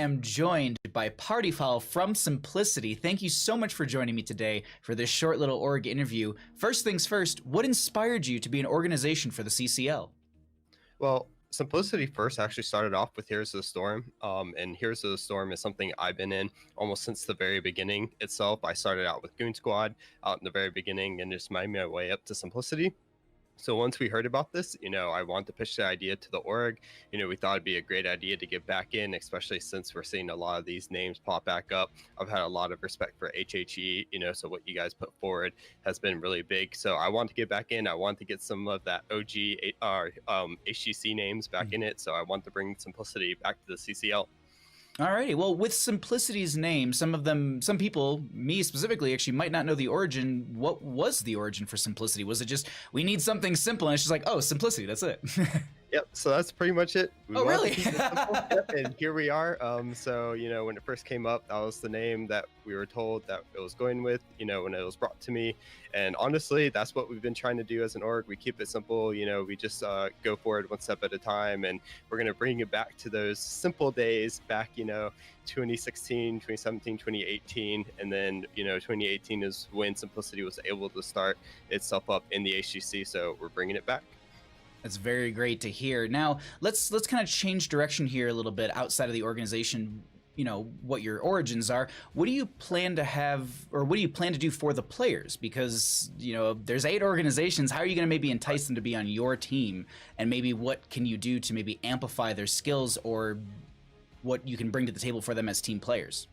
am joined by Partyfowl from Simplicity. Thank you so much for joining me today for this short little org interview. First things first, what inspired you to be an organization for the CCL? Well, Simplicity first actually started off with Heroes of the Storm, and Heroes of the Storm is something I've been in almost since the very beginning itself. I started out with Goon Squad out in the very beginning and just made my way up to Simplicity. So once we heard about this, I wanted to pitch the idea to the org. We thought it'd be a great idea to get back in, especially since we're seeing a lot of these names pop back up. I've had a lot of respect for HHE, so what you guys put forward has been really big. So I want to get back in. I want to get some of that OG HGC names back in it. So I want to bring Simplicity back to the CCL. Alrighty, well, with Simplicity's name, some people, me specifically, actually might not know the origin. What was the origin for Simplicity? Was it just, we need something simple, and it's just like, oh, Simplicity, that's it? Yep, so that's pretty much it. Oh, really? Yep, and here we are. So, when it first came up, that was the name that we were told that it was going with, when it was brought to me. And honestly, that's what we've been trying to do as an org. We keep it simple, we just go forward one step at a time. And we're going to bring it back to those simple days back, 2016, 2017, 2018. And then, 2018 is when Simplicity was able to start itself up in the HGC. So we're bringing it back. That's very great to hear. Now, let's kind of change direction here a little bit outside of the organization, what your origins are. What do you plan to have, or what do you plan to do for the players? Because, there's 8 organizations. How are you going to maybe entice them to be on your team? And maybe what can you do to maybe amplify their skills, or what you can bring to the table for them as team players?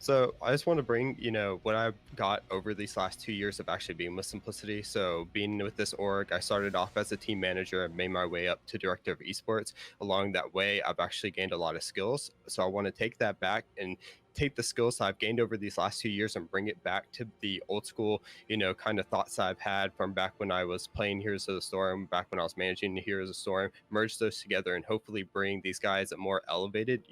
So I just want to bring, what I've got over these last 2 years of actually being with Simplicity. So being with this org, I started off as a team manager and made my way up to director of esports. Along that way, I've actually gained a lot of skills. So I want to take that back and take the skills I've gained over these last 2 years and bring it back to the old school, kind of thoughts I've had from back when I was playing Heroes of the Storm, back when I was managing the Heroes of the Storm, merge those together and hopefully bring these guys a more elevated,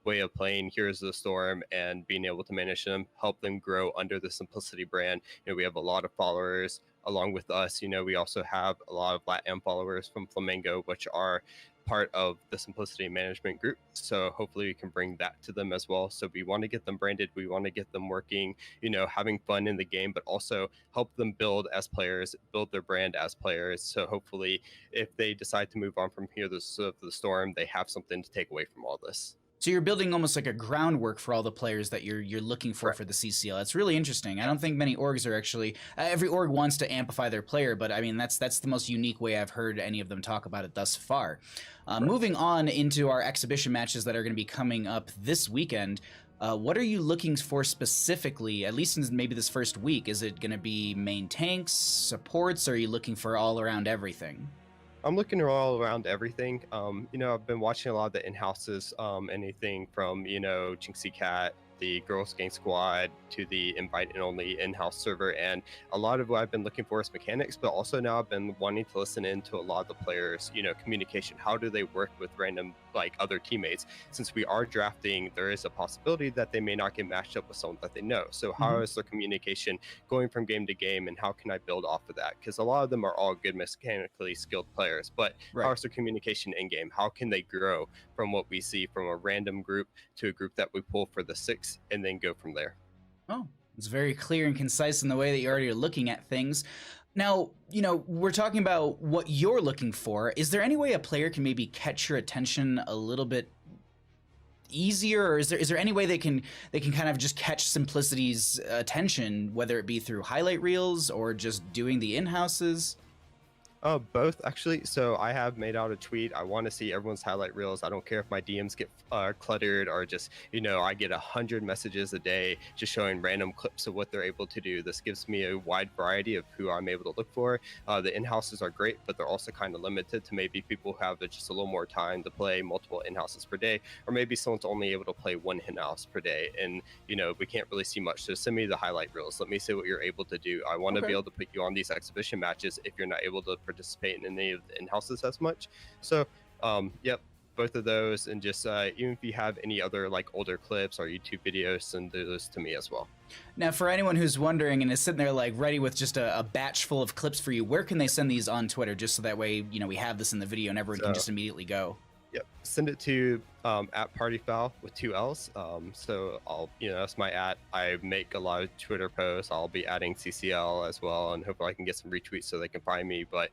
way of playing Heroes of the Storm and being able to manage them, help them grow under the Simplicity brand. We have a lot of followers along with us. We also have a lot of LATAM followers from Flamengo, which are part of the Simplicity management group. So hopefully we can bring that to them as well. So we want to get them branded. We want to get them working, having fun in the game, but also help them build as players, build their brand as players. So hopefully if they decide to move on from Heroes of the Storm, they have something to take away from all this. So you're building almost like a groundwork for all the players that you're looking for the CCL. That's really interesting. I don't think many orgs are actually every org wants to amplify their player, but I mean that's the most unique way I've heard any of them talk about it thus far. Moving on into our exhibition matches that are going to be coming up this weekend. What are you looking for specifically, at least in maybe this first week? Is it going to be main tanks, supports, or are you looking for all around everything? I'm looking all around everything. I've been watching a lot of the in-houses, anything from, Jinxie Cat, the Girls Gang Squad, to the invite and only in-house server. And a lot of what I've been looking for is mechanics, but also now I've been wanting to listen into a lot of the players, communication. How do they work with random, other teammates? Since we are drafting, there is a possibility that they may not get matched up with someone that they know. So how is their communication going from game to game, and how can I build off of that? Because a lot of them are all good mechanically skilled players, but how is their communication in game? How can they grow from what we see from a random group to a group that we pull for the 6 and then go from there? Oh, it's very clear and concise in the way that you already are looking at things. Now, we're talking about what you're looking for. Is there any way a player can maybe catch your attention a little bit easier, or is there any way they can kind of just catch Simplicity's attention, whether it be through highlight reels or just doing the in-houses? Both actually. So I have made out a tweet. I want to see everyone's highlight reels. I don't care if my DMs get cluttered or just, I get 100 messages a day just showing random clips of what they're able to do. This gives me a wide variety of who I'm able to look for. The in-houses are great, but they're also kind of limited to maybe people who have just a little more time to play multiple in-houses per day, or maybe someone's only able to play one in-house per day. And, we can't really see much. So send me the highlight reels. Let me see what you're able to do. I want to be able to put you on these exhibition matches if you're not able to participate in any of the in-houses as much. So yep, both of those, and just even if you have any other older clips or YouTube videos, send those to me as well. Now, for anyone who's wondering and is sitting there ready with just a batch full of clips for you, where can they send these on Twitter, just so that way we have this in the video and everyone can just immediately go? Yep. Send it to at partyfoul with 2 L's. So I'll, that's my at. I make a lot of Twitter posts. I'll be adding CCL as well, and hopefully I can get some retweets so they can find me. But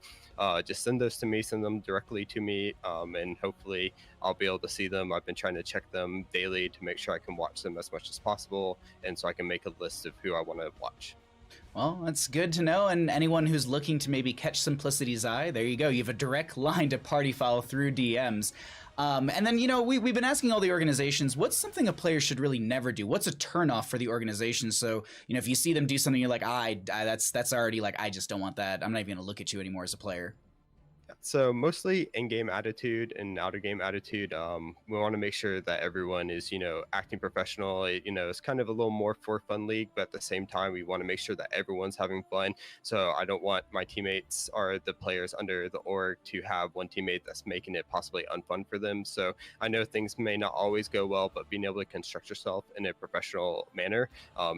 just send those to me, send them directly to me, and hopefully I'll be able to see them. I've been trying to check them daily to make sure I can watch them as much as possible, and so I can make a list of who I want to watch. Well, that's good to know. And anyone who's looking to maybe catch Simplicity's eye, there you go. You have a direct line to party foul through DMs. And then, we've been asking all the organizations, what's something a player should really never do? What's a turnoff for the organization? So, if you see them do something, you're like, that's already like, I just don't want that. I'm not even going to look at you anymore as a player. So mostly in-game attitude and out-of-game attitude. We want to make sure that everyone is, acting professional. It's kind of a little more for fun league, but at the same time, we want to make sure that everyone's having fun. So I don't want my teammates or the players under the org to have one teammate that's making it possibly unfun for them. So I know things may not always go well, but being able to construct yourself in a professional manner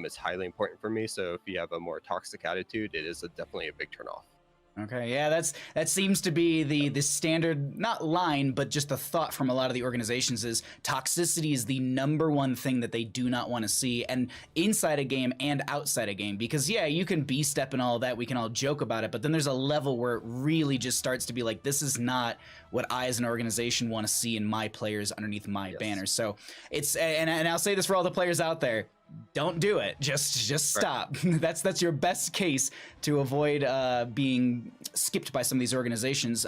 is highly important for me. So if you have a more toxic attitude, it is definitely a big turnoff. Okay, yeah, that seems to be the standard, not line, but just the thought from a lot of the organizations is toxicity is the #1 thing that they do not want to see, and inside a game and outside a game. Because yeah, you can B-step and all that, we can all joke about it, but then there's a level where it really just starts to be like, this is not what I as an organization want to see in my players underneath my banner. So it's, and I'll say this for all the players out there, don't do it. Just stop. Right. That's your best case to avoid being skipped by some of these organizations.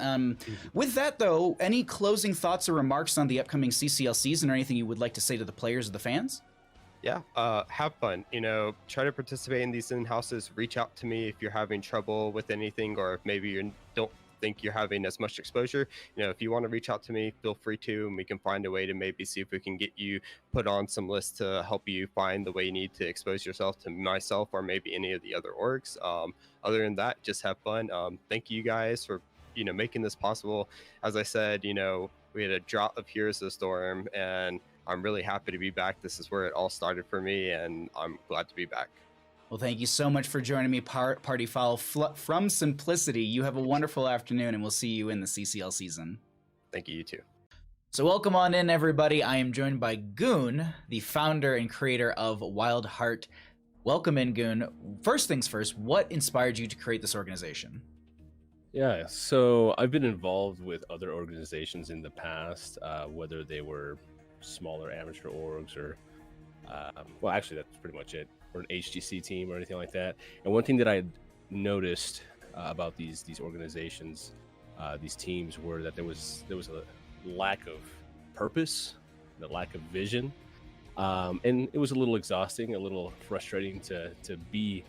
With that, though, any closing thoughts or remarks on the upcoming CCL season, or anything you would like to say to the players or the fans? Yeah, have fun. Try to participate in these in-houses. Reach out to me if you're having trouble with anything, or if maybe you don't think you're having as much exposure. If you want to reach out to me, feel free to, and we can find a way to maybe see if we can get you put on some lists to help you find the way you need to expose yourself to myself or maybe any of the other orgs. Other than that, just have fun. Thank you guys for making this possible. As I said, we had a drought of Heroes of the Storm, and I'm really happy to be back. This is where it all started for me, and I'm glad to be back. Well, thank you so much for joining me, Party Foul from Simplicity. You have a wonderful afternoon, and we'll see you in the CCL season. Thank you, you too. So welcome on in, everybody. I am joined by Goon, the founder and creator of Wild Heart. Welcome in, Goon. First things first, what inspired you to create this organization? Yeah, so I've been involved with other organizations in the past, whether they were smaller amateur orgs or, well, actually, that's pretty much it, or an HGC team or anything like that. And one thing that I noticed about these organizations, these teams, were that there was a lack of purpose, the lack of vision, and it was a little exhausting, a little frustrating to be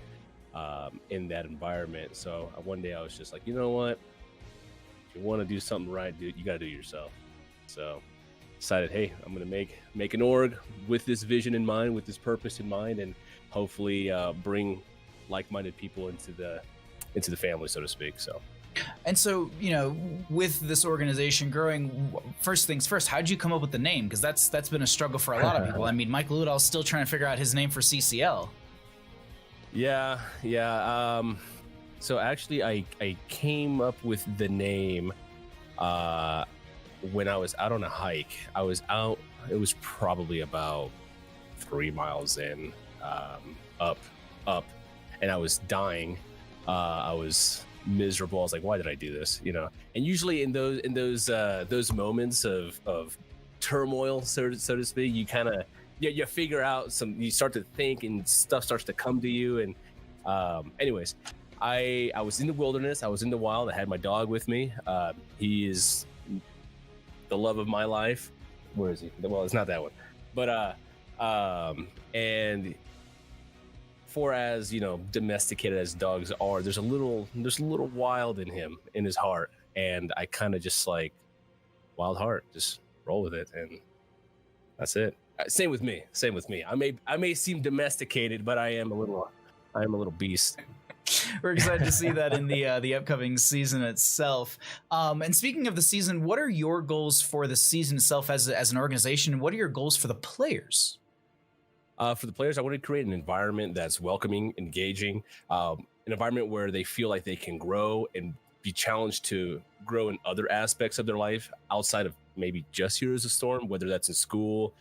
in that environment. So one day I was just like, you know what? If you want to do something right, dude, you got to do it yourself. So decided, hey, I'm going to make an org with this vision in mind, with this purpose in mind, and hopefully bring like-minded people into the family, so to speak. And so, with this organization growing, first things first, how'd you come up with the name? Because that's been a struggle for a lot of people. I mean, Mike Ludall's still trying to figure out his name for CCL. Yeah. So actually, I came up with the name when I was out on a hike. I was out. It was probably about 3 miles in, up, and I was dying. I was miserable. I was like, why did I do this? And usually in those moments of turmoil, so to speak, you kind of you figure out you start to think, and stuff starts to come to you. And anyways, I was in the wilderness. I was in the wild. I had my dog with me. He is the love of my life. Where is he? Well, it's not that one, but and for as domesticated as dogs are, there's a little wild in him, in his heart, and I kind of just like, Wild Heart, just roll with it, and that's it. Same with me. I may seem domesticated, but I am a little beast. We're excited to see that in the upcoming season itself. And speaking of the season, what are your goals for the season itself as an organization? What are your goals for the players? For the players, I want to create an environment that's welcoming, engaging, an environment where they feel like they can grow and be challenged to grow in other aspects of their life outside of maybe just Heroes of Storm, whether that's in school,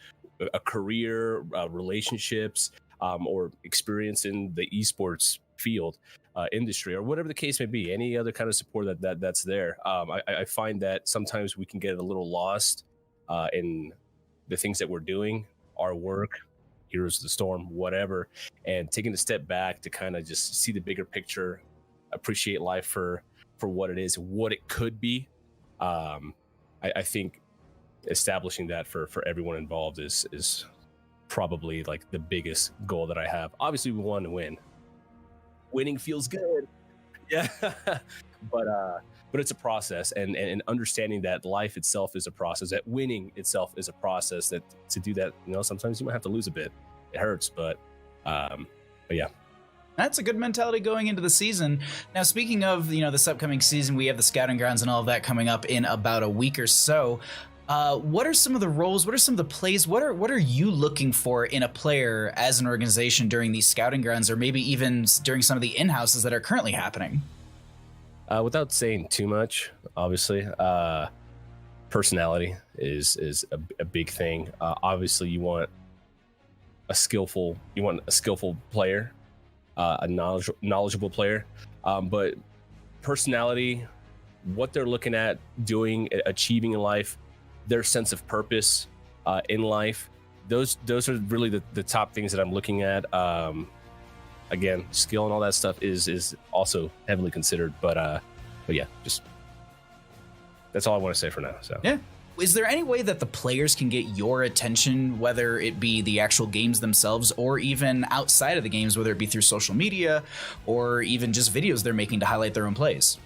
a career, relationships, or experience in the esports field, industry, or whatever the case may be, any other kind of support that's there. I find that sometimes we can get a little lost in the things that we're doing, our work, Heroes of the Storm, whatever, and taking a step back to kind of just see the bigger picture, appreciate life for what it is, what it could be. I think establishing that for everyone involved is probably like the biggest goal that I have. Obviously, we want to win. Winning feels good, yeah, but it's a process, and understanding that life itself is a process, that winning itself is a process. That to do that, sometimes you might have to lose a bit. It hurts, but yeah. That's a good mentality going into the season. Now, speaking of, this upcoming season, we have the scouting grounds and all of that coming up in about a week or so. What are some of the roles? What are some of the plays? What are you looking for in a player as an organization during these scouting grounds, or maybe even during some of the in-houses that are currently happening? Without saying too much, obviously, personality is a big thing. Obviously, you want a skillful player, a knowledgeable player, but personality, what they're looking at doing, achieving in life, their sense of purpose in life, those are really the top things that I'm looking at. Again, skill and all that stuff is also heavily considered, but yeah, just that's all I want to say for now. So yeah. Is there any way that the players can get your attention, whether it be the actual games themselves or even outside of the games, whether it be through social media or even just videos they're making to highlight their own plays?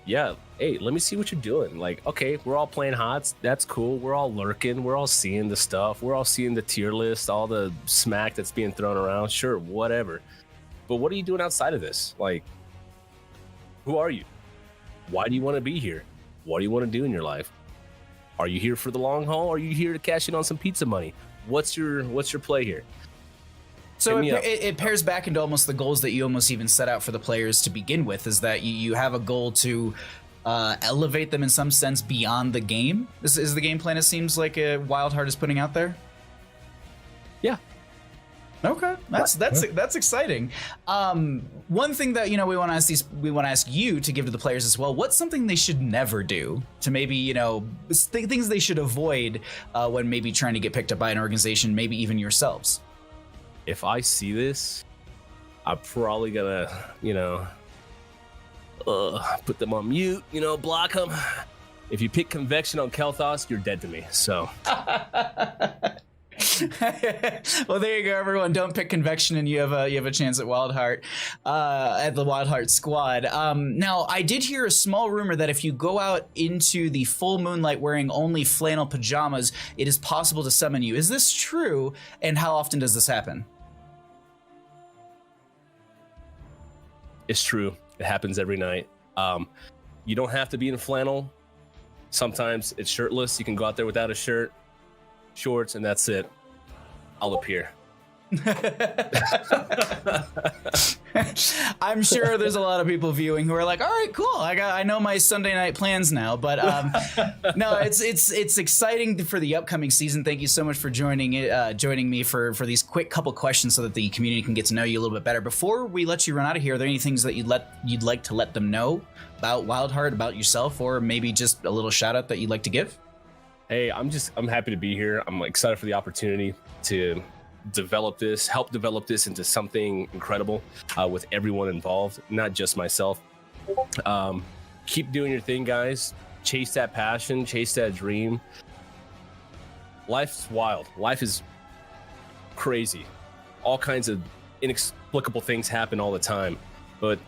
Yeah. Hey, let me see what you're doing. Like, okay, we're all playing HOTS. That's cool. We're all lurking. We're all seeing the stuff. We're all seeing the tier list, all the smack that's being thrown around. Sure, whatever. But what are you doing outside of this? Like, who are you? Why do you want to be here? What do you want to do in your life? Are you here for the long haul? Are you here to cash in on some pizza money? What's your play here? So it pairs back into almost the goals that you almost even set out for the players to begin with, is that you have a goal to elevate them in some sense beyond the game. This is the game plan, it seems like Wild Heart is putting out there? Yeah. Okay, that's exciting. One thing that we want to ask you to give to the players as well. What's something they should never do to maybe things they should avoid when maybe trying to get picked up by an organization, maybe even yourselves? If I see this, I'm probably gonna put them on mute. Block them. If you pick Convection on Kel'Thas, you're dead to me. So. Well, there you go, everyone. Don't pick Convection, and you have a chance at Wild Heart, at the Wild Heart squad. Now, I did hear a small rumor that if you go out into the full moonlight wearing only flannel pajamas, it is possible to summon you. Is this true? And how often does this happen? It's true. It happens every night. You don't have to be in flannel. Sometimes it's shirtless. You can go out there without a shirt, shorts, and that's it. I'll appear. I'm sure there's a lot of people viewing who are like, all right, cool. I know my Sunday night plans now, but no, it's exciting for the upcoming season. Thank you so much for joining me for these quick couple questions so that the community can get to know you a little bit better. Before we let you run out of here, are there any things that you'd like to let them know about Wild Heart, about yourself, or maybe just a little shout out that you'd like to give? Hey, I'm happy to be here. I'm excited for the opportunity to help develop this into something incredible with everyone involved, not just myself. Keep doing your thing, guys. Chase that passion, chase that dream. Life's wild. Life is crazy. All kinds of inexplicable things happen all the time. But,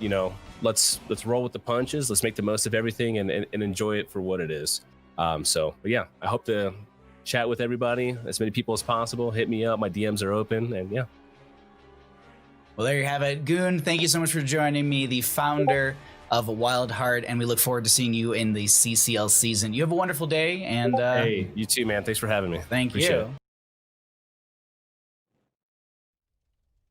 let's roll with the punches. Let's make the most of everything and enjoy it for what it is. But yeah, I hope to chat with everybody, as many people as possible. Hit me up. My DMs are open, and yeah. Well, there you have it. Goon, thank you so much for joining me, the founder of Wild Heart, and we look forward to seeing you in the CCL season. You have a wonderful day, and hey, you too, man. Thanks for having me. Thank Appreciate you.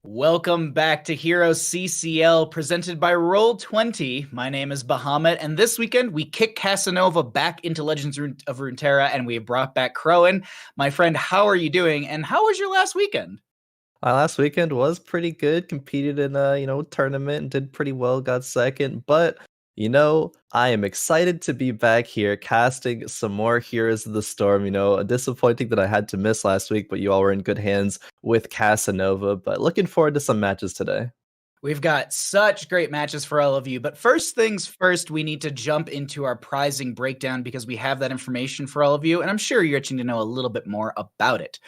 it. Welcome back to HeroesCCL, presented by Roll20. My name is Bahamut, and this weekend we kick Casanova back into Legends of Runeterra, and we have brought back Khroen. My friend, how are you doing, and how was your last weekend? My last weekend was pretty good. Competed in a tournament and did pretty well. Got second, but I am excited to be back here casting some more Heroes of the Storm. Disappointing that I had to miss last week, but you all were in good hands with Casanova. But looking forward to some matches today. We've got such great matches for all of you, but first things first, we need to jump into our prizing breakdown because we have that information for all of you, and I'm sure you're itching to know a little bit more about it.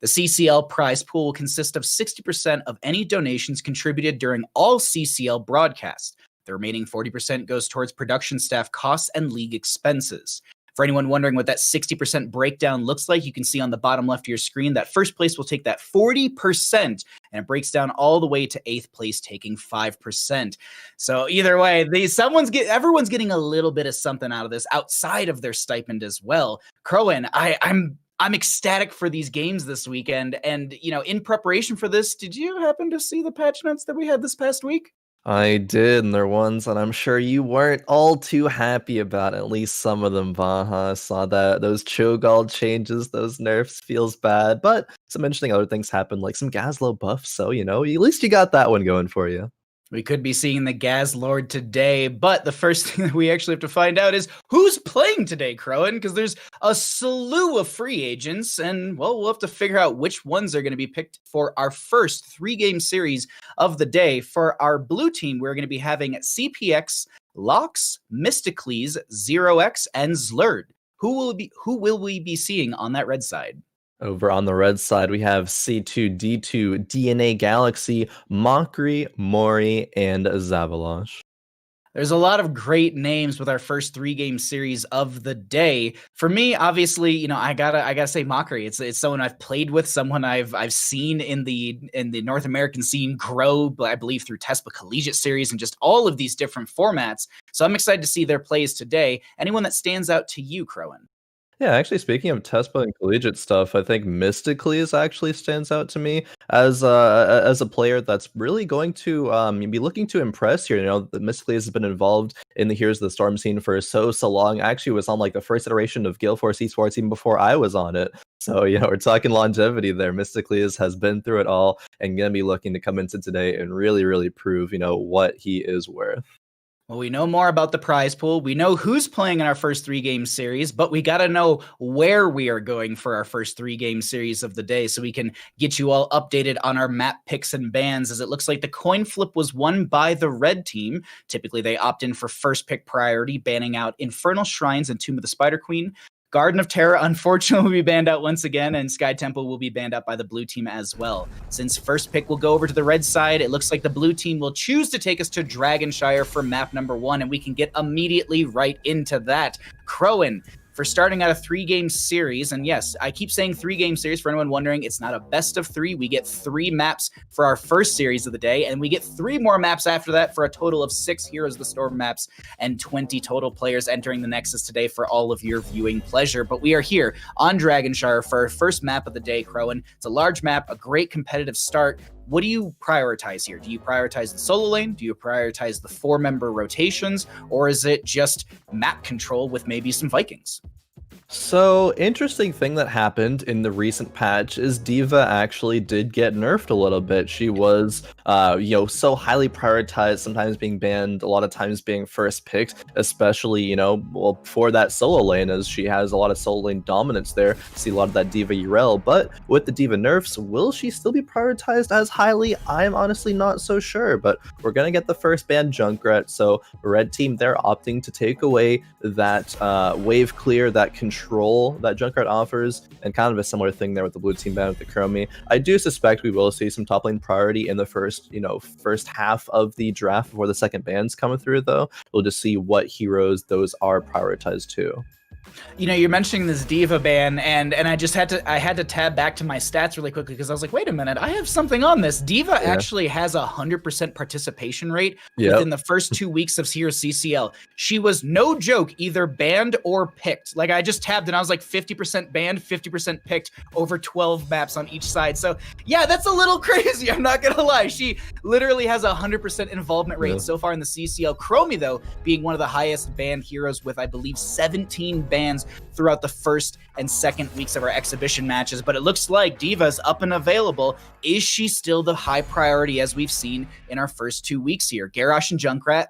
The CCL prize pool will consist of 60% of any donations contributed during all CCL broadcasts. The remaining 40% goes towards production staff costs and league expenses. For anyone wondering what that 60% breakdown looks like, you can see on the bottom left of your screen that first place will take that 40%, and it breaks down all the way to 8th place taking 5%. So either way, everyone's getting a little bit of something out of this outside of their stipend as well. Khroen, I'm ecstatic for these games this weekend, and in preparation for this, did you happen to see the patch notes that we had this past week? I did, and they're ones that I'm sure you weren't all too happy about. At least some of them, Baha. Saw that those Cho'Gall changes, those nerfs feels bad, but some interesting other things happened, like some Gazlowe buffs. So at least you got that one going for you. We could be seeing the Gaz Lord today, but the first thing that we actually have to find out is who's playing today, Khroen, because there's a slew of free agents, and, well, we'll have to figure out which ones are going to be picked for our first 3-game series of the day. For our blue team, we're going to be having CPX, Lox, Mysticles, 0x, and Zlurd. Who will we be seeing on that red side? Over on the red side, we have C2D2, DNA Galaxy, Mockery, Mori, and Zavalosh. There's a lot of great names with our first 3-game series of the day. For me, obviously, I gotta say Mockery. It's someone I've played with, someone I've seen in the North American scene grow, I believe, through TESPA Collegiate Series and just all of these different formats. So I'm excited to see their plays today. Anyone that stands out to you, Khroen? Yeah, actually, speaking of TESPA and collegiate stuff, I think Mysticles actually stands out to me as a player that's really going to be looking to impress here. The Mysticles has been involved in the Heroes of the Storm scene for so long. I actually was on like the first iteration of Guild Force Esports even before I was on it. So we're talking longevity there. Mysticles has been through it all and gonna be looking to come into today and really prove what he is worth. Well, we know more about the prize pool. We know who's playing in our first 3-game series, but we got to know where we are going for our first 3-game series of the day so we can get you all updated on our map picks and bans, as it looks like the coin flip was won by the red team. Typically, they opt in for first pick priority, banning out Infernal Shrines and Tomb of the Spider Queen. Garden of Terror, unfortunately, will be banned out once again, and Sky Temple will be banned out by the blue team as well. Since first pick will go over to the red side, it looks like the blue team will choose to take us to Dragonshire for map number 1, and we can get immediately right into that. Khroen, for starting out a 3-game series, and yes, I keep saying 3-game series for anyone wondering, it's not a best of 3. We get 3 maps for our first series of the day, and we get 3 more maps after that for a total of 6 Heroes of the Storm maps and 20 total players entering the Nexus today for all of your viewing pleasure. But we are here on Dragonshire for our first map of the day, Khroen. It's a large map, a great competitive start. What do you prioritize here? Do you prioritize the solo lane? Do you prioritize the 4-member rotations? Or is it just map control with maybe some Vikings? So, interesting thing that happened in the recent patch is D.Va actually did get nerfed a little bit. She was, so highly prioritized, sometimes being banned, a lot of times being first picked, especially, for that solo lane, as she has a lot of solo lane dominance there. See a lot of that D.Va URL, but with the D.Va nerfs, will she still be prioritized as highly? I'm honestly not so sure, but we're gonna get the first ban Junkrat, so red team, they're opting to take away that wave clear, that control that Junkrat offers, and kind of a similar thing there with the blue team ban with the Chromie. I do suspect we will see some top lane priority in the first half of the draft before the second ban's coming through, though. We'll just see what heroes those are prioritized to. You know, you're mentioning this diva ban, and I just had to tab back to my stats really quickly because I was like, wait a minute, I have something on this. Diva actually has a 100% participation rate within the first 2 weeks of HeroesCCL. She was, no joke, either banned or picked. Like, I just tabbed and I was like 50% banned, 50% picked over 12 maps on each side. So yeah, that's a little crazy. I'm not gonna lie. She literally has a 100% involvement rate so far in the CCL. Chromie, though, being one of the highest banned heroes with, I believe, 17 bans throughout the first and second weeks of our exhibition matches. But it looks like Diva's up and available. Is she still the high priority as we've seen in our first 2 weeks here? Garrosh and Junkrat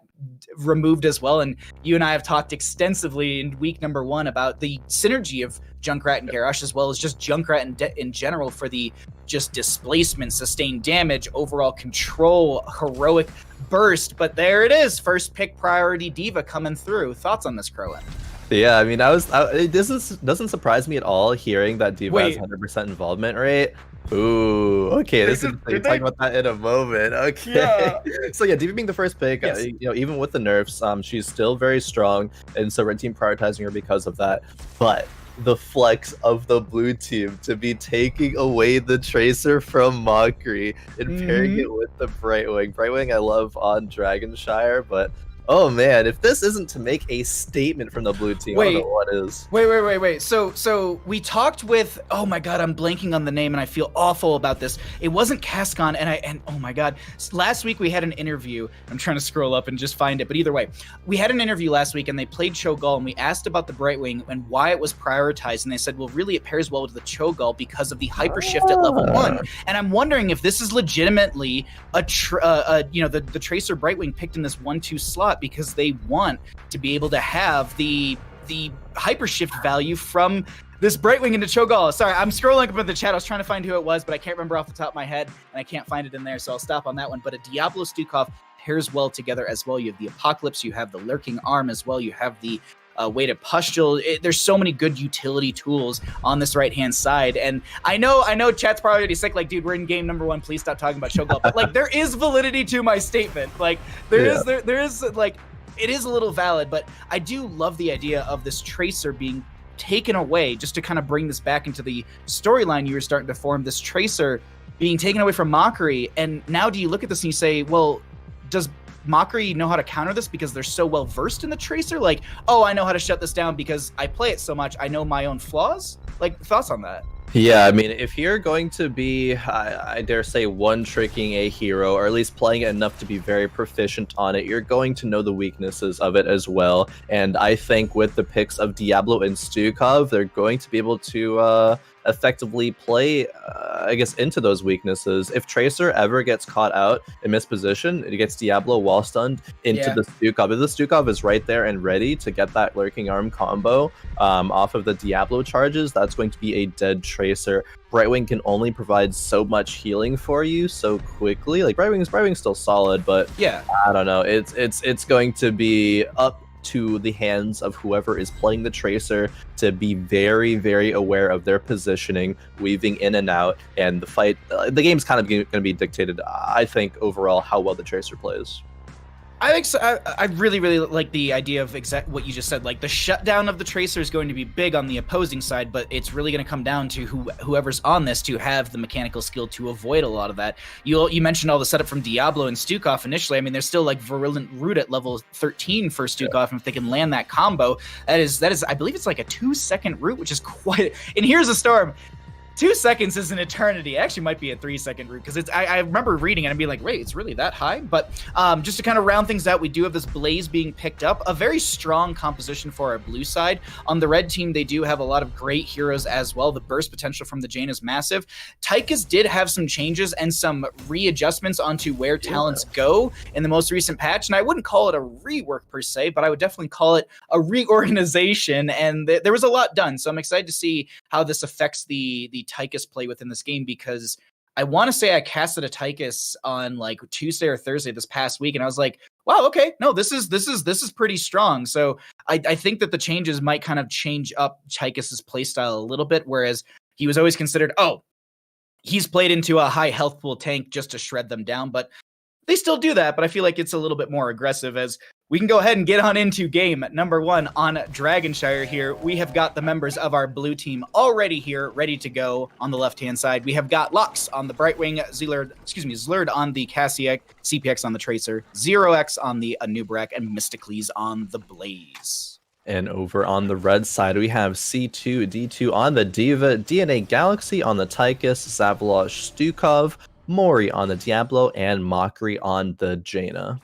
removed as well, and you and I have talked extensively in week number 1 about the synergy of Junkrat and Garrosh, as well as just Junkrat in general, for the just displacement, sustained damage, overall control, heroic burst. But there it is, first pick priority Diva coming through. Thoughts on this, Khroen? Yeah, I mean, this doesn't surprise me at all hearing that Diva has 100% involvement rate. Ooh, okay, we're talking about that in a moment. Okay, yeah. So yeah, Diva being the first pick, you know, even with the nerfs, she's still very strong, and so red team prioritizing her because of that. But the flex of the blue team to be taking away the Tracer from Mockery and pairing it with the Brightwing. Brightwing I love on Dragonshire, but oh man, if this isn't to make a statement from the blue team, I don't know what is. Wait. So we talked with, oh my god, I'm blanking on the name and I feel awful about this. It wasn't Cascon, and oh my god. Last week we had an interview. I'm trying to scroll up and just find it, but either way, we had an interview last week and they played Cho'Gall, and we asked about the Brightwing and why it was prioritized, and they said, well, really it pairs well with the Cho'Gall because of the hyper shift at level 1. And I'm wondering if this is legitimately you know, the Tracer Brightwing picked in this 1-2 slot because they want to be able to have the hyper shift value from this Brightwing into Cho'Gall. Sorry, I'm scrolling up in the chat. I was trying to find who it was, but I can't remember off the top of my head, and I can't find it in there, so I'll stop on that one. But a Diablo Stukov pairs well together as well. You have the Apocalypse, you have the Lurking Arm as well, you have the weighted pustule. There's so many good utility tools on this right-hand side. And I know chat's probably already sick, like, dude, we're in game number 1, please stop talking about Cho'Gall. But like, there is validity to my statement. Like, there is like, it is a little valid, but I do love the idea of this Tracer being taken away, just to kind of bring this back into the storyline you were starting to form, this Tracer being taken away from Mockery. And now do you look at this and you say, well, does Mockery know how to counter this because they're so well versed in the Tracer? Like, oh, I know how to shut this down because I play it so much, I know my own flaws? Like, thoughts on that? Yeah, I mean, if you're going to be, I dare say, one-tricking a hero, or at least playing it enough to be very proficient on it, you're going to know the weaknesses of it as well. And I think with the picks of Diablo and Stukov, they're going to be able to effectively play, I guess, into those weaknesses. If Tracer ever gets caught out in misposition, it gets Diablo wall stunned into the Stukov. If the Stukov is right there and ready to get that Lurking Arm combo off of the Diablo charges, that's going to be a dead Tracer. Brightwing can only provide so much healing for you so quickly. Like, Brightwing's still solid, but yeah, I don't know. It's going to be up to the hands of whoever is playing the Tracer to be very, very aware of their positioning, weaving in and out, and the fight. The game's kind of going to be dictated, I think, overall, how well the Tracer plays. I think so. I really, really like the idea of what you just said. Like, the shutdown of the Tracer is going to be big on the opposing side, but it's really going to come down to whoever's on this to have the mechanical skill to avoid a lot of that. You mentioned all the setup from Diablo and Stukov initially. I mean, there's still like Virulent Root at level 13 for Stukov, and if they can land that combo, that is, I believe it's like a 2-second root, which is quite. And here's a storm. 2 seconds is an eternity. It actually might be a 3-second route, because it's. I remember reading it and being like, wait, it's really that high? But just to kind of round things out, we do have this Blaze being picked up. A very strong composition for our blue side. On the red team, they do have a lot of great heroes as well. The burst potential from the Jaina is massive. Tychus did have some changes and some readjustments onto where talents go in the most recent patch. And I wouldn't call it a rework per se, but I would definitely call it a reorganization. And there was a lot done. So I'm excited to see how this affects the Tychus play within this game, because I want to say I casted a Tychus on like Tuesday or Thursday this past week, and I was like, wow, okay, no, this is pretty strong. So I think that the changes might kind of change up Tychus's playstyle a little bit, whereas he was always considered, oh, he's played into a high health pool tank just to shred them down, but they still do that, but I feel like it's a little bit more aggressive. As we can go ahead and get on into game number 1 on Dragonshire here. We have got the members of our blue team already here, ready to go on the left-hand side. We have got Lux on the Brightwing, Zlurd on the Cassiac, CPX on the Tracer, 0x on the Anubrak, and Mysticles on the Blaze. And over on the red side, we have C2, D2 on the Diva, DNA Galaxy on the Tychus, Zavalosh Stukov, Mori on the Diablo, and Mockery on the Jaina.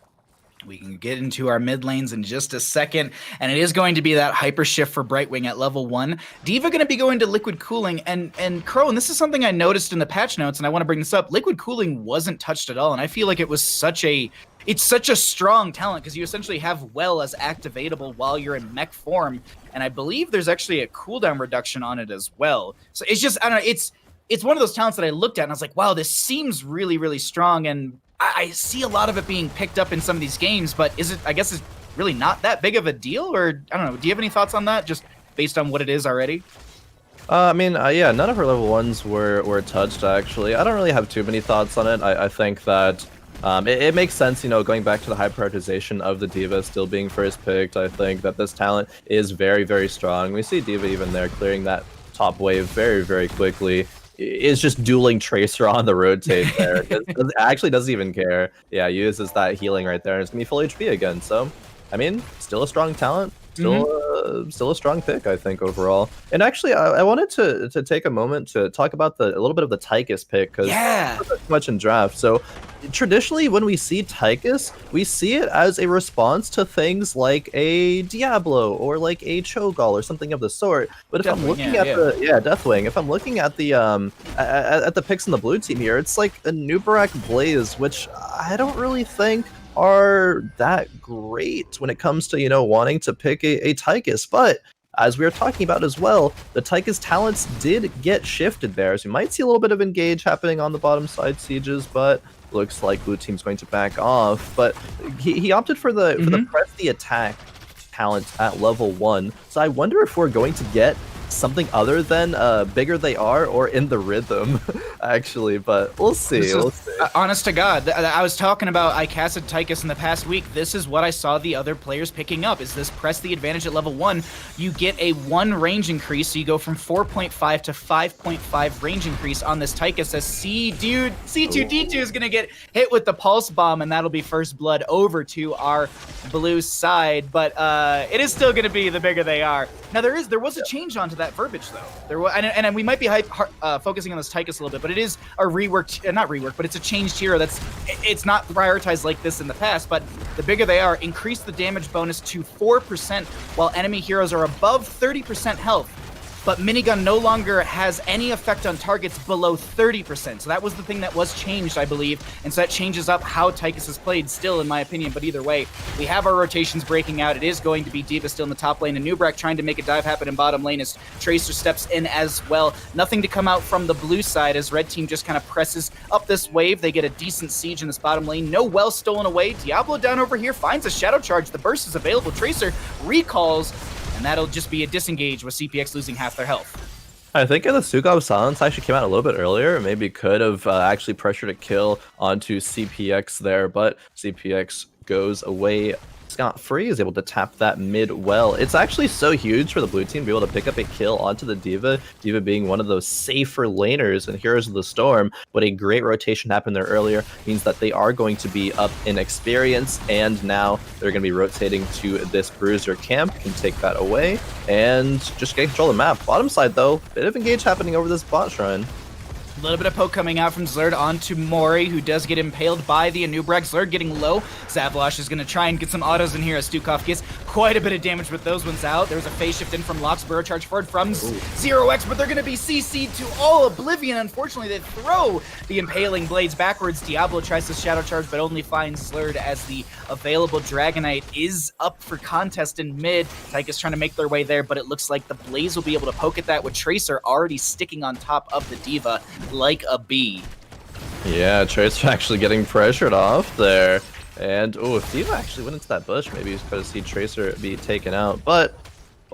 We can get into our mid lanes in just a second, and it is going to be that hyper shift for Brightwing at level 1. Diva going to be going to Liquid Cooling, and Khroen, this is something I noticed in the patch notes, and I want to bring this up. Liquid Cooling wasn't touched at all, and I feel like it's such a strong talent because you essentially have well as activatable while you're in mech form, and I believe there's actually a cooldown reduction on it as well. So it's just, I don't know, it's one of those talents that I looked at and I was like, wow, this seems really, really strong, and I see a lot of it being picked up in some of these games, but I guess it's really not that big of a deal, or I don't know. Do you have any thoughts on that, just based on what it is already? I mean, yeah, none of her level 1s were touched, actually. I don't really have too many thoughts on it. I think that it makes sense, going back to the high prioritization of the Diva still being first picked. I think that this talent is very, very strong. We see Diva even there clearing that top wave very, very quickly. Is just dueling Tracer on the rotate there. Actually doesn't even care. Yeah, uses that healing right there, and it's gonna be full HP again. So, I mean, still a strong talent. Still a strong pick, I think, overall. And actually, I wanted to take a moment to talk about a little bit of the Tychus pick, because not too much in draft. So traditionally, when we see Tychus, we see it as a response to things like a Diablo or like a Cho'Gall or something of the sort. But if I'm looking at Deathwing, if I'm looking at the at the picks in the blue team here, it's like a Nubarak Blaze, which I don't really think are that great when it comes to, wanting to pick a Tychus. But as we were talking about as well, the Tychus talents did get shifted there. So you might see a little bit of engage happening on the bottom side sieges, but looks like blue team's going to back off. But he opted for the press the attack talent at level 1. So I wonder if we're going to get something other than bigger they are or in the rhythm, actually, but we'll see. Honest to God, I was talking about I casted Tychus in the past week. This is what I saw the other players picking up, is this press the advantage at level 1. You get a 1 range increase, so you go from 4.5 to 5.5 range increase on this Tychus. As C2D2 is going to get hit with the Pulse Bomb, and that'll be first blood over to our blue side, but it is still going to be the bigger they are. Now, there was a change onto that verbiage, though. There was, and we might be focusing on this Tychus a little bit, but it is a reworked, not reworked, but it's a changed hero. It's not prioritized like this in the past, but the bigger they are, increase the damage bonus to 4% while enemy heroes are above 30% health. But Minigun no longer has any effect on targets below 30%. So that was the thing that was changed, I believe. And so that changes up how Tychus is played still, in my opinion. But either way, we have our rotations breaking out. It is going to be Diva still in the top lane, and Nubrak trying to make a dive happen in bottom lane as Tracer steps in as well. Nothing to come out from the blue side as red team just kind of presses up this wave. They get a decent siege in this bottom lane. No well stolen away. Diablo down over here finds a shadow charge. The burst is available. Tracer recalls, and that'll just be a disengage with CPX losing half their health. I think the Stukov silence actually came out a little bit earlier. Maybe could have actually pressured a kill onto CPX there, but CPX goes away scot-free, is able to tap that mid well. It's actually so huge for the blue team to be able to pick up a kill onto the Diva. Diva being one of those safer laners in Heroes of the Storm, but a great rotation happened there earlier means that they are going to be up in experience, and now they're going to be rotating to this Bruiser camp, can take that away, and just get control of the map. Bottom side though, bit of engage happening over this bot shrine. A little bit of poke coming out from Zlurd onto Mori, who does get impaled by the Anubrak. Zlurd getting low. Zavalosh is going to try and get some autos in here as Stukov gets quite a bit of damage with those ones out. There's a phase shift in from Locks, burrow charge forward from 0x, but they're going to be CC'd to all oblivion. Unfortunately, they throw the impaling blades backwards. Diablo tries to shadow charge, but only finds Zlurd as the available Dragonite is up for contest in mid. Tychus trying to make their way there, but it looks like the Blaze will be able to poke at that with Tracer already sticking on top of the Diva like a bee. Yeah, Tracer actually getting pressured off there. And, if Diva actually went into that bush, maybe he's going to see Tracer be taken out. But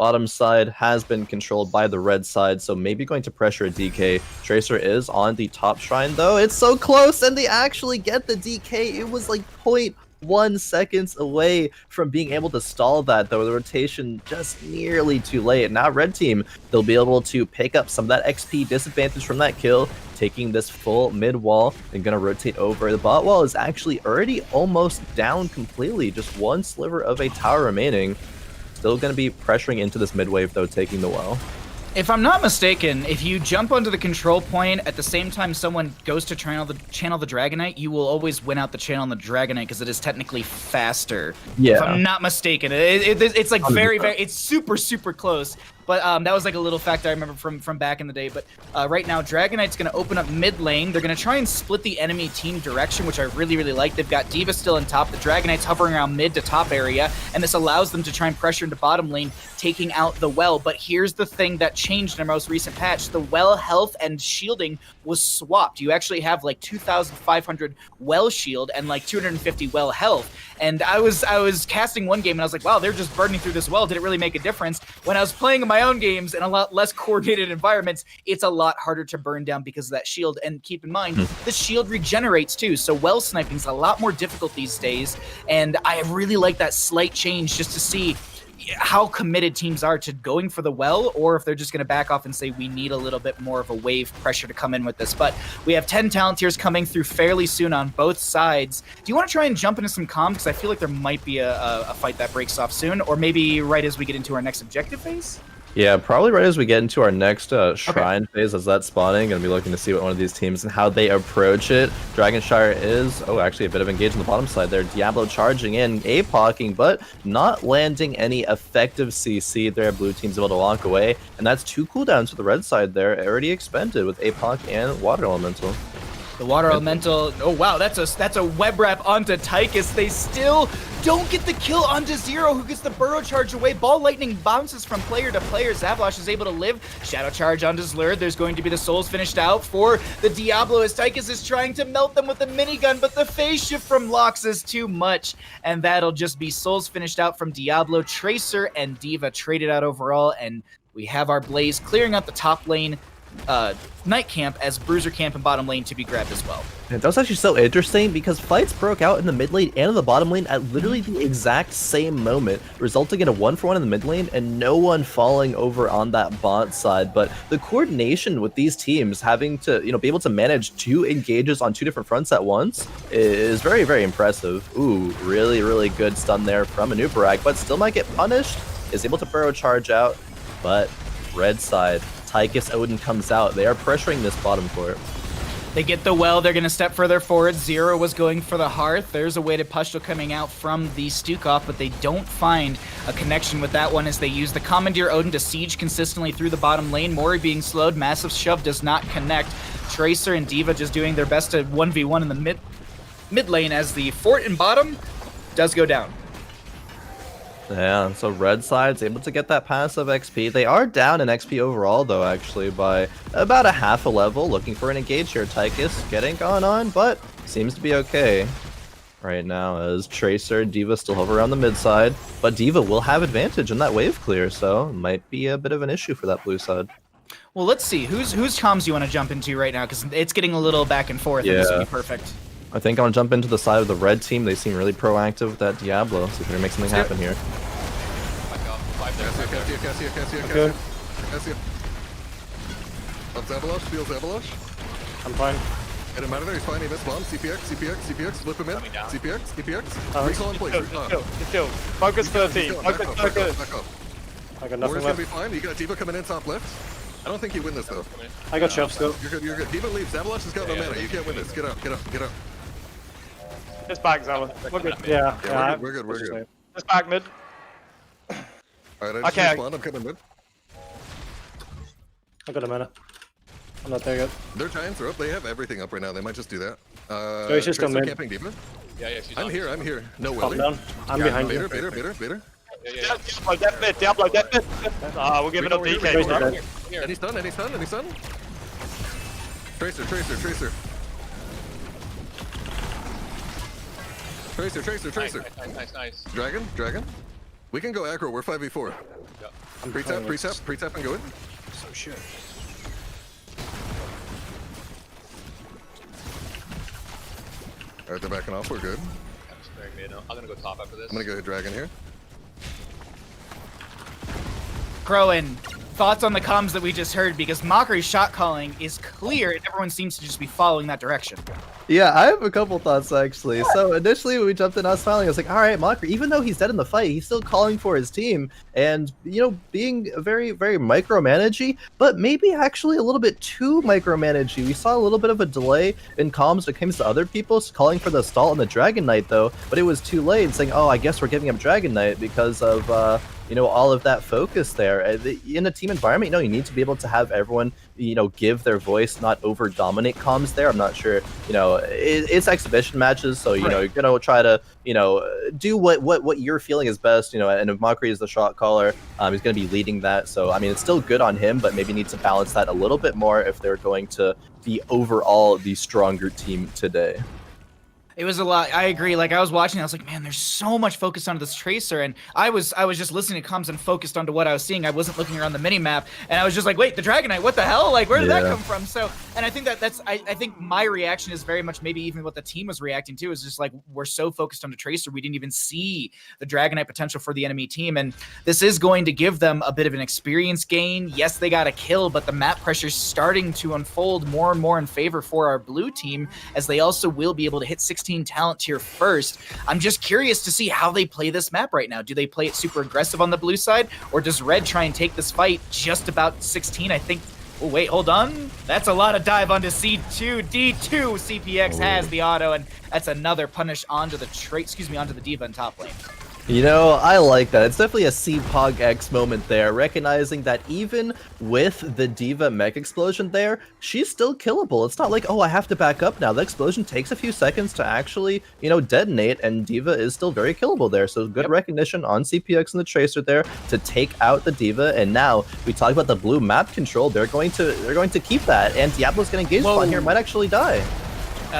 Bottom side has been controlled by the red side, so maybe going to pressure a DK. Tracer is on the top shrine though. It's so close, and they actually get the DK. It was like 0.1 seconds away from being able to stall that, though. The rotation just nearly too late. Now red team, they'll be able to pick up some of that XP disadvantage from that kill, taking this full mid wall and gonna rotate over. The bot wall is actually already almost down completely, just one sliver of a tower remaining. Still gonna be pressuring into this mid wave though, taking the well. If I'm not mistaken, if you jump onto the control point at the same time someone goes to channel the Dragonite, you will always win out the channel on the Dragonite because it is technically faster. Yeah. If I'm not mistaken, it's like very, it's super, super close. But that was like a little fact I remember from back in the day. But right now, Dragonite's going to open up mid lane. They're going to try and split the enemy team direction, which I really, really like. They've got D.Va still on top. The Dragonite's hovering around mid to top area. And this allows them to try and pressure into bottom lane, taking out the well. But here's the thing that changed in our most recent patch. The well health and shielding was swapped. You actually have like 2,500 well shield and like 250 well health. And I was casting one game and I was like, wow, they're just burning through this well. Did it really make a difference? When I was playing in my own games in a lot less coordinated environments, it's a lot harder to burn down because of that shield. And keep in mind, the shield regenerates too. So well sniping is a lot more difficult these days. And I really like that slight change just to see how committed teams are to going for the well, or if they're just going to back off and say we need a little bit more of a wave pressure to come in with this. But we have 10 talent tiers coming through fairly soon on both sides. Do you want to try and jump into some comms? Because I feel like there might be a fight that breaks off soon, or maybe right as we get into our next objective phase? Yeah, probably right as we get into our next shrine phase, as that's spawning, gonna be looking to see what one of these teams and how they approach it. Dragonshire is, actually a bit of engage on the bottom side there. Diablo charging in, APOCing, but not landing any effective CC there. Blue team's able to walk away, and that's 2 cooldowns for the red side there, already expended with APOC and Water Elemental. The Water Elemental, oh wow, that's a web wrap onto Tychus. They still don't get the kill onto Zero, who gets the burrow charge away. Ball lightning bounces from player to player. Zavlash is able to live. Shadow charge onto Zlur. There's going to be the souls finished out for the Diablo as Tychus is trying to melt them with a minigun, but the phase shift from Lox is too much, and that'll just be souls finished out from Diablo. Tracer and D.Va traded out overall, and we have our Blaze clearing out the top lane night camp as bruiser camp and bottom lane to be grabbed as well. And that was actually so interesting because fights broke out in the mid lane and in the bottom lane at literally the exact same moment, resulting in a 1-for-1 in the mid lane and no one falling over on that bot side. But the coordination with these teams having to, be able to manage 2 engages on 2 different fronts at once is very, very impressive. Ooh, really, really good stun there from Anubarak, but still might get punished. Is able to burrow charge out, but red side, Tychus Odin comes out. They are pressuring this bottom court. They get the well, they're going to step further forward. Zero was going for the Hearth. There's a weighted Pushto coming out from the Stukov, but they don't find a connection with that one as they use the Commandeer Odin to siege consistently through the bottom lane. Mori being slowed, massive shove does not connect. Tracer and D.Va just doing their best to 1v1 in the mid lane as the fort in bottom does go down. Yeah, so red side's able to get that passive XP. They are down in XP overall, though, actually, by about a half a level. Looking for an engage here. Tychus getting gone on, but seems to be okay right now as Tracer and D.Va still hover around the mid side. But D.Va will have advantage in that wave clear, so it might be a bit of an issue for that blue side. Well, let's see. Whose comms you want to jump into right now? Because it's getting a little back and forth, and this would be perfect. I think I want to jump into the side of the red team. They seem really proactive with that Diablo. See if we can make something happen here. Good. Feels Zavalash. I'm fine. Get him out of there, he's fine, he missed bomb. CPX, flip him in. CPX. Recall in place. Just chill. Focus 13. Focus. Back up. I got Warrior's nothing gonna left. be fine, you got D.Va coming in top left. I don't think you win this though. I got shelf still. You're good. D.Va leaves, Zavalash has got no mana, you can't win this. Get out. Just back, Zala. We're good. Yeah, we're good. Just back mid. Alright, I just respawned, I'm coming mid. I got a mana. I'm not there yet. Their giants are up, they have everything up right now, they might just do that. He's just on mid. Camping D.Va. Yeah, she's I'm here. No Calm Willy. down. I'm behind you. Bader. Diablo, dead mid. We'll give it up DK. Any stun? Tracer. Tracer. Nice. Dragon. We can go aggro. We're 5v4. Pre-tap, and go in. So shit. Alright, they're backing off. We're good. I'm sparing mid. I'm gonna go top after this. I'm gonna go hit dragon here. Khroen, thoughts on the comms that we just heard? Because Mockery's shot calling is clear, and everyone seems to just be following that direction. Yeah, I have a couple thoughts actually. So initially when we jumped in, I was smiling. I was like, all right, Mockery, even though he's dead in the fight, he's still calling for his team and, you know, being very, very micromanagey, but maybe actually a little bit too micromanagey. We saw a little bit of a delay in comms when it comes to other people calling for the stall on the Dragon Knight though, but it was too late, saying, oh, I guess we're giving up Dragon Knight because of, you know, all of that focus there. In a team environment, you know, you need to be able to have everyone, you know, give their voice, not over dominate comms there. I'm not sure, you know, it's exhibition matches, so, you know, you're going to try to, you know, do what you're feeling is best, you know, and if Mockery is the shot caller, he's going to be leading that. So, I mean, it's still good on him, but maybe need to balance that a little bit more if they're going to be overall the stronger team today. It was a lot. I agree. Like, I was watching, I was like, man, there's so much focus onto this Tracer, and I was just listening to comms and focused onto what I was seeing. I wasn't looking around the mini-map, and I was just like, wait, the Dragon Knight, what the hell? Like, where did that come from? So, and I think I think my reaction is very much maybe even what the team was reacting to is just like, we're so focused on the Tracer, we didn't even see the Dragon Knight potential for the enemy team, and this is going to give them a bit of an experience gain. Yes, they got a kill, but the map pressure's starting to unfold more and more in favor for our blue team, as they also will be able to hit 16 talent tier first. I'm just curious to see how they play this map right now. Do they play it super aggressive on the blue side, or does Red try and take this fight just about 16? I think. Oh, wait, hold on. That's a lot of dive onto C2. D2. CPX has the auto, and that's another punish onto the onto the Diva in top lane. You know, I like that. It's definitely a CPOG X moment there, recognizing that even with the Diva mech explosion there, she's still killable. It's not like, oh, I have to back up now. The explosion takes a few seconds to actually, you know, detonate, and Diva is still very killable there. So good recognition on CPX and the Tracer there to take out the Diva. And now we talk about the blue map control. They're going to keep that, and Diablo's getting engaged on here, might actually die.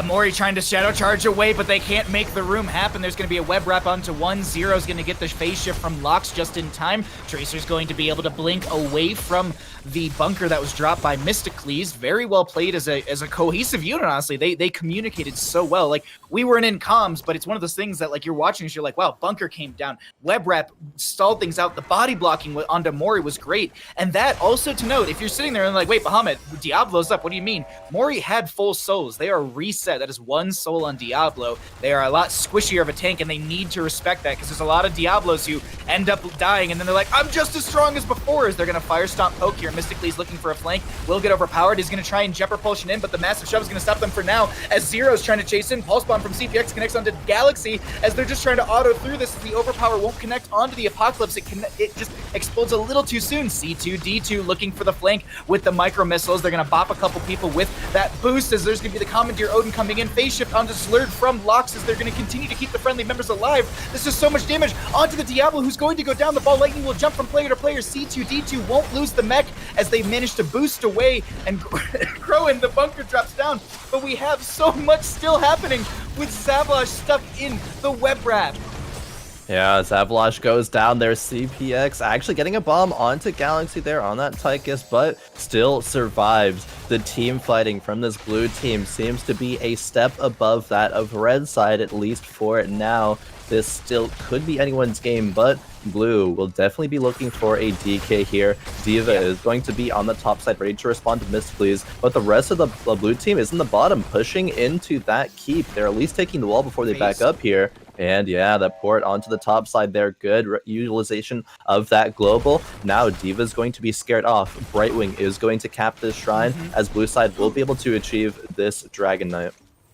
Mori trying to shadow charge away, but they can't make the room happen. There's going to be a web wrap onto one. Zero's going to get the phase shift from Lox just in time. Tracer's going to be able to blink away from the bunker that was dropped by Mysticles. Very well played as a cohesive unit, honestly. They communicated so well. Like, we weren't in comms, but it's one of those things that, like, you're watching and you're like, wow, bunker came down. Web wrap stalled things out. The body blocking onto Mori was great. And that also to note, if you're sitting there and like, wait, Bahamut, Diablo's up. What do you mean? Mori had full souls. They are reset. That is one soul on Diablo. They are a lot squishier of a tank, and they need to respect that, because there's a lot of Diablos who end up dying, and then they're like, I'm just as strong as before, as they're going to fire stomp poke here. Mystically's looking for a flank. Will get overpowered. He's going to try and jet propulsion in, but the massive shove is going to stop them for now, as Zero's trying to chase in. Pulse bomb from CPX connects onto Galaxy, as they're just trying to auto through this. The overpower won't connect onto the Apocalypse. It just explodes a little too soon. C2, D2 looking for the flank with the micro missiles. They're going to bop a couple people with that boost, as there's going to be the Commandeer Odin coming in. Phase shift onto Slurred from Lox, as they're going to continue to keep the friendly members alive. This is so much damage onto the Diablo, who's going to go down. The ball lightning will jump from player to player. C2, D2 won't lose the mech, as they manage to boost away, and Khroen, the bunker drops down. But we have so much still happening with Savage stuck in the web wrap. Yeah, Zavalash goes down there. CPX actually getting a bomb onto Galaxy there on that Tychus, but still survives. The team fighting from this blue team seems to be a step above that of red side, at least for now. This still could be anyone's game, but blue will definitely be looking for a DK here. Diva is going to be on the top side, ready to respond to Mysticles, but the rest of the blue team is in the bottom, pushing into that keep. They're at least taking the wall before they back up here. And yeah, that port onto the top side there. Good utilization of that global. Now Diva's going to be scared off. Brightwing is going to cap this shrine, as blue side will be able to achieve this Dragon Knight.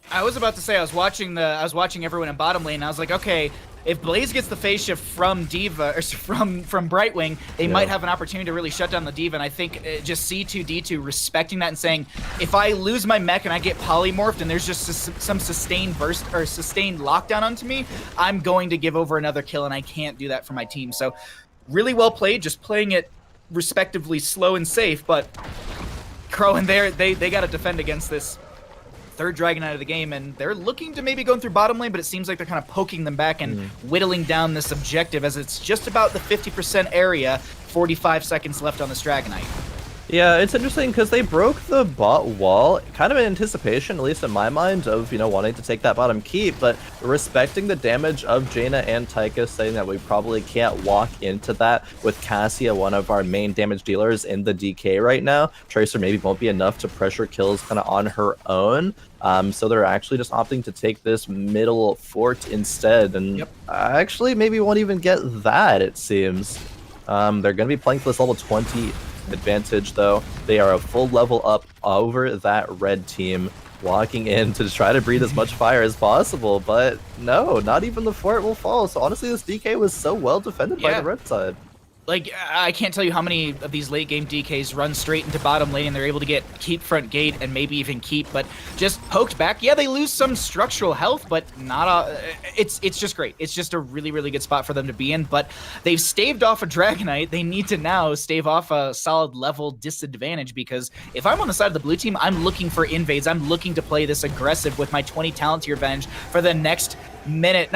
I was about to say, I was watching everyone in bottom lane, and I was like, okay, if Blaze gets the phase shift from Diva, or from Brightwing, they might have an opportunity to really shut down the Diva. And I think just C2, D2 respecting that and saying, if I lose my mech and I get polymorphed and there's just some sustained burst or sustained lockdown onto me, I'm going to give over another kill, and I can't do that for my team. So really well played, just playing it respectively slow and safe, but Khroen there, they got to defend against this third Dragon Knight of the game, and they're looking to maybe going through bottom lane, but it seems like they're kind of poking them back and whittling down this objective as it's just about the 50% area, 45 seconds left on this Dragon Knight. Yeah, it's interesting because they broke the bot wall, kind of in anticipation, at least in my mind, of, you know, wanting to take that bottom keep, but respecting the damage of Jaina and Taika, saying that we probably can't walk into that with Cassia, one of our main damage dealers in the DK right now. Tracer maybe won't be enough to pressure kills kind of on her own. So they're actually just opting to take this middle fort instead, and actually maybe won't even get that, it seems. They're going to be playing for this level 20 advantage, though. They are a full level up over that red team, walking in to try to breathe as much fire as possible, but no, not even the fort will fall. So honestly, this DK was so well defended by the red side. Like, I can't tell you how many of these late game DKs run straight into bottom lane and they're able to get keep front gate and maybe even keep, but just poked back. Yeah, they lose some structural health, but not it's just great. It's just a really, really good spot for them to be in, but they've staved off a Dragon Knight. They need to now stave off a solid level disadvantage, because if I'm on the side of the blue team, I'm looking for invades. I'm looking to play this aggressive with my 20 talent tier advantage for the next a minute,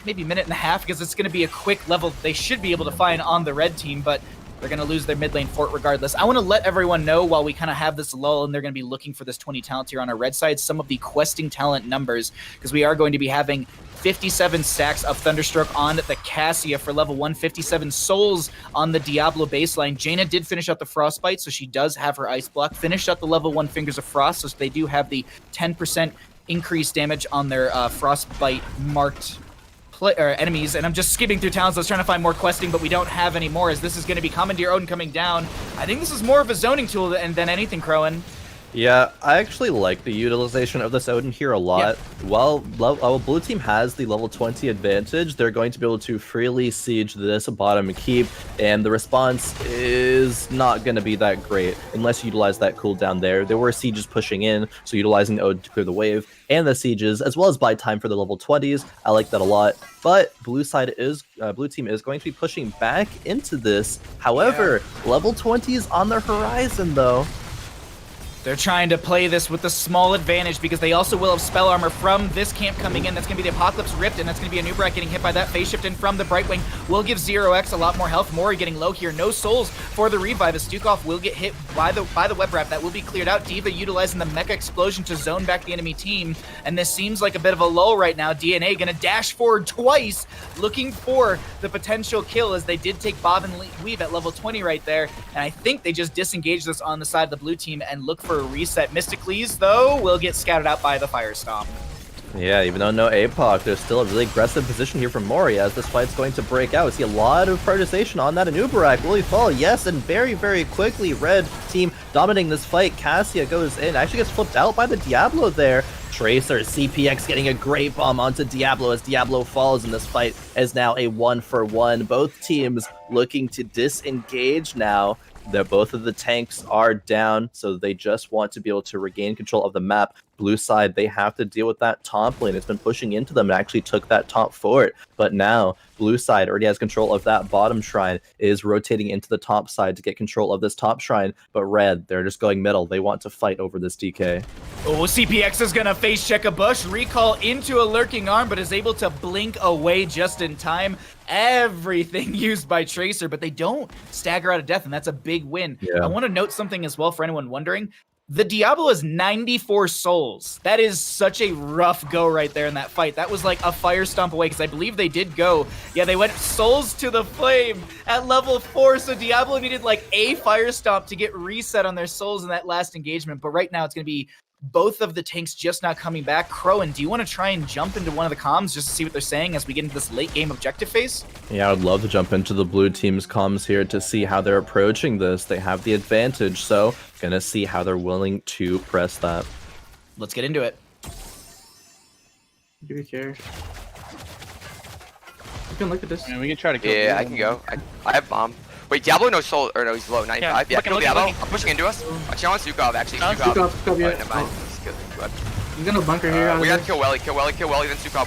maybe minute and a half, because it's going to be a quick level they should be able to find on the red team, but they're going to lose their mid lane fort regardless. I want to let everyone know, while we kind of have this lull and they're going to be looking for this 20 talent here on our red side, some of the questing talent numbers, because we are going to be having 57 stacks of Thunderstruck on the Cassia for level 1, 57 souls on the Diablo baseline. Jaina did finish out the Frostbite, so she does have her Ice Block. Finished out the level 1 Fingers of Frost, so they do have the 10% increased damage on their Frostbite marked enemies. And I'm just skipping through towns. I was trying to find more questing, but we don't have any more, as this is going to be Commandeer Odin coming down. I think this is more of a zoning tool than anything, Khroen. Yeah, I actually like the utilization of this Odin here a lot. While blue team has the level 20 advantage, they're going to be able to freely siege this bottom keep, and the response is not going to be that great unless you utilize that cooldown there. There were sieges pushing in, so utilizing the Odin to clear the wave and the sieges, as well as buy time for the level 20s. I like that a lot. But blue team is going to be pushing back into this. However, level 20 is on the horizon, though. They're trying to play this with a small advantage, because they also will have spell armor from this camp coming in. That's going to be the Apocalypse Rift, and that's going to be a Nubrak getting hit by that phase shift in from the Brightwing. Will give 0x a lot more health. Mori getting low here. No souls for the revive, as Stukov will get hit by the web wrap. That will be cleared out. D.Va utilizing the Mecha Explosion to zone back the enemy team, and this seems like a bit of a lull right now. DNA going to dash forward twice, looking for the potential kill, as they did take Bob and Weave at level 20 right there, and I think they just disengaged this on the side of the blue team and look for a reset. Mysticles, though, will get scouted out by the Fire Stomp. Yeah, even though no APOC, there's still a really aggressive position here from Mori as this fight's going to break out. We see a lot of prioritization on that Anubarak. Will he fall? Yes, and very, very quickly, red team dominating this fight. Cassia goes in, actually gets flipped out by the Diablo there. Tracer, CPX getting a great bomb onto Diablo as Diablo falls, in this fight is now a 1-for-1. Both teams looking to disengage now. Both of the tanks are down, so they just want to be able to regain control of the map. Blue side, they have to deal with that top lane. It's been pushing into them and actually took that top fort. But now, blue side already has control of that bottom shrine, is rotating into the top side to get control of this top shrine. But red, they're just going middle. They want to fight over this DK. Oh, CPX is going to face check a bush, recall into a lurking arm, but is able to blink away just in time. Everything used by Tracer, but they don't stagger out of death, and that's a big win. Yeah. I want to note something as well for anyone wondering. The Diablo has 94 souls. That is such a rough go right there in that fight. That was like a fire stomp away, because I believe they did go. Yeah, they went souls to the flame at level 4, so Diablo needed like a fire stomp to get reset on their souls in that last engagement. But right now it's going to be both of the tanks just not coming back. Khroen, do you want to try and jump into one of the comms just to see what they're saying as we get into this late game objective phase? Yeah, I would love to jump into the blue team's comms here to see how they're approaching this. They have the advantage, so gonna see how they're willing to press that. Let's get into it. Do we care? You can look at this. I mean, we can try to kill. Yeah, I can go. I have bomb. Wait, Diablo no soul, or no, he's low, 95. Yeah, kill Diablo. I'm pushing into us. Watching on Stukov, actually. Stukov, yeah. Never mind. He's gonna bunker here. We gotta kill Welly, then Stukov.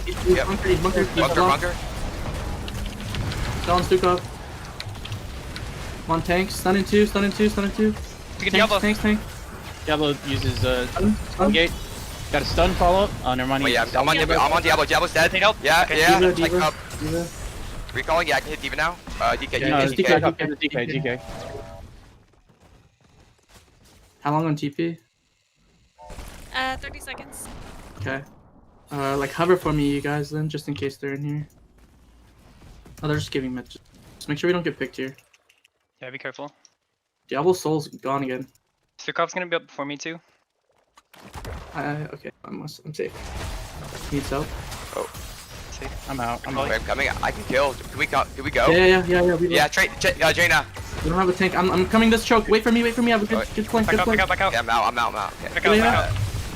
He's Yep. bunker. Bunker. Down Stukov. One tank, stun in two. To get Diablo. Tank. Diablo uses Stun. gate. Got a stun follow up. Oh, never mind. Wait, yeah, I'm on Diablo. Diablo's dead. Need help? Yeah, Okay. yeah. D.Va, Like, D.Va, D.Va. recalling. Yeah, I can hit D.Va now. DK, No, it's DK. DK. How long on TP? 30 seconds. Okay. Like hover for me, you guys, then, just in case they're in here. Oh, they're just giving mid. Just make sure we don't get picked here. Yeah, be careful. Diablo Soul's gone again. Sukov's gonna be up before me too. Okay, I'm safe. Needs help. Safe. I'm out. Wait, I'm coming. I can kill. Can we go? Yeah. Yeah, Jaina. We don't have a tank. I'm coming this choke. Wait for me. I have a good flank. Back Good out, flank. back out. Yeah, I'm out. Okay. Back out,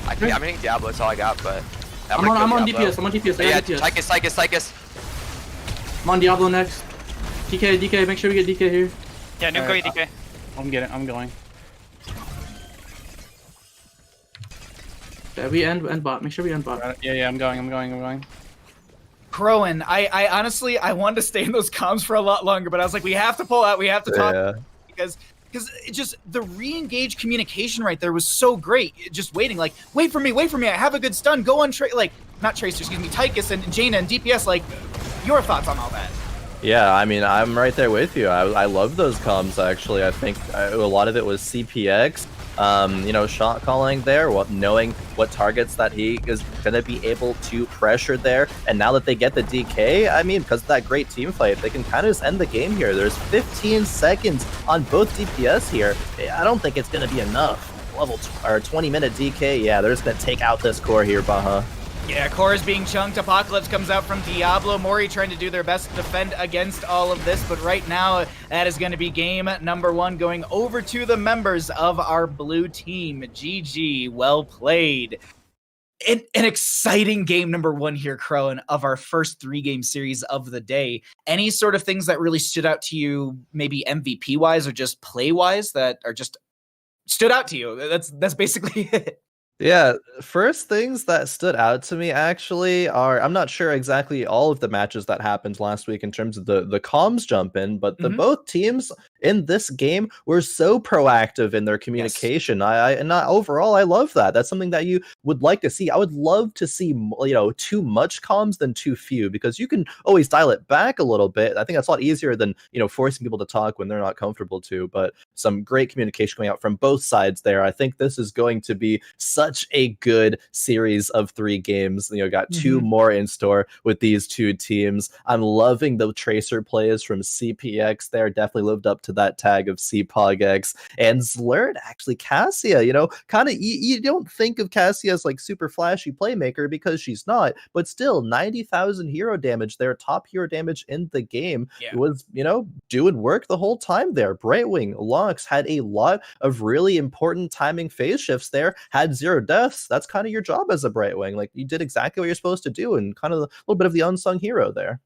back out. I'm hitting Diablo. That's all I got. But I'm on DPS. I'm on DPS. I Yeah, got DPS. Tychus. I'm on Diablo next. DK. Make sure we get DK here. Yeah, noob go DK. I'm going. Yeah, we end bot. Make sure we end bot. Yeah, I'm going. Khroen, I honestly I wanted to stay in those comms for a lot longer, but I was like, we have to pull out, we have to talk because it just the re-engage communication right there was so great. Just waiting, like, wait for me, I have a good stun, go on not Tracer, excuse me, Tychus and Jaina and DPS, like, your thoughts on all that? Yeah, I mean, I'm right there with you. I love those comms, actually. I think a lot of it was CPX, shot calling there, knowing what targets that he is going to be able to pressure there. And now that they get the DK, I mean, because of that great team fight, they can kind of just end the game here. There's 15 seconds on both DPS here. I don't think it's going to be enough. 20-minute DK, yeah, they're just going to take out this core here, Baha. Yeah, core is being chunked. Apocalypse comes out from Diablo. Mori trying to do their best to defend against all of this, but right now that is going to be game number 1 going over to the members of our blue team. GG, well played. An exciting game number 1 here, Khroen, of our first 3-game series of the day. Any sort of things that really stood out to you, maybe MVP-wise or just play-wise, that are just stood out to you? That's basically it. Yeah, first things that stood out to me actually are, I'm not sure exactly all of the matches that happened last week in terms of the comms jump in, but both teams in this game were so proactive in their communication. Yes. Overall, I love that. That's something that you would like to see. I would love to see, too much comms than too few, because you can always dial it back a little bit. I think that's a lot easier than, forcing people to talk when they're not comfortable to, but some great communication coming out from both sides there. I think this is going to be such a good series of 3 games. Got 2 more in store with these 2 teams. I'm loving the Tracer plays from CPX there. Definitely lived up to that tag of CPOGX. And Zlurd, actually, Cassia, kind of, you don't think of Cassia as like super flashy playmaker because she's not, but still 90,000 hero damage there, top hero damage in the game. It was, doing work the whole time there. Brightwing, Lux had a lot of really important timing phase shifts there, had 0 deaths. That's kind of your job as a Brightwing. Like, you did exactly what you're supposed to do, and kind of a little bit of the unsung hero there.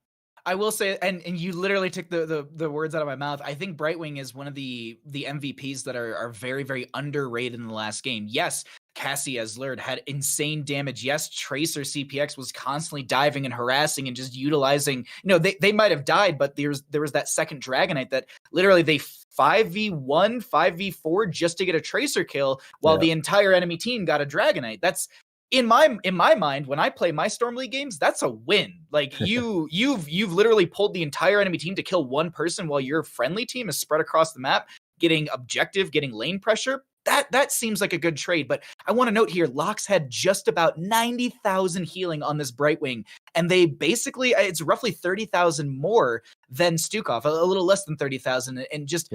I will say, and you literally took the words out of my mouth. I think Brightwing is one of the MVPs that are very, very underrated in the last game. Yes, Cassie as Zlurd had insane damage. Yes, Tracer CPX was constantly diving and harassing and just utilizing, they might have died, but there was that second Dragonite that literally they 5v1, 5v4 just to get a Tracer kill while the entire enemy team got a Dragonite. That's in my mind, when I play my Storm League games, that's a win. Like you've literally pulled the entire enemy team to kill one person while your friendly team is spread across the map, getting objective, getting lane pressure. That seems like a good trade. But I want to note here, Lox had just about 90,000 healing on this Brightwing, and they basically, it's roughly 30,000 more than Stukov, a little less than 30,000, and just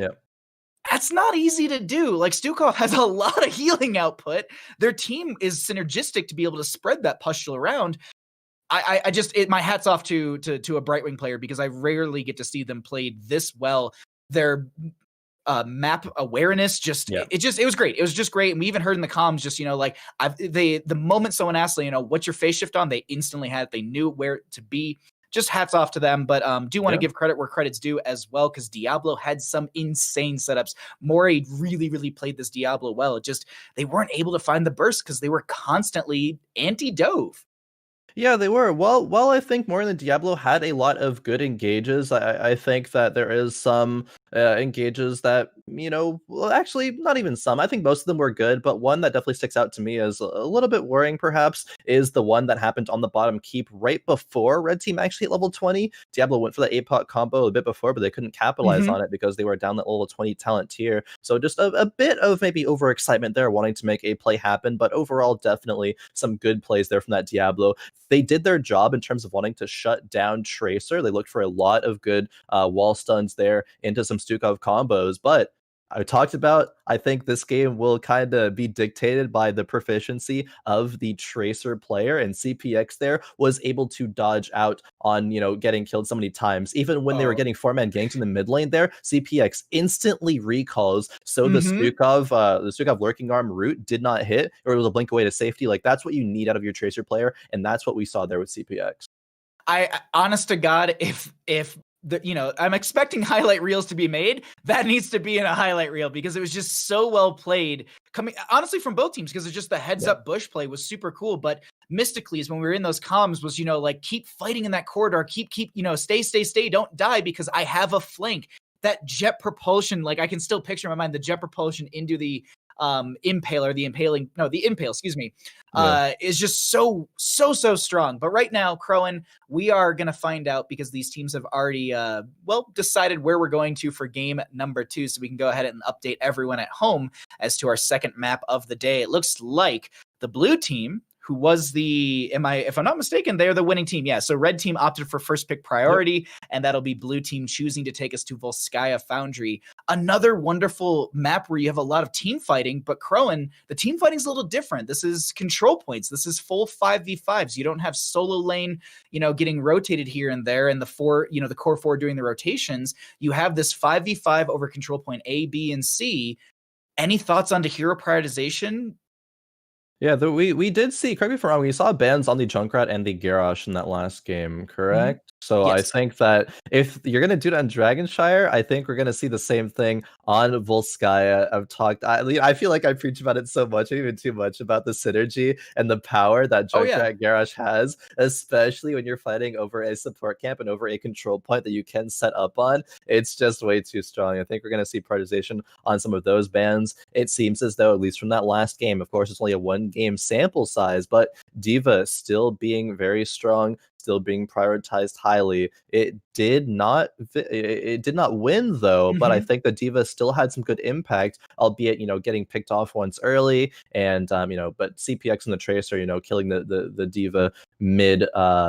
that's not easy to do. Like, Stukov has a lot of healing output. Their team is synergistic to be able to spread that pustule around. My hat's off to a Brightwing player, because I rarely get to see them played this well. Their map awareness, it was great. It was just great. And we even heard in the comms, just, the moment someone asked, what's your phase shift on, they instantly had it. They knew where to be. Just hats off to them, but do want to give credit where credit's due as well, because Diablo had some insane setups. Mori really, really played this Diablo well. It just, they weren't able to find the burst because they were constantly anti-dove. Yeah, they were. Well, I think more than Diablo had a lot of good engages. I think that there is some engages that well, actually, not even some. I think most of them were good, but one that definitely sticks out to me as a little bit worrying, perhaps, is the one that happened on the bottom keep right before Red Team actually hit level 20. Diablo went for the 8-pot combo a bit before, but they couldn't capitalize on it because they were down that level 20 talent tier. So just a bit of maybe overexcitement there, wanting to make a play happen, but overall, definitely some good plays there from that Diablo. They did their job in terms of wanting to shut down Tracer. They looked for a lot of good wall stuns there into some Stukov combos, but I talked about, I think this game will kind of be dictated by the proficiency of the Tracer player, and CPX there was able to dodge out on, getting killed so many times. Even when they were getting 4-man ganks in the mid lane there, CPX instantly recalls, so the Stukov lurking arm root did not hit, or it was a blink away to safety. Like, that's what you need out of your Tracer player, and that's what we saw there with CPX. I honest to God, if I'm expecting highlight reels to be made, that needs to be in a highlight reel, because it was just so well played, coming honestly from both teams, because it's just the heads up bush play was super cool. But Mysticles, when we were in those comms, was like, keep fighting in that corridor, keep stay, don't die, because I have a flank. That jet propulsion, like, I can still picture in my mind the jet propulsion into the impale, excuse me, is just so strong. But right now, Khroen, we are going to find out, because these teams have already decided where we're going to for game number 2, so we can go ahead and update everyone at home as to our second map of the day. It looks like the blue team, who was if I'm not mistaken, they're the winning team. Yeah, so red team opted for first pick priority, and that'll be blue team choosing to take us to Volskaya Foundry. Another wonderful map where you have a lot of team fighting, but Khroen, the team fighting is a little different. This is control points. This is full 5v5s. You don't have solo lane, getting rotated here and there, and the core 4 doing the rotations. You have this 5v5 over control point A, B, and C. Any thoughts on the hero prioritization? Yeah, we did see, correct me if I'm wrong, we saw bans on the Junkrat and the Garrosh in that last game, correct? So Yes. I think that if you're going to do it on Dragonshire, I think we're going to see the same thing on Volskaya. I feel like I preach about it so much, even too much, about the synergy and the power that Junkrat Garrosh has, especially when you're fighting over a support camp and over a control point that you can set up on. It's just way too strong. I think we're going to see prioritization on some of those bans. It seems as though, at least from that last game, of course, it's only a 1-game sample size, but D.Va still being very strong, still being prioritized highly. It did not win though, but I think the D.Va still had some good impact, albeit getting picked off once early, and but CPX and the Tracer killing the D.Va mid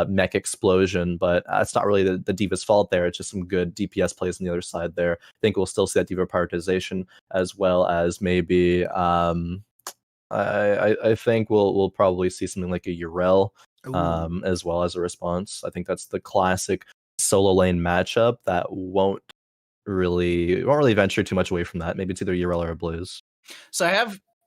mech explosion, but it's not really the D.Va's fault there. It's just some good DPS plays on the other side there. I think we'll still see that D.Va prioritization, as well as maybe I think we'll probably see something like a Urel as well as a response. I think that's the classic solo lane matchup that won't really venture too much away from that. Maybe it's either Urel or a Blues. So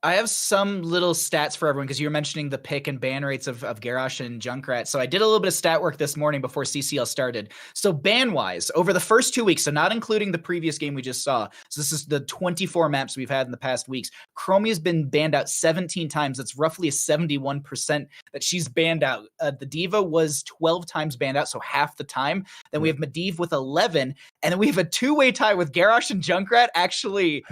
I have some little stats for everyone, because you were mentioning the pick and ban rates of Garrosh and Junkrat. So I did a little bit of stat work this morning before CCL started. So ban-wise, over the first 2 weeks, so not including the previous game we just saw, so this is the 24 maps we've had in the past weeks, Chromie has been banned out 17 times. That's roughly a 71% that she's banned out. The D.Va was 12 times banned out, so half the time. Then we have Medivh with 11, and then we have a 2-way tie with Garrosh and Junkrat, actually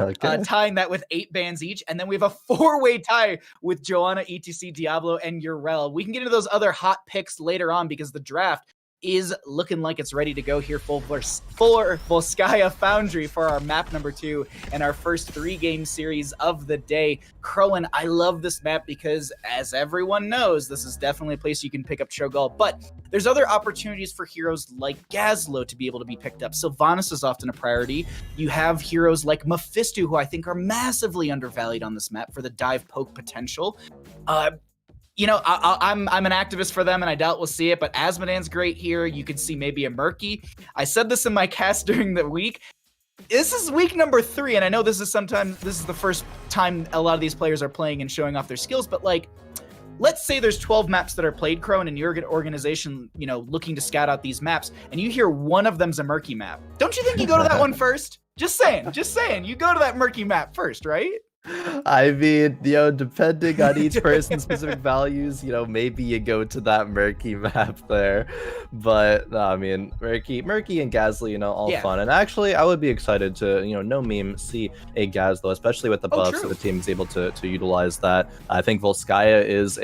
tying that with 8 bans each. And then we have a 4-way tie with Joanna, ETC, Diablo, and Urel. We can get into those other hot picks later on, because the draft is looking like it's ready to go here for Volskaya Foundry for our map number 2 and our first 3-game series of the day. Khroen, I love this map because, as everyone knows, this is definitely a place you can pick up Cho'Gall, but there's other opportunities for heroes like Gazlo to be able to be picked up. Sylvanas is often a priority. You have heroes like Mephisto, who I think are massively undervalued on this map for the dive poke potential. I'm an activist for them, and I doubt we'll see it, but Asmodan's great here. You could see maybe a Murky. I said this in my cast during the week. This is week number 3, and I know this is the first time a lot of these players are playing and showing off their skills, but let's say there's 12 maps that are played, Khroen, and you're an organization, looking to scout out these maps, and you hear one of them's a Murky map. Don't you think you go to that one first? Just saying. You go to that Murky map first, right? I mean, depending on each person's specific values, maybe you go to that murky map there. But no, I mean, murky and Gazly, all Yeah. fun. And actually, I would be excited to, no meme, see a Gazlo, especially with the buffs that true. the team is able to utilize that. I think Volskaya is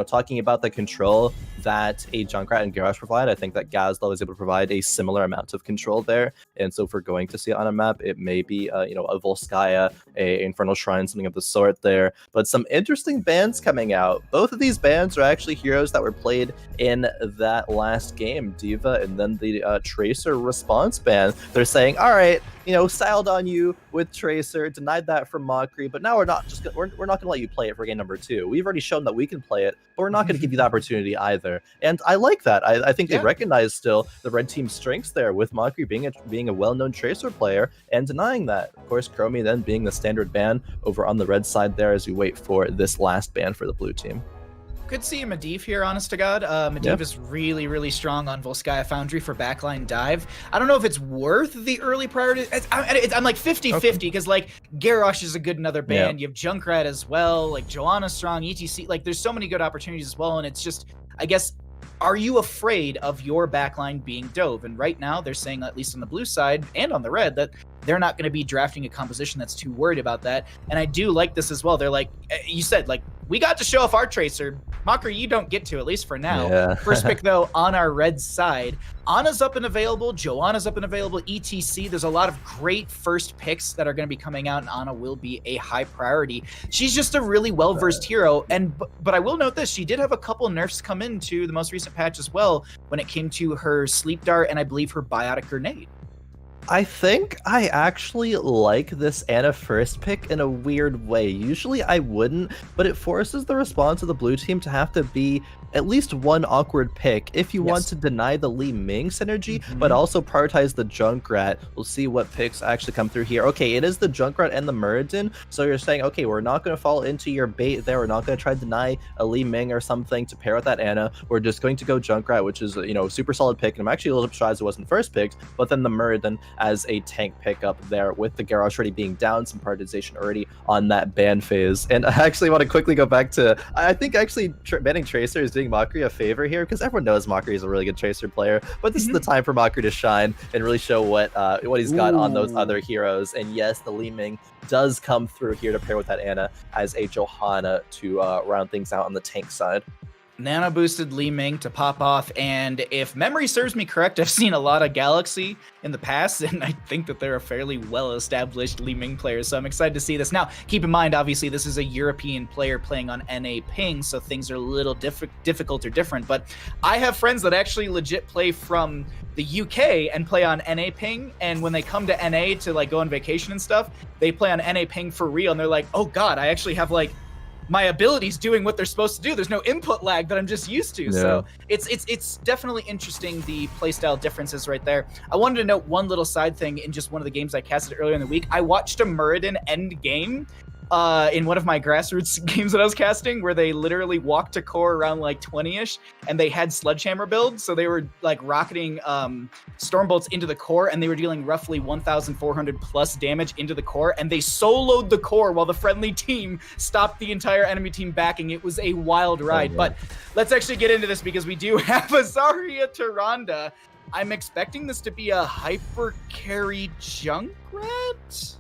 talking about the control that a Junkrat and Garrosh provide. I think that Gazlo is able to provide a similar amount of control there. And so if we're going to see it on a map, it may be, a Volskaya, a Infernal Shrine, something of the sort there. But some interesting bans coming out. Both of these bans are actually heroes that were played in that last game, D.Va and then the Tracer response ban. They're saying, all right, styled on you with Tracer, denied that from Mockery, but now we're not going to let you play it for game number 2. We've already shown that we can play it, but we're not going to give you the opportunity either. And I like that. I think they recognize still the red team's strengths there, with Mockery being a well-known Tracer player and denying that. Of course, Chromie then being the standard ban over on the red side there as we wait for this last ban for the blue team. Good seeing Medivh here, honest to God. Medivh is really, really strong on Volskaya Foundry for backline dive. I don't know if it's worth the early priority. I'm like 50-50 because like Garrosh is a good another band. You have Junkrat as well, like Joanna's strong, ETC. Like there's so many good opportunities as well. And it's just, I guess, are you afraid of your backline being dove? And right now they're saying, at least on the blue side and on the red, that they're not going to be drafting a composition that's too worried about that. And I do like this as well. They're like, you said, like, we got to show off our Tracer. Mockery, you don't get to, at least for now. Yeah. First pick, though, on our red side. Anna's up and available. Joanna's up and available. ETC. There's a lot of great first picks that are going to be coming out, and Anna will be a high priority. She's just a really well-versed hero. But I will note this. She did have a couple nerfs come into the most recent patch as well when it came to her Sleep Dart and I believe her Biotic Grenade. I think I actually like this Anna first pick in a weird way. Usually I wouldn't, but it forces the response of the blue team to have to be at least one awkward pick if you want to deny the Li Ming synergy, but also prioritize the Junkrat. We'll see what picks actually come through here. Okay, it is the Junkrat and the Muradin, so you're saying, okay, we're not going to fall into your bait there. We're not going to try to deny a Li Ming or something to pair with that Anna. We're just going to go Junkrat, which is, super solid pick, and I'm actually a little surprised it wasn't first picked, but then the Muradin as a tank pickup there with the Garrosh already being down, some prioritization already on that ban phase. And I actually want to quickly go back to, I think actually banning Tracer is doing Mockery a favor here, because everyone knows Mockery is a really good Tracer player, but this is the time for Mockery to shine and really show what he's got on those other heroes. And yes, the Li Ming does come through here to pair with that Anna as a Johanna to round things out on the tank side. Nano boosted Li Ming to pop off, and if memory serves me correct, I've seen a lot of Galaxy in the past, and I think that they're a fairly well-established Li Ming player, so I'm excited to see this. Now, keep in mind, obviously, this is a European player playing on NA ping, so things are a little difficult or different, but I have friends that actually legit play from the UK and play on NA ping, and when they come to NA to like go on vacation and stuff, they play on NA ping for real, and they're like, oh god, I actually have like my abilities doing what they're supposed to do. There's no input lag that I'm just used to. So it's definitely interesting, the playstyle differences right there. I wanted to note one little side thing in just one of the games I casted earlier in the week. I watched a Muradin end game in one of my grassroots games that I was casting, where they literally walked to core around like 20-ish, and they had sledgehammer builds, so they were like rocketing stormbolts into the core, and they were dealing roughly 1,400 plus damage into the core, and they soloed the core while the friendly team stopped the entire enemy team backing. It was a wild ride. But let's actually get into this, because we do have a Zarya Tyrande. I'm expecting this to be a hyper carry Junkrat.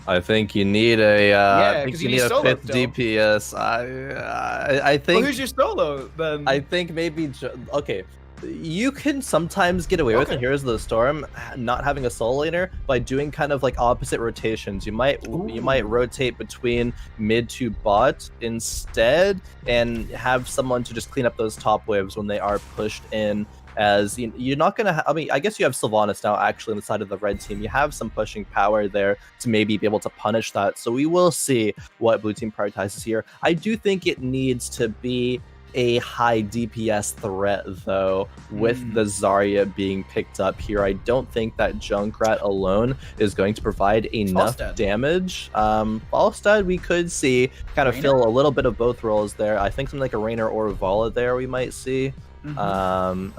I think you need a you need a fifth still. DPS. I think. Well, who's your solo then? I think maybe okay. You can sometimes get away with in Heroes of the Storm not having a solo laner by doing kind of like opposite rotations. You might rotate between mid to bot instead, and have someone to just clean up those top waves when they are pushed in. As you're not going to I mean, I guess you have Sylvanas now actually on the side of the red team. You have some pushing power there to maybe be able to punish that. So we will see what blue team prioritizes here. I do think it needs to be a high DPS threat, though, with the Zarya being picked up here. I don't think that Junkrat alone is going to provide enough damage. Falstad, we could see kind of fill a little bit of both roles there. I think something like a Raynor or a Vala there we might see.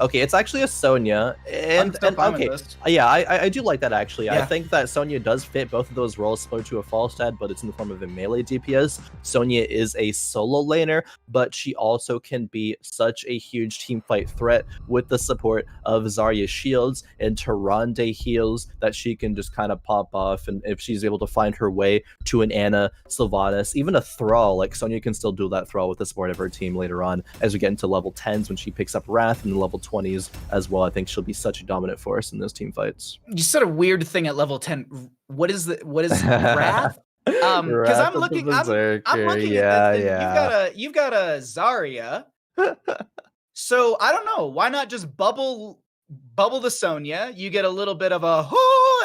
Okay, it's actually a Sonya, and okay, yeah, I do like that actually. I think that Sonya does fit both of those roles, similar to a Falstad, but it's in the form of a melee DPS. Sonya is a solo laner, but she also can be such a huge teamfight threat with the support of Zarya shields and Tyrande heals that she can just kind of pop off, and if she's able to find her way to an Ana, Sylvanas, even a Thrall, like Sonya can still do that Thrall with the support of her team later on as we get into level 10s when she picks up Wrath, and the level 20s as well. I think she'll be such a dominant force in those team fights. You said a weird thing at level 10. What is Wrath? Because I'm looking at this thing. You've got a Zarya. So I don't know. Why not just bubble the Sonya? You get a little bit of a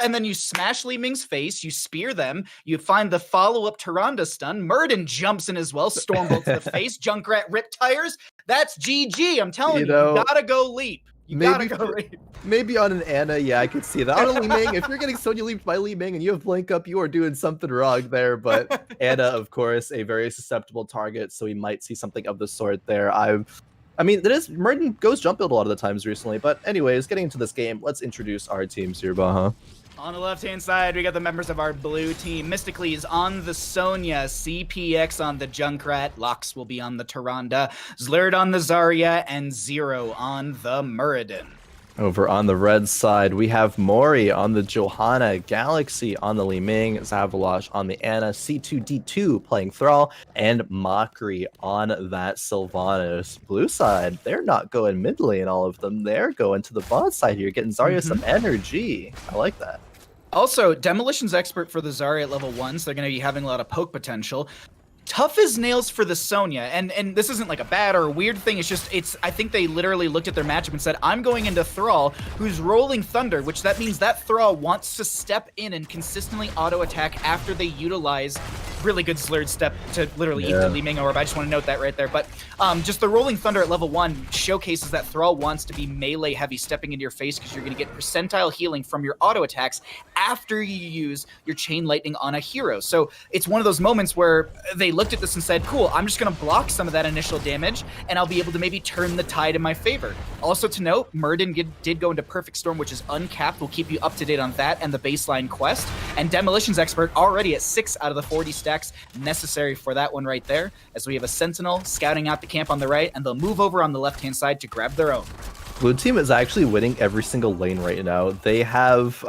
and then you smash Li Ming's face. You spear them. You find the follow-up Tyrande stun. Murden jumps in as well. Stormbolt to the face. Junkrat rip tires. That's GG. I'm telling you, you gotta go leap. You gotta go leap. Maybe on an Ana, yeah, I could see that. On a Li Ming, if you're getting Sonya leaped by Li Ming and you have blink up, you are doing something wrong there. But Ana, of course, a very susceptible target, so we might see something of the sort there. I mean, Murden goes jump build a lot of the times recently, but anyways, getting into this game, let's introduce our teams here, Baha. On the left-hand side, we got the members of our blue team. Mystically on the Sonya, CPX on the Junkrat, Lox will be on the Tyrande, Zlurd on the Zarya, and Zero on the Muradin. Over on the red side, we have Mori on the Johanna, Galaxy on the Li Ming, Zavalash on the Ana, C2D2 playing Thrall, and Mockery on that Sylvanas. Blue side, they're not going mid lane, all of them. They're going to the bot side here, getting Zarya some energy. I like that. Also, Demolition's expert for the Zarya at level 1, so they're going to be having a lot of poke potential. Tough as nails for the Sonya, and this isn't like a bad or a weird thing, I think they literally looked at their matchup and said, I'm going into Thrall, who's rolling Thunder, which that means that Thrall wants to step in and consistently auto-attack after they utilize really good slurred step to literally eat the Li Ming orb. I just want to note that right there. But just the rolling Thunder at level 1 showcases that Thrall wants to be melee heavy, stepping into your face, because you're going to get percentile healing from your auto attacks after you use your Chain Lightning on a hero. So it's one of those moments where they looked at this and said, cool, I'm just going to block some of that initial damage, and I'll be able to maybe turn the tide in my favor. Also to note, Murden did go into Perfect Storm, which is uncapped. We'll keep you up to date on that and the baseline quest. And Demolition's expert already at 6 out of the 40 stacks necessary for that one right there, as we have a Sentinel scouting out the camp on the right, and they'll move over on the left-hand side to grab their own. Blue team is actually winning every single lane right now. They have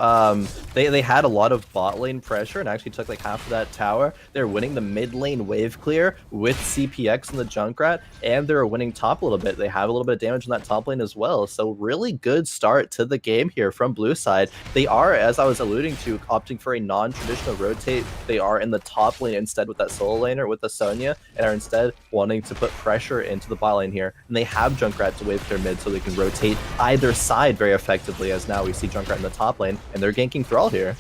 they had a lot of bot lane pressure and actually took like half of that tower. They're winning the mid lane wave clear with CPX and the Junkrat, and they're winning top a little bit. They have a little bit of damage in that top lane as well. So really good start to the game here from blue side. They are, as I was alluding to, opting for a non-traditional rotate. They are in the top lane instead with that solo laner with the Sonya, and are instead wanting to put pressure into the bot lane here. And they have Junkrat to wave clear mid so they can rotate either side very effectively, as now we see Junkrat in the top lane, and they're ganking Thrall here.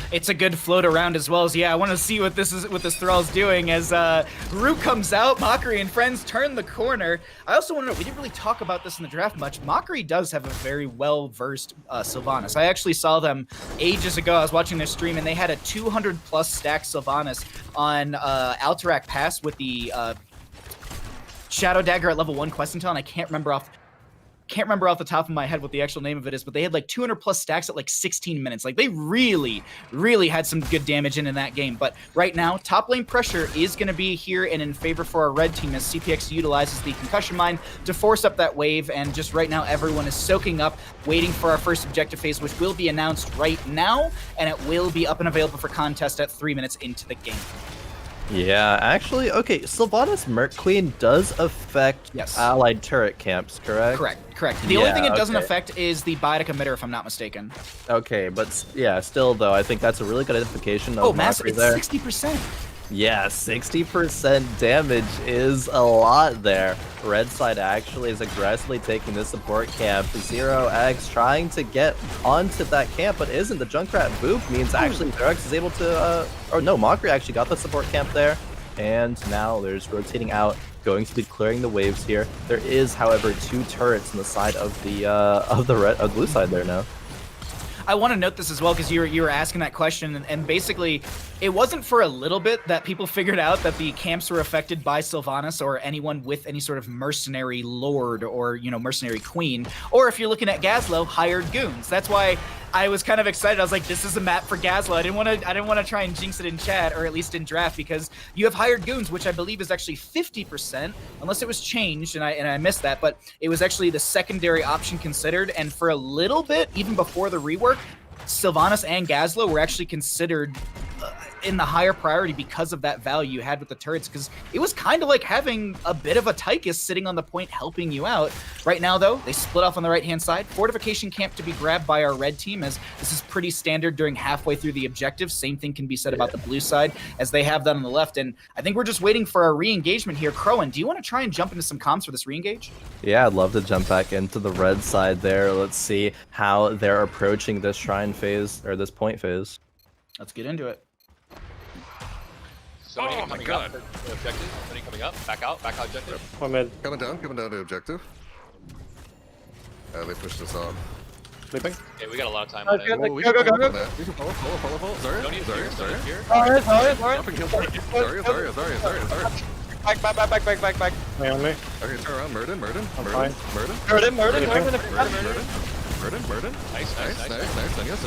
It's a good float around as well as, I want to see what this Thrall's doing as Rue comes out, Mockery and friends turn the corner. I also want to know, we didn't really talk about this in the draft much. Mockery does have a very well-versed Sylvanas. I actually saw them ages ago. I was watching their stream, and they had a 200+ stack Sylvanas on Alterac Pass with the Shadow Dagger at level 1 quest intel, and I can't remember off the top of my head what the actual name of it is, but they had like 200+ stacks at like 16 minutes. Like they really had some good damage in that game. But right now, top lane pressure is going to be here and in favor for our red team, as CPX utilizes the concussion mine to force up that wave. And just right now, everyone is soaking up, waiting for our first objective phase, which will be announced right now, and it will be up and available for contest at 3 minutes into the game. Yeah, actually, okay, Sylvanas Merc Queen does affect allied turret camps, correct? Correct. The only thing it doesn't affect is the biotic emitter, if I'm not mistaken. Okay, but yeah, still though, I think that's a really good identification of massive, it's there. 60%. Yeah, 60% damage is a lot there. Red side actually is aggressively taking this support camp. 0x trying to get onto that camp, but isn't. The Junkrat boop means actually 0x is able to, or no, Mockery actually got the support camp there. And now there's rotating out, going to be clearing the waves here. There is, however, 2 turrets on the side of the blue side there now. I want to note this as well because you were asking that question, and basically, it wasn't for a little bit that people figured out that the camps were affected by Sylvanas or anyone with any sort of mercenary lord or mercenary queen, or if you're looking at Gazlo, hired goons. That's why I was kind of excited. I was like, this is a map for Gazlo. I didn't want to try and jinx it in chat or at least in draft because you have hired goons, which I believe is actually 50%, unless it was changed and I missed that, but it was actually the secondary option considered. And for a little bit, even before the rework, Sylvanas and Gazlo were actually considered in the higher priority because of that value you had with the turrets, because it was kind of like having a bit of a Tychus sitting on the point helping you out. Right now, though, they split off on the right-hand side. Fortification camp to be grabbed by our red team, as this is pretty standard during halfway through the objective. Same thing can be said about the blue side, as they have that on the left. And I think we're just waiting for a re-engagement here. Khroen, do you want to try and jump into some comms for this re-engage? Yeah, I'd love to jump back into the red side there. Let's see how they're approaching this shrine phase, or this point phase. Let's get into it. Somebody coming up. Objective. Somebody coming up. Back out objective. Coming down to objective. They pushed us on. Sleeping. Okay, we got a lot of time on it. Go. We can follow. Zarya. Don't need fear. Back. Wait on me. Okay, turn around. Murden. I'm fine. Murden. Nice. Sonya.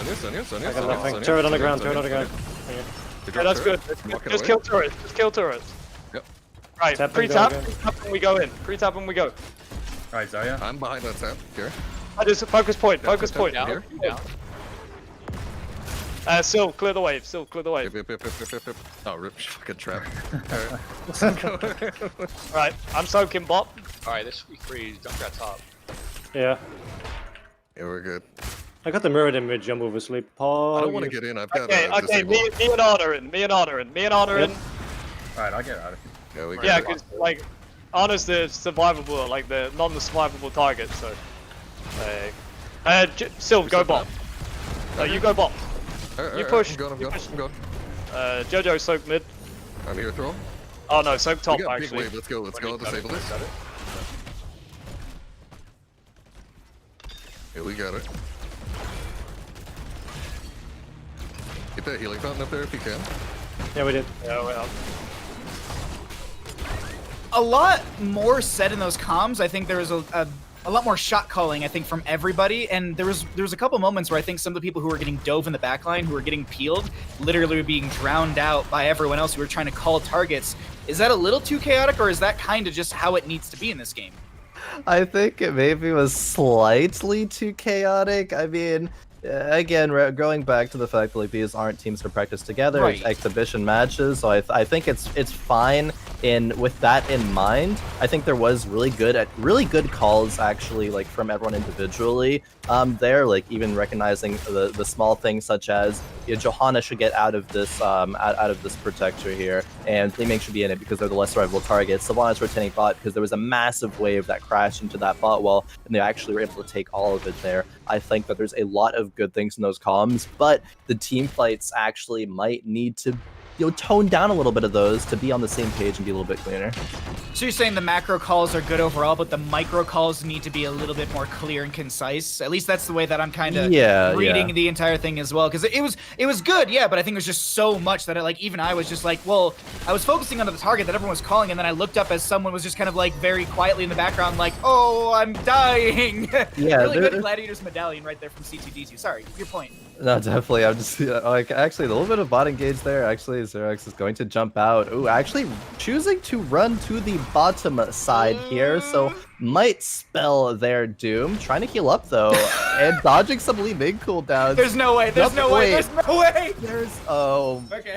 I got nothing. Turret on the ground. Yeah, that's good. Just kill turrets. Yep. Right, Tap and pre-tap, go again. pre-tap when we go in. Pre-tap when we go. Alright, Zarya. I'm behind that tap. Here. Just focus point. Down. Still clear the wave. Yep. Oh, rip. Fucking trap. Alright. Right, I'm soaking bot. Alright, this should be free. Junkrat top. Yeah. Yeah, we're good. I got the mirrored image jump over sleep. I don't want to get in. I've got Okay, me and Honor in. Yep. Alright, I'll get out of here. Yeah, we Yeah, got it. because like Honor's the survivable, like the non-survivable target. So, Sylv, go bot. No, you go bot. You push. I'm going. Jojo soak mid. I'm here, throw. Oh no, soak top We got big actually. wave. Let's go. Disable this. Yeah, we got it. Get that healing fountain up there if you can. Yeah, we did. Yeah, well. A lot more said in those comms. I think there was a lot more shot calling, I think, from everybody. And there was a couple moments where I think some of the people who were getting dove in the backline, who were getting peeled, literally were being drowned out by everyone else who were trying to call targets. Is that a little too chaotic, or is that kind of just how it needs to be in this game? I think it maybe was slightly too chaotic. I mean, again, going back to the fact that like these aren't teams to practice together, Right. it's exhibition matches. So I think it's fine. With that in mind, I think there was really good calls actually, like from everyone individually. There, like even recognizing the small things such as Johanna should get out of this out of this protector here, and Fleeming should be in it because they're the less survivable targets. Sylvanas rotating bot because there was a massive wave that crashed into that bot wall, and they actually were able to take all of it there. I think that there's a lot of good things in those comms, but the team fights actually might need to tone down a little bit of those to be on the same page and be a little bit cleaner. So you're saying the macro calls are good overall, but the micro calls need to be a little bit more clear and concise. At least that's the way that I'm kind of reading the entire thing as well. Because it was good, yeah, but I think it was just so much that even I was just like, well, I was focusing on the target that everyone was calling, and then I looked up as someone was just kind of like very quietly in the background, like, oh, I'm dying. Yeah, really good Gladiator's medallion right there from C2D2. Sorry, your point. No, definitely. I'm just like actually a little bit of bot engage there. Actually, Xerax is going to jump out. Ooh, actually choosing to run to the bottom side here, so might spell their doom. Trying to heal up though, and dodging some Fleeming cooldowns. There's no way. There's no way.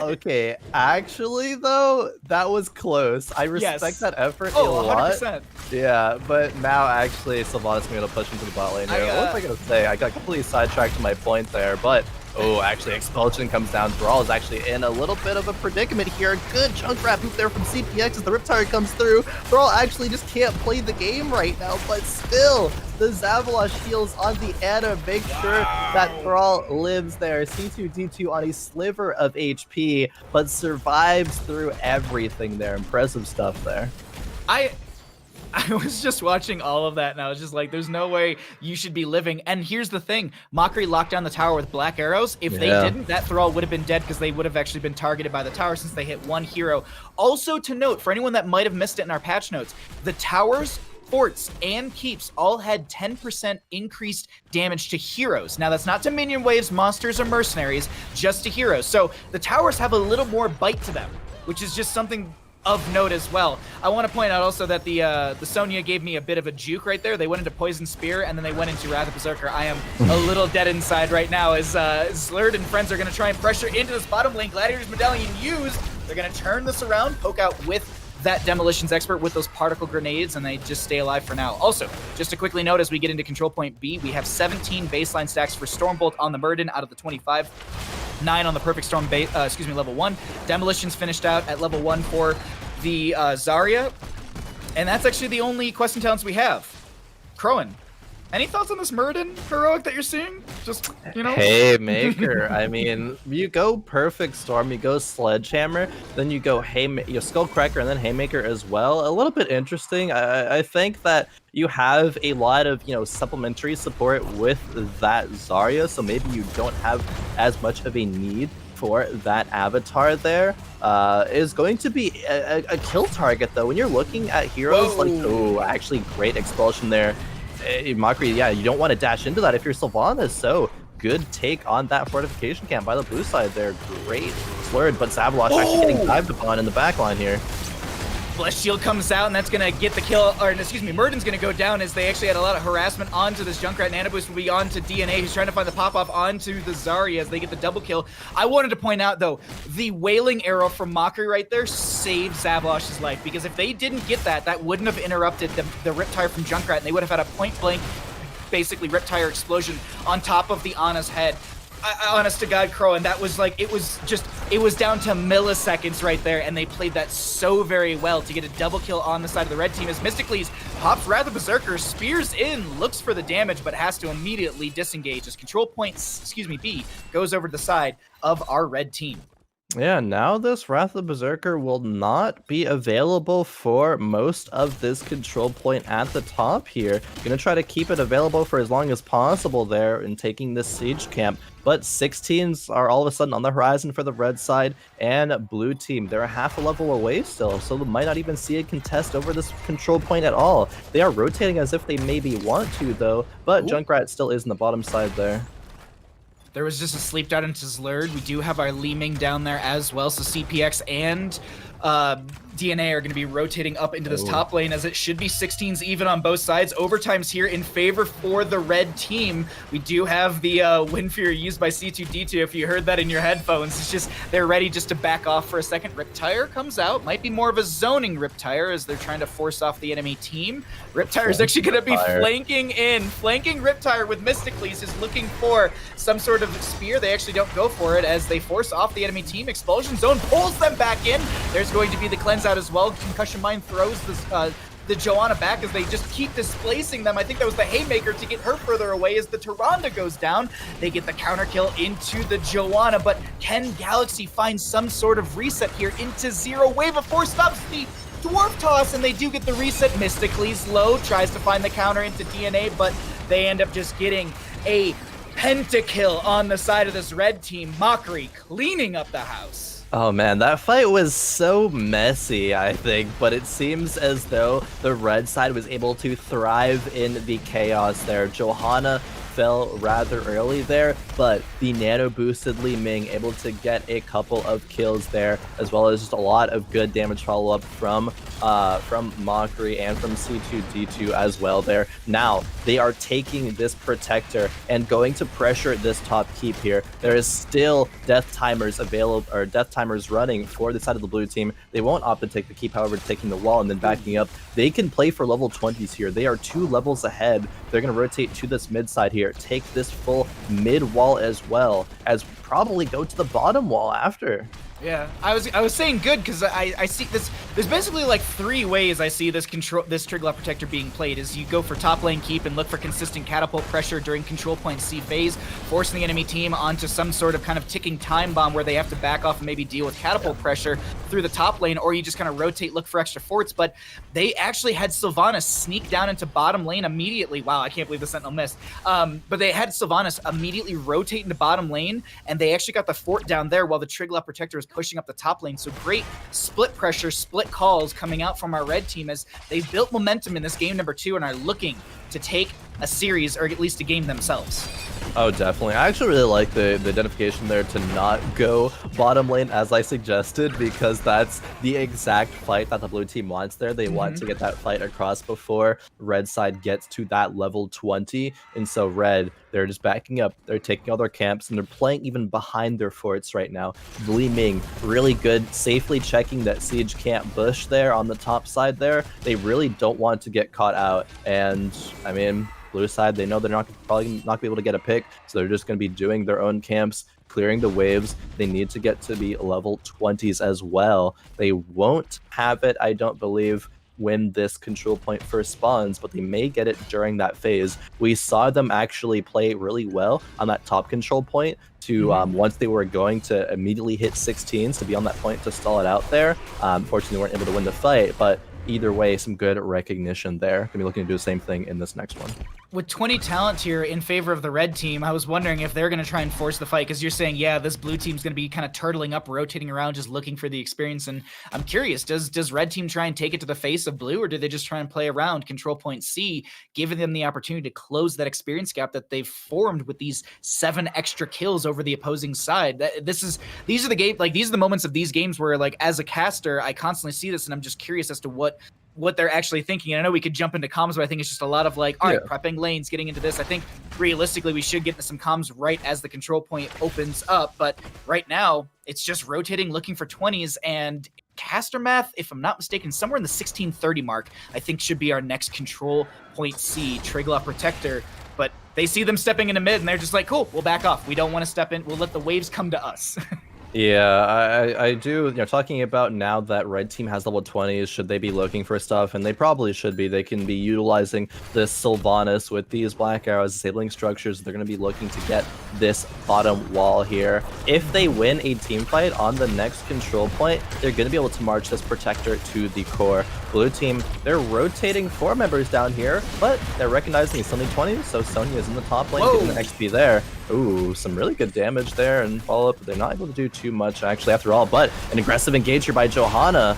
Okay. Actually though, that was close. I respect that effort a lot. 100%. Yeah, but now actually Sylvanas going to push into the bot lane here. What was I going to say? I got completely sidetracked to my point there, but actually Expulsion comes down. Thrall is actually in a little bit of a predicament here. Good chunk wrap hoop there from CPX as the Riptide comes through. Thrall actually just can't play the game right now, but still, the Zavalash heals on the Ana. Make sure that Thrall lives there. C2D2 on a sliver of HP, but survives through everything there. Impressive stuff there. I was just watching all of that and I was just like, there's no way you should be living. And here's the thing, Mockery locked down the tower with black arrows. If they didn't, that Thrall would have been dead because they would have actually been targeted by the tower since they hit one hero. Also to note, for anyone that might have missed it in our patch notes, the towers, forts, and keeps all had 10% increased damage to heroes. Now that's not to minion waves, monsters, or mercenaries, just to heroes. So the towers have a little more bite to them, which is just something of note as well. I want to point out also that the Sonya gave me a bit of a juke right there. They went into Poison Spear and then they went into Wrath of Berserker. I am a little dead inside right now as Slurred and friends are going to try and pressure into this bottom lane. Gladiator's Medallion used. They're going to turn this around, poke out with that Demolitions Expert with those particle grenades, and they just stay alive for now. Also, just to quickly note as we get into Control Point B, we have 17 baseline stacks for Stormbolt on the Murden out of the 25. 9 on the Perfect Storm, level 1. Demolitions finished out at level 1 for the Zarya. And that's actually the only quest and talents we have. Khroen, any thoughts on this Murden heroic that you're seeing? Just, you know? Haymaker. I mean, you go Perfect Storm, you go Sledgehammer, then you go Skullcracker, and then Haymaker as well. A little bit interesting. I think that you have a lot of, supplementary support with that Zarya, so maybe you don't have as much of a need for that avatar there. Is going to be a kill target, though. When you're looking at heroes actually great expulsion there. Mockery, you don't want to dash into that if you're Sylvanas, so good take on that fortification camp by the blue side there. Great Slurred, but Savalosh actually getting dived upon in the back line here. Blessed Shield comes out, and that's going to get the kill, or excuse me, Murden's going to go down as they actually had a lot of harassment onto this Junkrat. Nano Boost will be on to DNA, who's trying to find the pop-off onto the Zarya as they get the double kill. I wanted to point out, though, the Wailing Arrow from Mockery right there saved Zavalosh's life, because if they didn't get that, that wouldn't have interrupted the Riptire from Junkrat, and they would have had a point-blank, basically, Riptire explosion on top of the Ana's head. Honest to God, Khroen, that was like, it was down to milliseconds right there, and they played that so very well to get a double kill on the side of the red team as Mysticles pops Wrath of Berserker, spears in, looks for the damage, but has to immediately disengage as Control Point, B, goes over to the side of our red team. Yeah, now this Wrath of Berserker will not be available for most of this control point at the top here. Gonna try to keep it available for as long as possible there in taking this siege camp. But 16s are all of a sudden on the horizon for the red side and blue team. They're a half a level away still, so they might not even see a contest over this control point at all. They are rotating as if they maybe want to, though, but Junkrat still is in the bottom side there. There was just a sleep dart into Slurred. We do have our Li Ming down there as well, so CPX and DNA are going to be rotating up into this top lane, as it should be 16s even on both sides. Overtime's here in favor for the red team. We do have the Wind Fury used by C2D2. If you heard that in your headphones, it's just they're ready just to back off for a second. Riptire comes out. Might be more of a zoning Riptire as they're trying to force off the enemy team. Riptire is actually going to be flanking Riptire with Mysticles is looking for some sort of spear. They actually don't go for it as they force off the enemy team. Expulsion Zone pulls them back in. There's going to be the cleanse out as well. Concussion Mine throws this, the Joanna back as they just keep displacing them. I think that was the Haymaker to get her further away as the Tyrande goes down. They get the counter kill into the Joanna, but can Galaxy find some sort of reset here into zero? Wave of Force stops the Dwarf Toss, and they do get the reset. Mysticles low, tries to find the counter into DNA, but they end up just getting a pentakill on the side of this red team. Mockery cleaning up the house. Oh man, that fight was so messy, I think, but it seems as though the red side was able to thrive in the chaos there. Johanna fell rather early there, but the nano boosted Li Ming able to get a couple of kills there, as well as just a lot of good damage follow-up from Mockery and from C2D2 as well there. Now, they are taking this Protector and going to pressure this top keep here. There is still death timers available, or death timers running for the side of the blue team. They won't opt to take the keep, however, taking the wall and then backing up. They can play for level 20s here. They are 2 levels ahead. They're going to rotate to this mid side here, take this full mid wall as well as probably go to the bottom wall after. Yeah, I was saying good because I see this. There's basically like 3 ways I see this Triglav Protector being played. Is you go for top lane keep and look for consistent catapult pressure during control point C phase, forcing the enemy team onto some sort of kind of ticking time bomb where they have to back off and maybe deal with catapult pressure through the top lane, or you just kind of rotate, look for extra forts. But they actually had Sylvanas sneak down into bottom lane immediately. Wow, I can't believe the Sentinel missed. But they had Sylvanas immediately rotate into bottom lane, and they actually got the fort down there while the Triglav Protector was pushing up the top lane. So great split pressure, split calls coming out from our red team as they've built momentum in this game number 2 and are looking to take a series or at least a game themselves. Oh, definitely. I actually really like the identification there to not go bottom lane as I suggested, because that's the exact fight that the blue team wants there. They want to get that fight across before red side gets to that level 20. And so red, they're just backing up. They're taking all their camps and they're playing even behind their forts right now. Gleaming, really good, safely checking that Siege can't bush there on the top side there. They really don't want to get caught out. And I mean, blue side, they know they're probably not gonna be able to get a pick, so they're just going to be doing their own camps, clearing the waves. They need to get to be level 20s as well. They won't have it, I don't believe, when this control point first spawns, but they may get it during that phase. We saw them actually play really well on that top control point to once they were going to immediately hit 16s to be on that point to stall it out there. Fortunately, they weren't able to win the fight, but either way, some good recognition there. Gonna be looking to do the same thing in this next one. With 20 talent here in favor of the red team, I was wondering if they're going to try and force the fight, because you're saying, yeah, this blue team's going to be kind of turtling up, rotating around, just looking for the experience. And I'm curious, does red team try and take it to the face of blue, or do they just try and play around control point C, giving them the opportunity to close that experience gap that they've formed with these 7 extra kills over the opposing side? These are the moments of these games where, like, as a caster, I constantly see this, and I'm just curious as to what they're actually thinking. And I know we could jump into comms, but I think it's just a lot of like, all right, prepping lanes, getting into this. I think realistically we should get into some comms right as the control point opens up, but right now it's just rotating, looking for 20s, and caster math, if I'm not mistaken, somewhere in the 1630 mark, I think should be our next control point C, Triglav Protector. But they see them stepping into mid and they're just like, cool, we'll back off. We don't want to step in. We'll let the waves come to us. Yeah, I do. You know, talking about now that red team has level 20s, should they be looking for stuff? And they probably should be. They can be utilizing this Sylvanas with these black arrows, disabling structures. They're going to be looking to get this bottom wall here. If they win a team fight on the next control point, they're going to be able to march this protector to the core. Blue team, they're rotating 4 members down here, but they're recognizing it's only 20, so Sonya is in the top lane, getting the XP there. Ooh, some really good damage there and follow-up. They're not able to do too much, actually, after all, but an aggressive engage here by Johanna.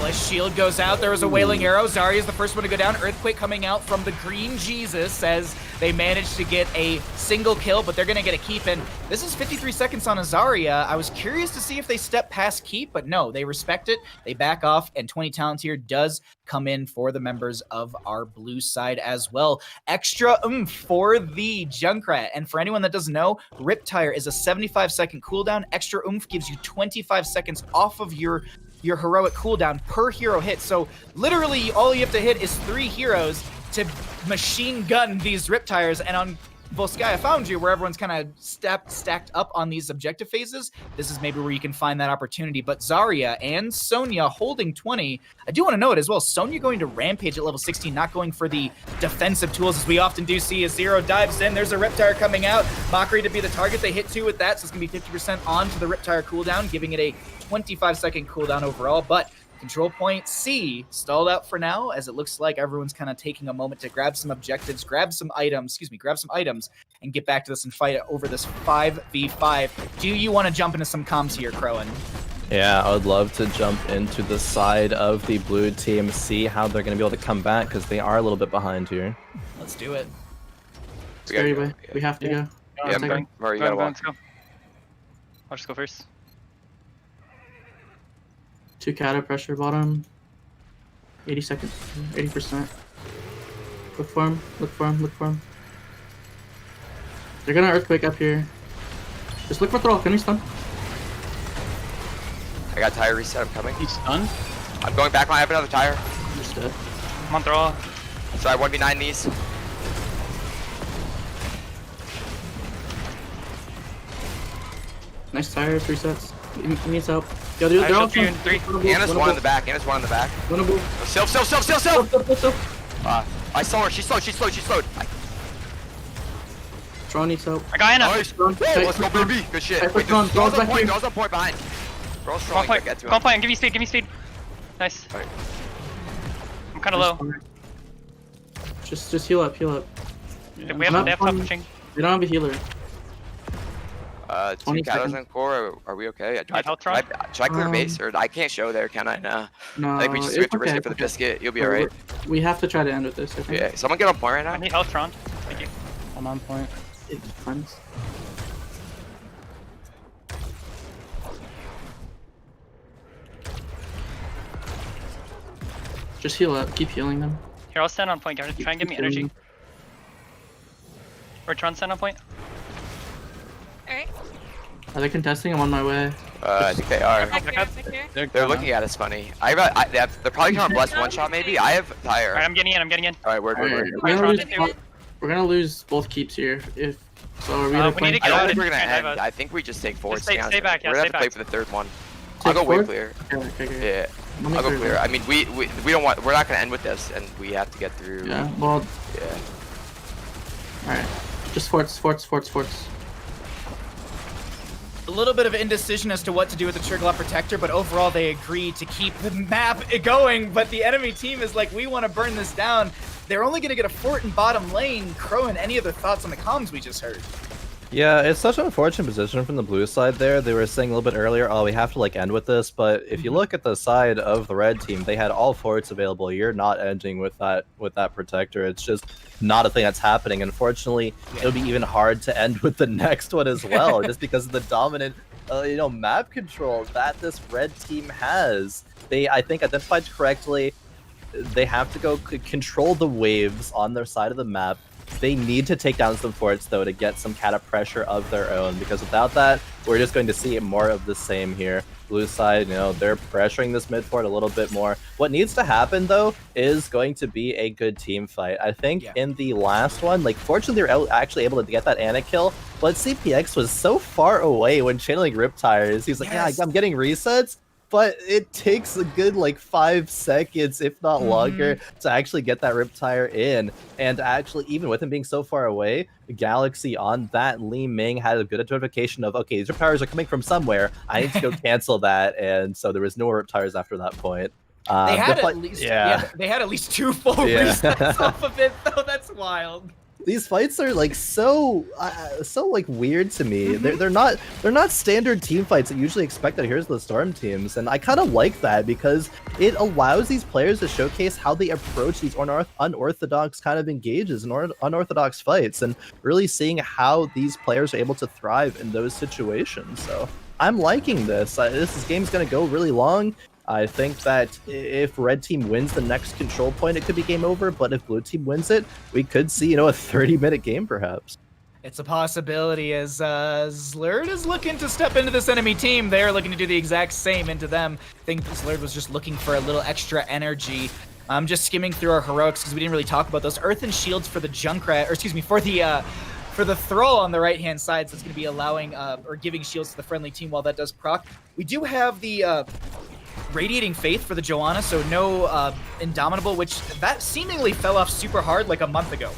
Flesh shield goes out. There was a wailing arrow. Zarya is the first one to go down. Earthquake coming out from the green Jesus as they managed to get a single kill, but they're going to get a keep. And this is 53 seconds on a Zarya. I was curious to see if they step past keep, but no, they respect it. They back off, and 20 talent here does come in for the members of our blue side as well. Extra oomph for the Junkrat. And for anyone that doesn't know, Riptire is a 75-second cooldown. Extra oomph gives you 25 seconds off of your heroic cooldown per hero hit. So literally all you have to hit is 3 heroes to machine gun these Riptires. And on Volsky, I found you where everyone's kind of stacked up on these objective phases. This is maybe where you can find that opportunity. But Zarya and Sonya holding 20. I do want to note as well, Sonya going to Rampage at level 16, not going for the defensive tools as we often do see as Zero dives in. There's a Riptire coming out. Mockery to be the target. They hit 2 with that, so it's going to be 50% onto the Riptire cooldown, giving it a 25-second cooldown overall. But control point C stalled out for now, as it looks like everyone's kind of taking a moment to grab some objectives, grab some items, and get back to this and fight over this 5v5. Do you want to jump into some comms here, Khroen? Yeah, I would love to jump into the side of the blue team, see how they're going to be able to come back, because they are a little bit behind here. Let's do it. We have to go. Yeah, Murray, you gotta walk. Let's go. I'll just go first. 2 cata pressure bottom. 80 seconds. 80%. Look for him. They're gonna earthquake up here. Just look for throw. Can we stun? I got tire reset. I'm coming. He's stunned. I'm going back. I have another tire. Understood. I'm on throw. Sorry, 1v9 these. Nice tire, 3 sets. He needs help. Yo, they're all in 3. Anna's one in the back. Anna's one in the back. Self. I saw her. She's slowed. Tron needs help. I got Anna. Nice. Let's go, baby. Good shit. Wait, Tron's girls back on point. here. Girls on point behind. Girls Go on strong. point. Get to Go on him. point. Give me speed. Nice. Alright. I'm kind of low. Just heal up. They have top pushing. We don't have a healer. 2 20 Kalos seconds. and core. Are we okay? Need help, Tron? Should I clear base or I can't show there? Can I? Nah. No, I think we have to risk it for the biscuit. You'll be alright. We have to try to end with this, I think. Yeah. Someone get on point right I now. need help, Tron. Thank you. I'm on point. It's friends. Just heal up. Keep healing them. Here, I'll stand on point. Guys. Try and give me energy. Or Tron stand on point. Alright. Are they contesting? I'm on my way. I think they are. Back here, back here. They're looking at us funny. They're probably trying to bless one shot maybe. I have tire. Alright, I'm getting in. Alright, word. We're gonna lose both keeps here. So are we gonna we need to I get don't out think of we're gonna it. end. I think we just take forward. Just stay back, We're gonna have to play for the third one. I'll go way clear. Okay. Yeah. I'll go clear. I mean, we don't want. We're not gonna end with this, and we have to get through. Yeah. Well. Yeah. All right. Just forts. A little bit of indecision as to what to do with the Triglock Protector, but overall they agree to keep the map going. But the enemy team is like, we want to burn this down. They're only going to get a fort in bottom lane. Khroen, any other thoughts on the comms we just heard? Yeah, it's such an unfortunate position from the blue side there. They were saying a little bit earlier, oh, we have to like end with this, but if you look at the side of the red team, they had all forts available. You're not ending with that protector. It's just not a thing that's happening. Unfortunately, it'll be even hard to end with the next one as well, just because of the dominant map control that this red team has. They, I think, identified correctly. They have to go control the waves on their side of the map. They need to take down some forts, though, to get some kind of pressure of their own, because without that, we're just going to see more of the same here. Blue side, they're pressuring this mid fort a little bit more. What needs to happen, though, is going to be a good team fight. I think in the last one, fortunately, they were actually able to get that Ana kill, but CPX was so far away when channeling Riptires. He's like, yeah, I'm getting resets. But it takes a good 5 seconds, if not longer, to actually get that Riptire in. And actually, even with him being so far away, Galaxy on that Li Ming had a good notification of, okay, these Riptires are coming from somewhere. I need to go cancel that. And so there was no Riptires after that point. They had at least, they had at least 2 full resets off of it, though. That's wild. These fights are so weird to me. They're not standard team fights that you usually expect at Heroes of the Storm teams, and I kind of like that because it allows these players to showcase how they approach these unorthodox kind of engages and unorthodox fights, and really seeing how these players are able to thrive in those situations. So I'm liking this. This game's gonna go really long. I think that if red team wins the next control point, it could be game over. But if blue team wins it, we could see, a 30-minute game perhaps. It's a possibility as Slurd is looking to step into this enemy team. They're looking to do the exact same into them. I think Slurd was just looking for a little extra energy. I'm just skimming through our heroics because we didn't really talk about those earth and shields for the Junkrat, or excuse me, for the Thrall on the right-hand side. So it's going to be allowing or giving shields to the friendly team while that does proc. We do have the Radiating Faith for the Joanna, so no Indomitable, which that seemingly fell off super hard like a month ago.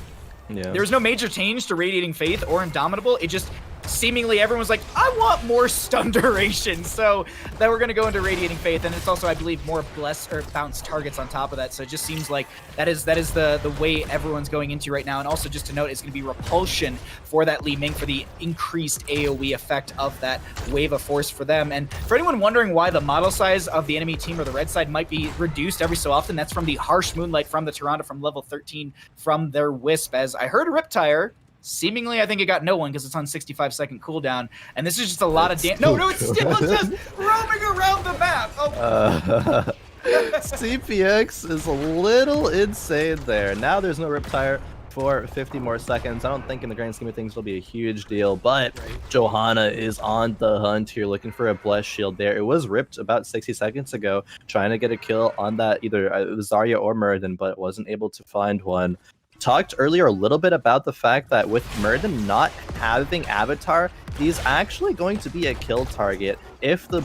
Yeah. There was no major change to Radiating Faith or Indomitable. It just seemingly everyone was like, I want more stun duration. So then we're going to go into Radiating Faith, and it's also, I believe, more bless or bounce targets on top of that. So it just seems like that is the way everyone's going into right now. And also just to note, it's going to be Repulsion for that Li Ming for the increased AoE effect of that wave of force for them. And for anyone wondering why the model size of the enemy team or the red side might be reduced every so often, that's from the Harsh Moonlight from the Tyrande from level 13 from their Wisp. As I heard a Riptire, seemingly, I think it got no one because it's on 65-second cooldown, and this is just a lot of damage. No, it's still just roaming around the map. Oh. CPX is a little insane there. Now there's no Riptire for 50 more seconds. I don't think in the grand scheme of things it'll be a huge deal, but Johanna is on the hunt here, looking for a blessed shield there. It was ripped about 60 seconds ago, trying to get a kill on that either Zarya or Muradin, but wasn't able to find one. talked earlier a little bit about the fact that with Murden not having Avatar, he's actually going to be a kill target if the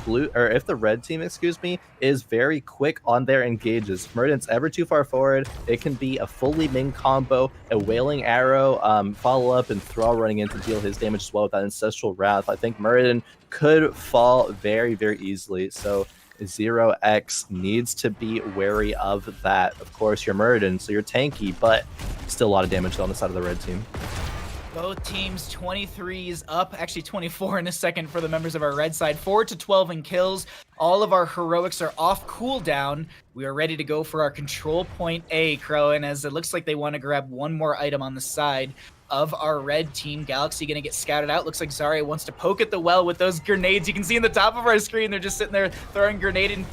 red team, is very quick on their engages. If Murden's ever too far forward, it can be a fully Ming combo, a Wailing Arrow, follow up, and Thrall running in to deal his damage as well with that Ancestral Wrath. I think Murden could fall very, very easily. So 0x needs to be wary of that. Of course, you're Murden, so you're tanky, but still a lot of damage on the side of the red team. Both teams 23s up, actually 24 in a second for the members of our red side. 4-12 in kills. All of our heroics are off cooldown. We are ready to go for our control point A, Khroen, as it looks like they want to grab one more item on the side of our red team. Galaxy gonna get scouted out. Looks like Zarya wants to poke at the well with those grenades. You can see in the top of our screen, they're just sitting there throwing grenade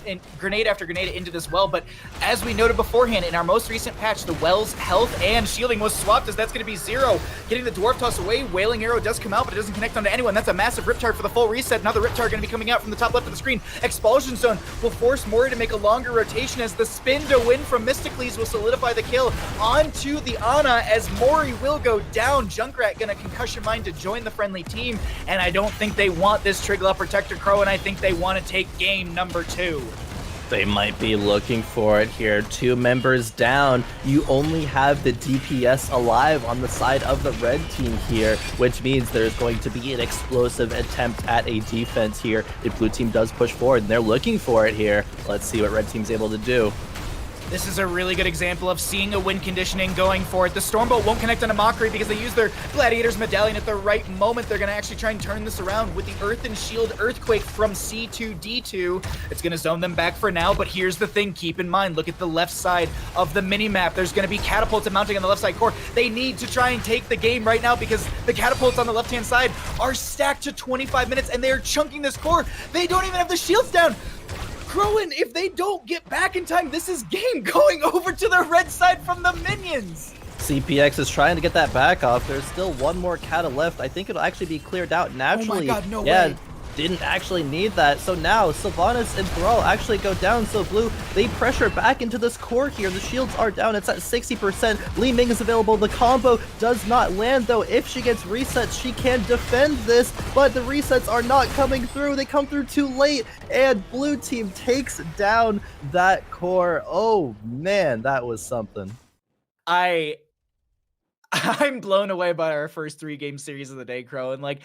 after grenade into this well. But as we noted beforehand, in our most recent patch, the well's health and shielding was swapped, as that's gonna be Zero getting the dwarf toss away. Wailing Arrow does come out, but it doesn't connect onto anyone. That's a massive Riptide for the full reset. Now the Riptide gonna be coming out from the top left of the screen. Expulsion Zone will force Mori to make a longer rotation, as the spin to win from Mysticles will solidify the kill onto the Ana, as Mori will go down. Junkrat gonna concussion mine to join the friendly team, and I don't think they want this Triglav Protector Khroen. I think they want to take game number 2. They might be looking for it here. 2 members down. You only have the DPS alive on the side of the red team here, which means there's going to be an explosive attempt at a defense here if blue team does push forward, and they're looking for it here. Let's see what red team's able to do. This is a really good example of seeing a win conditioning going for it. The Stormbolt won't connect on a Mockery because they use their Gladiator's Medallion at the right moment. They're going to actually try and turn this around with the Earth and Shield Earthquake from C2D2. It's going to zone them back for now, but here's the thing. Keep in mind, look at the left side of the mini-map. There's going to be catapults mounting on the left side core. They need to try and take the game right now because the catapults on the left-hand side are stacked to 25 minutes, and they are chunking this core. They don't even have the shields down. Khroen, if they don't get back in time, this is game going over to the red side from the minions. CPX is trying to get that back off. There's still one more Kata left. I think it'll actually be cleared out naturally. Oh my god, no way. Didn't actually need that. So now Sylvanas and Thrall actually go down. So blue, they pressure back into this core here. The shields are down. It's at 60%. Li Ming is available. The combo does not land though. If she gets resets, she can defend this, but the resets are not coming through. They come through too late, and blue team takes down that core. Oh man, that was something. I'm blown away by our first 3-game series of the day, Khroen. Like,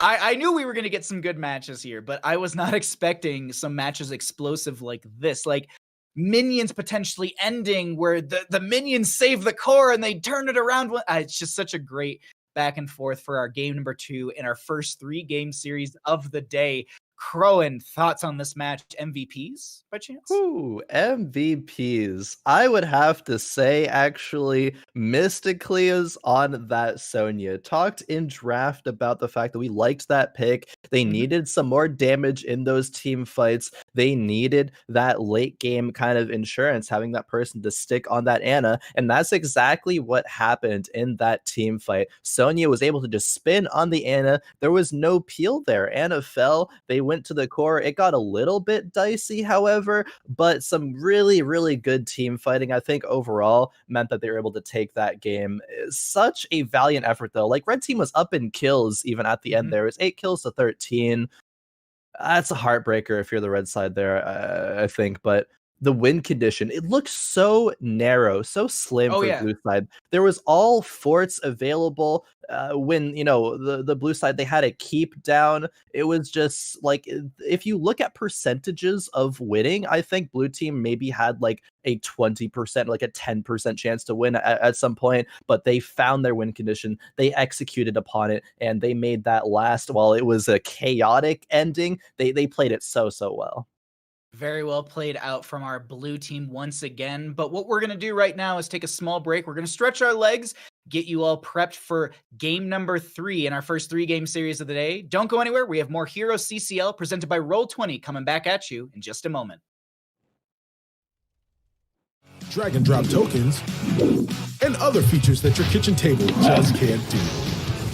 I knew we were going to get some good matches here, but I was not expecting some matches explosive like this. Like, minions potentially ending where the minions save the core and they turn it around. It's just such a great back and forth for our game number 2 in our first 3-game series of the day. Khroen, thoughts on this match? MVPs by chance? Ooh, MVPs. I would have to say, actually, Mysticles on that Sonya. Talked in draft about the fact that we liked that pick. They needed some more damage in those team fights. They needed that late game kind of insurance, having that person to stick on that Ana. And that's exactly what happened in that team fight. Sonya was able to just spin on the Ana. There was no peel there. Ana fell. They went to the core. It got a little bit dicey, however, but some really, really good team fighting, I think, overall meant that they were able to take that game. Such a valiant effort, though. Like, red team was up in kills even at the end. There was 8 kills to 13. That's a heartbreaker if you're the red side there, I think, but the win condition, it looked so narrow, so slim for the blue side. There was all forts available when, you know, the blue side, they had a keep down. It was just like, if you look at percentages of winning, I think blue team maybe had like a 20%, like a 10% chance to win at some point, but they found their win condition, they executed upon it, and they made that last. While it was a chaotic ending, they played it so well. Very well played out from our blue team once again. But what we're going to do right now is take a small break. We're going to stretch our legs, get you all prepped for game number 3 in our first 3-game series of the day. Don't go anywhere. We have more HeroesCCL presented by Roll20 coming back at you in just a moment. Drag and drop tokens, and other features that your kitchen table just can't do.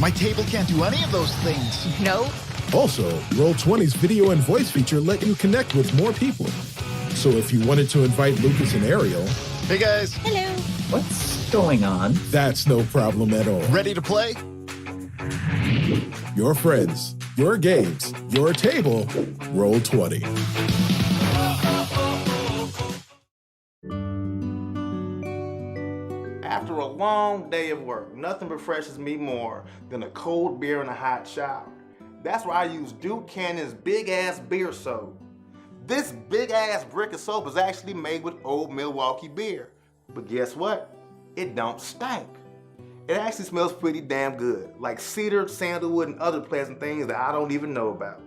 My table can't do any of those things. No. Also, Roll20's video and voice feature let you connect with more people. So if you wanted to invite Lucas and Ariel... Hey guys. Hello. Let's going on. That's no problem at all. Ready to play? Your friends, your games, your table, roll 20. After a long day of work, nothing refreshes me more than a cold beer and a hot shower. That's why I use Duke Cannon's big ass beer soap. This big ass brick of soap is actually made with old Milwaukee beer. But guess what? It don't stink. It actually smells pretty damn good, like cedar, sandalwood, and other pleasant things that I don't even know about.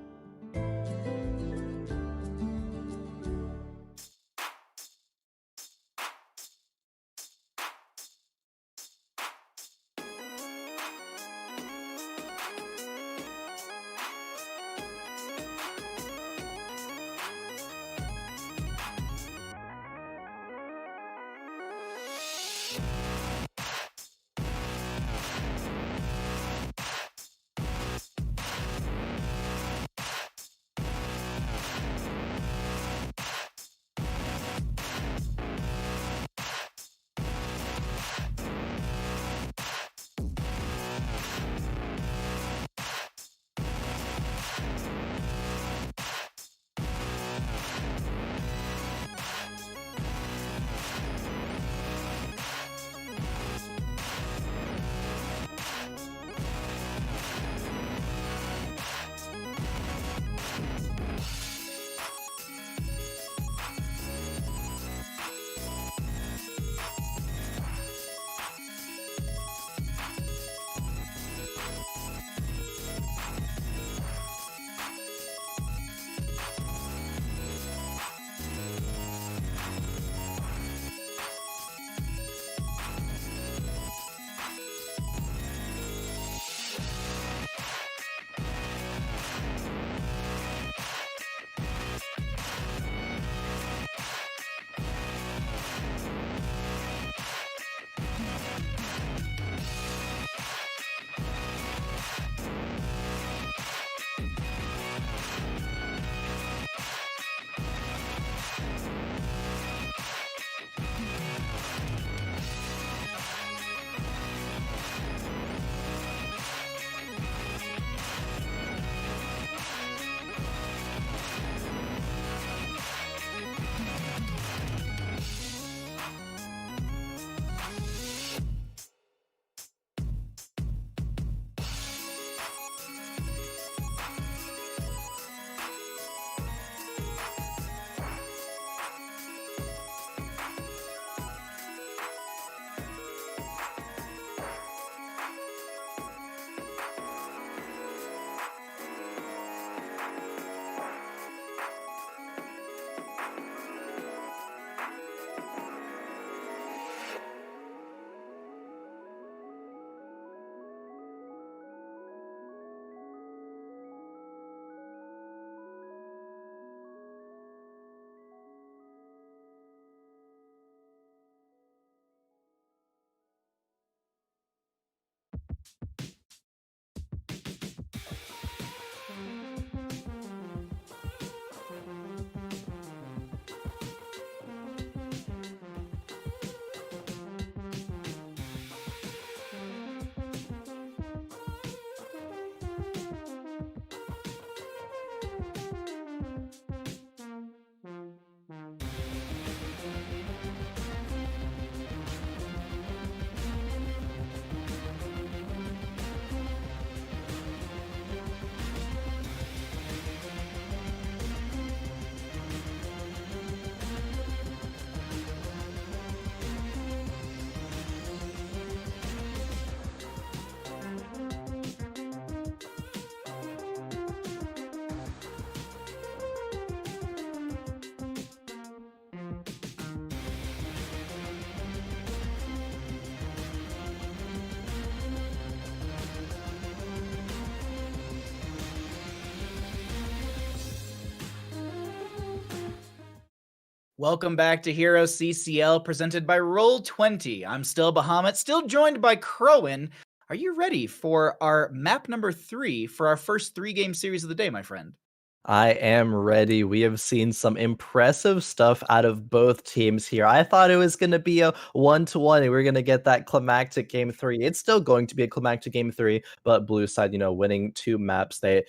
Welcome back to Heroes CCL, presented by Roll20. I'm still Bahamut, still joined by Khroen. Are you ready for our map number 3 for our first 3-game series of the day, my friend? I am ready. We have seen some impressive stuff out of both teams here. I thought it was going to be a 1-1 and we are going to get that climactic game 3. It's still going to be a climactic game 3, but blue side, winning 2 maps. They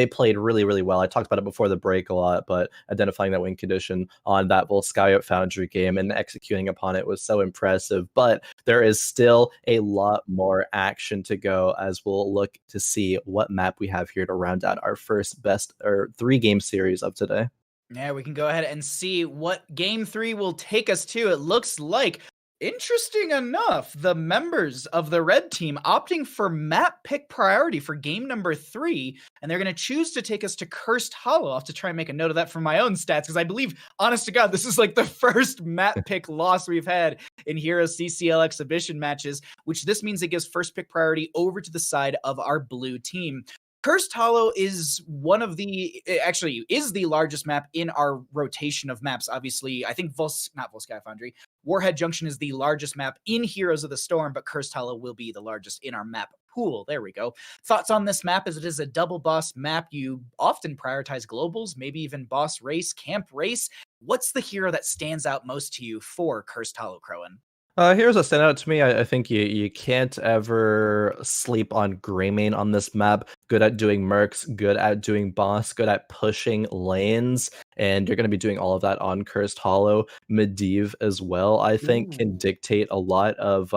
played really, really well. I talked about it before the break a lot, but identifying that win condition on that Volskaya Foundry game and executing upon it was so impressive. But there is still a lot more action to go as we'll look to see what map we have here to round out our first best or 3-game series of today. Yeah, we can go ahead and see what game 3 will take us to. It looks like, interesting enough, the members of the red team opting for map pick priority for game number 3, and they're going to choose to take us to Cursed Hollow. I'll have to try and make a note of that for my own stats, because I believe, honest to God, this is like the first map pick loss we've had in HeroesCCL exhibition matches, which this means it gives first pick priority over to the side of our blue team. Cursed Hollow is is the largest map in our rotation of maps. Obviously, I think not Volskaya Foundry. Warhead Junction is the largest map in Heroes of the Storm, but Cursed Hollow will be the largest in our map pool. There we go. Thoughts on this map? As it is a double boss map, you often prioritize globals, maybe even boss race, camp race. What's the hero that stands out most to you for Cursed Hollow, Khroen? Here's a standout to me. I think you can't ever sleep on Greymane on this map. Good at doing mercs, good at doing boss, good at pushing lanes, and you're going to be doing all of that on Cursed Hollow. Medivh as well, I think, can dictate a lot of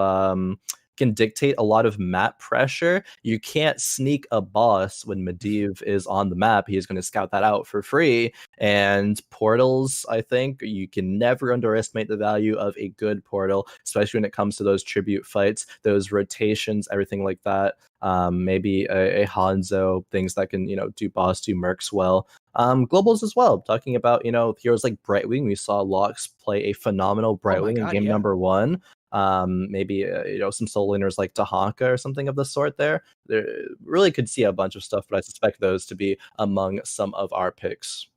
map pressure. You can't sneak a boss when Medivh is on the map. He's going to scout that out for free. And portals, I think, you can never underestimate the value of a good portal, especially when it comes to those tribute fights, those rotations, everything like that. Maybe a Hanzo, things that can, do boss, do mercs well. Globals as well. Talking about, heroes like Brightwing. We saw Lox play a phenomenal Brightwing in game number 1. Maybe some solo laners like Tahaka or something of the sort there. Really could see a bunch of stuff, but I suspect those to be among some of our picks.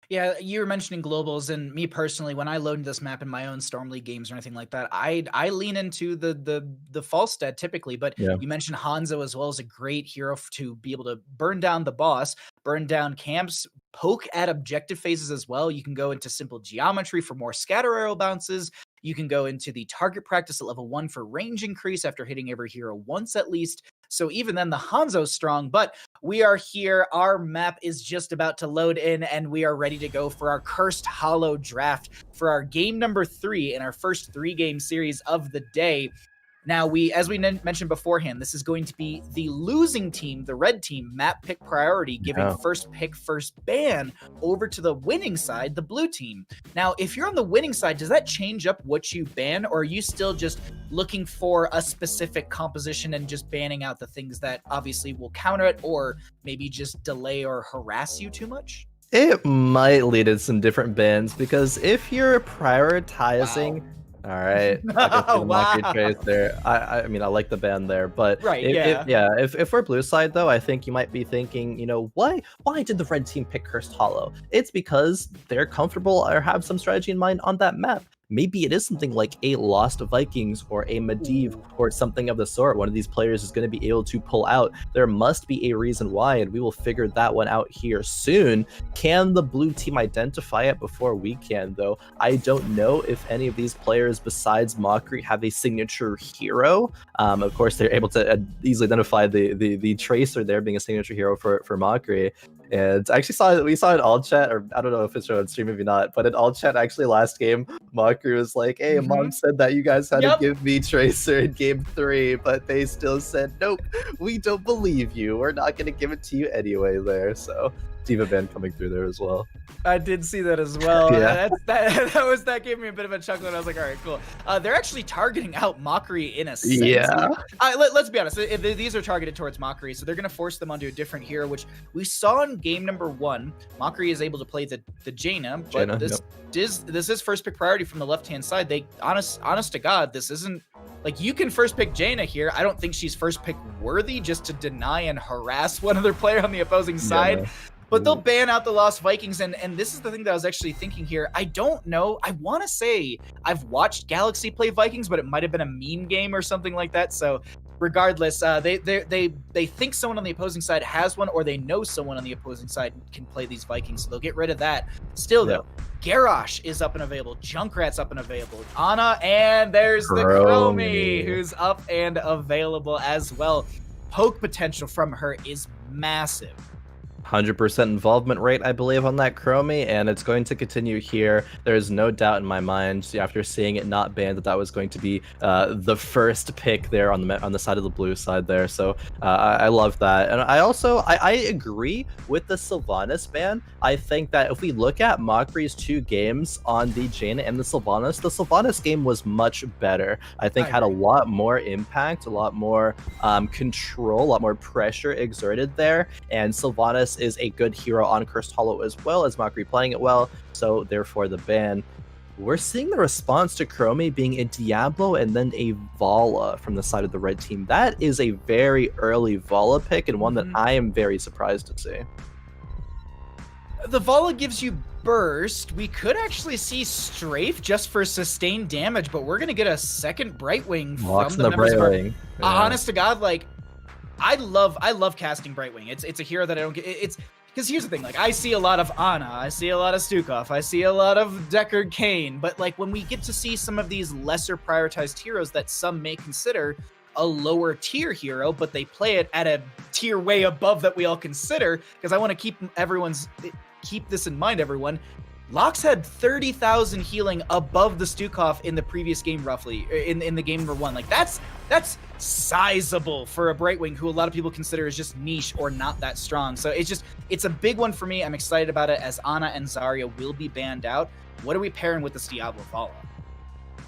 Yeah, you were mentioning globals, and me personally, when I load this map in my own Storm League games or anything like that, I lean into the Falstad typically, but you mentioned Hanzo as well as a great hero to be able to burn down the boss, burn down camps, poke at objective phases as well. You can go into simple geometry for more scatter arrow bounces. You can go into the target practice at level 1 for range increase after hitting every hero once at least. So even then, the Hanzo's strong, but we are here. Our map is just about to load in, and we are ready to go for our Cursed Hollow draft for our game number 3 in our first 3-game series of the day. Now, as we mentioned beforehand, this is going to be the losing team, the red team, map pick priority, giving first pick, first ban over to the winning side, the blue team. Now, if you're on the winning side, does that change up what you ban, or are you still just looking for a specific composition and just banning out the things that obviously will counter it, or maybe just delay or harass you too much? It might lead to some different bans, because if you're prioritizing... Wow. All right. Trace there. I mean, I like the ban there, but if we're blue side though, I think you might be thinking, why did the red team pick Cursed Hollow? It's because they're comfortable or have some strategy in mind on that map. Maybe it is something like a Lost Vikings or a Medivh or something of the sort. One of these players is going to be able to pull out. There must be a reason why, and we will figure that one out here soon. Can the blue team identify it before we can, though? I don't know if any of these players besides Mockery have a signature hero. Of course, they're able to easily identify the Tracer there being a signature hero for Mockery. And I actually we saw it all chat, or I don't know if it's on stream, maybe not, but in all chat actually last game, Mockery was like, hey, Mom said that you guys had to give me Tracer in game 3, but they still said, nope, we don't believe you. We're not going to give it to you anyway there. So Diva ban coming through there as well. I did see that as well. That gave me a bit of a chuckle, and I was like, all right, cool. They're actually targeting out Mockery in a sense. Yeah. Let's be honest. These are targeted towards Mockery, so they're going to force them onto a different hero, which we saw in game number 1. Mockery is able to play the Jaina, but this is first pick priority from the left-hand side. Honest to God, this isn't like you can first pick Jaina here. I don't think she's first pick worthy just to deny and harass one other player on the opposing side. But they'll ban out the Lost Vikings, and this is the thing that I was actually thinking here. I don't know. I want to say I've watched Galaxy play Vikings, but it might have been a meme game or something like that. So regardless, they think someone on the opposing side has one, or they know someone on the opposing side can play these Vikings, so they'll get rid of that. Still, though, Garrosh is up and available. Junkrat's up and available. Ana, and there's the Khroen, who's up and available as well. Poke potential from her is massive. 100% involvement rate, I believe, on that Khroen, and it's going to continue here. There is no doubt in my mind, after seeing it not banned, that was going to be the first pick there on the side of the blue side there. So I love that, and I agree with the Sylvanas ban. I think that if we look at Mockery's 2 games on the Jaina and the Sylvanas game was much better. I think had a lot more impact, a lot more control, a lot more pressure exerted there, and Sylvanas is a good hero on Cursed Hollow as well as Mockery playing it well, so therefore the ban. We're seeing the response to Khroen being a Diablo and then a Vala from the side of the red team. That is a very early Vala pick, and one that I am very surprised to see. The Vala gives you burst. We could actually see Strafe just for sustained damage, but we're going to get a second Brightwing from the members of our... Honest to God, like, I love casting Brightwing. It's a hero that I don't get. It's because here's the thing. Like, I see a lot of Ana, I see a lot of Stukov, I see a lot of Deckard Cain, but like when we get to see some of these lesser prioritized heroes that some may consider a lower tier hero, but they play it at a tier way above that we all consider, because I want to keep this in mind, everyone. Lox had 30,000 healing above the Stukov in the previous game, roughly, in the game number 1. Like, that's sizable for a Brightwing, who a lot of people consider is just niche or not that strong. So it's a big one for me. I'm excited about it, as Ana and Zarya will be banned out. What are we pairing with this Diablo Vala?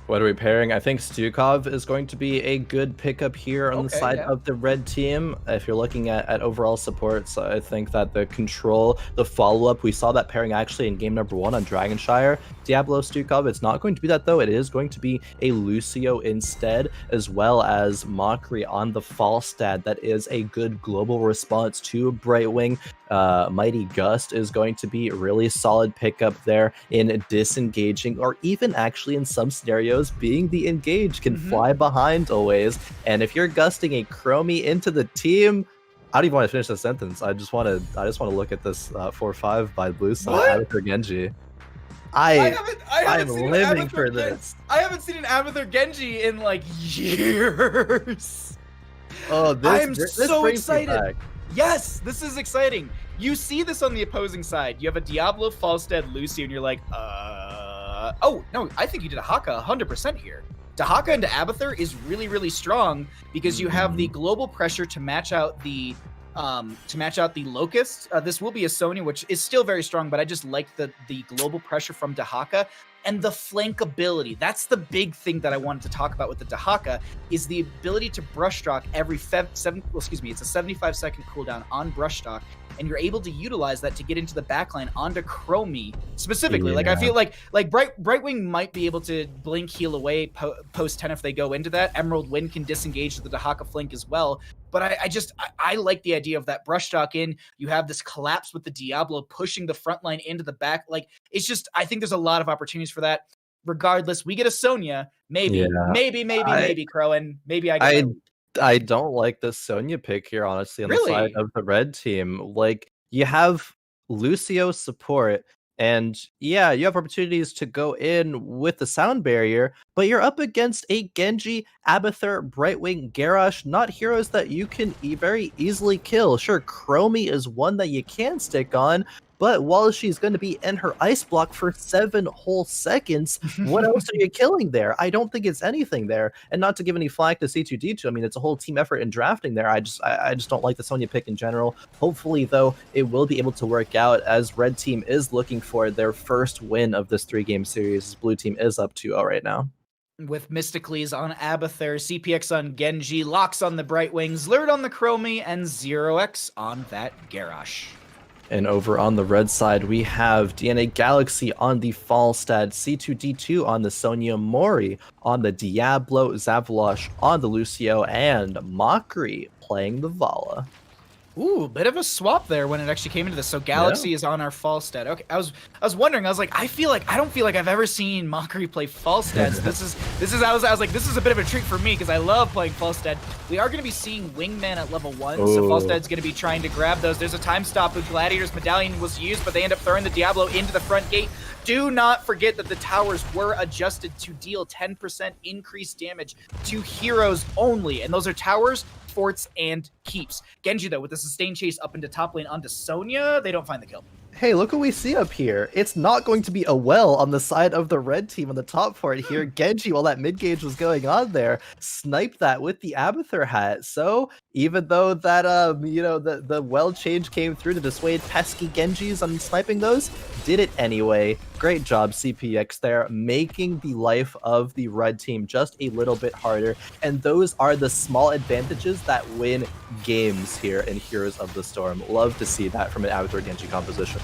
What are we pairing? I think Stukov is going to be a good pickup here on the side of the red team. If you're looking at overall supports, I think that the control, the follow-up, we saw that pairing actually in game number 1 on Dragonshire. Diablo Stukov, it's not going to be that though. It is going to be a Lucio instead, as well as Mockery on the Falstad. That is a good global response to Brightwing. Mighty Gust is going to be a really solid pickup there in disengaging, or even actually in some scenarios being the engage, can fly behind always. And if you're gusting a Khroen into the team, I don't even want to finish the sentence. I just want to look at this 4-5 by blue side Abathur Genji. I'm living for this. I haven't seen an Abathur Genji in like years. Oh, I'm so excited. Yes, this is exciting. You see this on the opposing side. You have a Diablo, Falstad, Lucy, and you're like, oh, no, I think you did a Haka 100% here. Dahaka into Abathur is really, really strong because you have the global pressure to match out the Locust. This will be a Sonya, which is still very strong, but I just like the global pressure from Dahaka. And the flankability, that's the big thing that I wanted to talk about with the Dahaka, is the ability to brushstroke every it's a 75-second cooldown on brushstroke, and you're able to utilize that to get into the backline onto Khroen specifically. Like, I feel like Brightwing might be able to blink heal away post 10 if they go into that. Emerald Wind can disengage the Dahaka flank as well. But I like the idea of that brushstroke in. You have this collapse with the Diablo pushing the front line into the back. Like, it's just, I think there's a lot of opportunities for that. Regardless, we get a Sonya, maybe Khroen. Maybe I don't like the Sonya pick here, honestly, on the side of the red team. Like, you have Lucio support, and yeah, you have opportunities to go in with the sound barrier, but you're up against a Genji, Abathur, Brightwing, Garrosh, not heroes that you can very easily kill. Sure, Khroen is one that you can stick on, but while she's going to be in her ice block for 7 whole seconds, what else are you killing there? I don't think it's anything there. And not to give any flack to C2D2, I mean, it's a whole team effort in drafting there. I just don't like the Sonya pick in general. Hopefully, though, it will be able to work out, as red team is looking for their first win of this 3-game series. Blue team is up 2-0 right now. With Mysticles on Abathur, CPX on Genji, Lox on the Brightwings, Lured on the Khroen, and 0x on that Garrosh. And over on the red side, we have DNA Galaxy on the Falstad, C2D2 on the Sonya, Mori on the Diablo, Zavalosh on the Lucio, and Mockery playing the Vala. Ooh, bit of a swap there when it actually came into this. So Galaxy is on our Falstad. Okay, I was wondering. I was like, I don't feel like I've ever seen Mockery play Falstads. I was like, this is a bit of a treat for me because I love playing Falstad. We are going to be seeing Wingman at level 1, so Falstad's going to be trying to grab those. There's a time stop with Gladiator's Medallion was used, but they end up throwing the Diablo into the front gate. Do not forget that the towers were adjusted to deal 10% increased damage to heroes only, and those are towers, forts, and keeps. Genji, though, with the sustained chase up into top lane onto Sonya, they don't find the kill. Hey, look what we see up here. It's not going to be a well on the side of the red team on the top fort here. Genji, while that mid gauge was going on there, sniped that with the Abathur hat. So even though that, the well change came through to dissuade pesky Genjis on sniping those, did it anyway. Great job, CPX there, making the life of the red team just a little bit harder. And those are the small advantages that win games here in Heroes of the Storm. Love to see that from an Abathur Genji composition.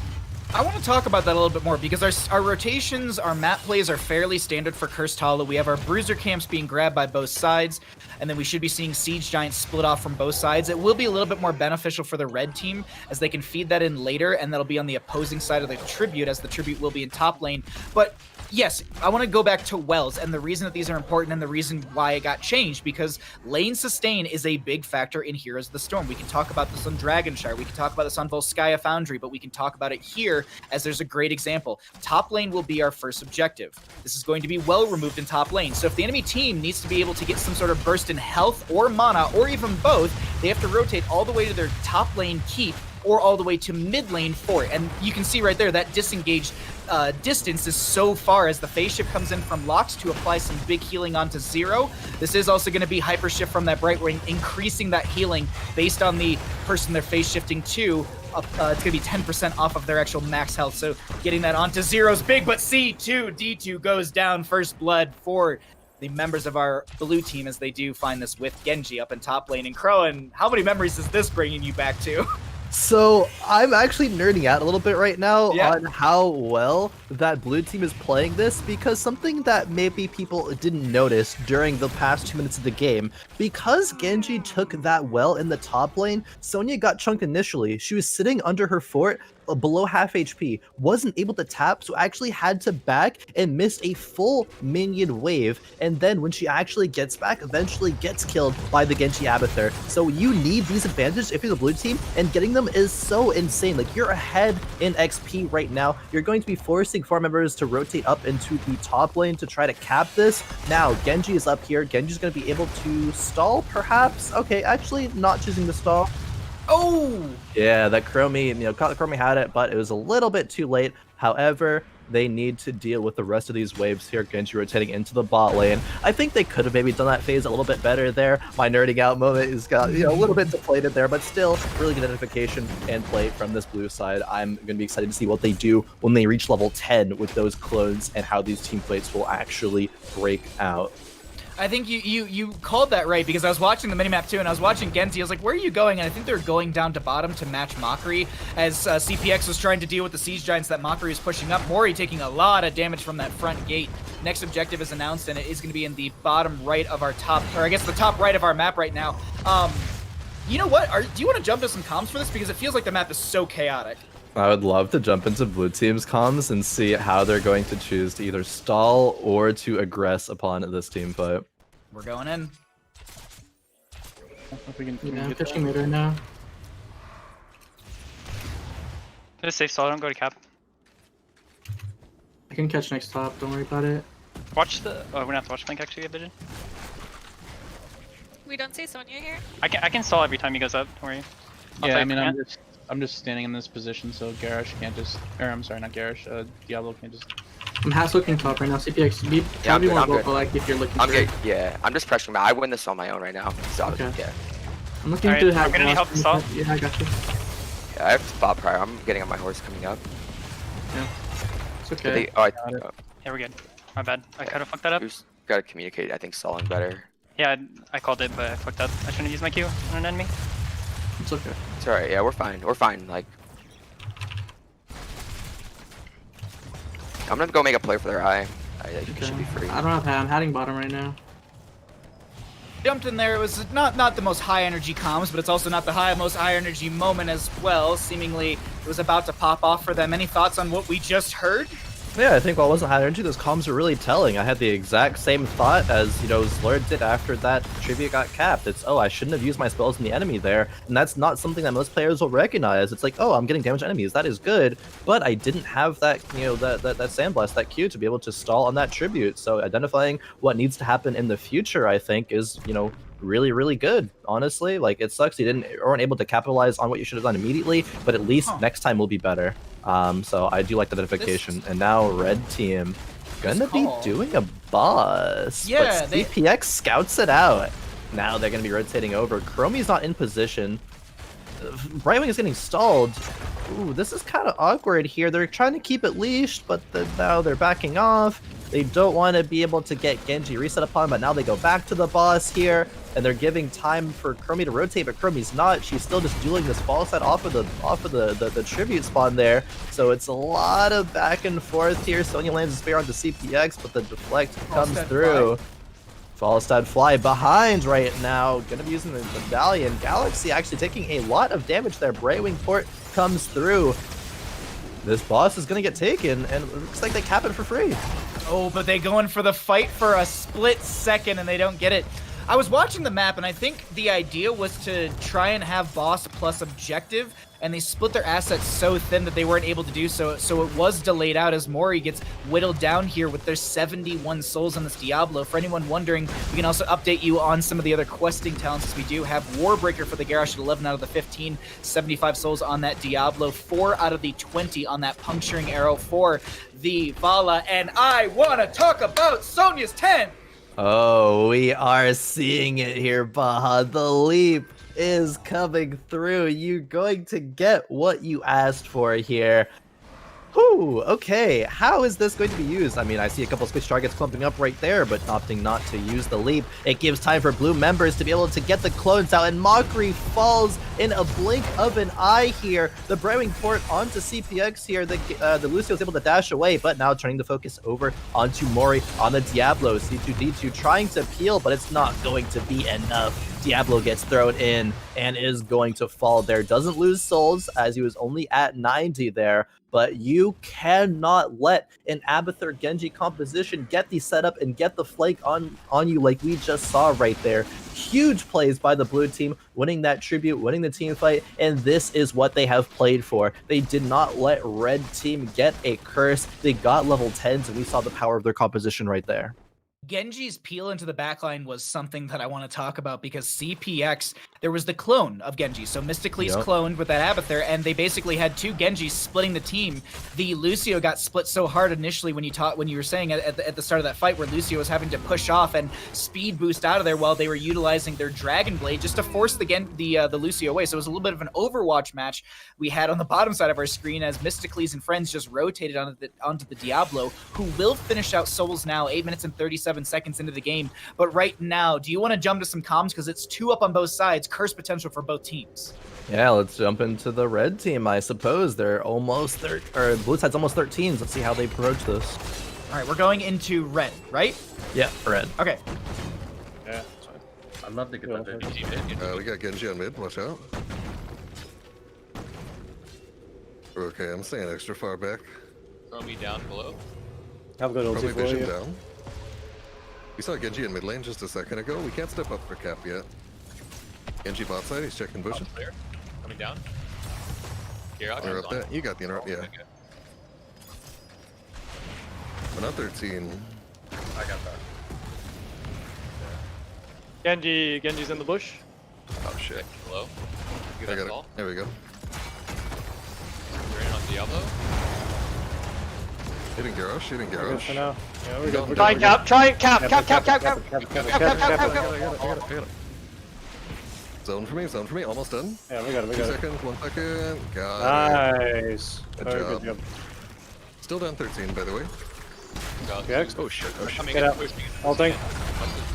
I want to talk about that a little bit more because our rotations, our map plays are fairly standard for Cursed Hollow. We have our Bruiser camps being grabbed by both sides, and then we should be seeing Siege Giants split off from both sides. It will be a little bit more beneficial for the red team as they can feed that in later, and that'll be on the opposing side of the Tribute, as the Tribute will be in top lane. But yes, I want to go back to Wells, and the reason that these are important and the reason why it got changed, because lane sustain is a big factor in Heroes of the Storm. We can talk about this on Dragonshire, we can talk about this on Volskaya Foundry, but we can talk about it here as there's a great example. Top lane will be our first objective. This is going to be well removed in top lane, so if the enemy team needs to be able to get some sort of burst in health or mana, or even both, they have to rotate all the way to their top lane keep or all the way to mid lane fort. And you can see right there that disengaged distance is so far as the phase shift comes in from Locks to apply some big healing onto Zero. This is also going to be hyper shift from that Bright Ring, increasing that healing based on the person they're phase shifting to. It's going to be 10% off of their actual max health, so getting that onto Zero's big, but C2, D2 goes down, first blood for the members of our blue team as they do find this with Genji up in top lane. And Khroen, how many memories is this bringing you back to? So I'm actually nerding out a little bit right now on how well that blue team is playing this, because something that maybe people didn't notice during the past 2 minutes of the game, because Genji took that well in the top lane, Sonya got chunked initially. She was sitting under her fort below half HP, wasn't able to tap, so actually had to back and missed a full minion wave, and then when she actually gets back, eventually gets killed by the Genji Abathur. So you need these advantages if you're the blue team, and getting them is so insane. Like, you're ahead in XP right now. You're going to be forcing farm members to rotate up into the top lane to try to cap this. Now Genji is up here. Genji's going to be able to stall, perhaps. Okay, actually not choosing to stall. Oh! Yeah, that Chromie, Chromie had it, but it was a little bit too late. However, they need to deal with the rest of these waves here. Genji rotating into the bot lane. I think they could have maybe done that phase a little bit better there. My nerding out moment has got, a little bit deflated there, but still really good identification and play from this blue side. I'm going to be excited to see what they do when they reach level 10 with those clones and how these team plates will actually break out. I think you called that right, because I was watching the minimap too, and I was watching Genji. I was like, where are you going? And I think they're going down to bottom to match Mockery, as CPX was trying to deal with the Siege Giants that Mockery is pushing up. Mori taking a lot of damage from that front gate. Next objective is announced, and it is going to be in the bottom right of our top, or I guess the top right of our map right now. You know what? Do you want to jump to some comms for this? Because it feels like the map is so chaotic. I would love to jump into blue team's comms and see how they're going to choose to either stall or to aggress upon this team fight. We're going in. I'm pushing mid right now. Just safe stall, don't go to cap. I can catch next top, don't worry about it. Watch the... Oh, we're gonna have to watch flank actually get vision. We don't see Sonya here. I can stall every time he goes up, don't worry. Yeah, I mean, I'm just standing in this position, so Garish can't just, or I'm sorry, not Garish, Diablo can't just. I'm half looking top right now. CPX, be more vocal like if you're looking for it. Yeah, I'm just pressuring. I win this on my own right now. So okay. Yeah. I'm looking to have. I'm gonna need help to stall. Yeah, I got you. Yeah, I have spot prior. I'm getting on my horse coming up. Yeah, it's okay. Yeah, we're good. My bad. I kind of fucked that up. You just gotta communicate. I think stalling better. Yeah, I called it, but I fucked up. I shouldn't have used my Q on an enemy. It's okay. It's alright. Yeah, we're fine. We're fine. Like, I'm gonna go make a play for their eye. I should be free. I don't have. I'm heading bottom right now. Jumped in there. It was not the most high energy comms, but it's also not the most high energy moment as well. Seemingly, it was about to pop off for them. Any thoughts on what we just heard? Yeah, I think while it wasn't high energy, those comms are really telling. I had the exact same thought as, you know, Zlurd did after that trivia got capped. It's, oh, I shouldn't have used my spells on the enemy there, and that's not something that most players will recognize. It's like, oh, I'm getting damage to enemies, that is good, but I didn't have that, you know, that Sandblast, that Q to be able to stall on that tribute. So identifying what needs to happen in the future, I think, is, you know, really good, honestly. Like, it sucks you weren't able to capitalize on what you should have done immediately, but at least next time will be better. So I do like the identification. And now red team gonna be doing a boss. Yeah, but CPX scouts it out. Now they're gonna be rotating over. Chromie's not in position. Brightwing is getting stalled. Ooh, this is kind of awkward here. They're trying to keep it leashed, but now they're backing off. They don't want to be able to get Genji reset upon, but now they go back to the boss here, and they're giving time for Chromie to rotate, but Chromie's not. She's still just dueling this fall set off of the tribute spawn there. So it's a lot of back and forth here. Sonya lands a spear onto CPX, but the deflect comes through. Falstad fly behind right now. Gonna be using the medallion. Galaxy actually taking a lot of damage there. Brightwing port comes through. This boss is gonna get taken, and it looks like they cap it for free. Oh, but they go in for the fight for a split second, and they don't get it. I was watching the map, and I think the idea was to try and have boss plus objective, and they split their assets so thin that they weren't able to do so. So it was delayed out as Mori gets whittled down here with their 71 souls on this Diablo. For anyone wondering, we can also update you on some of the other questing talents, as we do have Warbreaker for the Garrosh at 11 out of the 15, 75 souls on that Diablo, 4 out of the 20 on that Puncturing Arrow for the Vala. And I want to talk about Sonya's 10. Oh, we are seeing it here, Baha. The leap is coming through. You're going to get what you asked for here. Whew, okay, how is this going to be used? I mean, I see a couple switch targets clumping up right there, but opting not to use the leap. It gives time for blue members to be able to get the clones out, and Mockery falls in a blink of an eye here. The Brightwing port onto CPX here. The Lucio is able to dash away, but now turning the focus over onto Mori on the Diablo. C2D2 trying to peel, but it's not going to be enough. Diablo gets thrown in and is going to fall there. Doesn't lose souls, as he was only at 90 there, but you cannot let an Abathur Genji composition get the setup and get the flake on you like we just saw right there. Huge plays by the blue team, winning that tribute, winning the team fight, and this is what they have played for. They did not let red team get a curse. They got level 10s, and we saw the power of their composition right there. Genji's peel into the backline was something that I want to talk about, because CPX, there was the clone of Genji. So Mystically's cloned with that Abathur, and they basically had two Genjis splitting the team. The Lucio got split so hard initially when you were saying at the start of that fight, where Lucio was having to push off and speed boost out of there while they were utilizing their Dragon Blade just to force the Lucio away. So it was a little bit of an Overwatch match we had on the bottom side of our screen, as Mystically's and friends just rotated onto the Diablo, who will finish out souls now, 8 minutes and 37 seconds into the game. But right now, do you want to jump to some comms, because it's 2 up on both sides, curse potential for both teams? Yeah, let's jump into the red team, I suppose. They're almost blue side's almost 13s. Let's see how they approach this. All right, we're going into red, right? Yeah, red. Okay. Yeah, that's fine. I'd love to get that in. We got Genji on mid, watch out. Okay, I'm staying extra far back. Throw me down below. Have a good ulti for vision you. down. We saw Genji in mid lane just a second ago. We can't step up for cap yet. Genji bot side, he's checking bushes. Coming down. Here, I'll Interrupt that. You got the interrupt, yeah. Okay. We're not 13. I got that. Genji's in the bush. Oh shit. Hello. I got it. There we go. You're in on Diablo. Hitting Garrosh, hitting Garrosh. For now. Yeah, we're good. Try and cap. Zone for me, almost done. Yeah, we got it, 2 seconds, 1 second. Got it. Nice. Good job. Still down 13, by the way. Yeah. Oh shit, oh shit. Get out. Ulting.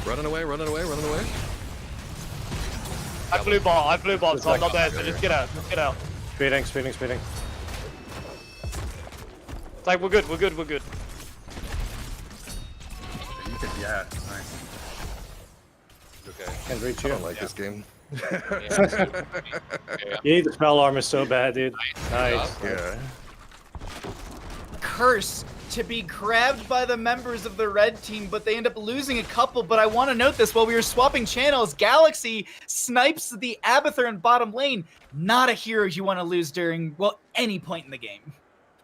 Running away. I blue bot, so I'm not there, so just get out, Speeding. It's like, we're good. You could, yeah, nice. Okay. Can't reach I you. don't like this game. You need the spell armor so bad, dude. Nice. Yeah. Curse to be grabbed by the members of the red team, but they end up losing a couple. But I want to note this, while we were swapping channels, Galaxy snipes the Abathur in bottom lane. Not a hero you want to lose during, well, any point in the game.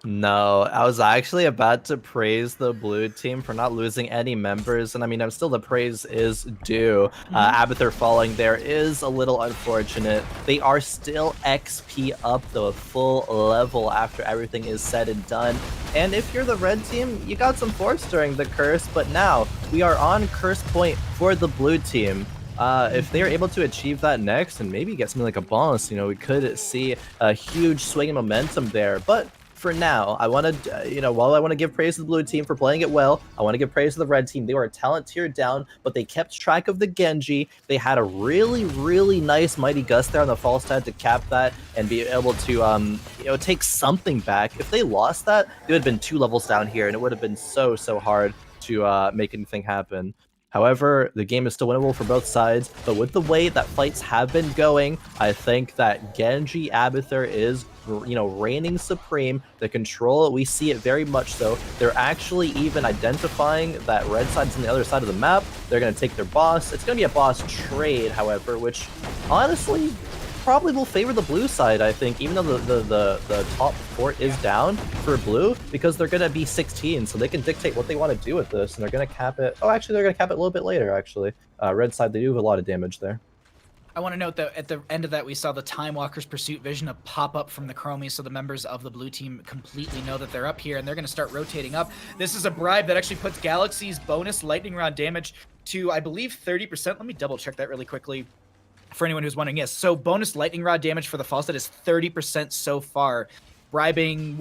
No, I was actually about to praise the blue team for not losing any members, and I mean, I'm still, the praise is due. Abathur falling there is a little unfortunate. They are still XP up, though, a full level after everything is said and done. And if you're the red team, you got some force during the curse, but now we are on curse point for the blue team. If they are able to achieve that next and maybe get something like a bonus, you know, we could see a huge swing in momentum there, but for now, I want to, while I want to give praise to the blue team for playing it well, I want to give praise to the red team. They were a talent tier down, but they kept track of the Genji. They had a really, really nice Mighty Gust there on the false side to cap that and be able to, take something back. If they lost that, they would have been 2 levels down here, and it would have been so hard to make anything happen. However, the game is still winnable for both sides, but with the way that fights have been going, I think that Genji Abathur is, reigning supreme. The control, we see it very much so. They're actually even identifying that red side's on the other side of the map. They're going to take their boss. It's going to be a boss trade, however, which honestly probably will favor the blue side, I think, even though the top fort is down for blue, because they're going to be 16, so they can dictate what they want to do with this, and they're going to cap it. Oh, actually, they're going to cap it a little bit later, actually. Red side, they do have a lot of damage there. I want to note that at the end of that, we saw the Time Walker's Pursuit Vision pop up from the Chromie, so the members of the blue team completely know that they're up here, and they're going to start rotating up. This is a bribe that actually puts Galaxy's bonus lightning round damage to, I believe, 30%. Let me double check that really quickly. For anyone who's wondering, yes. So bonus lightning rod damage for the false set is 30% so far. Bribing,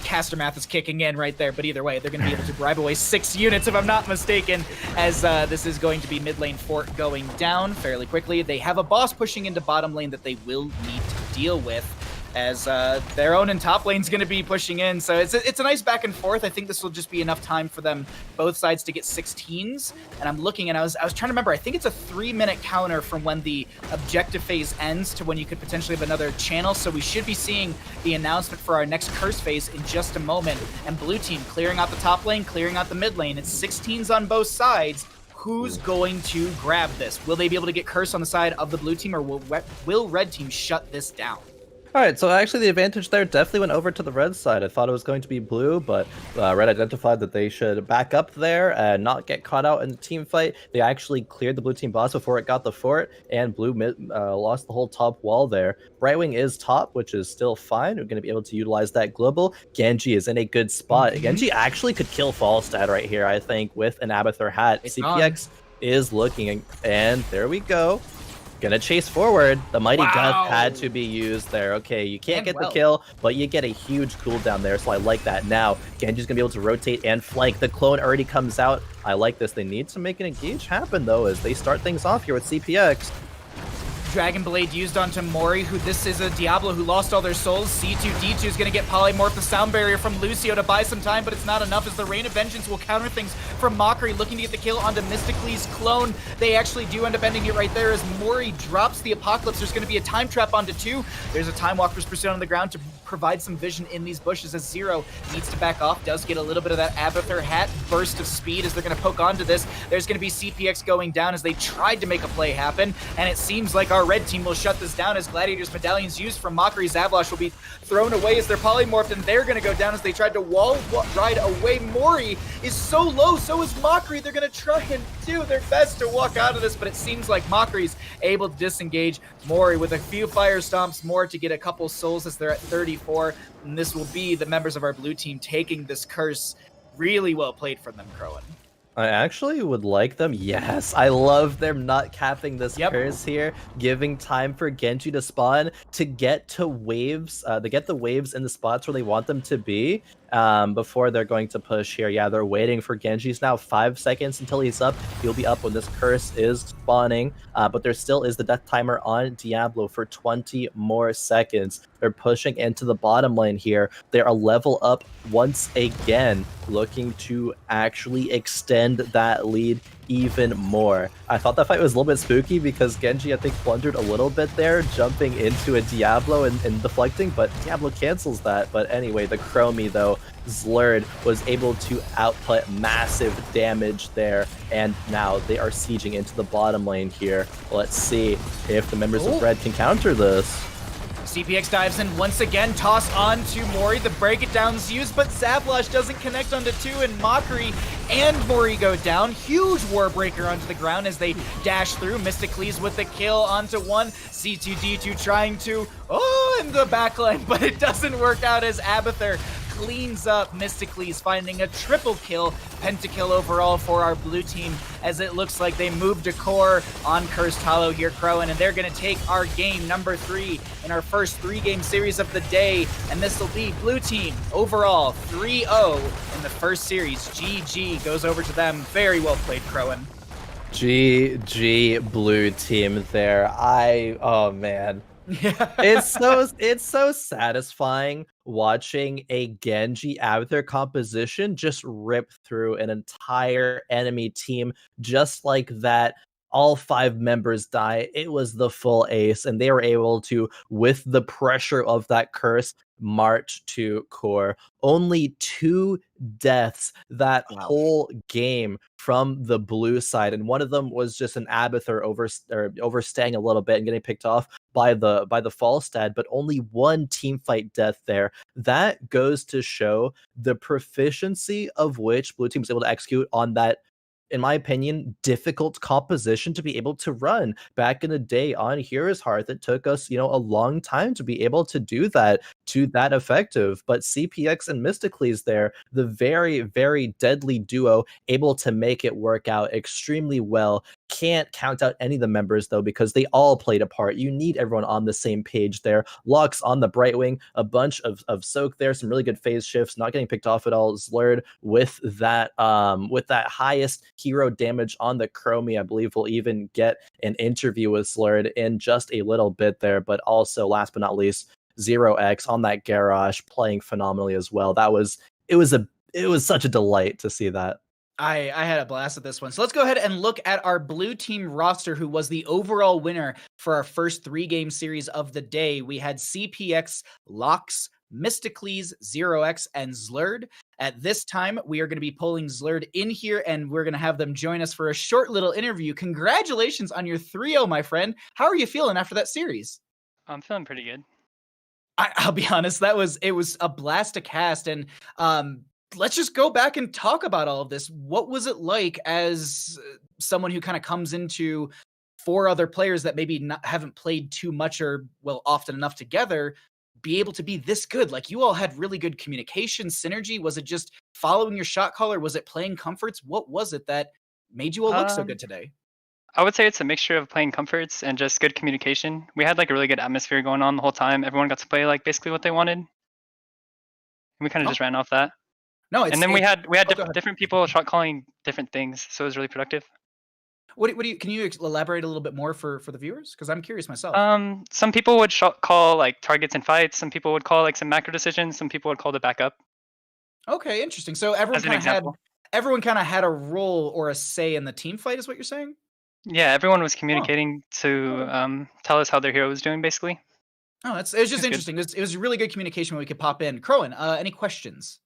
caster math is kicking in right there, but either way, they're going to be able to bribe away 6 units, if I'm not mistaken, as this is going to be mid lane fort going down fairly quickly. They have a boss pushing into bottom lane that they will need to deal with, as their own in top lane's going to be pushing in. So it's a nice back and forth. I think this will just be enough time for them, both sides, to get 16s. And I'm looking, and I was trying to remember, I think it's a 3-minute counter from when the objective phase ends to when you could potentially have another channel. So we should be seeing the announcement for our next curse phase in just a moment. And blue team clearing out the top lane, clearing out the mid lane. It's 16s on both sides. Who's going to grab this? Will they be able to get curse on the side of the blue team, or will red team shut this down? Alright, so actually the advantage there definitely went over to the red side. I thought it was going to be blue, but red identified that they should back up there and not get caught out in the team fight. They actually cleared the blue team boss before it got the fort, and blue lost the whole top wall there. Brightwing is top, which is still fine. We're going to be able to utilize that global. Genji is in a good spot. Genji actually could kill Falstad right here, I think, with an Abathur hat. It's CPX is looking, and there we go. Gonna chase forward. The Mighty Gust had to be used there. Okay, you can't get the kill, but you get a huge cooldown there, so I like that. Now, Genji's gonna be able to rotate and flank. The clone already comes out. I like this. They need to make an engage happen, though, as they start things off here with CPX. Dragon Blade used onto Mori, who this is a Diablo who lost all their souls. C2D2 is going to get polymorph, the sound barrier from Lucio to buy some time, but it's not enough, as the Rain of Vengeance will counter things from Mockery, looking to get the kill onto Mystically's clone. They actually do end up ending it right there as Mori drops the Apocalypse. There's going to be a time trap onto 2. There's a Time Walker's Pursuit on the ground to provide some vision in these bushes, as Zero needs to back off, does get a little bit of that Abathur hat burst of speed as they're going to poke onto this. There's going to be CPX going down as they tried to make a play happen, and it seems like our red team will shut this down, as Gladiator's medallions used from Mockery. Zavlash will be thrown away as they're polymorphed, and they're going to go down as they tried to wall ride away. Mori is so low, so is Mockery. They're going to try and do their best to walk out of this, but it seems like Mockery's able to disengage. Mori with a few fire stomps more to get a couple souls as they're at 34, and this will be the members of our blue team taking this curse. Really well played from them, Khroen. I actually would like them. Yes, I love them not capping this curse here, giving time for Genji to spawn, to get to waves, to get the waves in the spots where they want them to be before they're going to push here. Yeah, they're waiting for Genji's now 5 seconds until he's up. He'll be up when this curse is spawning, but there still is the death timer on Diablo for 20 more seconds. They're pushing into the bottom lane here. They are level up once again, looking to actually extend that lead even more. I thought that fight was a little bit spooky because Genji, I think, blundered a little bit there, jumping into a Diablo and deflecting, but Diablo cancels that. But anyway, the Chromie, though, Zlurd was able to output massive damage there, and now they are sieging into the bottom lane here. Let's see if the members of Red can counter this. CPX dives in once again, toss on to Mori. The break it down's used, but Zavlash doesn't connect onto two, and Mockery and Mori go down. Huge Warbreaker onto the ground as they dash through. Mysticles with the kill onto one. C2D2 trying to, in the backline, but it doesn't work out as Abathur cleans up Mysticles, finding a triple kill, pentakill overall for our blue team, as it looks like they moved a core on Cursed Hollow here, Khroen, and they're going to take our game number 3 in our first 3-game series of the day, and this will be blue team overall 3-0 in the first series. GG goes over to them. Very well played, Khroen. GG blue team there. Oh man. It's so satisfying watching a Genji Abathur composition just rip through an entire enemy team just like that. All 5 members die. It was the full ace, and they were able to, with the pressure of that curse, march to core. Only 2 deaths that whole game from the blue side, and one of them was just an Abathur overstaying a little bit and getting picked off by the Falstad, but only 1 team fight death there. That goes to show the proficiency of which blue team was able to execute on that, in my opinion, difficult composition to be able to run. Back in the day on Heroes Hearth, it took us, a long time to be able to do that, to that effective. But CPX and Mysticles there, the very, very deadly duo, able to make it work out extremely well. Can't count out any of the members, though, because they all played a part. You need everyone on the same page there. Lux on the Brightwing, a bunch of soak there, some really good phase shifts, not getting picked off at all. Zlurd with that highest hero damage on the Chromie. I believe we'll even get an interview with Zlurd in just a little bit there. But also, last but not least, 0x on that Garrosh playing phenomenally as well. It was such a delight to see that. I had a blast at this one. So let's go ahead and look at our blue team roster, who was the overall winner for our first 3-game series of the day. We had CPX, Lox, Mysticles, 0x, and Zlurd. At this time, we are going to be pulling Zlurd in here, and we're going to have them join us for a short little interview. Congratulations on your 3-0, my friend. How are you feeling after that series? I'm feeling pretty good. I'll be honest, it was a blast to cast, and let's just go back and talk about all of this. What was it like as someone who kind of comes into 4 other players that maybe haven't played too much or, often enough together, be able to be this good? Like, you all had really good communication, synergy. Was it just following your shot caller? Was it playing comforts? What was it that made you all look so good today? I would say it's a mixture of playing comforts and just good communication. We had like a really good atmosphere going on the whole time. Everyone got to play like basically what they wanted. And we kind of just ran off that. No, and then we had different people shot calling different things, so it was really productive. Can you elaborate a little bit more for the viewers? Because I'm curious myself. Some people would call like targets and fights. Some people would call like some macro decisions. Some people would call the backup. Okay, interesting. So everyone kind of had a role or a say in the team fight, is what you're saying? Yeah, everyone was communicating to tell us how their hero was doing, basically. Oh, it was just interesting. It was really good communication when we could pop in. Khroen, any questions?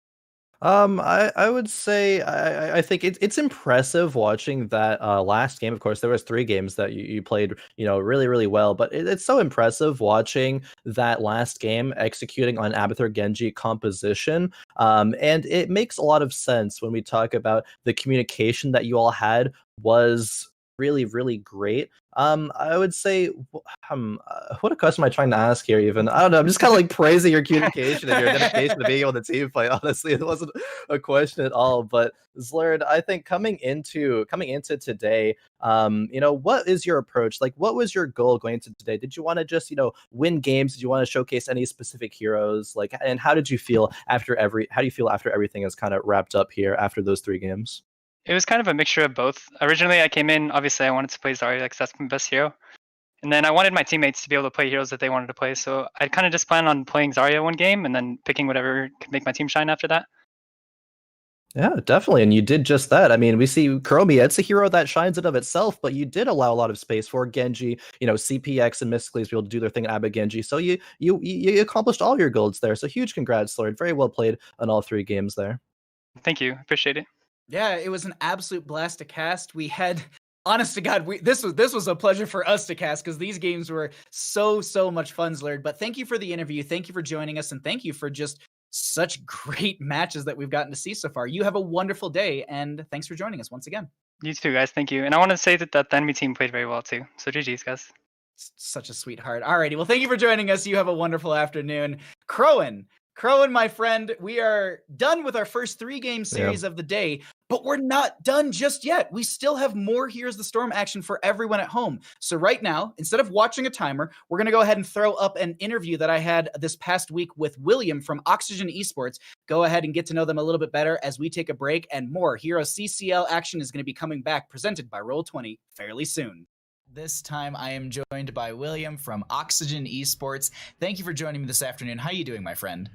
I would say I think it's impressive watching that last game. Of course, there was 3 games that you played, really, really well. But it's so impressive watching that last game executing on Abathur Genji composition. And it makes a lot of sense when we talk about the communication that you all had was really, really great. I would say, what a question am I trying to ask here? Even I don't know. I'm just kind of like praising your communication and your dedication to being able to team fight. Honestly, it wasn't a question at all. But Zlurd, I think coming into today, what is your approach? Like, what was your goal going into today? Did you want to just win games? Did you want to showcase any specific heroes? Like, and how did you feel after everything is kind of wrapped up here after those 3 games? It was kind of a mixture of both. Originally, I came in, obviously, I wanted to play Zarya because that's my best hero. And then I wanted my teammates to be able to play heroes that they wanted to play. So I kind of just planned on playing Zarya one game and then picking whatever could make my team shine after that. Yeah, definitely. And you did just that. I mean, we see Chromie, it's a hero that shines in of itself, but you did allow a lot of space for Genji, CPX and Mystically to be able to do their thing at Abba Genji. So you accomplished all your goals there. So huge congrats, Lord. Very well played on all 3 games there. Thank you. Appreciate it. Yeah, it was an absolute blast to cast. We had, honest to God, this was a pleasure for us to cast because these games were so much fun, Zlurd. But thank you for the interview. Thank you for joining us, and thank you for just such great matches that we've gotten to see so far. You have a wonderful day, and thanks for joining us once again. You too, guys. Thank you. And I want to say that the enemy team played very well too. So GG's, guys. Such a sweetheart. Alrighty, well, thank you for joining us. You have a wonderful afternoon. Khroen, my friend, we are done with our first 3-game series of the day, but we're not done just yet. We still have more Heroes of the Storm action for everyone at home. So right now, instead of watching a timer, we're going to go ahead and throw up an interview that I had this past week with William from Oxygen Esports. Go ahead and get to know them a little bit better as we take a break, and more HeroesCCL action is going to be coming back, presented by Roll20 fairly soon. This time I am joined by William from Oxygen Esports. Thank you for joining me this afternoon. How are you doing, my friend?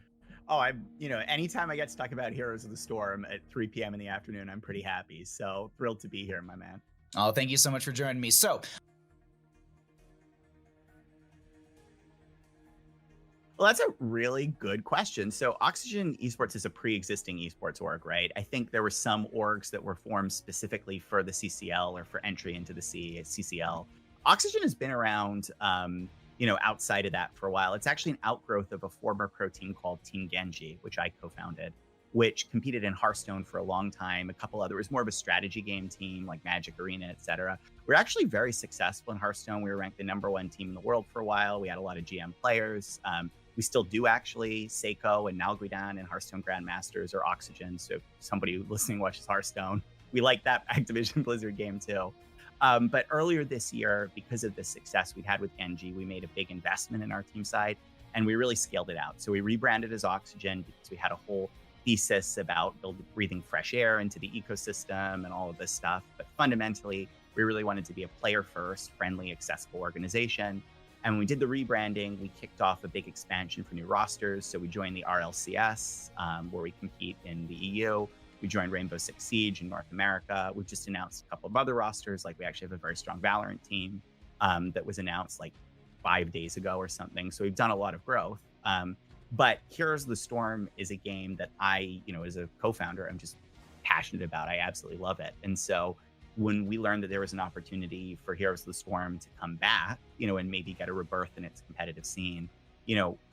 Oh, anytime I get to talk about Heroes of the Storm at 3 p.m. in the afternoon, I'm pretty happy. So thrilled to be here, my man. Oh, thank you so much for joining me. So, well, that's a really good question. So Oxygen Esports is a pre-existing esports org, right? I think there were some orgs that were formed specifically for the CCL or for entry into the CCL. Oxygen has been around, outside of that for a while. It's actually an outgrowth of a former pro team called Team Genji, which I co-founded, which competed in Hearthstone for a long time. A couple other, it was more of a strategy game team like Magic Arena, etc. We're actually very successful in Hearthstone. We were ranked the #1 team in the world for a while. We had a lot of GM players. We still do actually. Seiko and Nalgridan and Hearthstone Grandmasters are Oxygen. So if somebody listening watches Hearthstone, we like that Activision Blizzard game too. But earlier this year, because of the success we had with Genji, we made a big investment in our team side and we really scaled it out. So we rebranded as Oxygen because we had a whole thesis about breathing fresh air into the ecosystem and all of this stuff. But fundamentally, we really wanted to be a player-first, friendly, accessible organization. And when we did the rebranding, we kicked off a big expansion for new rosters. So we joined the RLCS, where we compete in the EU. We joined Rainbow Six Siege in North America. We've just announced a couple of other rosters. Like we actually have a very strong Valorant team that was announced like 5 days ago or something. So we've done a lot of growth. But Heroes of the Storm is a game that I, as a co-founder, I'm just passionate about. I absolutely love it. And so when we learned that there was an opportunity for Heroes of the Storm to come back, and maybe get a rebirth in its competitive scene,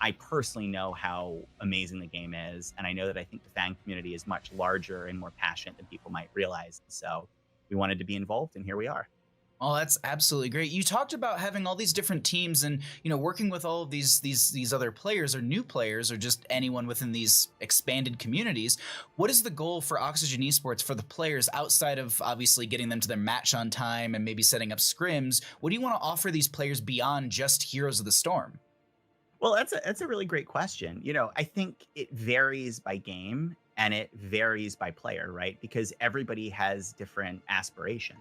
I personally know how amazing the game is. And I know that I think the fan community is much larger and more passionate than people might realize. So we wanted to be involved, and here we are. Oh, that's absolutely great. You talked about having all these different teams and, working with all of these other players or new players or just anyone within these expanded communities. What is the goal for Oxygen Esports for the players outside of obviously getting them to their match on time and maybe setting up scrims? What do you want to offer these players beyond just Heroes of the Storm? Well, that's a really great question. I think it varies by game and it varies by player, right? Because everybody has different aspirations.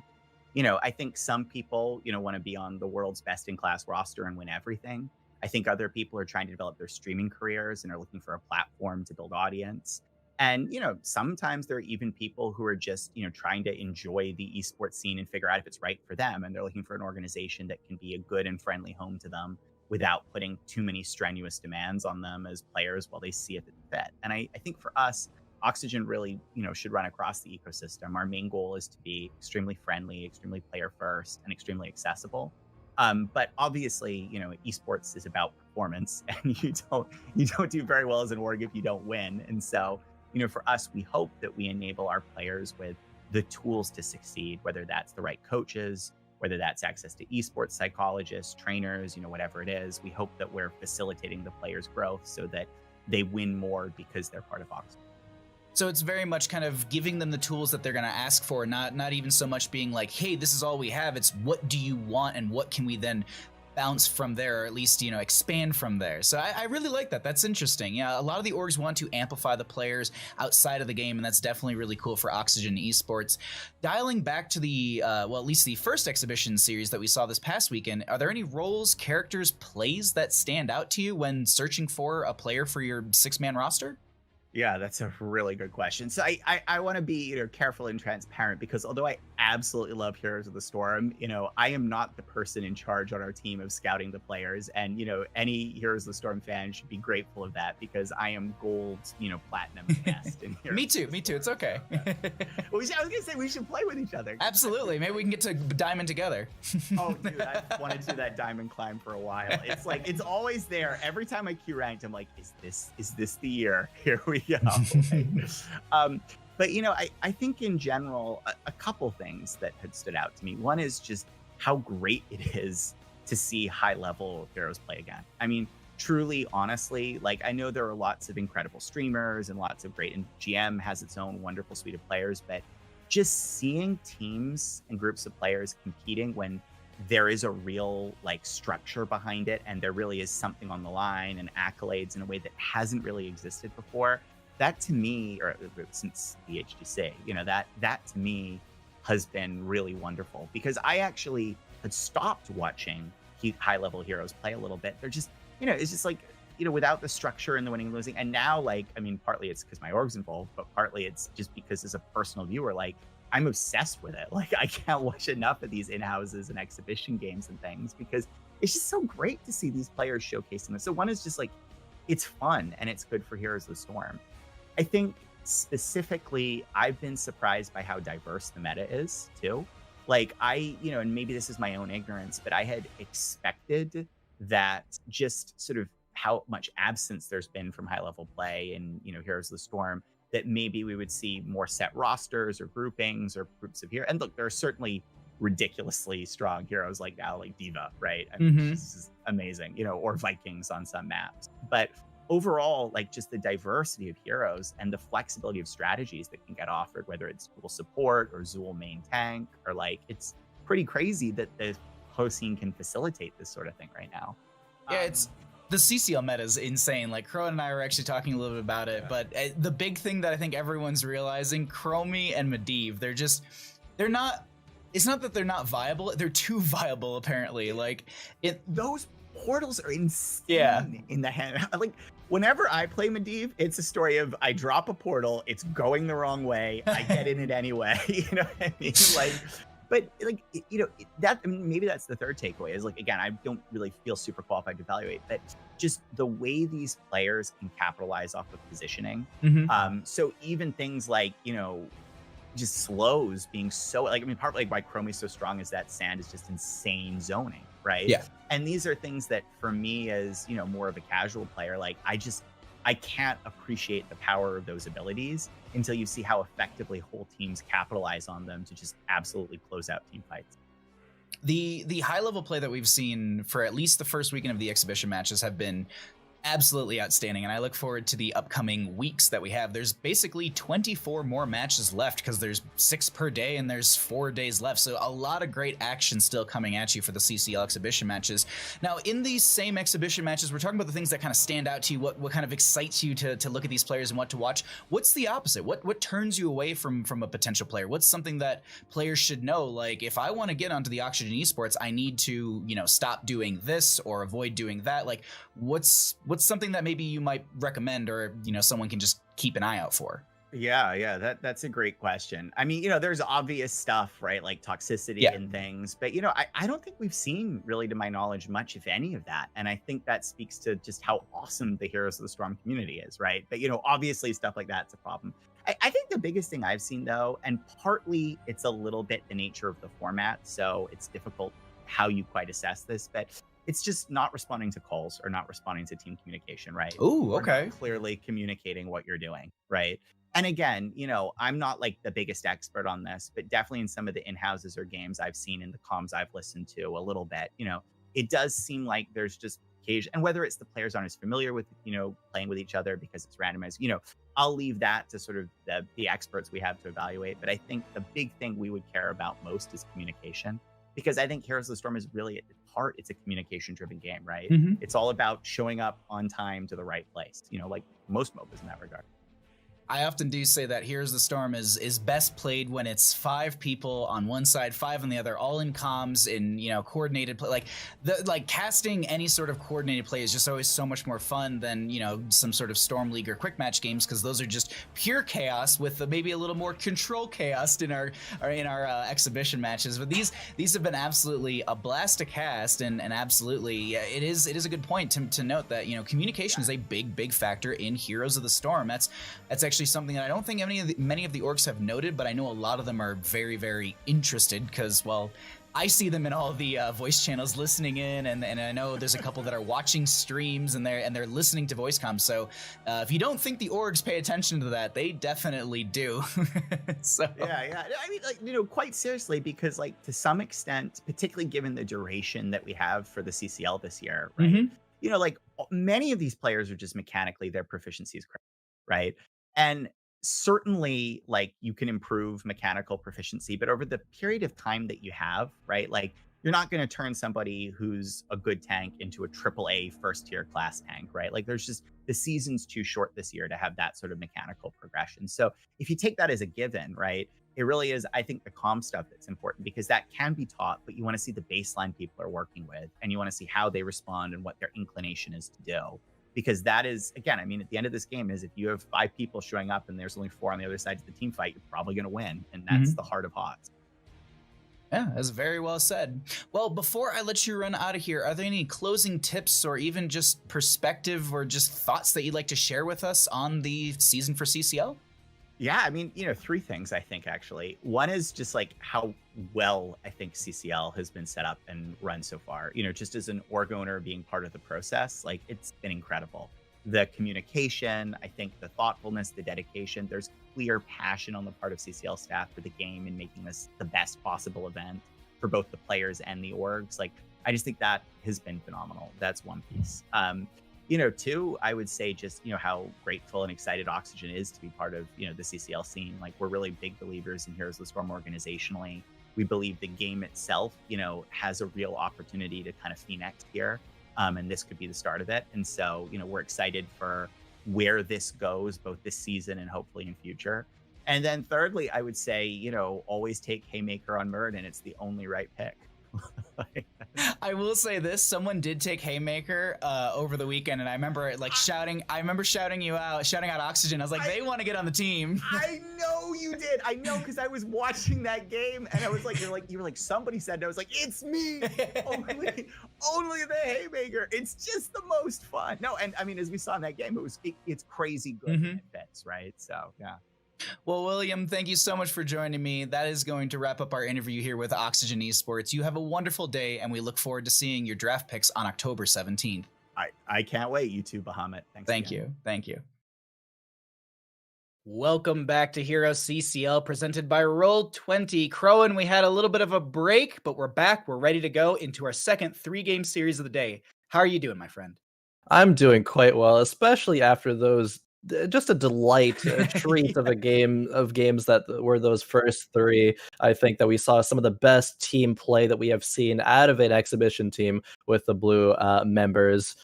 I think some people, want to be on the world's best-in-class roster and win everything. I think other people are trying to develop their streaming careers and are looking for a platform to build audience. And, sometimes there are even people who are just, trying to enjoy the esports scene and figure out if it's right for them. And they're looking for an organization that can be a good and friendly home to them without putting too many strenuous demands on them as players while they see if it's fit. And I think for us, Oxygen really, should run across the ecosystem. Our main goal is to be extremely friendly, extremely player first, and extremely accessible. But obviously, esports is about performance, and you don't do very well as an org if you don't win. And so, for us, we hope that we enable our players with the tools to succeed, whether that's the right coaches, whether that's access to esports psychologists, trainers, whatever it is. We hope that we're facilitating the players' growth so that they win more because they're part of Oxygen. So it's very much kind of giving them the tools that they're going to ask for, not even so much being like, hey, this is all we have. It's what do you want and what can we then bounce from there, or at least, expand from there. So I really like that. That's interesting. Yeah, a lot of the orgs want to amplify the players outside of the game, and that's definitely really cool for Oxygen Esports. Dialing back to the, at least the first exhibition series that we saw this past weekend, are there any roles, characters, plays that stand out to you when searching for a player for your 6-man roster? Yeah, that's a really good question. So I want to be careful and transparent, because although I absolutely love Heroes of the Storm, I am not the person in charge on our team of scouting the players. And any Heroes of the Storm fan should be grateful of that, because I am gold, platinum best in here. Me too. It's okay. Well, I was gonna say we should play with each other. Absolutely. Maybe we can get to diamond together. Oh, dude, I've wanted to do that diamond climb for a while. It's like it's always there. Every time I queue ranked, I'm like, is this the year? Here we go. But I think in general, a couple things that had stood out to me. One is just how great it is to see high-level heroes play again. I mean, truly, honestly, like I know there are lots of incredible streamers and lots of great, and GM has its own wonderful suite of players, but just seeing teams and groups of players competing when there is a real structure behind it, and there really is something on the line and accolades in a way that hasn't really existed before. That to me, or since the HGC, that to me has been really wonderful, because I actually had stopped watching high-level heroes play a little bit. They're just, it's just without the structure and the winning and losing. And now, partly it's because my org's involved, but partly it's just because as a personal viewer, I'm obsessed with it. I can't watch enough of these in-houses and exhibition games and things, because it's just so great to see these players showcasing this. So one is just it's fun and it's good for Heroes of the Storm. I think specifically, I've been surprised by how diverse the meta is too. And maybe this is my own ignorance, but I had expected that just sort of how much absence there's been from high-level play in, Heroes of the Storm, that maybe we would see more set rosters or groupings or groups of heroes. And look, there are certainly ridiculously strong heroes now, like D.Va, right? I mean, this is amazing, or Vikings on some maps. But overall, just the diversity of heroes and the flexibility of strategies that can get offered, whether it's dual support or Zool main tank, or it's pretty crazy that the host scene can facilitate this sort of thing right now. Yeah, it's the CCL meta is insane. Khroen and I were actually talking a little bit about it, but the big thing that I think everyone's realizing, Chromie and Medivh, they're not. It's not that they're not viable; they're too viable, apparently. Those portals are insane in the hand. Whenever I play Medivh, it's a story of I drop a portal, it's going the wrong way, I get in it anyway. You know what I mean? That maybe that's the third takeaway is again, I don't really feel super qualified to evaluate, but just the way these players can capitalize off of positioning. So even things just slows being so partly why Chromie's so strong is that sand is just insane zoning, right? Yeah. And these are things that for me as more of a casual player, I can't appreciate the power of those abilities until you see how effectively whole teams capitalize on them to just absolutely close out team fights. The high level play that we've seen for at least the first weekend of the exhibition matches have been absolutely outstanding, and I look forward to the upcoming weeks that we have. There's basically 24 more matches left because there's 6 per day and there's 4 days left, so a lot of great action still coming at you for the CCL exhibition matches. Now, in these same exhibition matches, we're talking about the things that kind of stand out to you, what kind of excites you to look at these players and what to watch. What's the opposite? What turns you away from a potential player? What's something that players should know? If I want to get onto the Oxygen Esports, I need to stop doing this or avoid doing that. What's something that maybe you might recommend, or someone can just keep an eye out for? Yeah, that's a great question. I mean, there's obvious stuff, right? Like toxicity and things, but I don't think we've seen really, to my knowledge, much, if any of that. And I think that speaks to just how awesome the Heroes of the Storm community is, right? But obviously stuff like that's a problem. I think the biggest thing I've seen though, and partly it's a little bit the nature of the format, so it's difficult how you quite assess this, but it's just not responding to calls or not responding to team communication, right? Oh, okay. Not clearly communicating what you're doing, right? And again, I'm not the biggest expert on this, but definitely in some of the in-houses or games I've seen in the comms I've listened to a little bit, it does seem like there's just occasion, and whether it's the players aren't as familiar with, playing with each other because it's randomized, I'll leave that to sort of the experts we have to evaluate. But I think the big thing we would care about most is communication. Because I think Heroes of the Storm is really, at its heart, it's a communication-driven game, right? It's all about showing up on time to the right place, like most MOBAs in that regard. I often do say that Heroes of the Storm is best played when it's 5 people on one side, 5 on the other, all in comms, in coordinated play. Like casting any sort of coordinated play is just always so much more fun than some sort of Storm League or quick match games, because those are just pure chaos with maybe a little more control chaos in our exhibition matches. But these have been absolutely a blast to cast, and absolutely it is a good point to note that communication is a big factor in Heroes of the Storm. That's actually something that I don't think many of the orgs have noted, but I know a lot of them are very, very interested, because, well, I see them in all the voice channels listening in, and I know there's a couple that are watching streams and they're listening to voice comms. So if you don't think the orgs pay attention to that, they definitely do. So yeah. I mean, quite seriously, because to some extent, particularly given the duration that we have for the CCL this year, right? Many of these players are just mechanically, their proficiency is crazy, right? And certainly you can improve mechanical proficiency, but over the period of time that you have, right? You're not going to turn somebody who's a good tank into a AAA first tier class tank, right? There's just, the season's too short this year to have that sort of mechanical progression. So if you take that as a given, right, it really is, I think, the comm stuff that's important, because that can be taught, but you want to see the baseline people are working with, and you want to see how they respond and what their inclination is to do. Because that is, again, I mean, at the end of this game is, if you have 5 people showing up and there's only 4 on the other side of the team fight, you're probably going to win. And that's the heart of HOTS. Yeah, that's very well said. Well, before I let you run out of here, are there any closing tips or even just perspective or just thoughts that you'd like to share with us on the season for CCL? Yeah, I mean, 3 things, I think, actually. One is just how well I think CCL has been set up and run so far. Just as an org owner being part of the process, it's been incredible. The communication, I think the thoughtfulness, the dedication, there's clear passion on the part of CCL staff for the game and making this the best possible event for both the players and the orgs. I just think that has been phenomenal. That's one piece. 2, I would say just, how grateful and excited Oxygen is to be part of, the CCL scene. We're really big believers in Heroes of the Storm organizationally. We believe the game itself, has a real opportunity to kind of phoenix here. And this could be the start of it. And so, we're excited for where this goes, both this season and hopefully in future. And then thirdly, I would say, always take Haymaker on Murd, and it's the only right pick. I will say this: someone did take Haymaker over the weekend, and I remember shouting. I remember shouting out Oxygen. I was like, they want to get on the team. I know you did. I know, because I was watching that game, and I was like, you were like, somebody said, and I was like, it's me. only the Haymaker. It's just the most fun. No, and I mean, as we saw in that game, it's crazy good when it fits, right? So yeah. Well, William, thank you so much for joining me. That is going to wrap up our interview here with Oxygen Esports. You have a wonderful day, and we look forward to seeing your draft picks on October 17th. I can't wait. You too, Bahamut. Thank you. Thank you. Welcome back to HeroesCCL, presented by Roll20. Khroen, we had a little bit of a break, but we're back. We're ready to go into our second 3-game series of the day. How are you doing, my friend? I'm doing quite well, especially after those. Just a delight, a treat of games that were those first 3. I think that we saw some of the best team play that we have seen out of an exhibition team with the blue members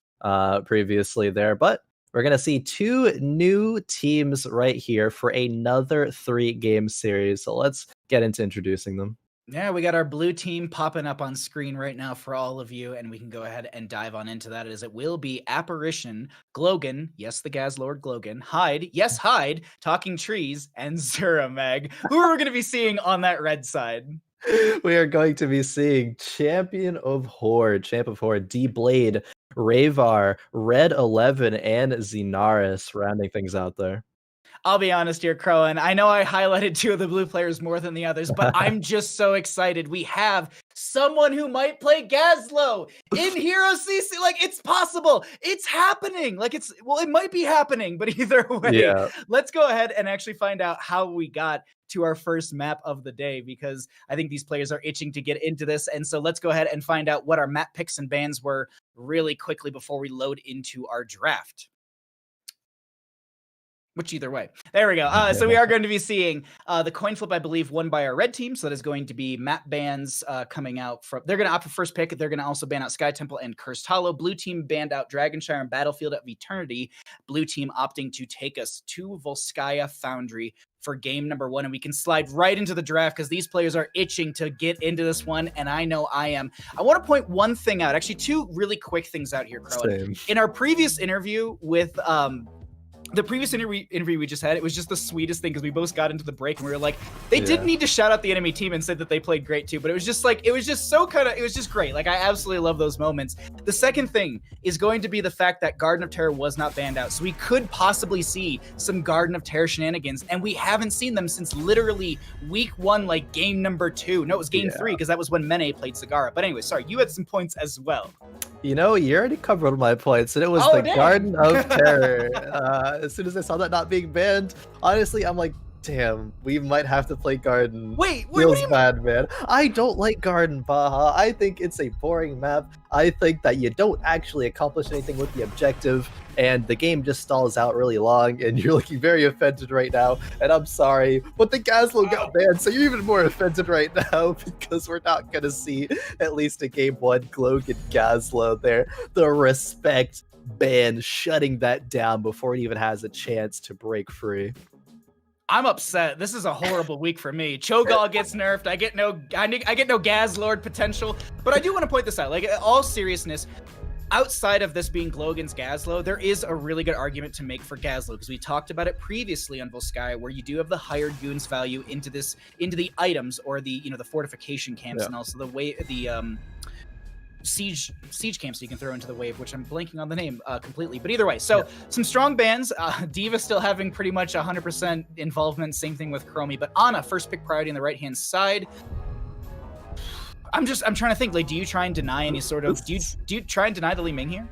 previously there. But we're going to see 2 new teams right here for another 3-game series. So let's get into introducing them. Yeah, we got our blue team popping up on screen right now for all of you, and we can go ahead and dive on into that, as it will be Apparition, Glogan, yes, the Gaz Lord Glogan, Hyde, yes, Hyde, Talking Trees, and Zurameg. Who are we going to be seeing on that red side? We are going to be seeing Champ of Horde, D-Blade, Rayvar, Red 11, and Xenaris rounding things out there. I'll be honest here, Khroen. I know I highlighted 2 of the blue players more than the others, but I'm just so excited. We have someone who might play Gazlo in HeroesCCL. It's possible. It's happening. It might be happening, but either way, let's go ahead and actually find out how we got to our first map of the day, because I think these players are itching to get into this. And so let's go ahead and find out what our map picks and bans were really quickly before we load into our draft. Which either way. There we go. So we are going to be seeing the coin flip, I believe, won by our red team. So that is going to be map bans coming out from. They're going to opt for first pick. They're going to also ban out Sky Temple and Cursed Hollow. Blue team banned out Dragonshire and Battlefield of Eternity. Blue team opting to take us to Volskaya Foundry for game number 1. And we can slide right into the draft because these players are itching to get into this one. And I know I am. I want to point one thing out. Actually, 2 really quick things out here, Khroen. In our previous interview with the previous interview we just had, it was just the sweetest thing because we both got into the break and we were like, they did need to shout out the enemy team and said that they played great too, but it was just like, it was just great. Like, I absolutely love those moments. The second thing is going to be the fact that Garden of Terror was not banned out, so we could possibly see some Garden of Terror shenanigans, and we haven't seen them since literally week 1, like game number 2. No, it was game 3 because that was when Mene played Sagara. But anyway, sorry, you had some points as well. You know, you already covered my points, and it was Garden of Terror. As soon as I saw that not being banned, honestly, I'm like, damn, we might have to play Garden. Wait, feels bad, man. I don't like Garden, Baha. I think it's a boring map. I think that you don't actually accomplish anything with the objective, and the game just stalls out really long, and you're looking very offended right now, and I'm sorry, but the Gazlo got banned, so you're even more offended right now, because we're not gonna see at least a game 1 Glogan Gazlo there. The respect ban shutting that down before it even has a chance to break free. I'm upset. This is a horrible week for me. Cho'Gall gets nerfed. I get no Gaz Lord potential. But I do want to point this out. Like, in all seriousness, outside of this being Glogan's Gazlo, there is a really good argument to make for Gazlo, because we talked about it previously on Volskaya, where you do have the higher goons value into the items, or the the fortification camps, and also the siege camps you can throw into the wave, which I'm blanking on the name completely, but either way, so some strong bans. Diva still having pretty much 100% involvement, same thing with Chromie, but Ana first pick priority on the right hand side. I'm trying to think, like, do you try and deny any sort of do you try and deny the Li Ming here?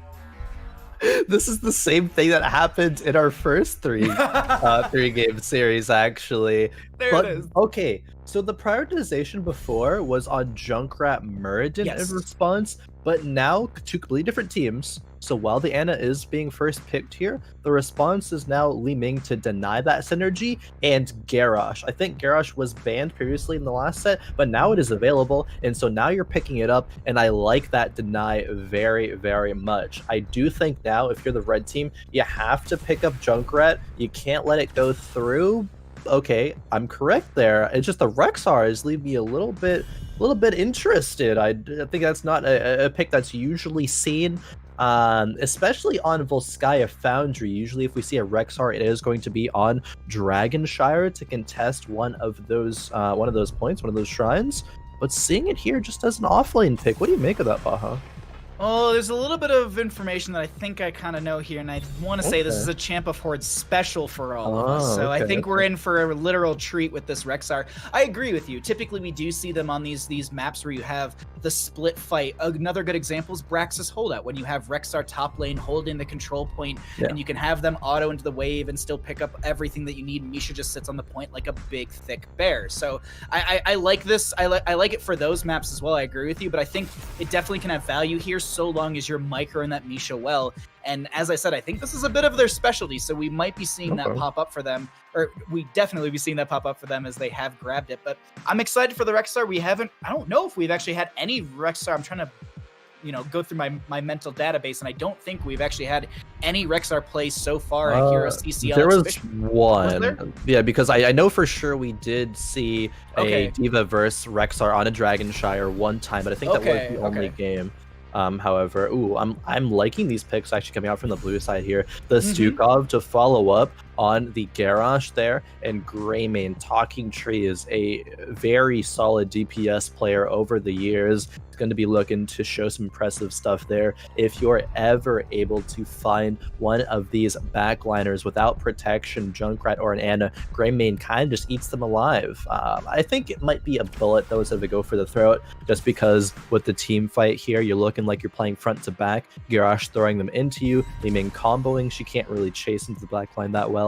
This is the same thing that happened in our first three game series, actually. It is. Okay, so the prioritization before was on Junkrat Muradin in response, but now 2 completely different teams. So while the Ana is being first picked here, the response is now Li Ming to deny that synergy, and Garrosh. I think Garrosh was banned previously in the last set, but now it is available, and so now you're picking it up, and I like that deny very, very much. I do think now, if you're the red team, you have to pick up Junkrat. You can't let it go through. Okay, I'm correct there. It's just the Rexars leave me a little bit interested. I think that's not a pick that's usually seen. Especially on Volskaya Foundry. Usually if we see a Rexar, it is going to be on Dragonshire to contest one of those points, one of those shrines. But seeing it here just as an offlane pick, what do you make of that, Baha? Oh, there's a little bit of information that I think I kind of know here, and I want to say this is a Champ of Horde special for all of us. So I think we're in for a literal treat with this Rexar. I agree with you. Typically, we do see them on these maps where you have the split fight. Another good example is Braxis Holdout, when you have Rexar top lane holding the control point, and you can have them auto into the wave and still pick up everything that you need. Misha just sits on the point like a big, thick bear. So I like this. I like it for those maps as well. I agree with you, but I think it definitely can have value here, so long as you're microing that Misha well. And as I said, I think this is a bit of their specialty, so we might be seeing that pop up for them, or we definitely be seeing that pop up for them as they have grabbed it. But I'm excited for the Rexar. I don't know if we've actually had any Rexar. I'm trying to go through my mental database, and I don't think we've actually had any Rexar plays so far at HeroesCCL. There was one. Yeah, because I know for sure we did see a Diva versus Rexar on a Dragonshire one time, but I think that was the only game. However, I'm liking these picks actually coming out from the blue side here. The Stukov to follow up on the Garrosh there, and Greymane. Talking Tree is a very solid DPS player over the years. It's going to be looking to show some impressive stuff there. If you're ever able to find one of these backliners without protection, Junkrat or an Ana, Greymane kind of just eats them alive. I think it might be a bullet though instead of a go for the throat, just because with the team fight here, you're looking like you're playing front to back. Garrosh throwing them into you, Li Ming comboing. She can't really chase into the backline that well.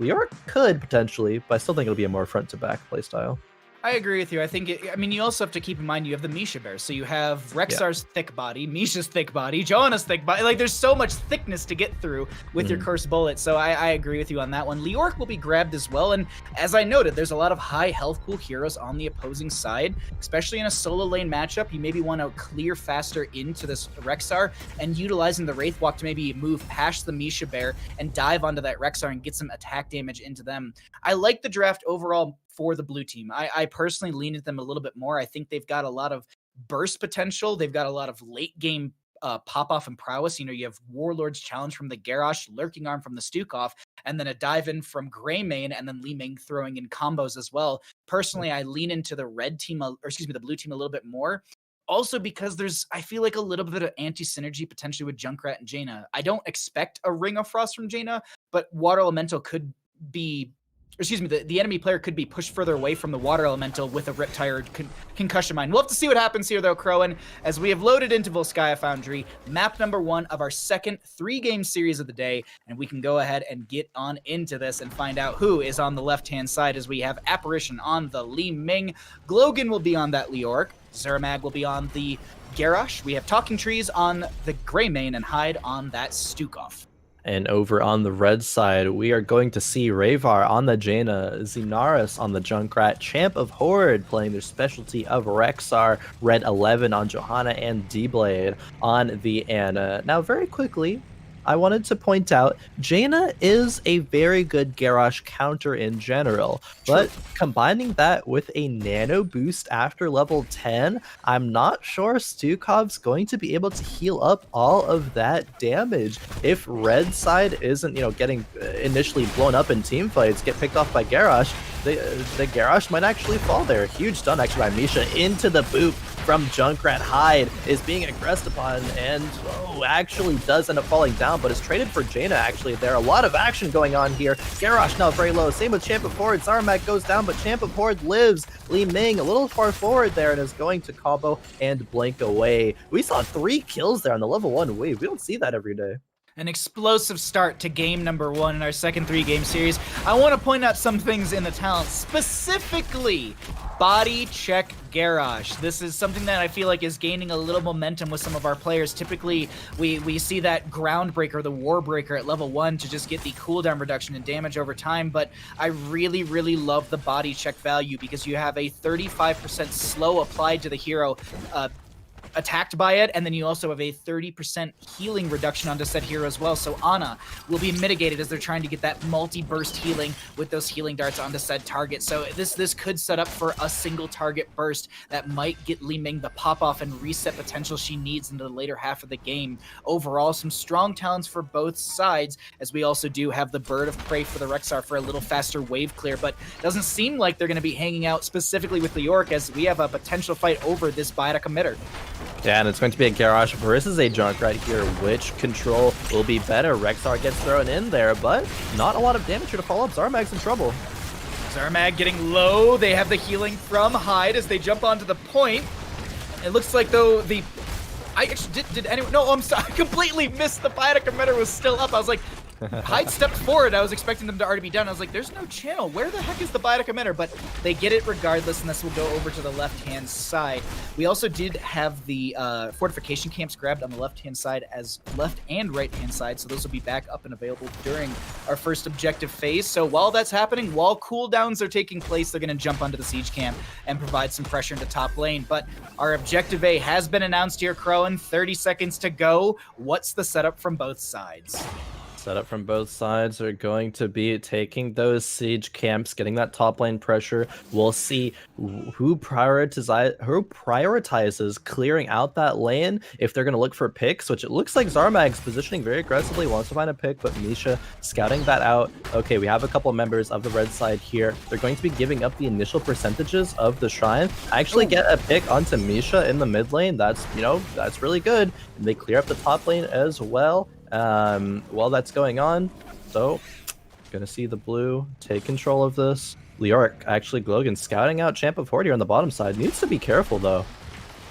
Liora could potentially, but I still think it'll be a more front to back playstyle. I agree with you. I think, I mean, you also have to keep in mind you have the Misha Bear. So you have Rexar's thick body, Misha's thick body, Johanna's thick body. Like, there's so much thickness to get through with your Cursed Bullet. So I agree with you on that one. Leoric will be grabbed as well. And as I noted, there's a lot of high health pool heroes on the opposing side, especially in a solo lane matchup. You maybe want to clear faster into this Rexar and utilizing the Wraith Walk to maybe move past the Misha Bear and dive onto that Rexar and get some attack damage into them. I like the draft overall for the blue team. I personally lean at them a little bit more. I think they've got a lot of burst potential. They've got a lot of late game pop-off and prowess. You know, you have Warlord's Challenge from the Garrosh, Lurking Arm from the Stukov, and then a dive-in from Greymane, and then Li Ming throwing in combos as well. Personally, I lean into the red team, or excuse me, the blue team a little bit more. Also because I feel like a little bit of anti-synergy potentially with Junkrat and Jaina. I don't expect a Ring of Frost from Jaina, but Water Elemental could be, excuse me, the enemy player could be pushed further away from the Water Elemental with a Riptire Concussion Mine. We'll have to see what happens here, though, Khroen, as we have loaded into Volskaya Foundry, map number 1 of our second 3-game series of the day, and we can go ahead and get on into this and find out who is on the left-hand side, as we have Apparition on the Li Ming, Glogan will be on that Leoric, Zermag will be on the Garrosh, we have Talking Trees on the Greymane, and Hyde on that Stukov. And over on the red side, we are going to see Rayvar on the Jaina, Xenaris on the Junkrat, Champ of Horde playing their specialty of Rexar, Red 11 on Johanna, and D-Blade on the Anna. Now, very quickly, I wanted to point out, Jaina is a very good Garrosh counter in general, but combining that with a nano boost after level 10, I'm not sure Stukov's going to be able to heal up all of that damage. If red side isn't, getting initially blown up in team fights, get picked off by Garrosh, the Garrosh might actually fall there. Huge stun actually by Misha into the boot from Junkrat. Hyde is being aggressed upon and actually does end up falling down, but is traded for Jaina actually there. A lot of action going on here. Garrosh now very low. Same with Champ of Horde. Zarmak goes down, but Champ of Horde lives. Li Ming a little far forward there and is going to combo and blink away. We saw 3 kills there on the level 1 wave. We don't see that every day. An explosive start to game number 1 in our second 3-game series. I want to point out some things in the talent, specifically body check Garrosh. This is something that I feel like is gaining a little momentum with some of our players. Typically, we see that Groundbreaker, the Warbreaker at level 1 to just get the cooldown reduction and damage over time, but I really, really love the body check value because you have a 35% slow applied to the hero attacked by it, and then you also have a 30% healing reduction onto said hero as well. So Ana will be mitigated as they're trying to get that multi-burst healing with those healing darts onto said target. So this could set up for a single target burst that might get Li Ming the pop-off and reset potential she needs into the later half of the game. Overall, some strong talents for both sides, as we also do have the Bird of Prey for the Rexar for a little faster wave clear, but doesn't seem like they're going to be hanging out specifically with Leoric, as we have a potential fight over this biotic emitter. Yeah, and it's going to be a Garrosh versus a Junkrat here. Which control will be better? Rexar gets thrown in there, but not a lot of damage here to follow up. Zarmag's in trouble. Zarmag getting low. They have the healing from Hyde as they jump onto the point. It looks like, though, I actually did anyone? No, I'm sorry. I completely missed the biotic emitter was still up. I was like, Hyde stepped forward. I was expecting them to already be done. I was like, there's no channel. Where the heck is the biotic emitter? But they get it regardless, and this will go over to the left-hand side. We also did have the fortification camps grabbed on the left-hand side as left and right-hand side, so those will be back up and available during our first objective phase. So while that's happening, while cooldowns are taking place, they're going to jump onto the siege camp and provide some pressure into top lane. But our objective A has been announced here, Khroen. 30 seconds to go. What's the setup from both sides? Setup from both sides are going to be taking those siege camps, getting that top lane pressure. We'll see who prioritizes clearing out that lane, if they're going to look for picks, which it looks like Zarmag's positioning very aggressively, wants to find a pick, but Misha scouting that out. Okay, we have a couple of members of the red side here. They're going to be giving up the initial percentages of the shrine. Actually get a pick onto Misha in the mid lane. That's, that's really good. And they clear up the top lane as well. While that's going on, so gonna see the blue take control of this. Leoric, actually Glogan scouting out Champ of Horde here on the bottom side. Needs to be careful though.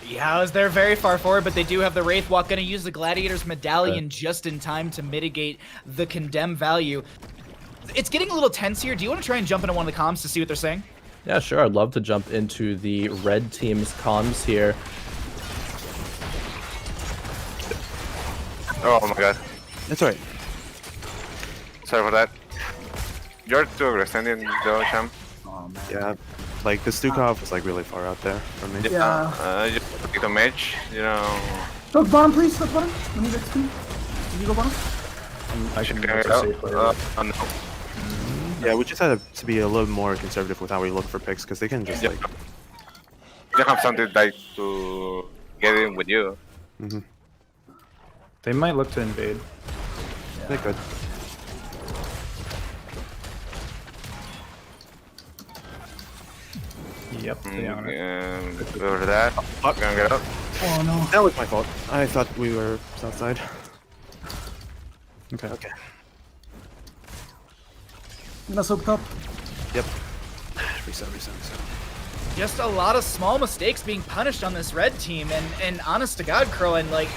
Yeah, as they're very far forward, but they do have the Wraith Walk. Gonna use the Gladiator's Medallion just in time to mitigate the condemn value. It's getting a little tense here. Do you want to try and jump into one of the comms to see what they're saying? Yeah, sure. I'd love to jump into the red team's comms here. Oh my god. That's alright. Sorry for that. You're too aggressive in the champ. Oh, man. Yeah, like the Stukov was like really far out there for me. Yeah. Just pick the mage, you know. Go bottom, please. Go bottom. Let me get spin. Can you go bottom? I should go safe no. Yeah, we just had to be a little more conservative with how we look for picks because they can just like. You have something like to get in with you. They might look to invade. Yeah. They could. Yep. Over that. Fuck, gonna get up. Oh no. That was my fault. I thought we were south side. Okay. Okay. Let's hook top. Yep. Reset. Just a lot of small mistakes being punished on this red team, and honest to God, Khroen, like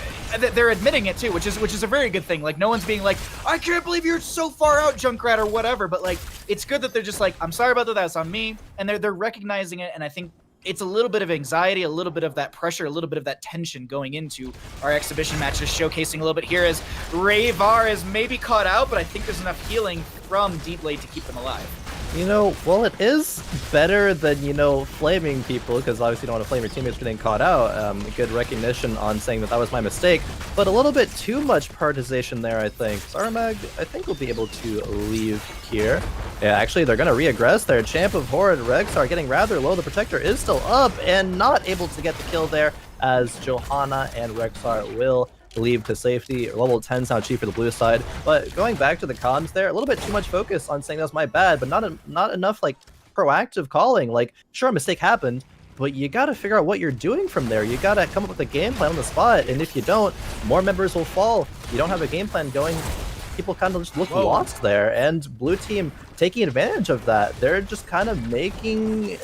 they're admitting it too, which is a very good thing. Like no one's being like, I can't believe you're so far out, Junkrat, or whatever. But like it's good that they're just like, I'm sorry about that, that's on me, and they're recognizing it. And I think it's a little bit of anxiety, a little bit of that pressure, a little bit of that tension going into our exhibition matches, showcasing a little bit here as Rayvar is maybe caught out, but I think there's enough healing from Deep Blade to keep them alive. You know, well, it is better than, you know, flaming people, because obviously you don't want to flame your teammates for getting caught out. Good recognition on saying that was my mistake, but a little bit too much prioritization there, I think. Zarmag, I think, will be able to leave here. Yeah, actually, they're going to re-aggress there. Champ of Horrid Rex are getting rather low. The Protector is still up and not able to get the kill there, as Johanna and Rexar will leave to safety. Level 10's now cheap for the blue side. But going back to the comms there, a little bit too much focus on saying that was my bad, but not enough like proactive calling. Like, sure, a mistake happened, but you got to figure out what you're doing from there. You got to come up with a game plan on the spot, and if you don't, more members will fall. You don't have a game plan going, people kind of just look lost there, and blue team taking advantage of that. They're just kind of making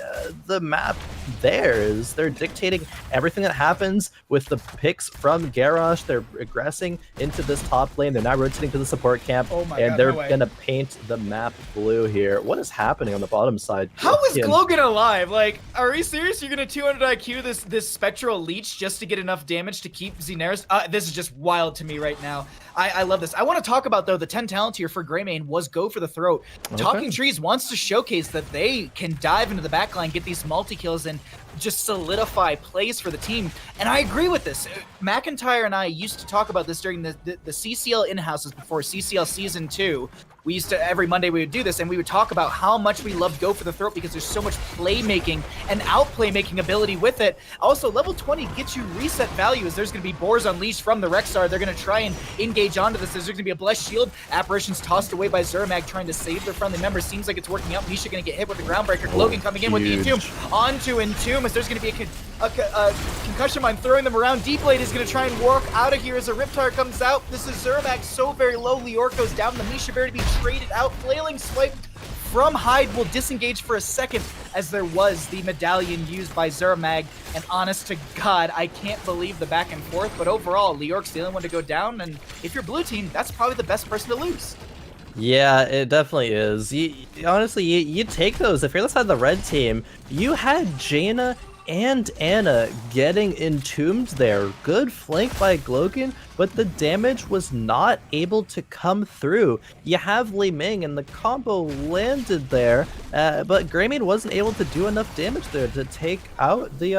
the map theirs. They're dictating everything that happens with the picks from Garrosh. They're regressing into this top lane. They're now rotating to the support camp, and they're gonna paint the map blue here. What is happening on the bottom side? How is Glogan alive? Like, are we serious? You're gonna 200 IQ this Spectral Leech just to get enough damage to keep Xenaris? This is just wild to me right now. I love this. I want to talk about, though, the 10 talent here for Greymane was go for the throat. Talking Trees wants to showcase that they can dive into the backline, get these multi-kills, and just solidify plays for the team. And I agree with this. McIntyre and I used to talk about this during the CCL in-houses before CCL Season 2. We used to, every Monday we would do this, and we would talk about how much we loved Go for the Throat because there's so much playmaking and out-playmaking ability with it. Also, level 20 gets you reset value as there's going to be Boars Unleashed from the Rexar. They're going to try and engage onto this. There's going to be a Blessed Shield. Apparitions tossed away by Zermag trying to save their friendly members. Seems like it's working out. Misha going to get hit with the Groundbreaker. Logan coming in with the Entomb. Onto Entomb as there's going to be a concussion mine throwing them around. Deep Blade is going to try and walk out of here as a Riptide comes out. This is Zermag so very low. Lior goes down. The Misha Bear to be traded out. Flailing Swipe from Hyde will disengage for a second as there was the medallion used by Zermag. And honest to God, I can't believe the back and forth. But overall, Liork's the only one to go down. And if you're blue team, that's probably the best person to lose. Yeah, it definitely is. Honestly, you take those. If you're the side of the red team, you had Jaina and Anna getting entombed there. Good flank by Glogan, but the damage was not able to come through. You have Li Ming and the combo landed there, but Greymane wasn't able to do enough damage there to take out any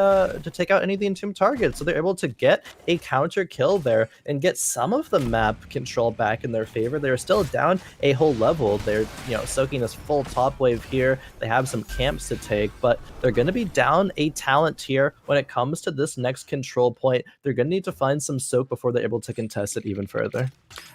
of the entombed targets. So they're able to get a counter kill there and get some of the map control back in their favor. They're still down a whole level. They're soaking this full top wave here. They have some camps to take, but they're going to be down a talent here when it comes to this next control point. They're going to need to find some soak before they're able to contest it even further.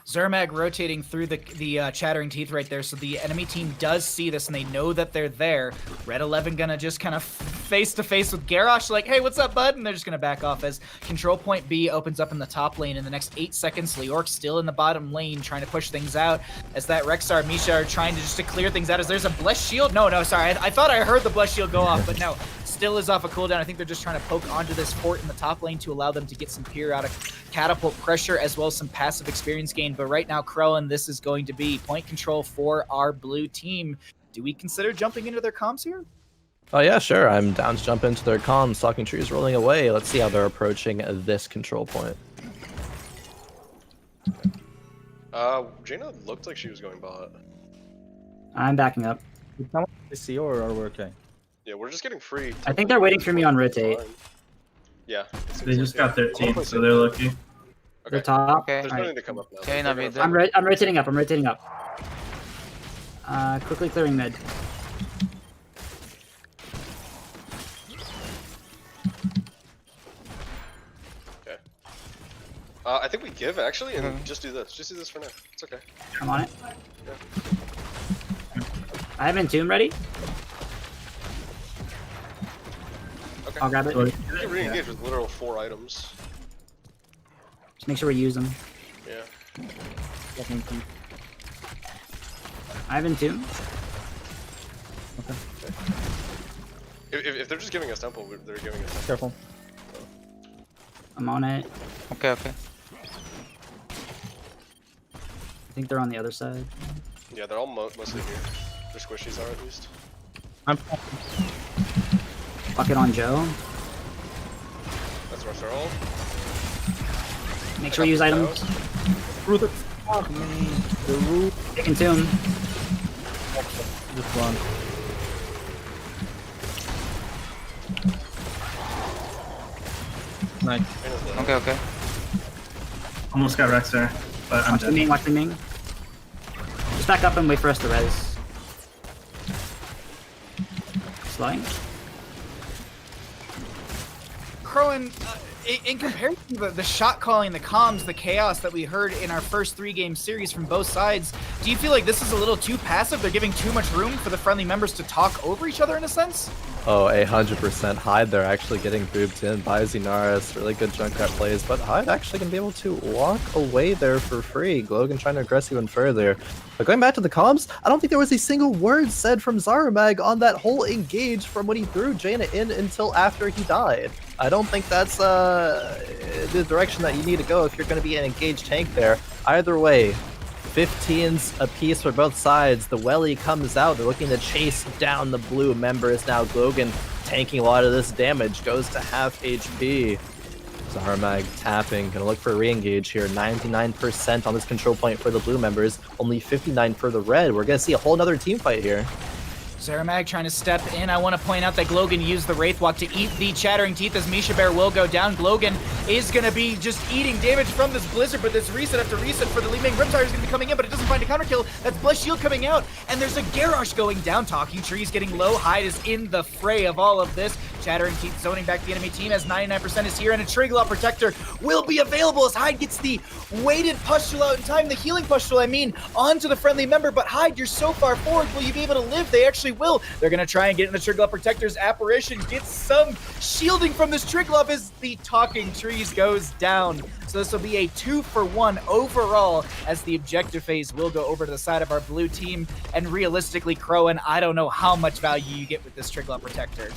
Zermag rotating through the Chattering Teeth right there, so the enemy team does see this and they know that they're there. Red 11 gonna just kind of face-to-face with Garrosh like, hey, what's up, bud? And they're just gonna back off as control point B opens up in the top lane in the next 8 seconds. Liork's still in the bottom lane trying to push things out as that Rexar Misha are trying to clear things out as there's a Blessed Shield. No, sorry, I thought I heard the Blessed Shield go off, but no. Still is off a cooldown. I think they're just trying to poke onto this fort in the top lane to allow them to get some periodic catapult pressure as well as some passive experience gain. But right now, Khroen, this is going to be point control for our blue team. Do we consider jumping into their comms here? Oh yeah, sure. I'm down to jump into their comms. Talking trees rolling away. Let's see how they're approaching this control point. Jaina looked like she was going bot. I'm backing up. See or are we okay? Yeah, we're just getting free. I think they're waiting for me on rotate. Yeah. They just got 13, so they're lucky. They're top. There's no Alright. need to come up now. I'm rotating up. I'm rotating up. Quickly clearing mid. Okay. I think we give actually, and just do this. Just do this for now. It's okay. I'm on it. Yeah. I have Entomb ready. Okay. I'll grab it. You can re-engage with literal 4 items. Just make sure we use them. Yeah. I have Entomb. Okay. If they're just giving us temple, they're giving us temple. Careful. I'm on it. Okay. I think they're on the other side. Yeah, they're all mostly here. Their squishies are at least. I'm bucket on Joe. That's rush our ult. Make sure you use items. Through the fuck, man. The roof. Take Entomb. Just run. Nice. Okay. Almost got Rex there, but I'm dead. Watch the Ming. Just back up and wait for us to res. Slowing. Khroen, in comparison to the shot calling, the comms, the chaos that we heard in our first 3-game series from both sides, do you feel like this is a little too passive? They're giving too much room for the friendly members to talk over each other in a sense? Oh, 100% Hyde. They're actually getting booped in by Xenaris. Really good Junkrat plays, but Hyde actually gonna be able to walk away there for free. Glogan trying to aggress even further. But going back to the comms, I don't think there was a single word said from Zarumag on that whole engage from when he threw Jaina in until after he died. I don't think that's the direction that you need to go if you're going to be an engaged tank there. Either way, 15s apiece for both sides. The Welly comes out. They're looking to chase down the blue members now. Glogan tanking a lot of this damage. Goes to half HP. Zarumag tapping. Gonna look for a re-engage here. 99% on this control point for the blue members. Only 59 for the red. We're gonna see a whole nother team fight here. Zarumag trying to step in. I want to point out that Glogan used the Wraithwalk to eat the Chattering Teeth as Misha Bear will go down. Glogan is going to be just eating damage from this Blizzard, but this reset after reset for the Li Ming Riptire is going to be coming in, but it doesn't find a counter kill. That's Blessed Shield coming out, and there's a Garrosh going down. Talking Trees getting low. Hyde is in the fray of all of this. Chattering Teeth zoning back the enemy team as 99% is here, and a Triglot Protector will be available as Hyde gets the weighted pustule out in time, the healing pustule, onto the friendly member, but Hyde, you're so far forward. Will you be able to live? They actually will. They're going to try and get in the Triglot Protector's apparition, get some shielding from this Triglot as the Talking Trees goes down. So this will be a 2-for-1 overall as the objective phase will go over to the side of our blue team. And realistically, Khroen, I don't know how much value you get with this Triglot Protector.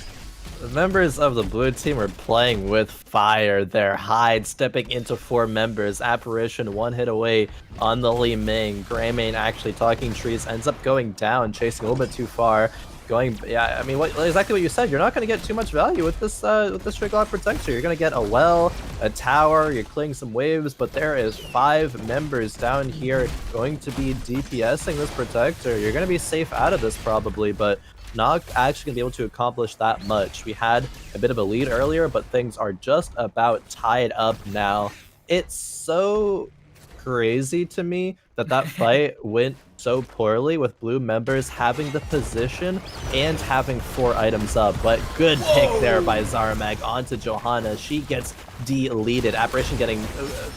The members of the blue team are playing with fire there. Hyde stepping into 4 members. Apparition 1 hit away on the Li Ming. Greymane actually Talking Trees ends up going down, chasing a little bit too far. Exactly what you said. You're not going to get too much value with this Triglot Protector. You're going to get a well, a tower, you're clearing some waves, but there is 5 members down here going to be DPSing this Protector. You're going to be safe out of this probably, but not actually going to be able to accomplish that much. We had a bit of a lead earlier, but things are just about tied up now. It's so crazy to me that fight went so poorly with blue members having the position and having 4 items up, but good pick there by Zarumag onto Johanna. She gets deleted. Apparition getting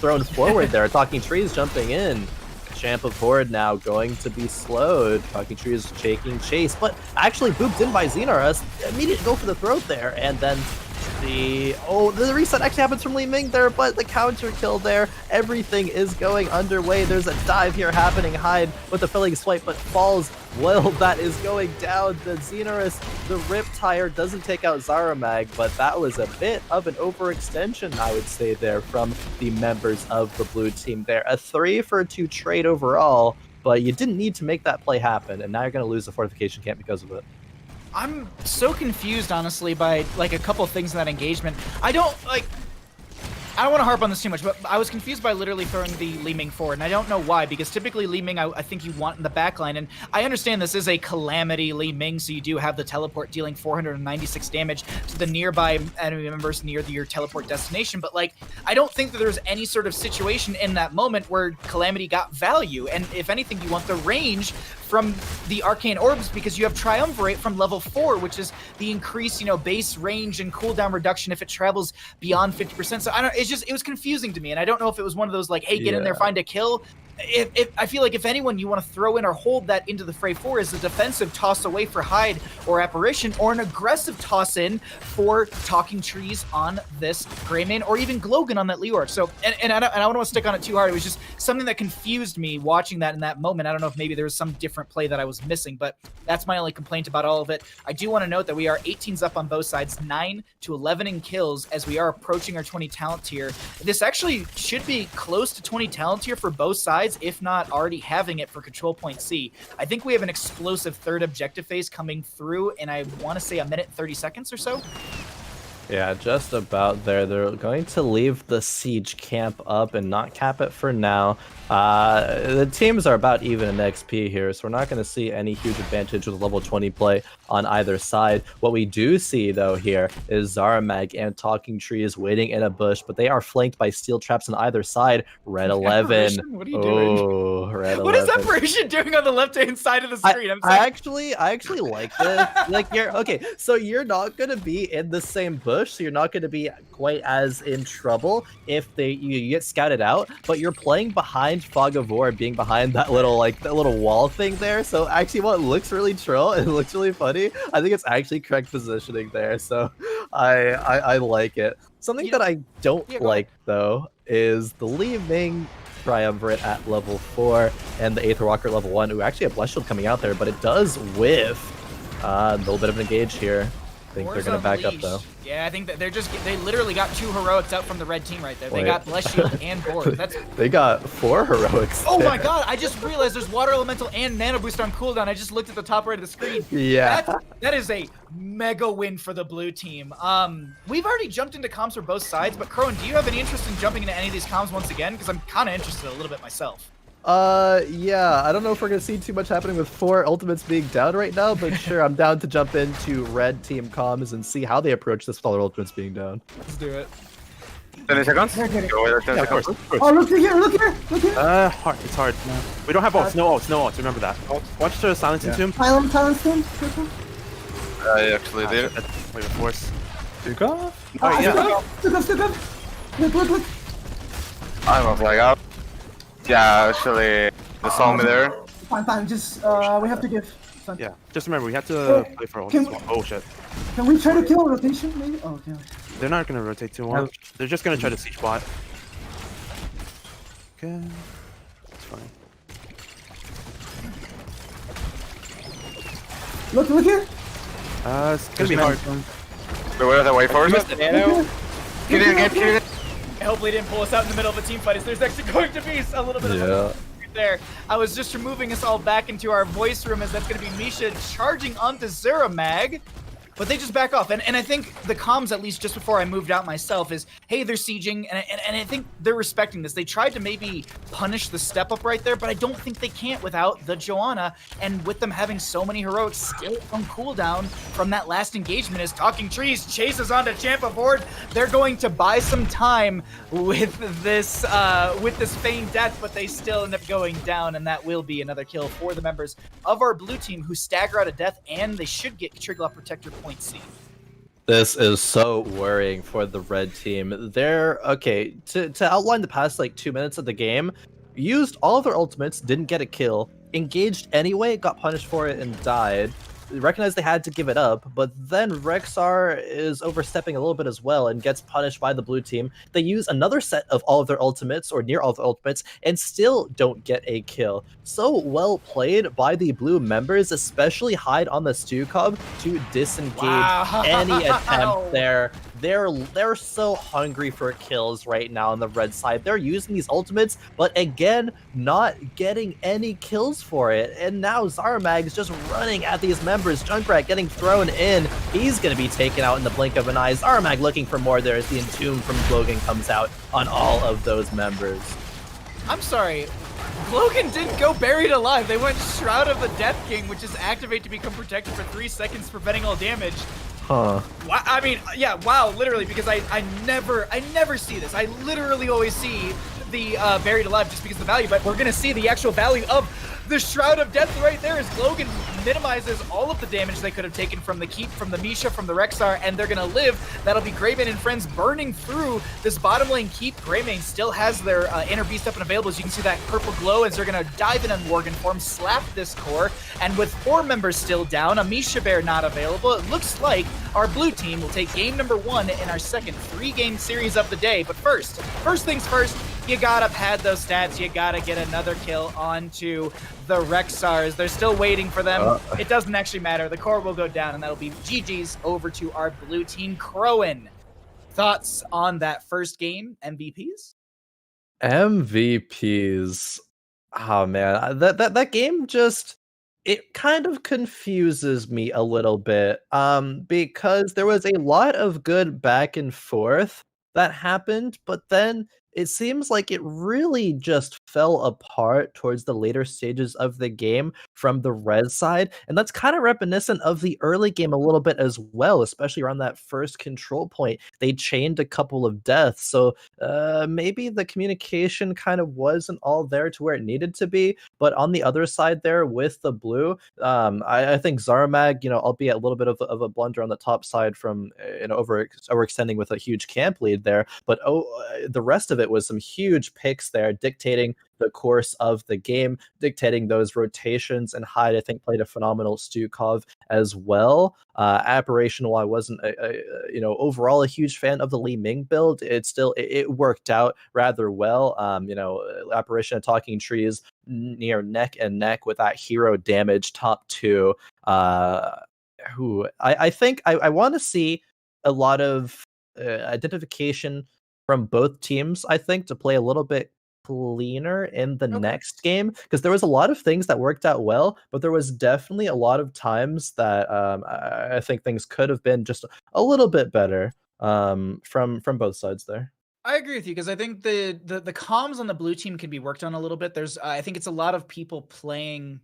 thrown forward there. Talking Trees jumping in. Champ of Horde now going to be slowed. Talking Trees taking chase, but actually booped in by Xenaris. Immediate go for the throat there, and then the reset actually happens from Li Ming there, but the counter kill there. Everything is going underway. There's a dive here happening. Hyde with the filling swipe, but falls. Well, that is going down. The Xenaris, the Riptire doesn't take out Zarumag, but that was a bit of an overextension, I would say, there from the members of the blue team there. A 3-for-2 trade overall, but you didn't need to make that play happen, and now you're going to lose the fortification camp because of it. I'm so confused, honestly, by like a couple things in that engagement. I don't want to harp on this too much, but I was confused by literally throwing the Li Ming forward, and I don't know why, because typically Li Ming I think you want in the backline, and I understand this is a Calamity Li Ming, so you do have the teleport dealing 496 damage to the nearby enemy members near your teleport destination, but like, I don't think that there's any sort of situation in that moment where Calamity got value, and if anything, you want the range from the Arcane Orbs because you have Triumvirate from level 4, which is the increased, base range and cooldown reduction if it travels beyond 50%. So it was confusing to me, and I don't know if it was one of those like, hey, get in there, find a kill. If I feel like if anyone you want to throw in or hold that into the fray for is a defensive toss away for Hyde or Apparition, or an aggressive toss in for Talking Trees on this Greymane, or even Glogan on that Leorc. So, and I don't want to stick on it too hard. It was just something that confused me watching that in that moment. I don't know if maybe there was some different play that I was missing, but that's my only complaint about all of it. I do want to note that we are 18s up on both sides, 9 to 11 in kills as we are approaching our 20 talent tier. This actually should be close to 20 talent tier for both sides, if not already having it for Control Point C. I think we have an explosive third objective phase coming through, and I want to say a minute and 30 seconds or so. Yeah, just about there. They're going to leave the siege camp up and not cap it for now. The teams are about even in XP here, so we're not going to see any huge advantage with level 20 play on either side. What we do see, though, here is Zaramag and Talking Trees waiting in a bush, but they are flanked by steel traps on either side. Red 11. What are you doing? Oh, Red 11. What is Apparition doing on the left-hand side of the screen? I actually like this. Like, so you're not going to be in the same bush, so you're not going to be quite as in trouble if you get scouted out, but you're playing behind Fog of War, being behind that little wall thing there. So actually, what looks really troll and looks really funny, I think it's actually correct positioning there. So I like it. Something that I don't like though is the Li Ming Triumvirate at level 4 and the Aether Walker at level 1, who actually have Blessed Shield coming out there, but it does whiff a little bit of an engage here. I think they're going to back up though. Yeah, I think that they literally got 2 heroics out from the red team right there. They got Blessed Shield and Board. They got 4 heroics. Oh my god, I just realized there's Water Elemental and Nano Boost on cooldown. I just looked at the top right of the screen. Yeah. That is a mega win for the blue team. We've already jumped into comms for both sides, but Khroen, do you have any interest in jumping into any of these comms once again? Because I'm kind of interested a little bit myself. Yeah, I don't know if we're gonna see too much happening with 4 ultimates being down right now, but sure, I'm down to jump into red team comms and see how they approach this with all their ultimates being down. Let's do it. 10 seconds? Yeah, of course. Oh, look here, look here, look here. Hard. It's hard. No. We don't have ults. No ults. Remember that. Watch the silence into him. Silence him. I actually did. Wait, of course. Took off? Oh, yeah. Took off. Look. I'm a flag out. Yeah, actually, they saw me there. Fine. Just, we have to give. Fine. Yeah, just remember, we have to play for ults. Oh, shit. Can we try to kill a rotation, maybe? Oh, okay. They're not going to rotate too much. They're just going to try to siege bot. Okay. It's fine. Look here. It's going to be hard. Wait, what are they waiting for? Get in. Hopefully it didn't pull us out in the middle of a team fight. There's actually going to be a little bit of there. I was just moving us all back into our voice room, as that's going to be Misha charging onto Zaramag. But they just back off, and I think the comms, at least just before I moved out myself, is, hey, they're sieging, and I think they're respecting this. They tried to maybe punish the step up right there, but I don't think they can't without the Joanna, and with them having so many heroics still on cooldown from that last engagement as Talking Trees chases onto Champa board. They're going to buy some time with this feigned death, but they still end up going down, and that will be another kill for the members of our blue team who stagger out of death, and they should get Triglav Protector point C. This is so worrying for the red team. They're okay to outline the past 2 minutes of the game. Used all of their ultimates, didn't get a kill. Engaged anyway, got punished for it and died. Recognized they had to give it up, but then Rexar is overstepping a little bit as well and gets punished by the blue team. They use another set of all of their ultimates, or near all of their ultimates, and still don't get a kill. So well played by the blue members, especially Hyde on the Stew Cob, to disengage any attempt there. they're so hungry for kills right now on the red side. They're using these ultimates, but again, not getting any kills for it. And now Zarmag is just running at these members. Junkrat getting thrown in. He's going to be taken out in the blink of an eye. Zarmag looking for more there as the Entomb from Glogan comes out on all of those members. I'm sorry. Glogan didn't go buried alive. They went Shroud of the Death King, which is activate to become protected for 3 seconds, preventing all damage. Huh. I mean, yeah, wow, literally, because I never see this. I literally always see the buried alive just because of the value, but we're gonna see the actual value of the Shroud of Death right there as Glogan minimizes all of the damage they could have taken from the Keep, from the Misha, from the Rexar, and they're gonna live. That'll be Greymane and friends burning through this bottom lane Keep. Greymane still has their inner beast up and available, as you can see that purple glow as they're gonna dive in on Worgen form, slap this core, and with 4 members still down, a Misha Bear not available, it looks like our blue team will take game number 1 in our second 3-game series of the day. But first things first, you gotta pad those stats. You gotta get another kill onto the Rexars. They're still waiting for them. It doesn't actually matter. The core will go down, and that'll be GG's over to our blue team. Khroen, thoughts on that first game? MVPs? MVPs. Oh man, that game just, it kind of confuses me a little bit. Because there was a lot of good back and forth that happened, but then it seems like it really just fell apart towards the later stages of the game from the red side, and that's kind of reminiscent of the early game a little bit as well, especially around that first control point. They chained a couple of deaths, so maybe the communication kind of wasn't all there to where it needed to be. But on the other side there with the blue, I think Zarmag, albeit a little bit of a blunder on the top side from overextending with a huge camp lead there, but the rest of it was some huge picks there, dictating the course of the game, dictating those rotations. And Hyde, I think, played a phenomenal Stukov as well. Apparition, while I wasn't overall a huge fan of the Li Ming build, it worked out rather well. Apparition of Talking Trees near neck and neck with that hero damage top 2. Who I think I want to see a lot of identification from both teams, I think, to play a little bit cleaner in the next game, because there was a lot of things that worked out well, but there was definitely a lot of times that I think things could have been just a little bit better from both sides there. I agree with you, because I think the comms on the blue team can be worked on a little bit. I think it's a lot of people playing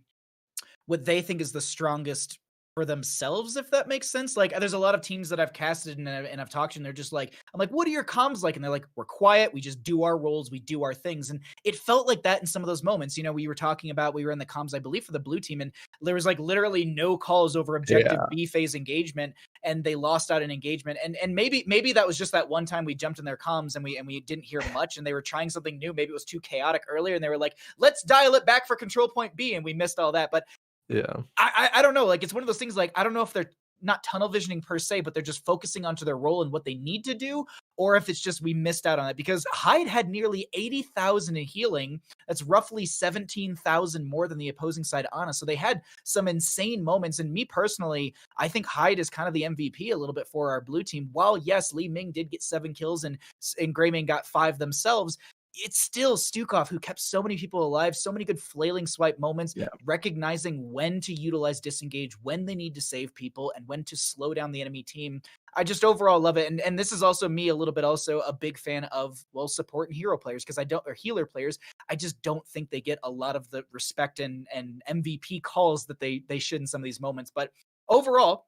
what they think is the strongest for themselves, if that makes sense. Like, there's a lot of teams that I've casted and I've talked to, and they're just like, I'm like, what are your comms like? And they're like, we're quiet, we just do our roles, we do our things. And it felt like that in some of those moments. We were talking about, we were in the comms, I believe, for the blue team, and there was like literally no calls over objective B phase engagement, and they lost out in engagement. And maybe that was just that one time we jumped in their comms and we didn't hear much, and they were trying something new. Maybe it was too chaotic earlier, and they were like, let's dial it back for control point B, and we missed all that. But yeah, I don't know. Like, it's one of those things, like, I don't know if they're not tunnel visioning per se, but they're just focusing onto their role and what they need to do, or if it's just we missed out on it. Because Hyde had nearly 80,000 in healing. That's roughly 17,000 more than the opposing side, Ana. So they had some insane moments. And me personally, I think Hyde is kind of the MVP a little bit for our blue team. While yes, Li Ming did get 7 kills and Greymane got 5 themselves, it's still Stukov who kept so many people alive, so many good flailing swipe moments, recognizing when to utilize disengage, when they need to save people, and when to slow down the enemy team. I just overall love it. And this is also me a little bit also a big fan of, support and hero players, because or healer players. I just don't think they get a lot of the respect and MVP calls that they should in some of these moments. But overall,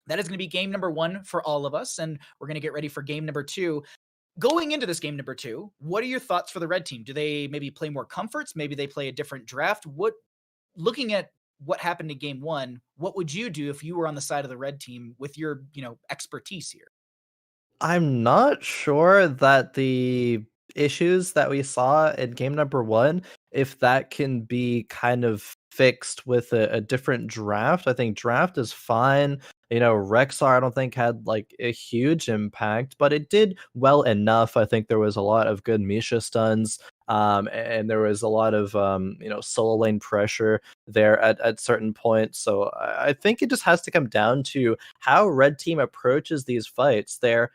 that is going to be game number 1 for all of us. And we're going to get ready for game number 2. Going into this game number 2, what are your thoughts for the red team? Do they maybe play more comforts? Maybe they play a different draft? Looking at what happened in game 1, what would you do if you were on the side of the red team with your, expertise here? I'm not sure that the issues that we saw in game number 1, if that can be kind of fixed with a different draft. I think draft is fine. Rexar, I don't think had like a huge impact, but it did well enough. I think there was a lot of good Misha stuns, and there was a lot of solo lane pressure there at certain points. So I think it just has to come down to how red team approaches these fights. They're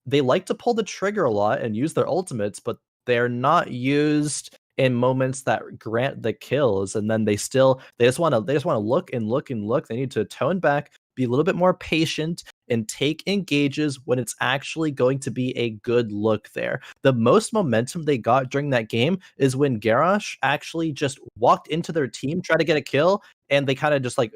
they like to pull the trigger a lot and use their ultimates, but they're not used in moments that grant the kills. And then they just want to look and look and look. They need to tone back, be a little bit more patient, and take engages when it's actually going to be a good look there. The most momentum they got during that game is when Garrosh actually just walked into their team, tried to get a kill, and they kind of just like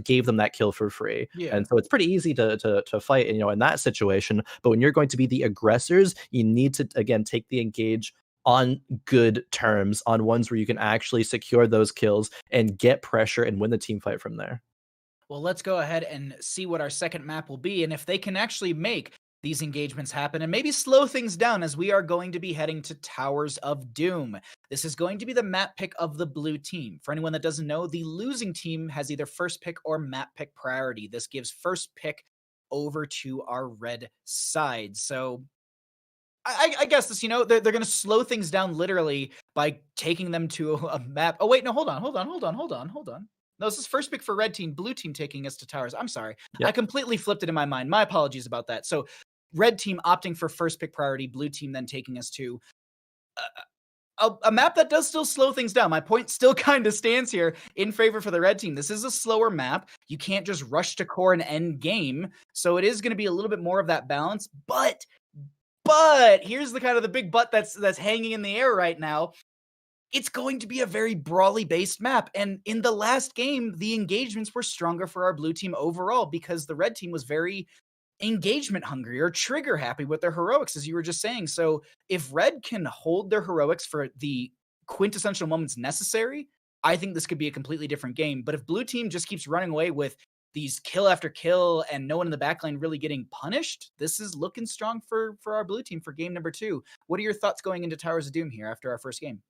gave them that kill for free. Yeah. And so it's pretty easy to fight, in that situation. But when you're going to be the aggressors, you need to again take the engage on good terms, on ones where you can actually secure those kills and get pressure and win the team fight from there. Well, let's go ahead and see what our second map will be, and if they can actually make these engagements happen and maybe slow things down, as we are going to be heading to Towers of Doom. This is going to be the map pick of the blue team. For anyone that doesn't know, the losing team has either first pick or map pick priority. This gives first pick over to our red side. So I guess this, they're going to slow things down literally by taking them to a map. Oh, wait, no, hold on. No, this is first pick for red team, blue team taking us to Towers. I'm sorry. Yep. I completely flipped it in my mind. My apologies about that. So red team opting for first pick priority, blue team then taking us to a map that does still slow things down. My point still kind of stands here in favor for the red team. This is a slower map. You can't just rush to core and end game. So it is going to be a little bit more of that balance. But here's the kind of the big but that's hanging in the air right now. It's going to be a very brawly based map. And in the last game, the engagements were stronger for our blue team overall because the red team was very engagement hungry or trigger happy with their heroics, as you were just saying. So if red can hold their heroics for the quintessential moments necessary, I think this could be a completely different game. But if blue team just keeps running away with these kill after kill and no one in the backline really getting punished, this is looking strong for our blue team for game number 2. What are your thoughts going into Towers of Doom here after our first game?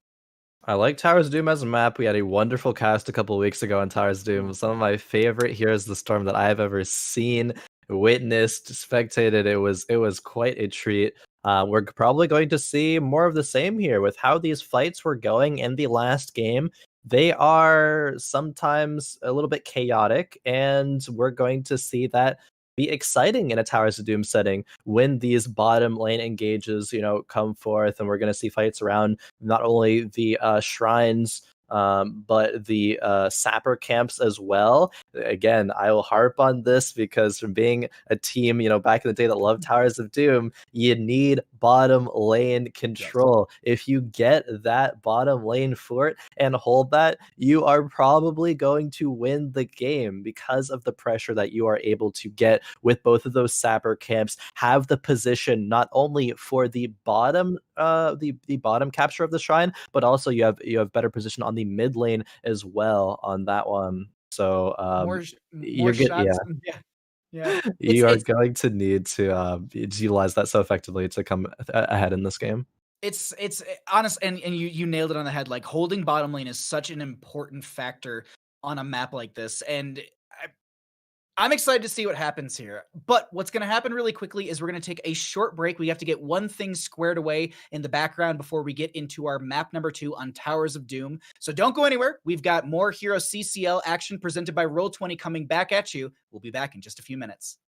I like Towers of Doom as a map. We had a wonderful cast a couple of weeks ago on Towers of Doom. Some of my favorite Heroes of the Storm that I've ever seen, witnessed, spectated. It was quite a treat. We're probably going to see more of the same here with how these fights were going in the last game. They are sometimes a little bit chaotic, and we're going to see that be exciting in a Towers of Doom setting when these bottom lane engages, come forth, and we're going to see fights around not only the shrines, but the sapper camps as well. Again, I will harp on this because from being a team, back in the day that loved Towers of Doom, you need bottom lane control. Yes. If you get that bottom lane fort and hold that, you are probably going to win the game because of the pressure that you are able to get with both of those sapper camps. Have the position not only for the bottom the bottom capture of the shrine, but also you have better position on the mid lane as well on that one. So more shots. Yeah. You are going to need to utilize that so effectively to come ahead in this game. It's honest, and you nailed it on the head. Like, holding bottom lane is such an important factor on a map like this, and I'm excited to see what happens here. But what's going to happen really quickly is we're going to take a short break. We have to get one thing squared away in the background before we get into our map number 2 on Towers of Doom. So don't go anywhere. We've got more HeroesCCL action presented by Roll20 coming back at you. We'll be back in just a few minutes.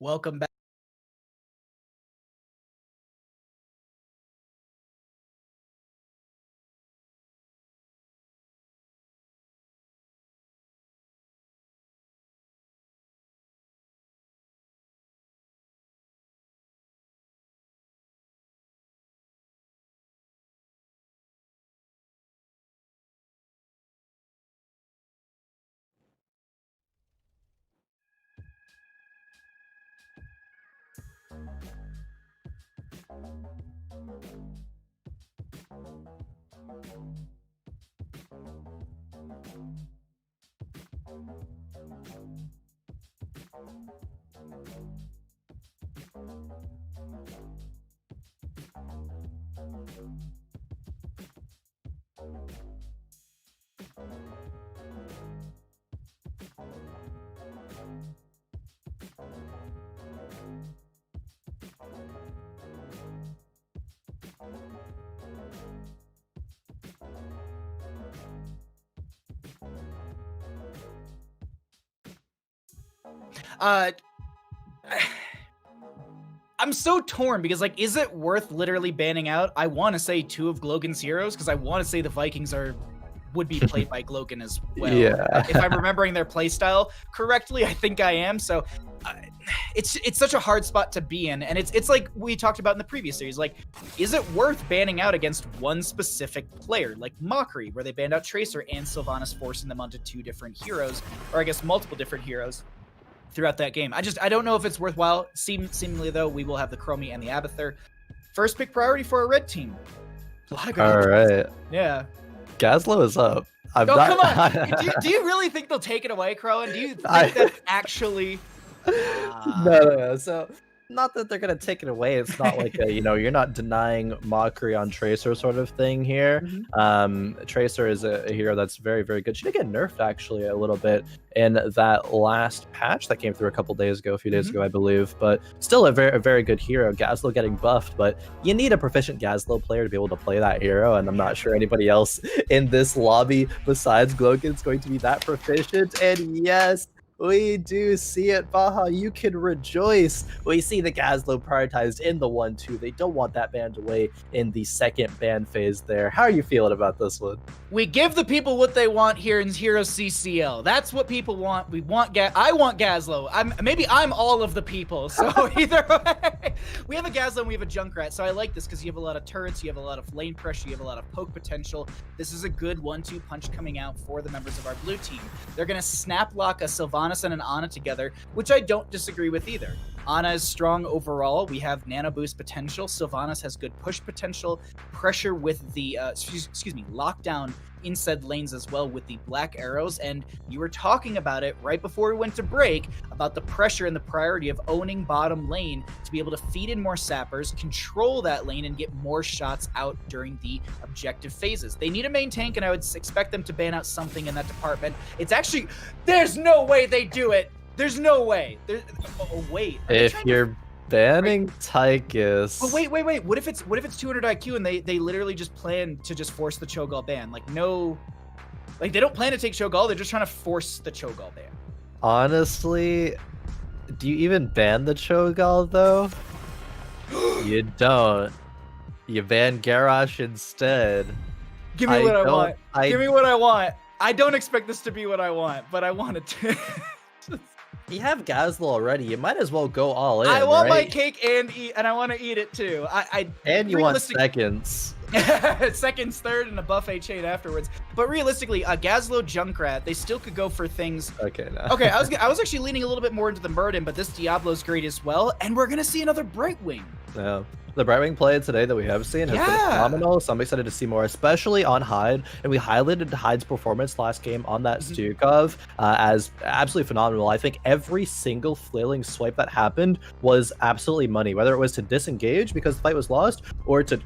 Welcome back. I'm so torn because, like, is it worth literally banning out? I want to say 2 of Glogan's heroes because I want to say the Vikings would be played by Glogan as well. Yeah. If I'm remembering their playstyle correctly, I think I am. So it's such a hard spot to be in, and it's like we talked about in the previous series. Like, is it worth banning out against one specific player, like Mockery, where they banned out Tracer and Sylvanas, forcing them onto 2 different heroes, or I guess multiple different heroes throughout that game? I don't know if it's worthwhile. Seemingly though, we will have the Chromie and the Abathur. First pick priority for a red team. A lot of good All options. right. Yeah. Gazlo is up. I'm Oh, not, come on. do you really think they'll take it away, Khroen? Do you think that's actually... No. So, not that they're gonna take it away. It's not like a, you're not denying Mockery on Tracer sort of thing here. Tracer is a hero that's very, very good. She did get nerfed actually a little bit in that last patch that came through a few days ago, I believe. But still a very good hero. Gazlo getting buffed, but you need a proficient Gazlo player to be able to play that hero, and I'm not sure anybody else in this lobby besides Glogan is going to be that proficient. And yes, we do see it, Baha. You can rejoice. We see the Gazlo prioritized in the 1-2. They don't want that banned away in the second ban phase there. How are you feeling about this one? We give the people what they want here in HeroesCCL. That's what people want. We want I want Gazlo. Maybe I'm all of the people. So either way, we have a Gazlo and we have a Junkrat. So I like this because you have a lot of turrets, you have a lot of lane pressure, you have a lot of poke potential. This is a good 1-2 punch coming out for the members of our blue team. They're going to snap lock a Sylvanas and an Ana together, which I don't disagree with either. Ana is strong overall. We have nano boost potential. Sylvanas has good push potential, pressure with the lockdown inside lanes as well with the black arrows. And you were talking about it right before we went to break about the pressure and the priority of owning bottom lane to be able to feed in more sappers, control that lane, and get more shots out during the objective phases. They need a main tank, and I would expect them to ban out something in that department. It's actually, there's no way they do it. There's no way. Wait. If you're banning Tychus. But wait. What if it's 200 IQ and they literally just plan to just force the Cho'Gall ban? Like, no, like they don't plan to take Cho'Gall. They're just trying to force the Cho'Gall ban. Honestly, do you even ban the Cho'Gall though? You don't. You ban Garrosh instead. Give me what I want. Give me what I want. I don't expect this to be what I want, but I want it to. You have Gazlo already. You might as well go all in. I want my right? cake and I want to eat it too. And you want seconds. Seconds, third, and a buffet chain afterwards. But realistically, Gazlo Junkrat, they still could go for things. Okay, no. Okay, I was actually leaning a little bit more into the Murden, but this Diablo's great as well, and we're gonna see another Brightwing. Yeah. The Brightwing play today that we have seen has been phenomenal, so I'm excited to see more, especially on Hyde. And we highlighted Hyde's performance last game on that Stukov as absolutely phenomenal. I think every single flailing swipe that happened was absolutely money, whether it was to disengage because the fight was lost, or to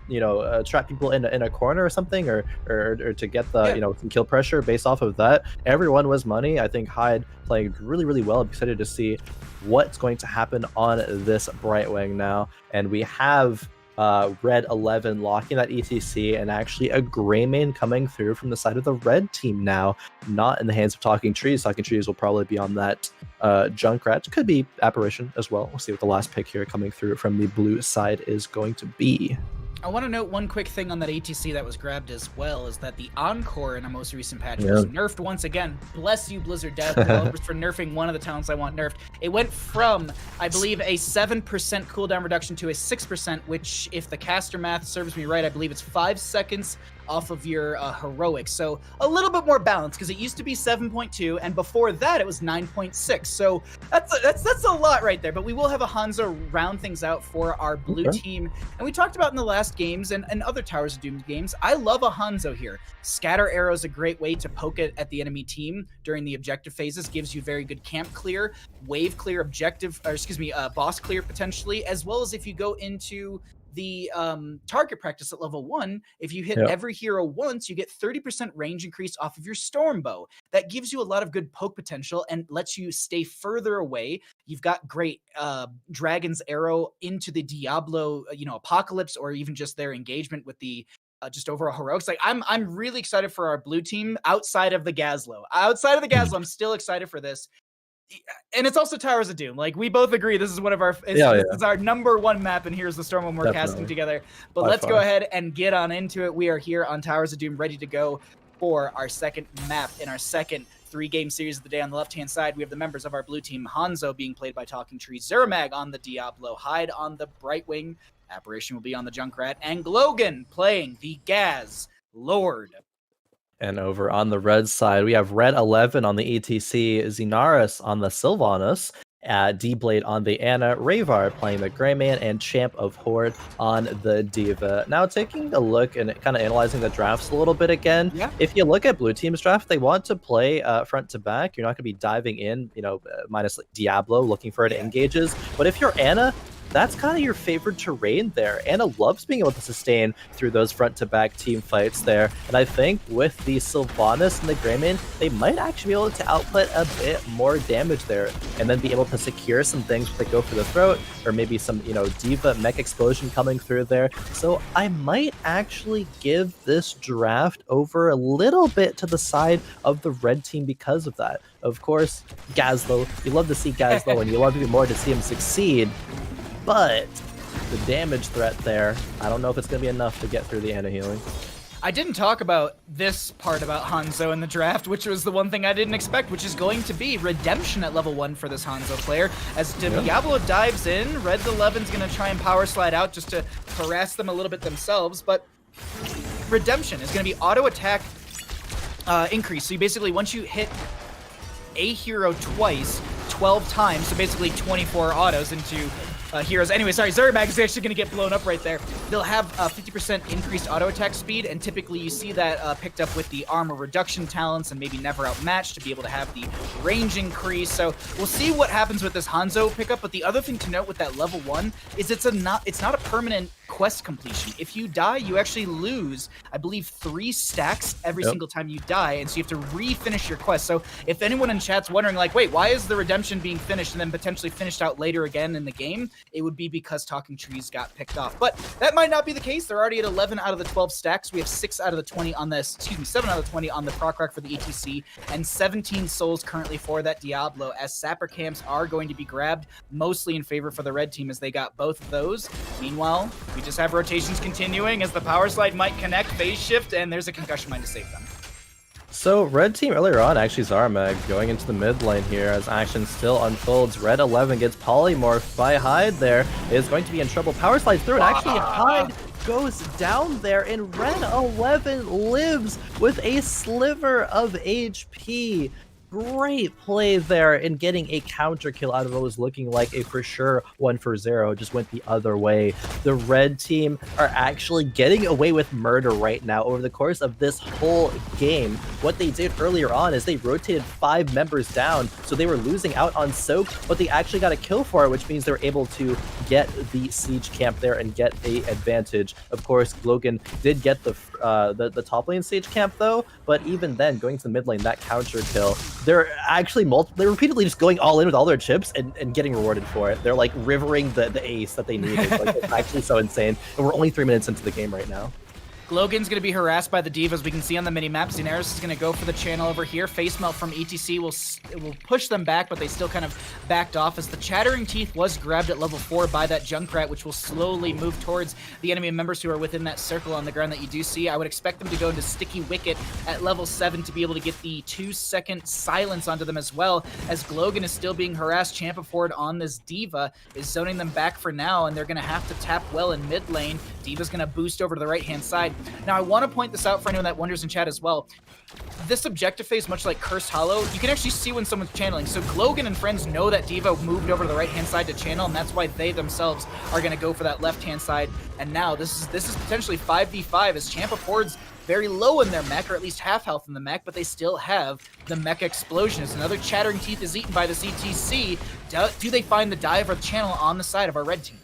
trap people in a corner or something, or to get the some kill pressure based off of that. Everyone was money. I think Hyde playing really, really well. I'm excited to see what's going to happen on this Brightwing now. And we have Red 11 locking that ETC, and actually a Greymane coming through from the side of the red team now, not in the hands of Talking Trees. Talking Trees will probably be on that Junkrat. Could be Apparition as well. We'll see what the last pick here coming through from the blue side is going to be. I want to note one quick thing on that ATC that was grabbed as well, is that the Encore in a most recent patch was nerfed once again. Bless you, Blizzard developers, for nerfing one of the talents I want nerfed. It went from, I believe, a 7% cooldown reduction to a 6%, which, if the caster math serves me right, I believe it's 5 seconds off of your heroic. So a little bit more balanced, because it used to be 7.2, and before that it was 9.6. So that's a lot right there. But we will have a Hanzo round things out for our blue team. And we talked about in the last games and other Towers of Doom games, I love a Hanzo here. Scatter arrow is a great way to poke it at the enemy team during the objective phases. Gives you very good camp clear, wave clear, objective, or excuse me, boss clear potentially, as well as if you go into the target practice at level 1, if you hit every hero once, you get 30% range increase off of your storm bow. That gives you a lot of good poke potential and lets you stay further away. You've got great Dragon's Arrow into the Diablo, Apocalypse, or even just their engagement with the just overall heroics. Like I'm really excited for our blue team outside of the Gazlo. Outside of the Gazlo, I'm still excited for this. And it's also Towers of Doom. Like, we both agree this is one of our it's our #1 map, and here's the storm when we're casting together. But let's go ahead and get on into it. We are here on Towers of Doom, ready to go for our second map in our second 3-game series of the day. On the left-hand side, we have the members of our blue team, Hanzo being played by Talking Trees, Zermag on the Diablo, Hyde on the Brightwing, Apparition will be on the Junkrat, and Glogan playing the Gaz Lord. And over on the red side, we have Red 11 on the ETC, Xenaris on the Sylvanas, D-Blade on the Ana, Rayvar playing the Greymane, and Champ of Horde on the Diva. Now, taking a look and kind of analyzing the drafts a little bit again, if you look at blue team's draft, they want to play front to back. You're not going to be diving in, minus like Diablo, looking for it engages. But if you're Ana, that's kind of your favorite terrain there. Ana loves being able to sustain through those front-to-back team fights there. And I think with the Sylvanas and the Greymane, they might actually be able to output a bit more damage there and then be able to secure some things that go for the throat, or maybe some, Diva mech explosion coming through there. So I might actually give this draft over a little bit to the side of the red team because of that. Of course, Gazlo, you love to see Gazlo and you love even more to see him succeed. But the damage threat there, I don't know if it's going to be enough to get through the Ana healing. I didn't talk about this part about Hanzo in the draft, which was the one thing I didn't expect, which is going to be redemption at level 1 for this Hanzo player. As Diablo dives in, Red 11's going to try and power slide out just to harass them a little bit themselves, but redemption is going to be auto attack increase. So you basically, once you hit a hero twice, 12 times, so basically 24 autos into heroes. Anyway, sorry, Zermag is actually going to get blown up right there. They'll have 50% increased auto attack speed, and typically you see that picked up with the armor reduction talents and maybe never outmatched to be able to have the range increase. So we'll see what happens with this Hanzo pickup. But the other thing to note with that level 1 is it's not a permanent quest completion. If you die, you actually lose, I believe, 3 stacks every single time you die, and so you have to refinish your quest. So if anyone in chat's wondering, like, wait, why is the redemption being finished and then potentially finished out later again in the game, it would be because Talking Trees got picked off. But that might not be the case. They're already at 11 out of the 12 stacks. We have 6 out of the 20 on this, 7 out of the 20 on the proc rack for the ETC, and 17 souls currently for that Diablo, as Sapper camps are going to be grabbed, mostly in favor for the red team as they got both of those. Meanwhile, we just have rotations continuing as the power slide might connect, phase shift, and there's a concussion mine to save them. So red team earlier on, actually Zarmag going into the mid lane here as action still unfolds. Red 11 gets polymorphed by Hyde there. Is going to be in trouble. Power slides through, and actually Hyde goes down there, and Red 11 lives with a sliver of HP. Great play there in getting a counter kill out of what was looking like a for sure 1-for-0. Just went the other way. The red team are actually getting away with murder right now over the course of this whole game. What they did earlier on is they rotated 5 members down, so they were losing out on soak, but they actually got a kill for it, which means they were able to get the siege camp there and get a advantage. Of course, Glogan did get the the top lane stage camp though. But even then, going to the mid lane, that counter kill, they're actually they're repeatedly just going all in with all their chips and getting rewarded for it. They're like rivering the ace that they needed. Like, it's actually so insane. And we're only 3 minutes into the game right now. Glogan's going to be harassed by the divas. We can see on the mini-map. Xenaris is going to go for the channel over here. Face melt from ETC will push them back, but they still kind of backed off as the Chattering Teeth was grabbed at level 4 by that Junkrat, which will slowly move towards the enemy members who are within that circle on the ground that you do see. I would expect them to go into Sticky Wicket at level 7 to be able to get the 2-second silence onto them as well, as Glogan is still being harassed. Champa Ford on this Diva is zoning them back for now, and they're going to have to tap well in mid lane. Diva's going to boost over to the right-hand side. Now, I want to point this out for anyone that wonders in chat as well. This objective phase, much like Cursed Hollow, you can actually see when someone's channeling. So Glogan and friends know that Diva moved over to the right-hand side to channel, and that's why they themselves are going to go for that left-hand side. And now this is potentially 5v5 as Champa Ford's very low in their mech, or at least half health in the mech, but they still have the mech explosion. As another Chattering Teeth is eaten by the CTC, do they find the dive or the channel on the side of our red team?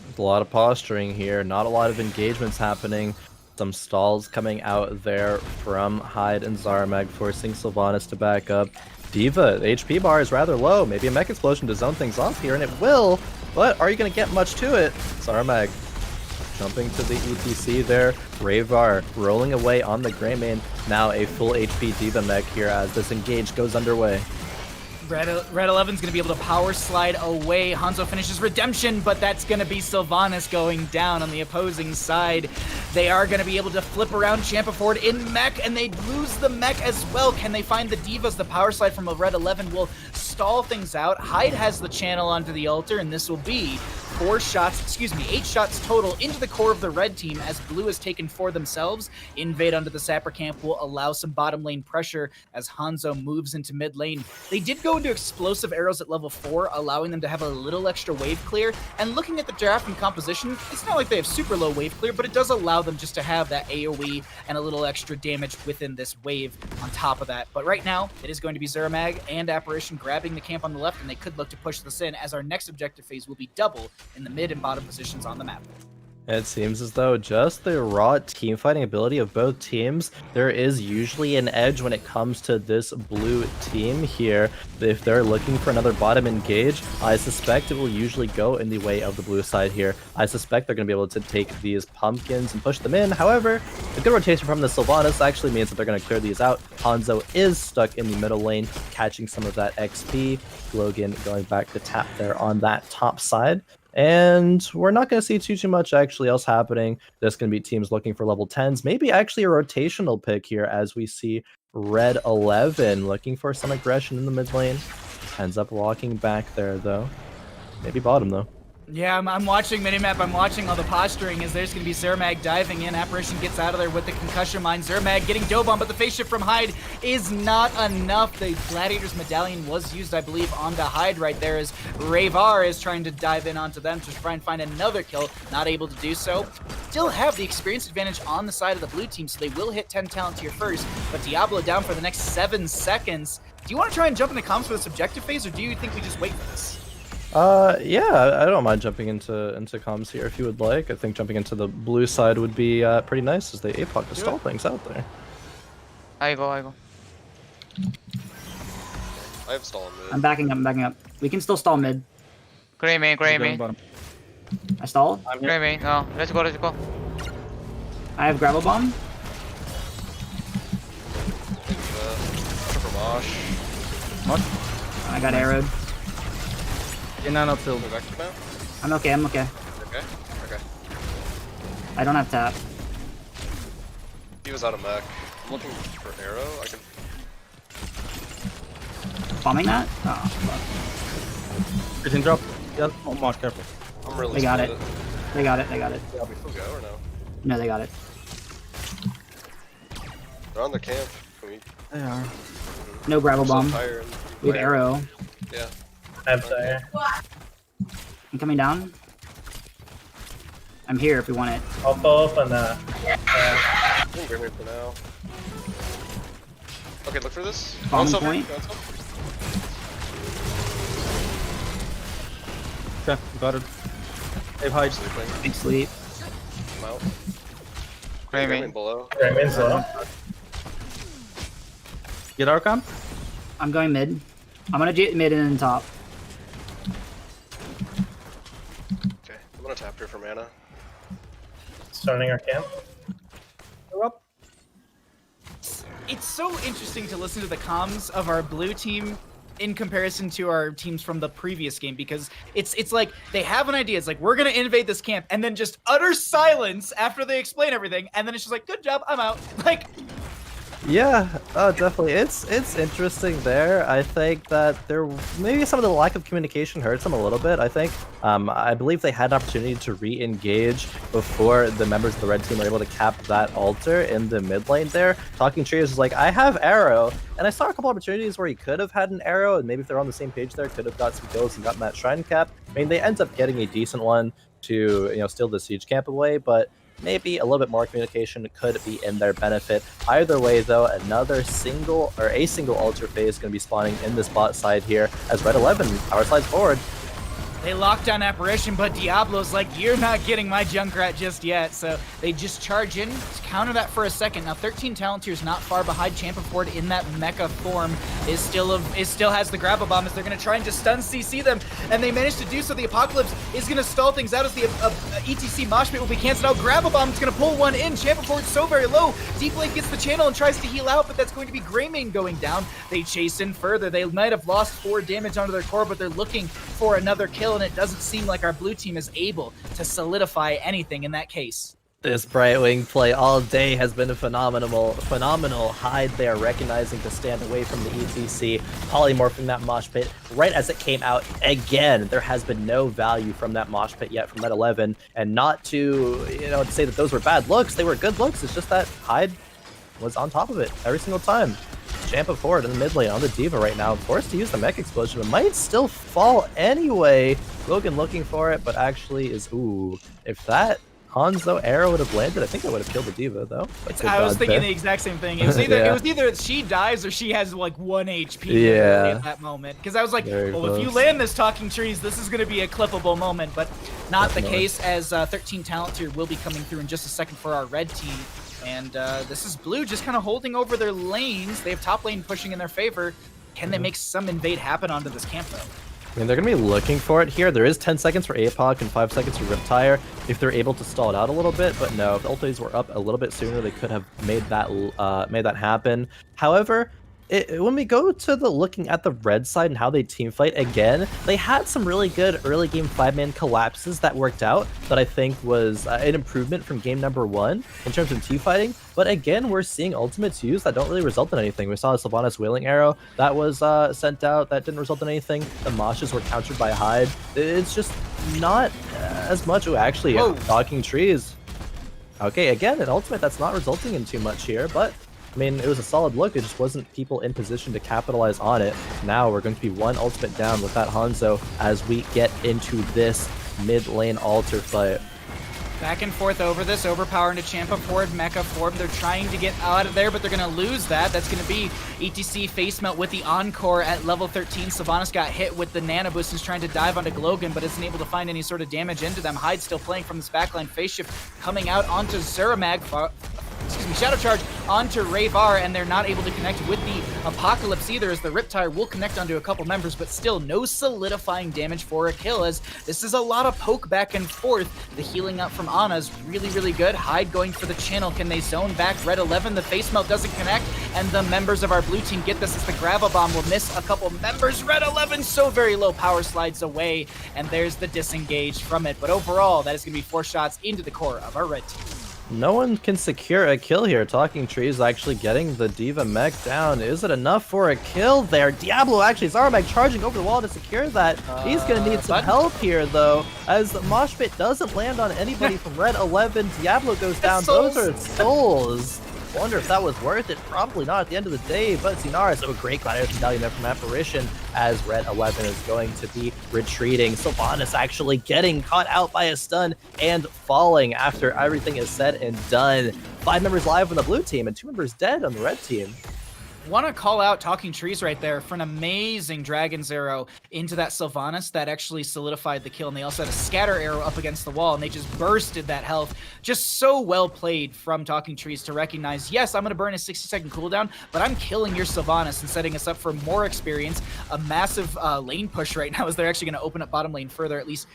There's a lot of posturing here, not a lot of engagements happening. Some stalls coming out there from Hyde and Zarmag, forcing Sylvanas to back up. Diva, the HP bar is rather low. Maybe a mech explosion to zone things off here, and it will, but are you going to get much to it? Zarmag jumping to the ETC there. Rayvar rolling away on the Greymane. Now a full HP Diva mech here as this engage goes underway. Red 11's going to be able to power slide away. Hanzo finishes Redemption, but that's going to be Sylvanas going down on the opposing side. They are going to be able to flip around Champa Ford in mech, and they lose the mech as well. Can they find the Divas? The power slide from a Red 11 will stall things out. Hyde has the channel onto the altar, and this will be 8 shots total into the core of the red team as blue is taken for themselves. Invade onto the Sapper camp will allow some bottom lane pressure as Hanzo moves into mid lane. They did go into explosive arrows at level 4, allowing them to have a little extra wave clear. And looking at the draft and composition, it's not like they have super low wave clear, but it does allow them just to have that AoE and a little extra damage within this wave on top of that. But right now, it is going to be Zarmag and Apparition grabbing the camp on the left, and they could look to push this in as our next objective phase will be double in the mid and bottom positions on the map. It seems as though just the raw team fighting ability of both teams, there is usually an edge when it comes to this blue team here. If they're looking for another bottom engage, I suspect it will usually go in the way of the blue side here. I suspect they're going to be able to take these pumpkins and push them in. However, a good rotation from the Sylvanas actually means that they're going to clear these out. Hanzo is stuck in the middle lane, catching some of that XP. Glogan going back to tap there on that top side. And we're not going to see too much actually else happening. There's going to be teams looking for level 10s. Maybe actually a rotational pick here as we see Red 11 looking for some aggression in the mid lane. Ends up walking back there though. Maybe bottom though. Yeah, I'm watching minimap. I'm watching all the posturing as there's going to be Zarmag diving in. Apparition gets out of there with the concussion mine. Zarmag getting dope on, but the face shift from Hyde is not enough. The Gladiator's medallion was used, I believe, onto Hyde right there as Rayvar is trying to dive in onto them to try and find another kill. Not able to do so. Still have the experience advantage on the side of the blue team, so they will hit 10 talent tier first. But Diablo down for the next 7 seconds. Do you want to try and jump in the comms for this objective phase, or do you think we just wait for this? Yeah, I don't mind jumping into comms here if you would like. I think jumping into the blue side would be pretty nice as they APOC to stall things out there. I go. I have stall mid. I'm backing up. We can still stall mid. Gray main. I stall. Gray main. No, let's go. I have gravel bomb. I got arrowed. I'm okay. Okay. I don't have tap. He was out of mech. I'm looking for arrow. I can. Bombing that? Oh, fuck. You can drop. Yeah, oh, Mark, careful. I'm really. They got it. They got it. Yeah, we still go or no? No, they got it. They're on the camp. Can we... They are. No gravel bomb. And... We have arrow. Yeah. I'm sorry. I'm coming down. I'm here if we want it. I'll follow up on that. I think Grimmer for now. Okay, look for this. Bomb point. Okay, got it. They've hide. Big sleep. I'm out. Crane below. Crane low. Get our comp? I'm going mid. I'm gonna get mid and then top. Okay, I'm gonna tap here for mana. Starting our camp. We're up. It's so interesting to listen to the comms of our blue team in comparison to our teams from the previous game, because it's like they have an idea. It's like, we're gonna invade this camp, and then just utter silence after they explain everything, and then it's just like, good job, I'm out. Like, Yeah, definitely. It's interesting there. I think that there maybe some of the lack of communication hurts them a little bit. I think I believe they had an opportunity to re-engage before the members of the red team were able to cap that altar in the mid lane there. Talking Trees is like, I have arrow, and I saw a couple opportunities where he could have had an arrow, and maybe if they're on the same page there, could have got some kills and gotten that shrine cap. I mean, they end up getting a decent one to steal the siege camp away, but maybe a little bit more communication could be in their benefit. Either way, though, a single altar phase is going to be spawning in this bot side here as Red 11 power slides forward. they lock down Apparition, but Diablo's like, you're not getting my Junkrat just yet. So they just charge in, counter that for a second. Now 13 Talonteers not far behind. Champa Ford in that mecha form still has the grab bomb as they're going to try and just stun CC them, and they managed to do so. The Apocalypse is going to stall things out as the ETC mosh pit will be canceled out. Grab bomb is going to pull one in. Champa Ford so very low. Deep Lane gets the channel and tries to heal out, but that's going to be Greymane going down. They chase in further. They might have lost 4 damage onto their core, but they're looking for another kill, and it doesn't seem like our blue team is able to solidify anything in that case. This Brightwing play all day has been a phenomenal hide there, recognizing to stand away from the ETC, polymorphing that mosh pit right as it came out again. There has been no value from that mosh pit yet from Red 11, and not to, to say that those were bad looks. They were good looks. It's just that hide was on top of it every single time. Champa forward in the mid lane on the D.Va right now, forced to use the mech explosion, but might still fall anyway. Logan looking for it, but actually is, if that Hanzo arrow would have landed, I think it would have killed the D.Va though. I was thinking the exact same thing. It was either she dies or she has like 1 HP at that moment. Because I was like, if you land this Talking Trees, this is going to be a clippable moment, but not the case, as 13 Talent Tier will be coming through in just a second for our red team. And this is blue just kind of holding over their lanes. They have top lane pushing in their favor. Can they make some invade happen onto this camp though? I mean, they're going to be looking for it here. There is 10 seconds for APOC and 5 seconds for Riptire if they're able to stall it out a little bit. But no, if the ultis were up a little bit sooner, they could have made that happen. However, when we go to looking at the red side and how they team fight again, they had some really good early game 5-man collapses that worked out that I think was an improvement from game number 1 in terms of team fighting. But again, we're seeing ultimates used that don't really result in anything. We saw a Sylvanas Wailing Arrow that was sent out that didn't result in anything. The Moshes were countered by Hyde. It's just not as much. Talking Trees. Okay, again, an ultimate that's not resulting in too much here, but I mean, it was a solid look. It just wasn't people in position to capitalize on it. Now we're going to be 1 ultimate down with that Hanzo as we get into this mid lane altar fight. Back and forth over this, overpower into Champa Ford, Mecha form. They're trying to get out of there, but they're going to lose that. That's going to be ETC face melt with the Encore at level 13. Sylvanas got hit with the Nano Boost and is trying to dive onto Glogan, but isn't able to find any sort of damage into them. Hyde still playing from this backline. Face shift coming out onto Zuramag. Shadow Charge onto Rayvar, and they're not able to connect with the Apocalypse either, as the Riptire will connect onto a couple members, but still no solidifying damage for a kill, as this is a lot of poke back and forth. The healing up from Ana is really, really good. Hyde going for the channel. Can they zone back Red 11? The face melt doesn't connect, and the members of our blue team get this as the Grava Bomb will miss a couple members. Red 11 so very low, power slides away, and there's the disengage from it. But overall, that is going to be 4 shots into the core of our red team. No one can secure a kill here. Talking Trees actually getting the D.Va mech down. Is it enough for a kill there? Diablo actually, Zarmag charging over the wall to secure that. He's going to need some help here, though, as the mosh pit doesn't land on anybody from Red 11. Diablo goes down. Those are souls. Wonder if that was worth it. Probably not at the end of the day, but Zinara, so a great gladiator medallion there from Apparition as Red 11 is going to be retreating. Sylvanas actually getting caught out by a stun and falling after everything is said and done. 5 members live on the blue team and 2 members dead on the red team. Want to call out Talking Trees right there for an amazing Dragon's Arrow into that Sylvanas that actually solidified the kill. And they also had a Scatter Arrow up against the wall, and they just bursted that health. Just so well played from Talking Trees to recognize, yes, I'm going to burn a 60-second cooldown, but I'm killing your Sylvanas and setting us up for more experience. A massive lane push right now as they're actually going to open up bottom lane further, at least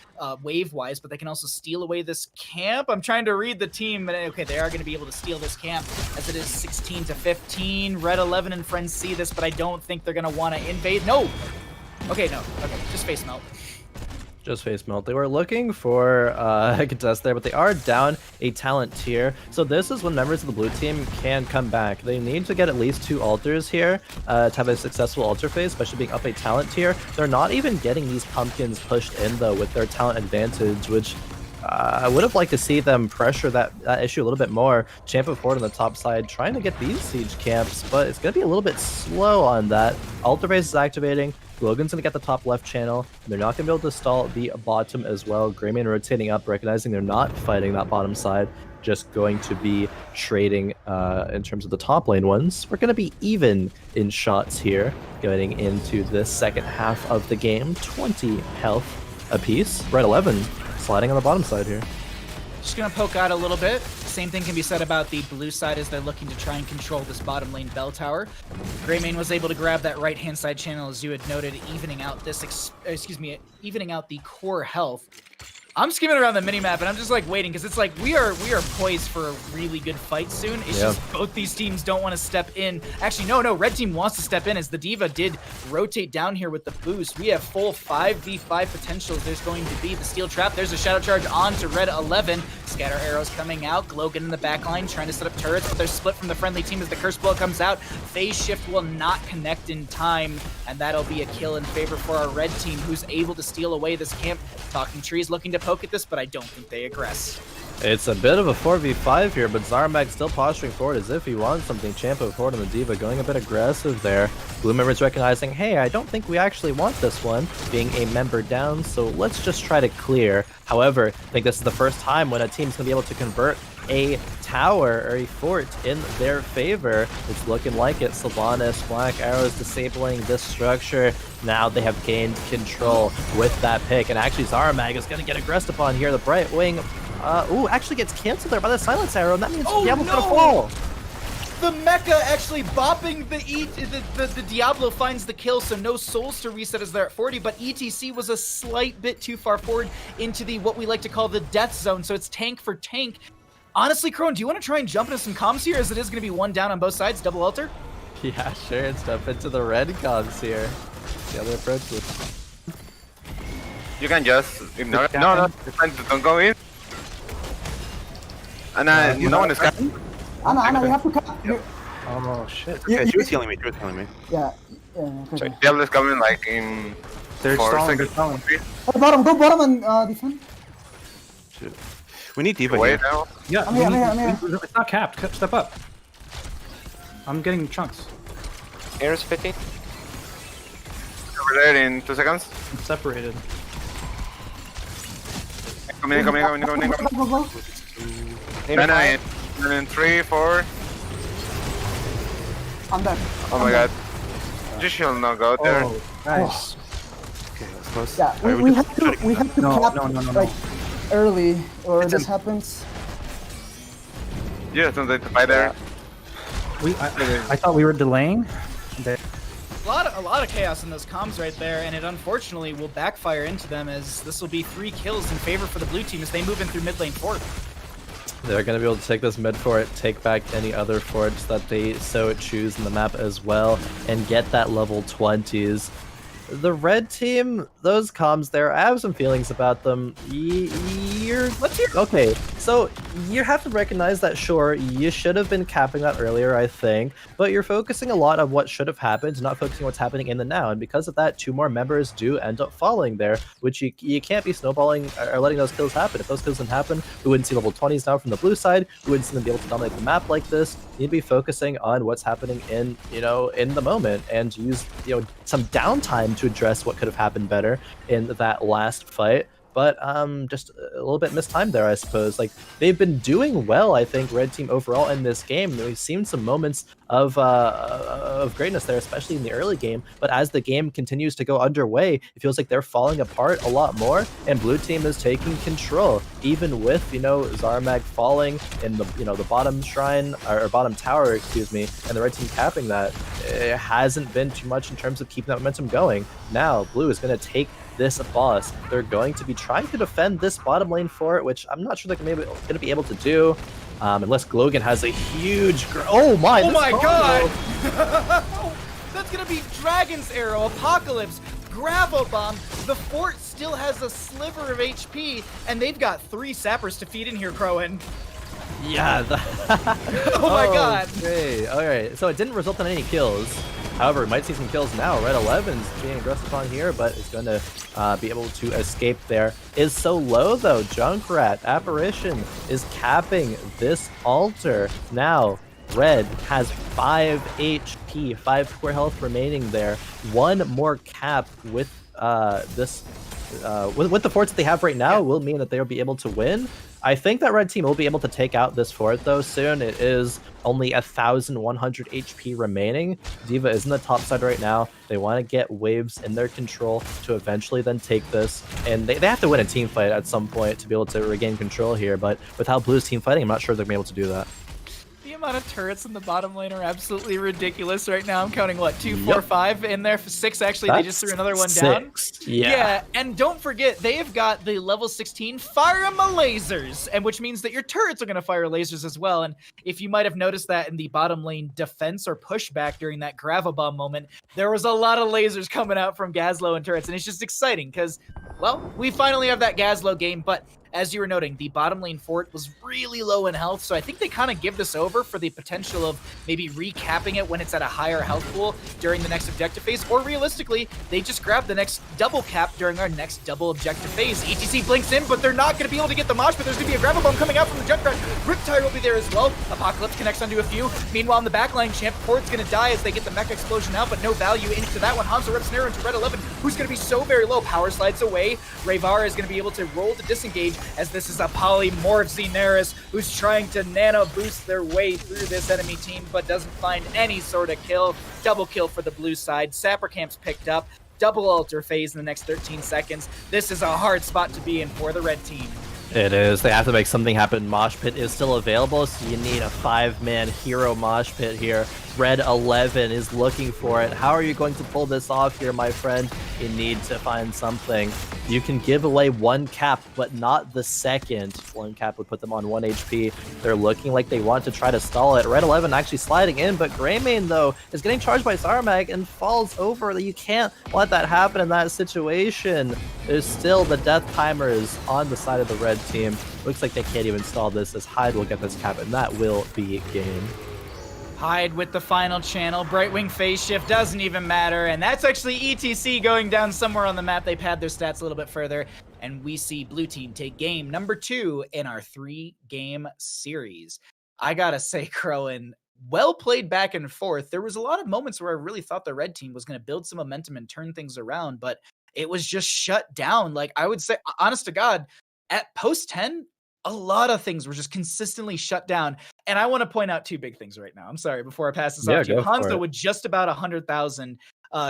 wave-wise, but they can also steal away this camp. I'm trying to read the team, but okay, they are going to be able to steal this camp as it is 16-15. Red 11 and friends see this, but I don't think they're going to want to invade. No! Okay, no. Okay, just face melt. Just face melt. They were looking for a contest there, but they are down a talent tier. So this is when members of the blue team can come back. They need to get at least 2 altars here to have a successful altar phase, especially being up a talent tier. They're not even getting these pumpkins pushed in, though, with their talent advantage, which I would have liked to see them pressure that issue a little bit more. Champa forward on the top side, trying to get these siege camps, but it's going to be a little bit slow on that. Altar phase is activating. Logan's going to get the top left channel. They're not going to be able to stall the bottom as well. Greymane rotating up, recognizing they're not fighting that bottom side. Just going to be trading in terms of the top lane ones. We're going to be even in shots here, going into the second half of the game. 20 health apiece. Red 11 sliding on the bottom side here. Just going to poke out a little bit. Same thing can be said about the blue side as they're looking to try and control this bottom lane bell tower. Greymane was able to grab that right-hand side channel, as you had noted, evening out this, evening out the core health. I'm skimming around the minimap and I'm just like waiting because it's like we are poised for a really good fight soon. It's just both these teams don't want to step in. Actually, no, red team wants to step in as the D.Va did rotate down here with the boost. We have full 5v5 potentials. There's going to be the steel trap. There's a shadow charge on to red 11. Scatter arrows coming out. Glogan in the back line trying to set up turrets, but they're split from the friendly team as the curse blow comes out. Phase shift will not connect in time, and that'll be a kill in favor for our red team, who's able to steal away this camp. Talking Trees looking to poke at this, but I don't think they aggress. It's a bit of a 4v5 here, but Zarmag still posturing forward as if he wants something. Champa forward on the D.Va, going a bit aggressive there. Blue members recognizing, hey, I don't think we actually want this one, being a member down, so let's just try to clear. However, I think this is the first time when a team's going to be able to convert a tower or a fort in their favor. It's looking like it. Sylvanas, Black Arrows disabling this structure. Now they have gained control with that pick, and actually Zarmag is going to get aggressed upon here. The Bright Wing, actually gets canceled there by the Silence Arrow, and that means Diablo's going to fall. The Mecha actually bopping the Diablo finds the kill, so no souls to reset as they're at 40, but ETC was a slight bit too far forward into the what we like to call the death zone, so it's tank for tank. Honestly, Khroen, do you want to try and jump into some comms here, as it is going to be one down on both sides, double altar? Yeah, sure, and step into the red comms here. The other approach with... You can just ignore it. No, don't go in. And no one is coming. Anna, we have to cut. Oh shit. Okay, she was healing me. Yeah. So Diablo is coming like in 4 seconds. Go bottom and defend. Shit. We need D.Va Wait here. now. Yeah, I'm here. It's not capped. Step up. I'm getting chunks. Heroes 15. Over there in 2 seconds. I'm separated. Come in. Go. And in 3, 4. I'm dead. Oh my god. You should not go there. Oh, nice. Okay, that's close. Yeah, we have to cap like early, or this happens. You just don't need to fight there. I thought we were delaying. A lot of chaos in those comms right there, and it unfortunately will backfire into them, as this will be 3 kills in favor for the blue team as they move in through mid lane fort. They're going to be able to take this mid fort, take back any other forts that they so choose in the map as well, and get that level 20s. The red team, those comms there, I have some feelings about them. Okay, so you have to recognize that, sure, you should have been capping that earlier, I think, but you're focusing a lot on what should have happened, not focusing on what's happening in the now, and because of that, 2 more members do end up falling there, which you can't be snowballing or letting those kills happen. If those kills didn't happen, we wouldn't see level 20s now from the blue side, we wouldn't see them be able to dominate the map like this. You need to be focusing on what's happening in the moment, and use some downtime to address what could have happened better in that last fight. but just a little bit mistimed there, I suppose. Like, they've been doing well, I think, red team overall in this game. We've seen some moments of greatness there, especially in the early game, but as the game continues to go underway, it feels like they're falling apart a lot more, and blue team is taking control, even with, Zarmag falling in the, the bottom shrine, or bottom tower, excuse me, and the red team capping that. It hasn't been too much in terms of keeping that momentum going. Now, blue is going to take this boss. They're going to be trying to defend this bottom lane for it, which I'm not sure they're going to be able to do. Unless Glogan has a huge... Oh my god! That's gonna be Dragon's Arrow, Apocalypse, Gravel Bomb. The fort still has a sliver of HP, and they've got 3 sappers to feed in here, Khroen. Yeah. Oh my god! Okay, alright. So it didn't result in any kills. However, we might see some kills now. Red 11's being aggressive upon here, but is going to be able to escape there. Is so low, though. Junkrat, Apparition, is capping this altar. Now, Red has 5 HP, 5 core health remaining there. One more cap with with the forts that they have right now will mean that they'll be able to win. I think that red team will be able to take out this fort though soon. It is only 1,100 HP remaining. D.Va is in the top side right now. They want to get waves in their control to eventually then take this. And they have to win a team fight at some point to be able to regain control here. But with how Blue's team fighting, I'm not sure they're going to be able to do that. The amount of turrets in the bottom lane are absolutely ridiculous right now. I'm counting, what, 2, 4, 5 in there? 6, actually. They just threw another one down. Yeah, and don't forget, they have got the level 16 Fire 'em lasers, and which means that your turrets are going to fire lasers as well. And if you might have noticed that in the bottom lane defense or pushback during that Gravel Bomb moment, there was a lot of lasers coming out from Gazlo and turrets, and it's just exciting because, well, we finally have that Gazlo game, but as you were noting, the bottom lane fort was really low in health, so I think they kind of give this over for the potential of maybe recapping it when it's at a higher health pool during the next objective phase, or realistically, they just grab the next double cap during our next double objective phase. ETC blinks in, but they're not going to be able to get the mosh, but there's going to be a Gravel Bomb coming out from the Junkrat. Riptide will be there as well. Apocalypse connects onto a few. Meanwhile, in the backline, Champ Ford's going to die as they get the mech explosion out, but no value into that one. Hanzo rips Snare into Red 11, who's going to be so very low. Power slides away. Rayvara is going to be able to roll to disengage, as this is a polymorph Xenaris who's trying to nano boost their way through this enemy team but doesn't find any sort of kill. Double kill for the blue side. Sapper Camp's picked up. Double altar phase in the next 13 seconds. This is a hard spot to be in for the red team. It is. They have to make something happen. Mosh Pit is still available, so you need a 5-man hero Mosh Pit here. Red 11 is looking for it. How are you going to pull this off here, my friend? You need to find something. You can give away 1 cap, but not the second. 1 cap would put them on 1 HP. They're looking like they want to try to stall it. Red 11 actually sliding in, but Greymane, though, is getting charged by Zarmag and falls over. You can't let that happen in that situation. There's still the death timers on the side of the red team. Looks like they can't even stall this, as Hyde will get this cap, and that will be game. Hyde with the final channel. Brightwing phase shift doesn't even matter, and that's actually ETC going down somewhere on the map. They pad their stats a little bit further, and we see blue team take game number 2 in our 3-game series. I gotta say, Khroen, well played back and forth. There was a lot of moments where I really thought the red team was going to build some momentum and turn things around, but it was just shut down. Like, I would say, honest to God, at post 10, a lot of things were just consistently shut down. And I want to point out 2 big things right now. I'm sorry, before I pass this off to you. Hanzo with just about 100,000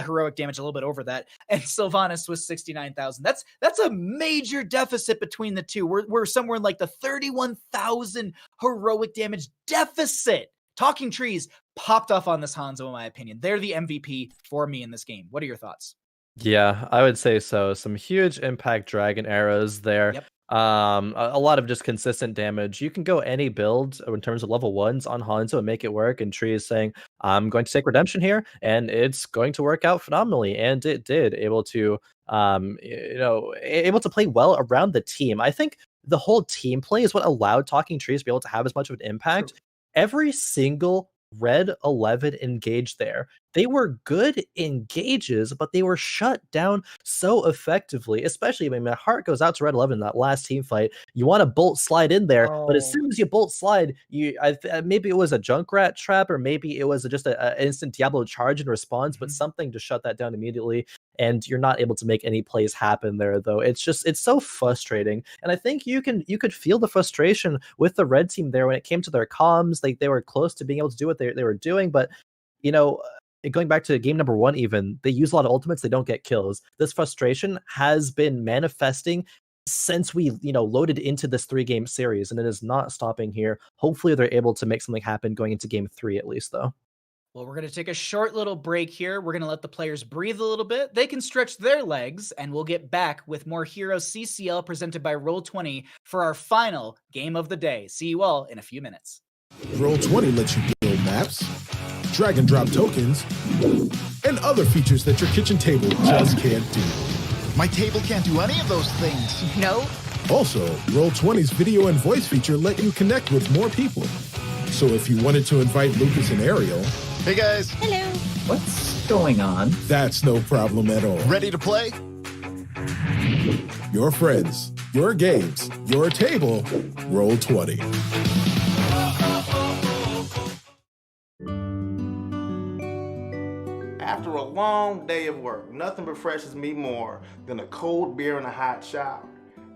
heroic damage, a little bit over that, and Sylvanas with 69,000. That's a major deficit between the two. We're somewhere in like the 31,000 heroic damage deficit. Talking Trees popped off on this Hanzo, in my opinion. They're the MVP for me in this game. What are your thoughts? Yeah, I would say so. Some huge impact dragon arrows there. Yep. A lot of just consistent damage. You can go any build in terms of level 1s on Hanzo and make it work. And Tree is saying, I'm going to take Redemption here, and it's going to work out phenomenally. And it did, able to play well around the team. I think the whole team play is what allowed Talking Trees to be able to have as much of an impact. Every single Red 11 engaged there they were good in gauges, but they were shut down so effectively. Especially, I mean, my heart goes out to Red 11 in that last team fight. You want to bolt slide in there, but as soon as you bolt slide, maybe it was a Junkrat trap, or maybe it was just a instant Diablo charge and response, but something to shut that down immediately. And you're not able to make any plays happen there, though. It's so frustrating. And I think you could feel the frustration with the red team there when it came to their comms. Like, they were close to being able to do what they were doing, but going back to game number 1, even, they use a lot of ultimates, they don't get kills. This frustration has been manifesting since we loaded into this 3-game series, and it is not stopping here. Hopefully they're able to make something happen going into game 3 at least, though. Well, we're going to take a short little break here. We're going to let the players breathe a little bit. They can stretch their legs, and we'll get back with more HeroesCCL presented by Roll20 for our final game of the day. See you all in a few minutes. Roll20 lets you build maps, drag and drop tokens, and other features that your kitchen table just can't do. My table can't do any of those things. No. Also, Roll20's video and voice feature let you connect with more people. So if you wanted to invite Lucas and Ariel... Hey guys. Hello. What's going on? That's no problem at all. Ready to play? Your friends, your games, your table, Roll20. After a long day of work, nothing refreshes me more than a cold beer and a hot shower.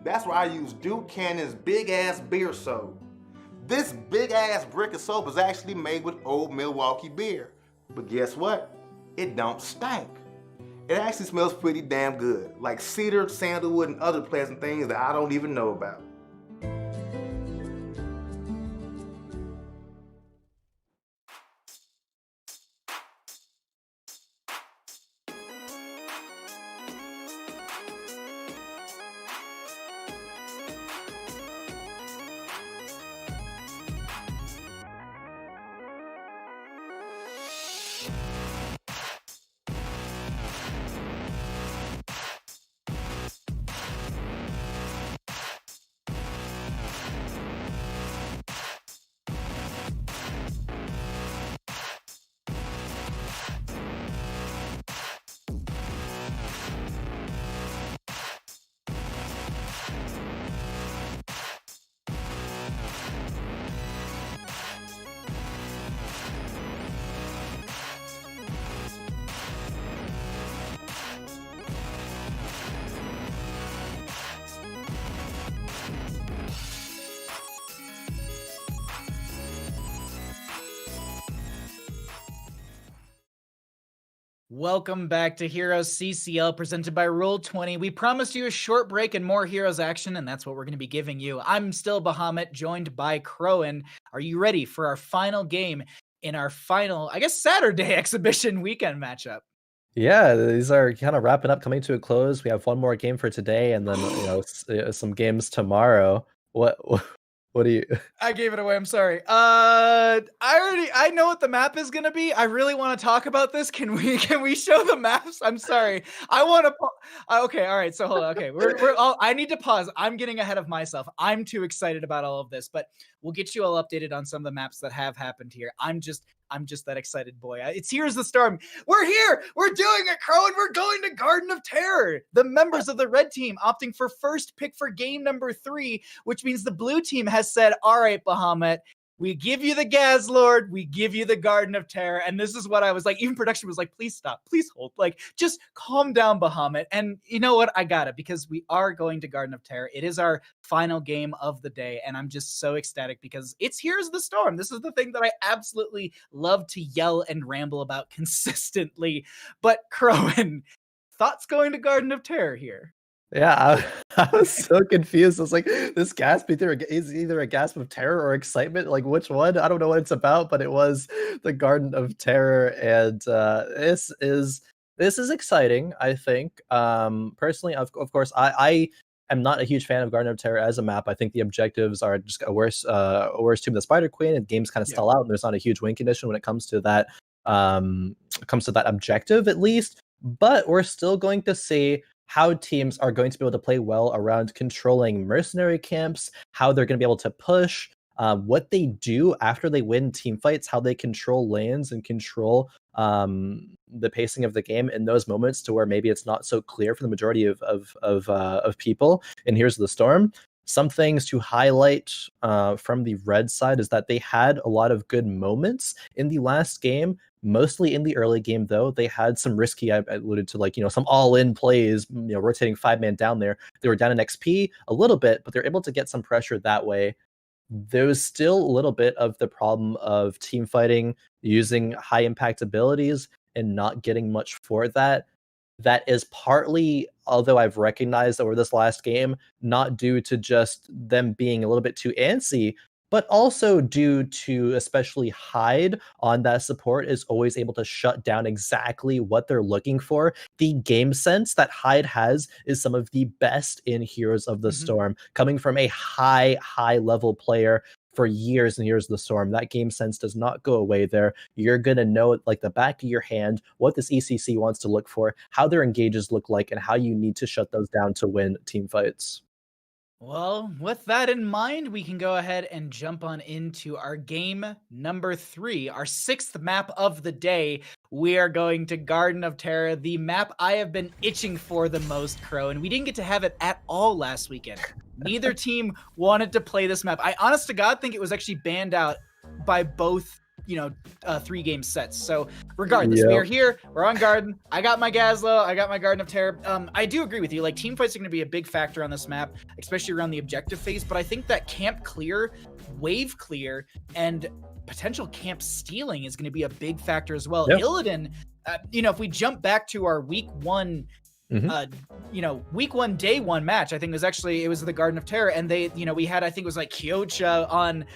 That's why I use Duke Cannon's big-ass beer soap. This big-ass brick of soap is actually made with old Milwaukee beer. But guess what? It don't stink. It actually smells pretty damn good, like cedar, sandalwood, and other pleasant things that I don't even know about. Welcome back to HeroesCCL presented by Roll20. We promised you a short break and more Heroes action, and that's what we're going to be giving you. I'm still Bahamut, joined by Khroen. Are you ready for our final game in our final, I guess, Saturday exhibition weekend matchup? Yeah, these are kind of wrapping up, coming to a close. We have one more game for today, and then some games tomorrow. What do you? I gave it away. I'm sorry. I know what the map is gonna be. I really want to talk about this. Can we show the maps? I'm sorry. I want to. Okay. All right. So hold on. Okay. I need to pause. I'm getting ahead of myself. I'm too excited about all of this, but we'll get you all updated on some of the maps that have happened here. I'm just that excited boy. It's Here's the Storm. We're here. We're doing it, Khroen. We're going to Garden of Terror. The members of the red team opting for first pick for game number 3, which means the blue team has said, all right, Bahamut, we give you the Gaz Lord, we give you the Garden of Terror. And this is what I was like, even production was like, please stop, please hold, like, just calm down, Bahamut. And you know what? I got it, because we are going to Garden of Terror. It is our final game of the day. And I'm just so ecstatic because it's Here's the Storm. This is the thing that I absolutely love to yell and ramble about consistently. But Khroen, thoughts going to Garden of Terror here? Yeah, I was so confused. I was like, this gasp is either a gasp of terror or excitement. Like, which one? I don't know what it's about, but it was the Garden of Terror, and this is exciting. I think, personally, of course, I am not a huge fan of Garden of Terror as a map. I think the objectives are just a worse Tomb of the Spider Queen, and games kind of stall out, and there's not a huge win condition when it comes to that. Comes to that objective, at least. But we're still going to see how teams are going to be able to play well around controlling mercenary camps, how they're going to be able to push, what they do after they win team fights, how they control lanes and control the pacing of the game in those moments to where maybe it's not so clear for the majority of people. And Here's the Storm. Some things to highlight from the red side is that they had a lot of good moments in the last game. Mostly in the early game, though, they had some risky, I alluded to, like, some all-in plays, rotating 5-man down there. They were down in XP a little bit, but they're able to get some pressure that way. There's still a little bit of the problem of team fighting, using high-impact abilities, and not getting much for that. That is partly, although I've recognized over this last game, not due to just them being a little bit too antsy, but also due to especially Hyde on that support is always able to shut down exactly what they're looking for. The game sense that Hyde has is some of the best in Heroes of the Storm, coming from a high level player for years and years of the Storm. That game sense does not go away there. You're going to know, like the back of your hand, what this ECC wants to look for, how their engages look like, and how you need to shut those down to win team fights. Well, with that in mind, we can go ahead and jump on into our game number 3, our 6th map of the day. We are going to Garden of Terror, the map I have been itching for the most, Khroen, and we didn't get to have it at all last weekend. Neither team wanted to play this map. I honest to God think it was actually banned out by both 3-game sets. So regardless, we are here, we're on Garden. I got my Gazlo, I got my Garden of Terror. I do agree with you, like team fights are going to be a big factor on this map, especially around the objective phase, but I think that camp clear, wave clear, and potential camp stealing is going to be a big factor as well. Illidan, if we jump back to our week 1 week 1 day 1 match, I think it was the Garden of Terror, and they we had, I think it was like Kyocha on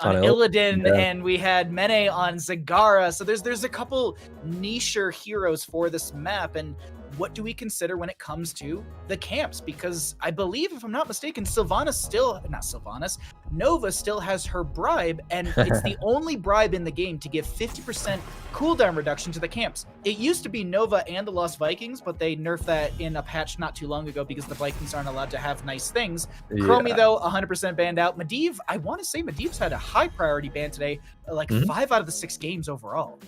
Illidan, and we had Mene on Zagara. So there's a couple nicher heroes for this map. And what do we consider when it comes to the camps? Because I believe, if I'm not mistaken, Nova still has her bribe, and it's the only bribe in the game to give 50% cooldown reduction to the camps. It used to be Nova and the Lost Vikings, but they nerfed that in a patch not too long ago because the Vikings aren't allowed to have nice things. Chromie, though, 100% banned out. Medivh, I want to say Medivh's had a high priority ban today, like 5 out of the 6 games overall.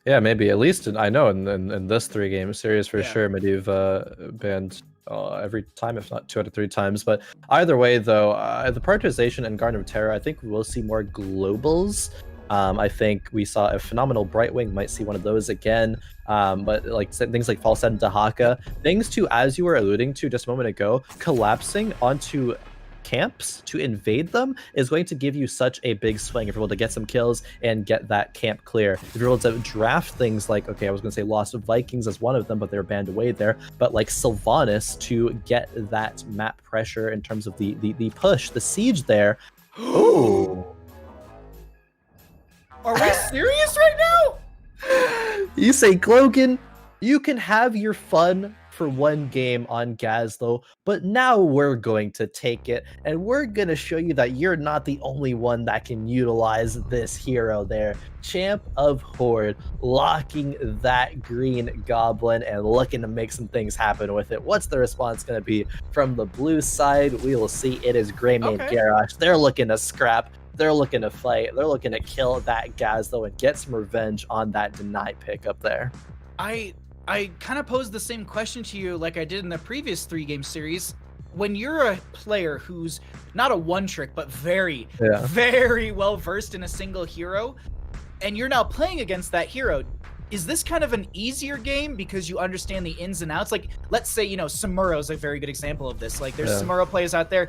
Yeah, maybe at least I know in this 3-game series for sure, Medivh banned every time, if not 2 out of 3 times. But either way, though, the prioritization in Garden of Terror, I think we will see more globals. I think we saw a phenomenal Brightwing, might see one of those again. But like things like Falset and Dahaka, things to, as you were alluding to just a moment ago, collapsing onto camps to invade them is going to give you such a big swing if you're able to get some kills and get that camp clear. If you're able to draft things like, okay, I was going to say Lost Vikings as one of them, but they're banned away there, but like Sylvanas to get that map pressure in terms of the push, the siege there. Ooh. Are we serious right now? You say, Glogan, you can have your fun for 1 game on Gazlo, but now we're going to take it and we're going to show you that you're not the only one that can utilize this hero there. Champ of Horde, locking that green goblin and looking to make some things happen with it. What's the response going to be from the blue side? We will see. It is Greymane Garrosh. They're looking to scrap. They're looking to fight. They're looking to kill that Gazlo and get some revenge on that denied pick up there. I kind of posed the same question to you like I did in the previous 3-game series. When you're a player who's not a one-trick, but very, very well-versed in a single hero, and you're now playing against that hero, is this kind of an easier game because you understand the ins and outs? Like, let's say, Samuro is a very good example of this. Like, there's Samuro players out there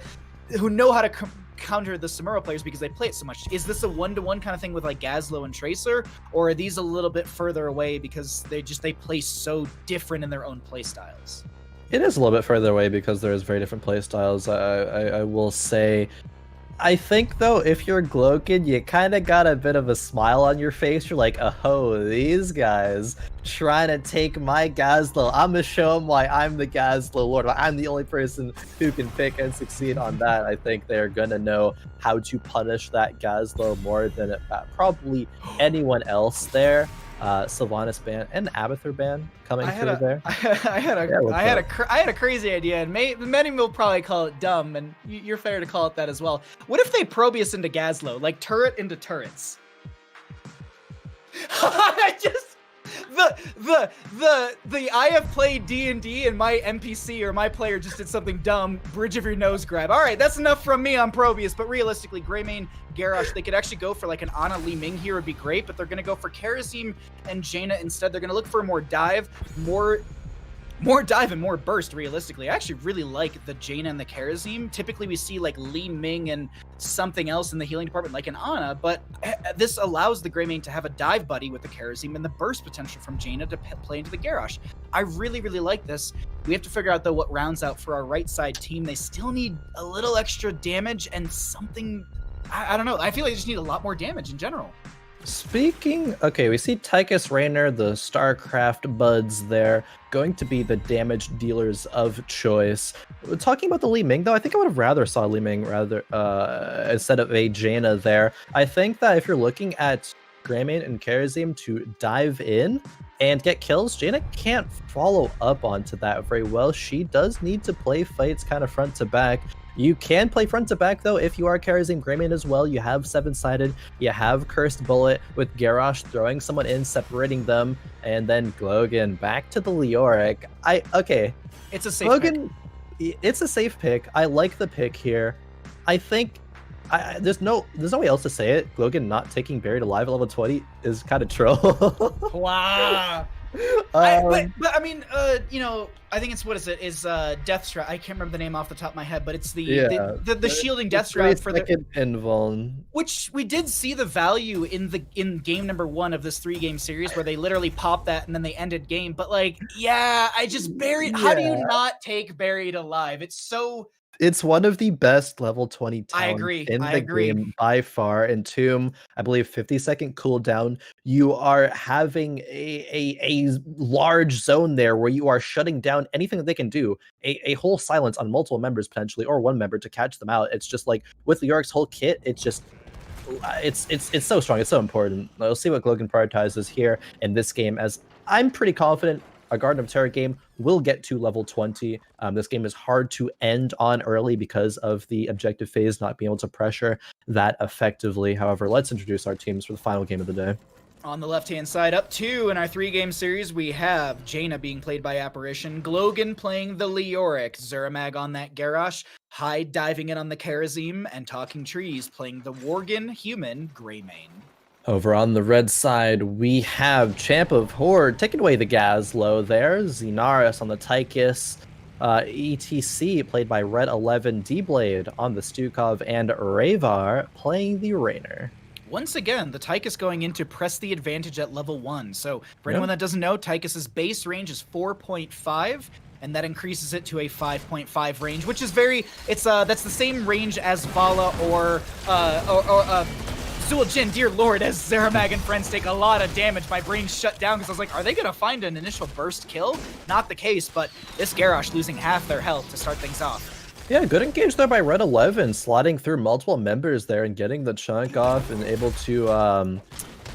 who know how to counter the Samuro players because they play it so much. Is this a one-to-one kind of thing with like Gazlo and Tracer, or are these a little bit further away because they play so different in their own play styles? It is a little bit further away because there's very different play styles. I will say, I think though, if you're Glokin, you kind of got a bit of a smile on your face. You're like, oh, these guys trying to take my Gazlo. I'm gonna show them why I'm the Gazlo Lord. I'm the only person who can pick and succeed on that. I think they're gonna know how to punish that Gazlo more than probably anyone else there. Sylvanas ban and Abathur ban coming through there. I had a crazy idea, and many will probably call it dumb, and you're fair to call it that as well. What if they Probius into Gazlo, like turret into turrets? I just I have played D&D and my NPC or my player just did something dumb. Bridge of your nose grab. All right, that's enough from me on Probius. But realistically, Greymane, Garrosh, they could actually go for like an Ana Li Ming here would be great, but they're gonna go for Kharazim and Jaina instead. They're gonna look for more dive, more dive and more burst, realistically. I actually really like the Jaina and the Kharazim. Typically, we see like Li Ming and something else in the healing department, like an Ana, but this allows the Greymane to have a dive buddy with the Kharazim and the burst potential from Jaina to play into the Garrosh. I really, really like this. We have to figure out, though, what rounds out for our right side team. They still need a little extra damage and something... I don't know. I feel like they just need a lot more damage in general. Speaking, okay, we see Tychus, Raynor, the StarCraft buds there, going to be the damage dealers of choice. Talking about the Li Ming, though, I think I would have rather saw Li Ming rather instead of a Jaina there. I think that if you're looking at Greymane and Kharazim to dive in and get kills, Jaina can't follow up onto that very well. She does need to play fights kind of front to back. You can play front to back, though, if you are Kharazim Greymane as well. You have 7-sided, you have Cursed Bullet with Garrosh throwing someone in, separating them, and then Glogan back to the Leoric. Okay. It's a safe Glogan, pick. It's a safe pick. I like the pick here. I think there's no way else to say it. Glogan not taking Buried Alive at level 20 is kind of troll. Wow. But I mean, you know, I think it's Death Strike. I can't remember the name off the top of my head, but it's the shielding Death Strike for the invuln. Which we did see the value in game number 1 of this 3-game series, where they literally popped that and then they ended game. But like, yeah, I just buried. Yeah. How do you not take Buried Alive? It's one of the best level 20 talents in the game by far. And Tomb, I believe 50-second cooldown. You are having a large zone there where you are shutting down anything that they can do. A whole silence on multiple members potentially, or one member to catch them out. It's just like with Leoric's whole kit, it's just it's so strong. It's so important. We'll see what Glogan prioritizes here in this game, as I'm pretty confident a Garden of Terror game will get to level 20. This game is hard to end on early because of the objective phase not being able to pressure that effectively. However, let's introduce our teams for the final game of the day. On the left-hand side, up 2 in our 3-game series, we have Jaina being played by Apparition, Glogan playing the Leoric, Zuramag on that Garrosh, Hyde diving in on the Kharazim, and Talking Trees playing the Worgen human Greymane. Over on the red side, we have Champ of Horde taking away the Gazlo there. Xenaris on the Tychus. ETC played by Red 11, D-Blade on the Stukov, and Rayvar playing the Raynor. Once again, the Tychus going in to press the advantage at level 1. So for anyone that doesn't know, Tychus's base range is 4.5. And that increases it to a 5.5 range, which is that's the same range as Vala or Zul'jin, dear lord, as Zuramag and friends take a lot of damage. My brain shut down because I was like, are they going to find an initial burst kill? Not the case, but this Garrosh losing half their health to start things off. Yeah, good engage there by Red 11, slotting through multiple members there and getting the chunk off and able to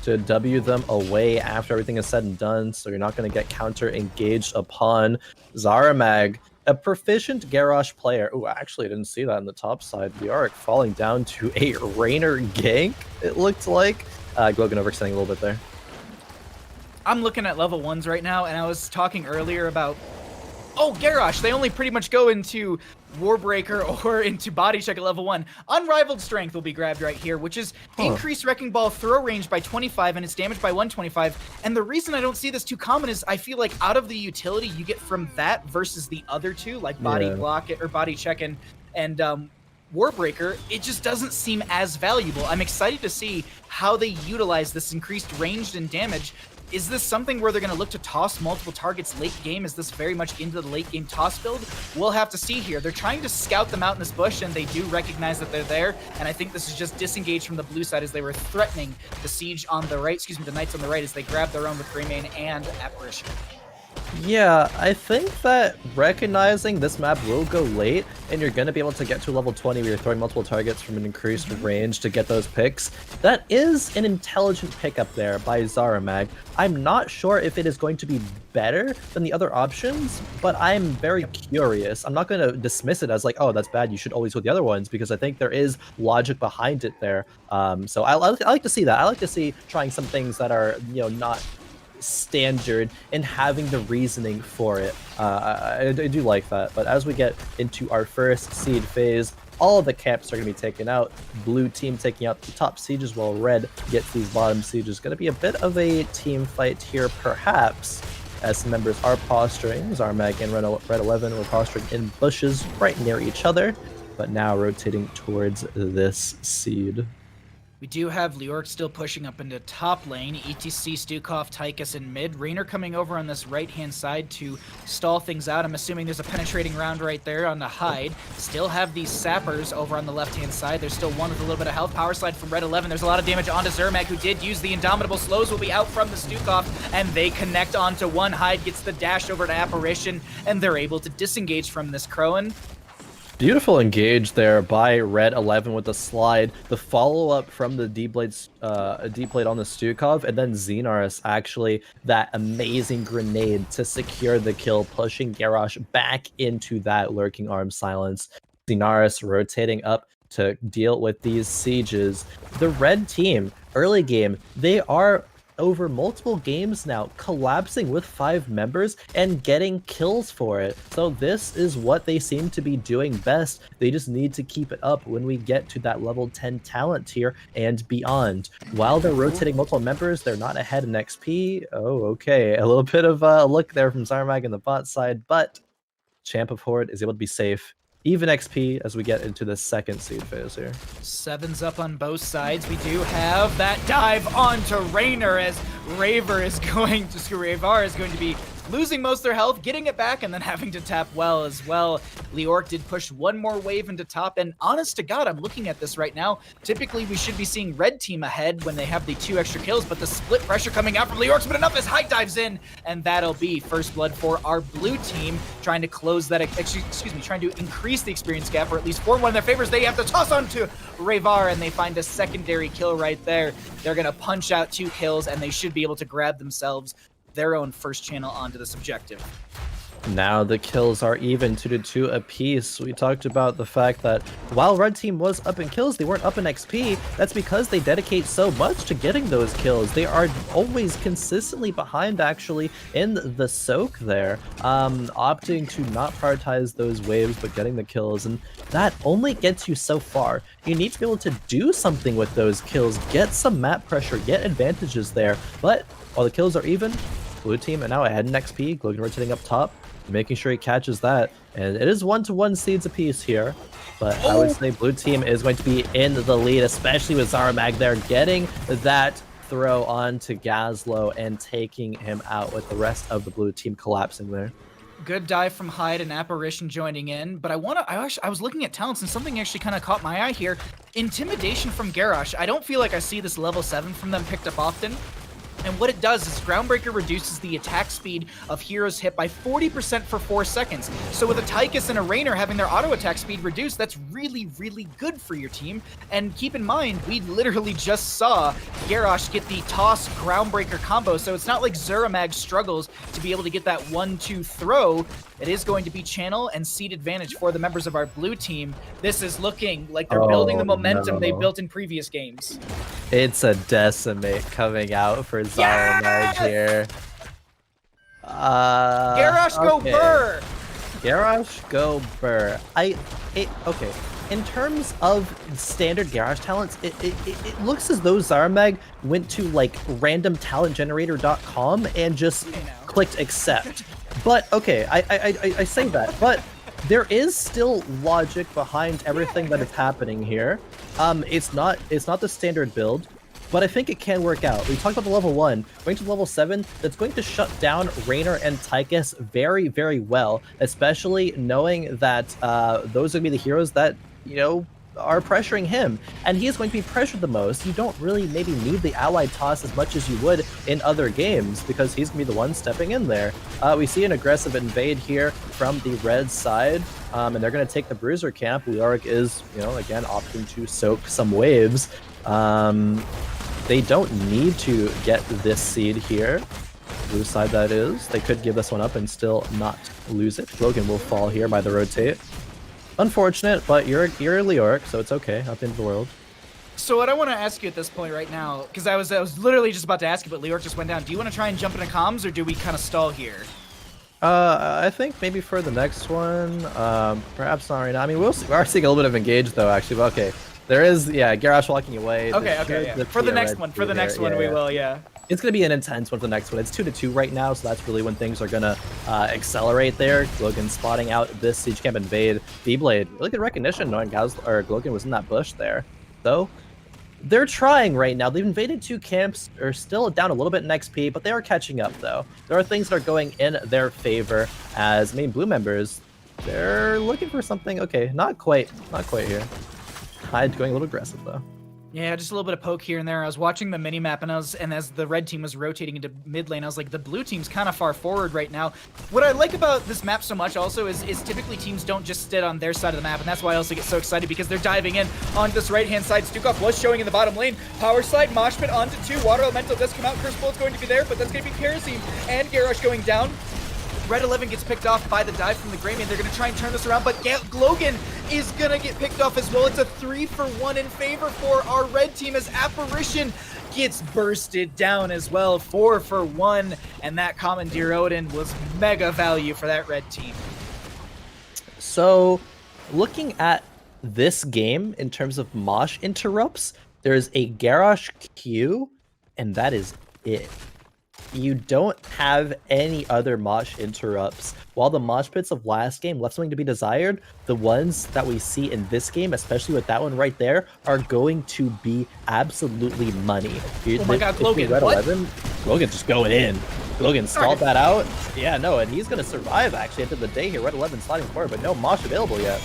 W them away after everything is said and done, so you're not going to get counter-engaged upon. Zuramag, a proficient Garrosh player. Oh, actually, I didn't see that on the top side. Leoric falling down to a Raynor gank, it looked like. Glogan overextending a little bit there. I'm looking at level 1s right now, and I was talking earlier about, Garrosh, they only pretty much go into Warbreaker or into Body Check at level 1. Unrivaled Strength will be grabbed right here, which is increased Wrecking Ball throw range by 25 and its damage by 125. And the reason I don't see this too common is I feel like out of the utility you get from that versus the other two, like Body Block or Body Check and Warbreaker, it just doesn't seem as valuable. I'm excited to see how they utilize this increased range and damage. Is this something where they're going to look to toss multiple targets late game? Is this very much into the late game toss build? We'll have to see here. They're trying to scout them out in this bush, and they do recognize that they're there. And I think this is just disengaged from the blue side as they were threatening the siege on the right, the knights on the right, as they grab their own with Greymane and Apparition. Yeah, I think that recognizing this map will go late, and you're going to be able to get to level 20 where you're throwing multiple targets from an increased range to get those picks. That is an intelligent pickup there by Zaramag. I'm not sure if it is going to be better than the other options, but I'm very curious. I'm not going to dismiss it as like, oh, that's bad, you should always go with the other ones, because I think there is logic behind it there. So I like to see that. I like to see trying some things that are, not standard and having the reasoning for it. I do like that. But as we get into our first seed phase, all of the camps are going to be taken out. Blue team taking out the top sieges while red gets these bottom sieges. Going to be a bit of a team fight here, perhaps, as some members are posturing. Zarmag and Red 11 were posturing in bushes right near each other, but now rotating towards this seed. We do have Leork still pushing up into top lane, ETC, Stukov, Tychus in mid. Raynor coming over on this right-hand side to stall things out. I'm assuming there's a penetrating round right there on the hide. Still have these sappers over on the left-hand side. There's still one with a little bit of health. Power slide from Red 11. There's a lot of damage onto Zermag, who did use the Indomitable Slows, will be out from the Stukov, and they connect onto one. Hide gets the dash over to Apparition, and they're able to disengage from this Khroen. Beautiful engage there by Red 11 with the slide. The follow-up from the D-Blade on the Stukov, and then Xenaris actually that amazing grenade to secure the kill, pushing Garrosh back into that lurking arm silence. Xenaris rotating up to deal with these sieges. The red team, early game, they are over multiple games now collapsing with 5 members and getting kills for it. So this is what they seem to be doing best. They just need to keep it up when we get to that level 10 talent tier and beyond. While they're rotating multiple members, they're not ahead in XP. Oh, okay. A little bit of a look there from Zarmag in the bot side, but Champ of Horde is able to be safe. Even XP as we get into the second seed phase here. 7's up on both sides. We do have that dive onto Raynor as Ravar is going to be losing most of their health, getting it back, and then having to tap well as well. Leork did push one more wave into top, and honest to God, I'm looking at this right now. Typically, we should be seeing red team ahead when they have the 2 extra kills, but the split pressure coming out from Leork's been enough as Hyde dives in, and that'll be first blood for our blue team, trying to close that, trying to increase the experience gap, or at least for one of their favors. They have to toss onto Ravar, and they find a secondary kill right there. They're going to punch out 2 kills, and they should be able to grab themselves their own first channel onto this objective. Now the kills are even 2-2 apiece. We talked about the fact that while red team was up in kills, they weren't up in XP. That's because they dedicate so much to getting those kills. They are always consistently behind actually in the soak there, opting to not prioritize those waves but getting the kills, and that only gets you so far. You need to be able to do something with those kills, get some map pressure, get advantages there, but while the kills are even, blue team are now ahead in XP. Glogan rotating up top, making sure he catches that. And it is 1-1 seeds apiece here. But I would say blue team is going to be in the lead, especially with Zaramag there getting that throw onto Gazlo and taking him out with the rest of the blue team collapsing there. Good dive from Hyde and Apparition joining in, but I was looking at talents and something actually kind of caught my eye here. Intimidation from Garrosh. I don't feel like I see this level 7 from them picked up often. And what it does is Groundbreaker reduces the attack speed of heroes hit by 40% for 4 seconds. So with a Tychus and a Raynor having their auto attack speed reduced, that's really, really good for your team. And keep in mind, we literally just saw Garrosh get the toss Groundbreaker combo, so it's not like Zuramag struggles to be able to get that 1-2 throw. It is going to be channel and seed advantage for the members of our blue team. This is looking like they're building the momentum they built in previous games. It's a decimate coming out for Zaramag here. Garrosh go Burr! Garrosh go Burr. Okay. In terms of standard Garrosh talents, it looks as though Zaramag went to like randomtalentgenerator.com and just clicked accept. But okay, I say that, but there is still logic behind everything that is happening here. It's not the standard build, but I think it can work out. We talked about the level 1, going to level 7, that's going to shut down Raynor and Tychus very, very well, especially knowing that those are going to be the heroes that, are pressuring him, and he is going to be pressured the most. You don't really maybe need the ally toss as much as you would in other games because he's going to be the one stepping in there. We see an aggressive invade here from the red side, and they're going to take the bruiser camp. Leoric is, again, opting to soak some waves. They don't need to get this seed here. Blue side, that is. They could give this one up and still not lose it. Logan will fall here by the rotate. Unfortunate, but you're Leoric, so it's okay. Up into the world. So what I want to ask you at this point right now, because I was literally just about to ask you, but Leoric just went down. Do you want to try and jump into comms, or do we kind of stall here? I think maybe for the next one, perhaps not right now. I mean, we are seeing a little bit of engage though, actually. But okay, there is, Garrosh walking away. Okay, yeah. For the next one, we will, yeah. It's going to be an intense one for the next one. It's 2-2 right now, so that's really when things are going to accelerate there. Glogan spotting out this Siege Camp invade. B-Blade, really good recognition knowing Glogan was in that bush there. Though, they're trying right now. They've invaded 2 camps, are still down a little bit in XP, but they are catching up though. There are things that are going in their favor as main blue members, they're looking for something. Okay, not quite here. Hyde going a little aggressive though. Yeah, just a little bit of poke here and there. I was watching the mini-map, and as the red team was rotating into mid lane, I was like, the blue team's kind of far forward right now. What I like about this map so much also is typically teams don't just sit on their side of the map, and that's why I also get so excited, because they're diving in onto this right-hand side. Stukov was showing in the bottom lane. Power slide, mosh pit onto 2. Water Elemental does come out. Curse Bullet's going to be there, but that's going to be Kerosene and Garrosh going down. Red 11 gets picked off by the dive from the Greymane. They're going to try and turn this around, but Glogan is going to get picked off as well. It's a 3-for-1 in favor for our red team as Apparition gets bursted down as well. 4-for-1, and that Commandeer Odin was mega value for that red team. So, looking at this game in terms of Mosh interrupts, there's a Garrosh Q, and that is it. You don't have any other Mosh interrupts. While the Mosh pits of last game left something to be desired, the ones that we see in this game, especially with that one right there, are going to be absolutely money. Oh my god, Glogan, Red what? 11, Glogan just going in. Glogan stalled that out. Yeah, no, and he's going to survive actually at the end of the day here. Red 11 sliding forward, but no Mosh available yet.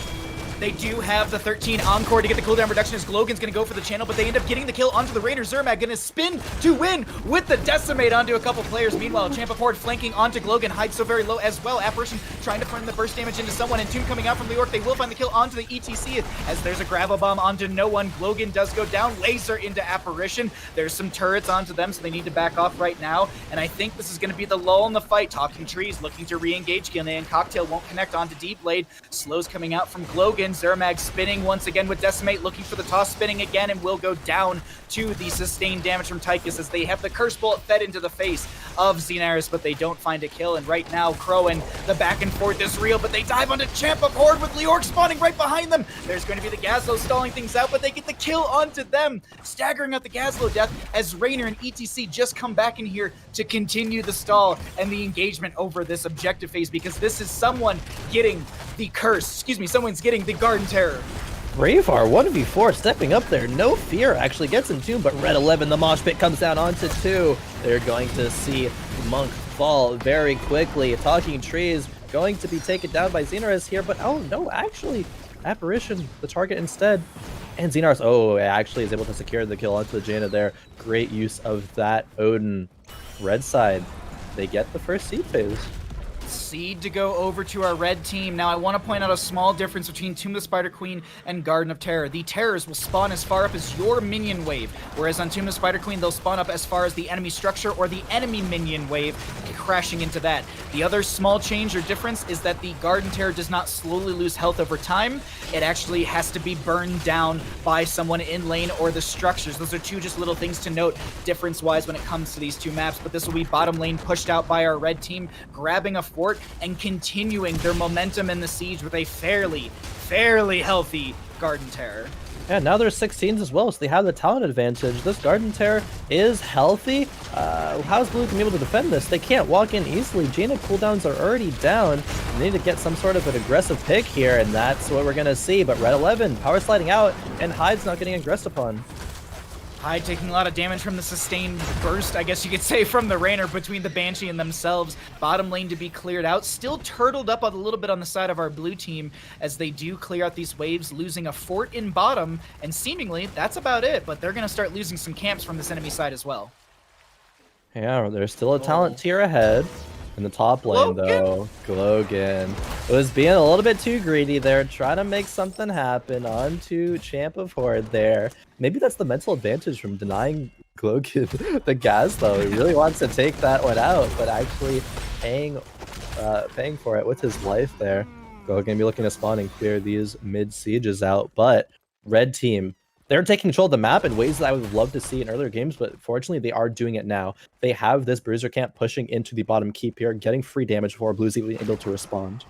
They do have the 13 Encore to get the cooldown reduction as Glogan's going to go for the channel, but they end up getting the kill onto the Rainer. Zermag going to spin to win with the Decimate onto a couple players. Meanwhile, Champa Horde flanking onto Glogan. Hyde so very low as well. Apparition trying to burn the burst damage into someone, and Tomb coming out from Leoric. They will find the kill onto the ETC as there's a Gravel Bomb onto no one. Glogan does go down. Laser into Apparition. There's some turrets onto them, so they need to back off right now, and I think this is going to be the lull in the fight. Talking Trees looking to re-engage. Gilnean Cocktail won't connect onto D-Blade. Slows coming out from Glogan. Zermag spinning once again with Decimate, looking for the toss, spinning again, and will go down to the sustained damage from Tychus as they have the Curse Bullet fed into the face of Xenaris, but they don't find a kill. And right now, Khroen, the back and forth is real, but they dive onto Champa Horde with Leoric spawning right behind them. There's going to be the Gazlo stalling things out, but they get the kill onto them, staggering out the Gazlo death as Rainer and ETC just come back in here to continue the stall and the engagement over this objective phase, because this is someone getting the curse, someone's getting the Garden Terror. Bravar 1v4 stepping up there. No fear actually gets him too, but Red 11, the Mosh Pit comes down onto 2. They're going to see Monk fall very quickly. Talking Trees going to be taken down by Xenaris here, but oh no, actually, Apparition, the target instead. And Xenaris, actually is able to secure the kill onto the Jaina there. Great use of that Odin. Red side, they get the first seed phase. Seed to go over to our red team. Now I want to point out a small difference between Tomb of the Spider Queen and Garden of Terror. The Terrors will spawn as far up as your minion wave, whereas on Tomb of the Spider Queen they'll spawn up as far as the enemy structure or the enemy minion wave, crashing into that. The other small change or difference is that the Garden Terror does not slowly lose health over time. It actually has to be burned down by someone in lane or the structures. Those are two just little things to note difference-wise when it comes to these two maps, but this will be bottom lane pushed out by our red team, grabbing a fort and continuing their momentum in the siege with a fairly healthy Garden Terror. Yeah, now there's 16s as well, so they have the talent advantage. This Garden Terror is healthy. How's Blue gonna be able to defend this? They can't walk in easily. Jaina cooldowns are already down. They need to get some sort of an aggressive pick here, and that's what we're gonna see. But Red 11, power sliding out, and Hyde's not getting aggressed upon. Hyde taking a lot of damage from the sustained burst, I guess you could say, from the Rainer between the Banshee and themselves. Bottom lane to be cleared out. Still turtled up a little bit on the side of our blue team as they do clear out these waves, losing a fort in bottom, and seemingly that's about it, but they're going to start losing some camps from this enemy side as well. Yeah, there's still a talent tier ahead. In the top lane, though, Glogan was being a little bit too greedy there, trying to make something happen onto Champ of Horde there. Maybe that's the mental advantage from denying Glogan the gas, though. He really wants to take that one out, but actually paying for it with his life there. Glogan gonna be looking to spawn and clear these mid sieges out, but red team, they're taking control of the map in ways that I would love to see in earlier games, but fortunately they are doing it now. They have this bruiser camp pushing into the bottom keep here, getting free damage before Blue's even able to respond.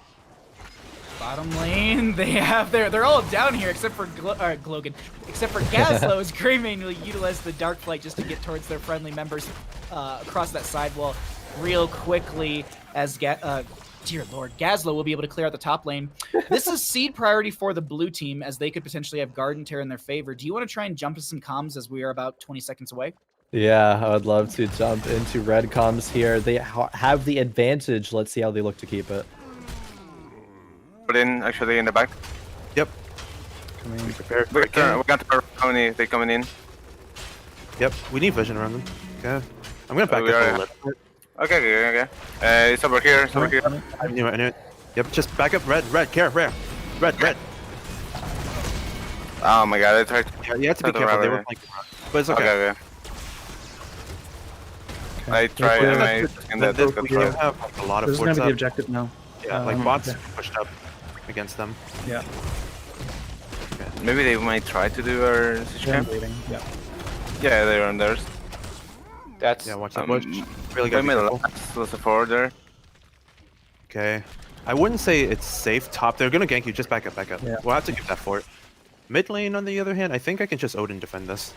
Bottom lane, they're all down here except for Glogan, except for Gazlo is Greymane utilize the Dark Flight just to get towards their friendly members across that sidewall real quickly as dear lord, Gazlo will be able to clear out the top lane. This is seed priority for the blue team as they could potentially have Guard and Tear in their favor. Do you want to try and jump to some comms as we are about 20 seconds away? Yeah, I would love to jump into red comms here. They have the advantage. Let's see how they look to keep it. Put in, actually, in the back. Yep. Be prepared. We got how many they coming in. Yep, we need vision around them. Okay. I'm gonna back up a little bit. Okay. It's over here, it's over here. I knew it. Yep, just back up, red, care, red. Oh my god, I tried to... Yeah, you have to be careful, they were playing, but it's okay. Okay. I tried and I... We have like, a lot of forts up. This is gonna be the objective now. Yeah, like bots pushed up against them. Yeah. Okay. Maybe they might try to do our siege camp? Yeah. Yeah, they're on theirs. That's... Yeah, watch that push. Really good. There's a forward there. Okay. I wouldn't say it's safe top. They're gonna gank you. Just back up. Yeah. We'll have to give that fort. Mid lane, on the other hand, I think I can just Odin defend this.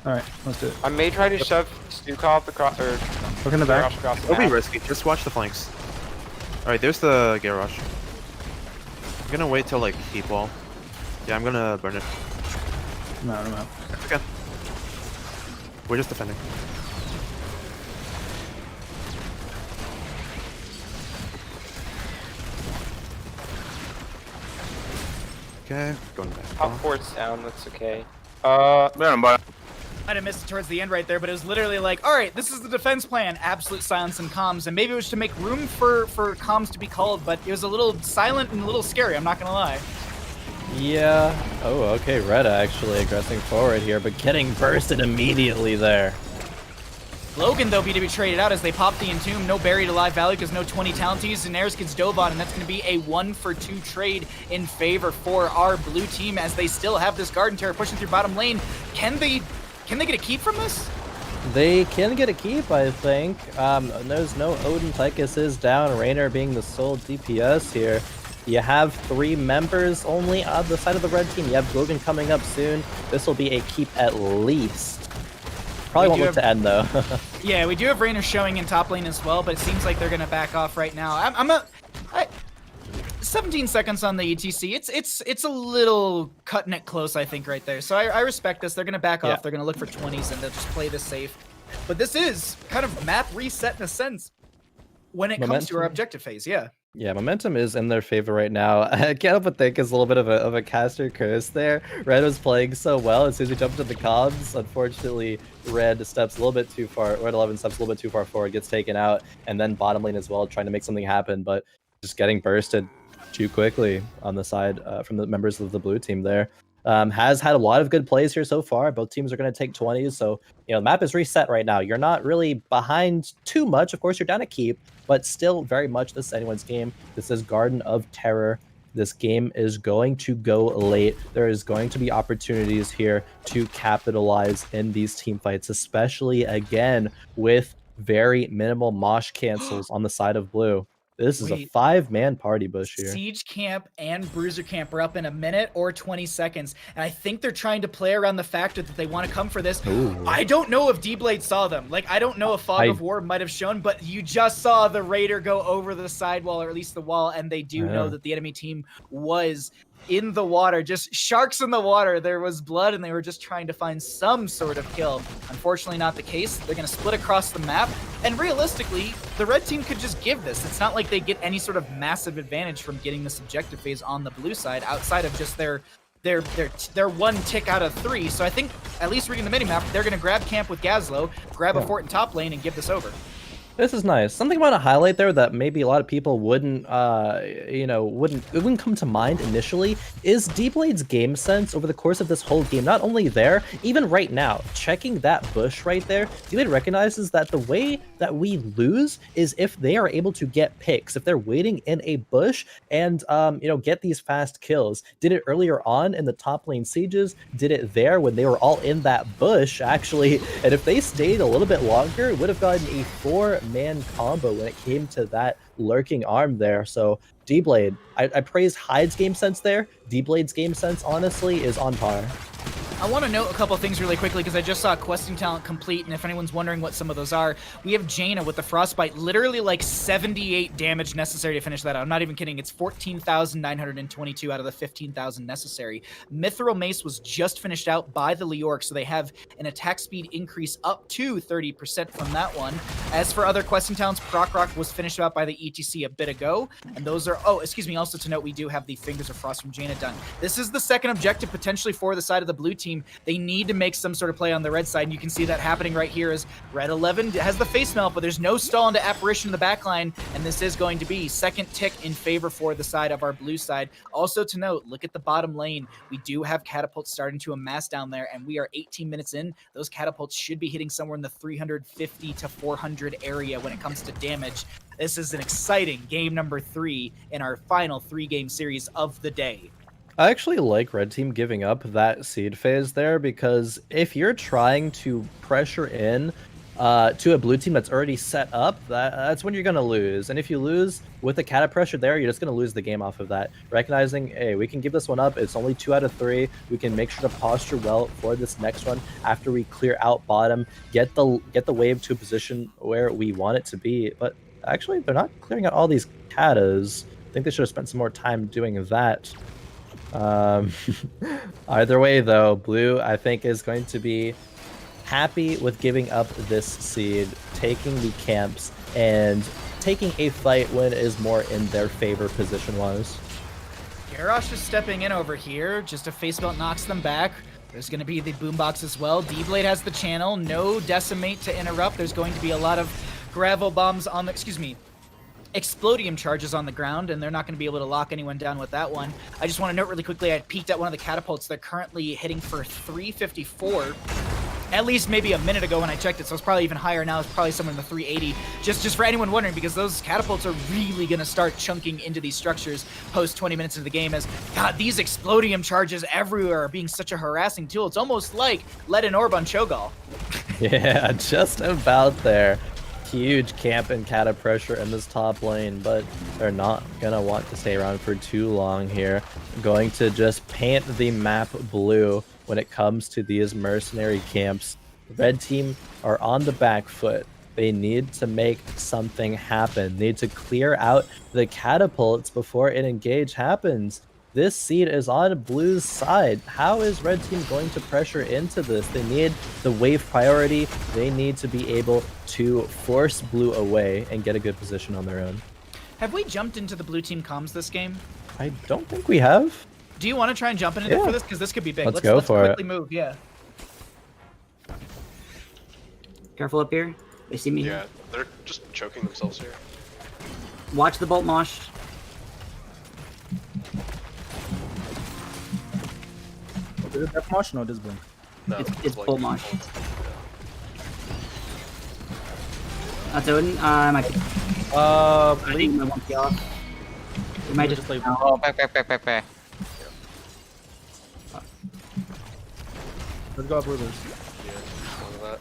Alright, let's do it. I may try to shove Stukov across, or... Look in the back. It'll be risky. Just watch the flanks. Alright, there's the Garrosh. I'm gonna wait till, like, keep wall. Yeah, I'm gonna burn it. No. Okay. We're just defending. Okay, going back. Top fort's down, that's okay. Might have missed it towards the end right there, but it was literally like, all right, this is the defense plan. Absolute silence and comms, and maybe it was to make room for comms to be called, but it was a little silent and a little scary, I'm not gonna lie. Yeah. Oh, okay, Red actually aggressing forward here, but getting bursted immediately there. Logan, though, be to be traded out as they pop the Entomb. No buried alive value because no 20 talenties. And Daenerys gets dove on, and that's going to be a 1-for-2 trade in favor for our blue team as they still have this Garden Terror pushing through bottom lane. Can they get a keep from this? They can get a keep, I think. There's no Odin. Tychus is down. Raynor being the sole DPS here. You have 3 members only on the side of the red team. You have Logan coming up soon. This will be a keep at least. Probably won't look to end, though. Yeah, we do have Raynor showing in top lane as well, but it seems like they're going to back off right now. 17 seconds on the ETC. It's a little cutting it close, I think, right there. So I respect this. They're going to back off. They're going to look for 20s, and they'll just play this safe. But this is kind of map reset in a sense when it comes to our objective phase, yeah. Yeah, momentum is in their favor right now. I can't help but think it's a little bit of a caster curse there. Red was playing so well as soon as he jumped into the comms. Unfortunately, Red steps a little bit too far. Red 11 steps a little bit too far forward, gets taken out, and then bottom lane as well, trying to make something happen, but just getting bursted too quickly on the side from the members of the blue team there. Has had a lot of good plays here so far. Both teams are going to take 20s, so the map is reset right now. You're not really behind too much. Of course, you're down a keep, but still very much this is anyone's game. This is Garden of Terror. This game is going to go late. There is going to be opportunities here to capitalize in these team fights, especially again with very minimal mosh cancels on the side of blue. This is a 5-man party bush here. Siege Camp and Bruiser Camp are up in a minute or 20 seconds. And I think they're trying to play around the factor that they want to come for this. Ooh. I don't know if D-Blade saw them. Like, I don't know if Fog of War might have shown, but you just saw the Raider go over the sidewall, or at least the wall, and they do know that the enemy team was in the water, just sharks in the water. There was blood and they were just trying to find some sort of kill. Unfortunately not the case. They're going to split across the map, and realistically, the red team could just give this. It's not like they get any sort of massive advantage from getting this objective phase on the blue side outside of just their one tick out of 3. So I think, at least reading the minimap, they're going to grab camp with Gazlo, grab a fort in top lane, and give this over. This is nice. Something I want to highlight there that maybe a lot of people wouldn't, wouldn't come to mind initially is D-Blade's game sense over the course of this whole game. Not only there, even right now, checking that bush right there, D-Blade recognizes that the way that we lose is if they are able to get picks, if they're waiting in a bush and, get these fast kills. Did it earlier on in the top lane sieges, did it there when they were all in that bush, actually, and if they stayed a little bit longer, it would have gotten a 4-man combo when it came to that lurking arm there. So D-Blade, I praise Hyde's game sense there. D-Blade's game sense, honestly, is on par. I want to note a couple things really quickly because I just saw questing talent complete, and if anyone's wondering what some of those are, we have Jaina with the frostbite, literally like 78 damage necessary to finish that out. I'm not even kidding. It's 14,922 out of the 15,000 necessary. Mithril Mace was just finished out by the Leoric, so they have an attack speed increase up to 30% from that one. As for other questing talents, Proc Rock was finished out by the ETC a bit ago, and those are, also to note, we do have the Fingers of Frost from Jaina done. This is the second objective potentially for the side of the blue team. They need to make some sort of play on the red side, and you can see that happening right here as Red 11 has the face melt, but there's no stall into Apparition in the backline, and this is going to be second tick in favor for the side of our blue side. Also to note, look at the bottom lane. We do have catapults starting to amass down there, and we are 18 minutes in. Those catapults should be hitting somewhere in the 350 to 400 area when it comes to damage. This is an exciting game number 3 in our final 3-game series of the day. I actually like Red Team giving up that seed phase there, because if you're trying to pressure in to a blue team that's already set up, that's when you're going to lose. And if you lose with the cata pressure there, you're just going to lose the game off of that. Recognizing, hey, we can give this one up. It's only 2 out of 3. We can make sure to posture well for this next one after we clear out bottom, get the wave to a position where we want it to be. But actually, they're not clearing out all these katas. I think they should have spent some more time doing that. Either way, though, blue, I think, is going to be happy with giving up this seed, taking the camps, and taking a fight when it is more in their favor position-wise. Garrosh is stepping in over here. Just a face belt knocks them back. There's going to be the boombox as well. D-Blade has the channel. No decimate to interrupt. There's going to be a lot of gravel bombs on the... Explodium charges on the ground, and they're not going to be able to lock anyone down with that one. I just want to note really quickly, I peeked at one of the catapults. They're currently hitting for 354. At least maybe a minute ago when I checked it, so it's probably even higher now. It's probably somewhere in the 380. Just for anyone wondering, because those catapults are really going to start chunking into these structures post 20 minutes into the game, as, God, these explodium charges everywhere are being such a harassing tool. It's almost like Lead and Orb on Cho'Gall. Yeah, just about there. Huge camp and cata pressure in this top lane, but they're not gonna want to stay around for too long here. Going to just paint the map blue when it comes to these mercenary camps. Red team are on the back foot. They need to make something happen. They need to clear out the catapults before an engage happens. This seed is on blue's side. How is red team going to pressure into this? They need the wave priority. They need to be able to force blue away and get a good position on their own. Have we jumped into the blue team comms this game? I don't think we have. Do you want to try and jump into it for this? Because this could be big. Let's go for it. Let's quickly move, yeah. Careful up here. They see me. Yeah, they're just choking themselves here. Watch the bolt mosh. Is it that mosh? No, this blink. No, it's bolt mosh. That's Odin. I might be. I think I won't be off. We might just play. Oh, back. Let's go up Rivers. Yeah, one of that.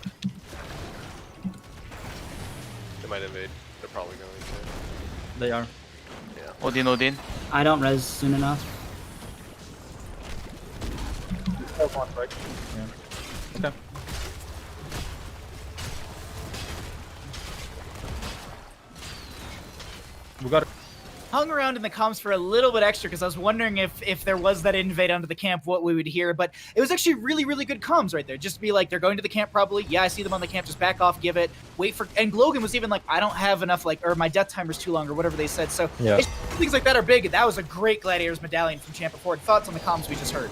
They might invade. They're probably going to. They are. Yeah. Odin. I don't res soon enough. Right? Yeah. Okay. We got it. hung around in the comms for a little bit extra because I was wondering if there was that invade onto the camp, what we would hear. But it was actually really, really good comms right there. Just to be like, they're going to the camp probably. Yeah, I see them on the camp. Just back off, give it, wait for. And Glogan was even like, I don't have enough, like, or my death timer's too long, or whatever they said. So things like that are big. That was a great Gladiators medallion from Champa Ford. Thoughts on the comms we just heard?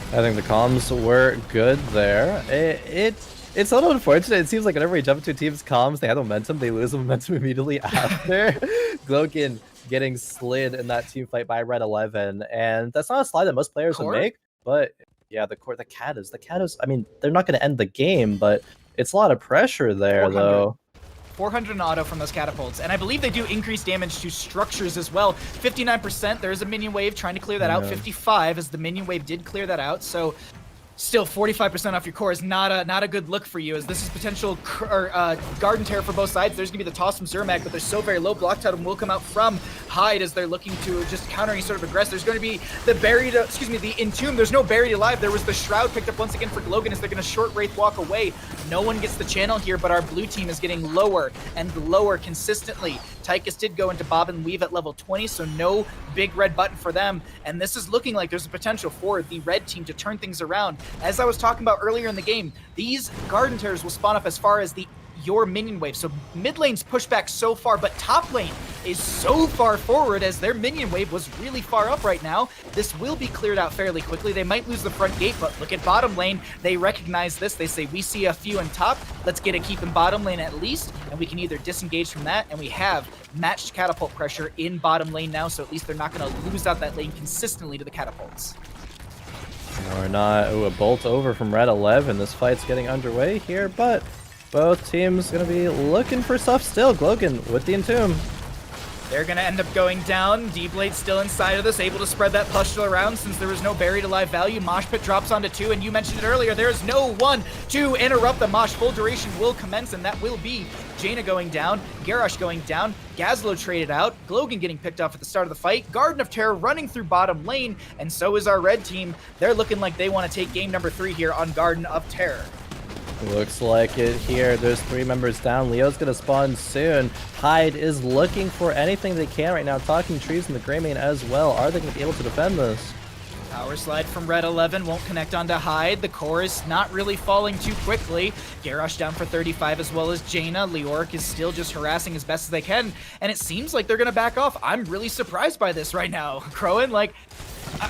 I think the comms were good there. It's a little unfortunate. It seems like whenever we jump into a team's comms, they have momentum. They lose the momentum immediately after. Glogan getting slid in that team fight by Red 11, and that's not a slide that most players would make. But yeah, the cat is. I mean, they're not going to end the game, but it's a lot of pressure there, though. 400 in auto from those catapults, and I believe they do increase damage to structures as well. 59%, there is a minion wave trying to clear that out. 55 as the minion wave did clear that out, so still 45% off your core is not a good look for you, as this is potential garden tear for both sides. There's gonna be the toss from Zermac, but they're so very low. Block totem will come out from Hyde as they're looking to just counter any sort of aggress. There's going to be the entomb. There's no buried alive. There was the shroud picked up once again for Glogan as they're gonna short wraith walk away. No one gets the channel here, but our blue team is getting lower and lower consistently. Tychus did go into Bob and Weave at level 20, so no big red button for them. And this is looking like there's a potential for the red team to turn things around. As I was talking about earlier in the game, these garden tears will spawn up as far as your minion wave. So mid lane's pushed back so far, but top lane is so far forward as their minion wave was really far up right now. This will be cleared out fairly quickly. They might lose the front gate, but look at bottom lane. They recognize this. They say, we see a few in top. Let's get a keep in bottom lane at least, and we can either disengage from that, and we have matched catapult pressure in bottom lane now, so at least they're not going to lose out that lane consistently to the catapults. No, we're not. Ooh, a bolt over from Red 11. This fight's getting underway here, but both teams going to be looking for stuff still. Glogan with the entomb. They're going to end up going down. D-Blade still inside of this, able to spread that pustule around since there was no buried alive value. Mosh Pit drops onto 2, and you mentioned it earlier, there is no one to interrupt the mosh. Full duration will commence, and that will be Jaina going down, Garrosh going down, Gazlo traded out, Glogan getting picked off at the start of the fight, Garden of Terror running through bottom lane, and so is our red team. They're looking like they want to take game number 3 here on Garden of Terror. Looks like it here. There's 3 members down. Leo's gonna spawn soon. Hyde is looking for anything they can right now. Talking trees in the gray main as well. Are they gonna be able to defend this? Power slide from Red 11 won't connect onto Hyde. The core is not really falling too quickly. Garrosh down for 35 as well as Jaina. Leoric is still just harassing as best as they can, and it seems like they're gonna back off. I'm really surprised by this right now. Khroen, like,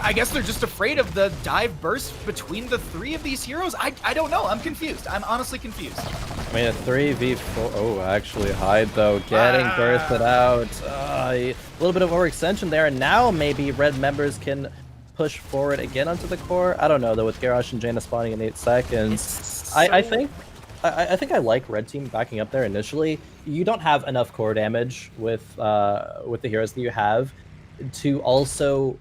I guess they're just afraid of the dive burst between the 3 of these heroes. I don't know. I'm confused. I'm honestly confused. I mean, a 3v4. Oh, actually, Hyde, though, getting bursted out. A little bit of overextension there, and now maybe red members can push forward again onto the core. I don't know, though, with Garrosh and Jaina spawning in 8 seconds. I think I like red team backing up there initially. You don't have enough core damage with the heroes that you have to also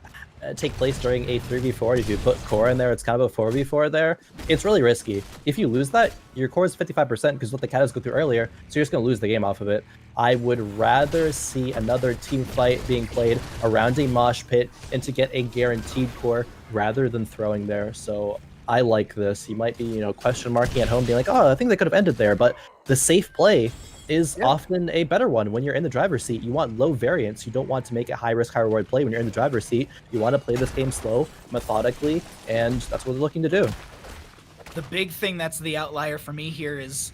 take place during a 3v4. If you put core in there, it's kind of a 4v4 there. It's really risky. If you lose that, your core is 55% because what the Catas go through earlier, so you're just going to lose the game off of it. I would rather see another team fight being played around a mosh pit and to get a guaranteed core rather than throwing there. So I like this. You might be, question marking at home, being like, oh, I think they could have ended there, but the safe play is often a better one when you're in the driver's seat. You want low variance. You don't want to make a high risk, high reward play when you're in the driver's seat. You want to play this game slow, methodically, and that's what they're looking to do. The big thing that's the outlier for me here is,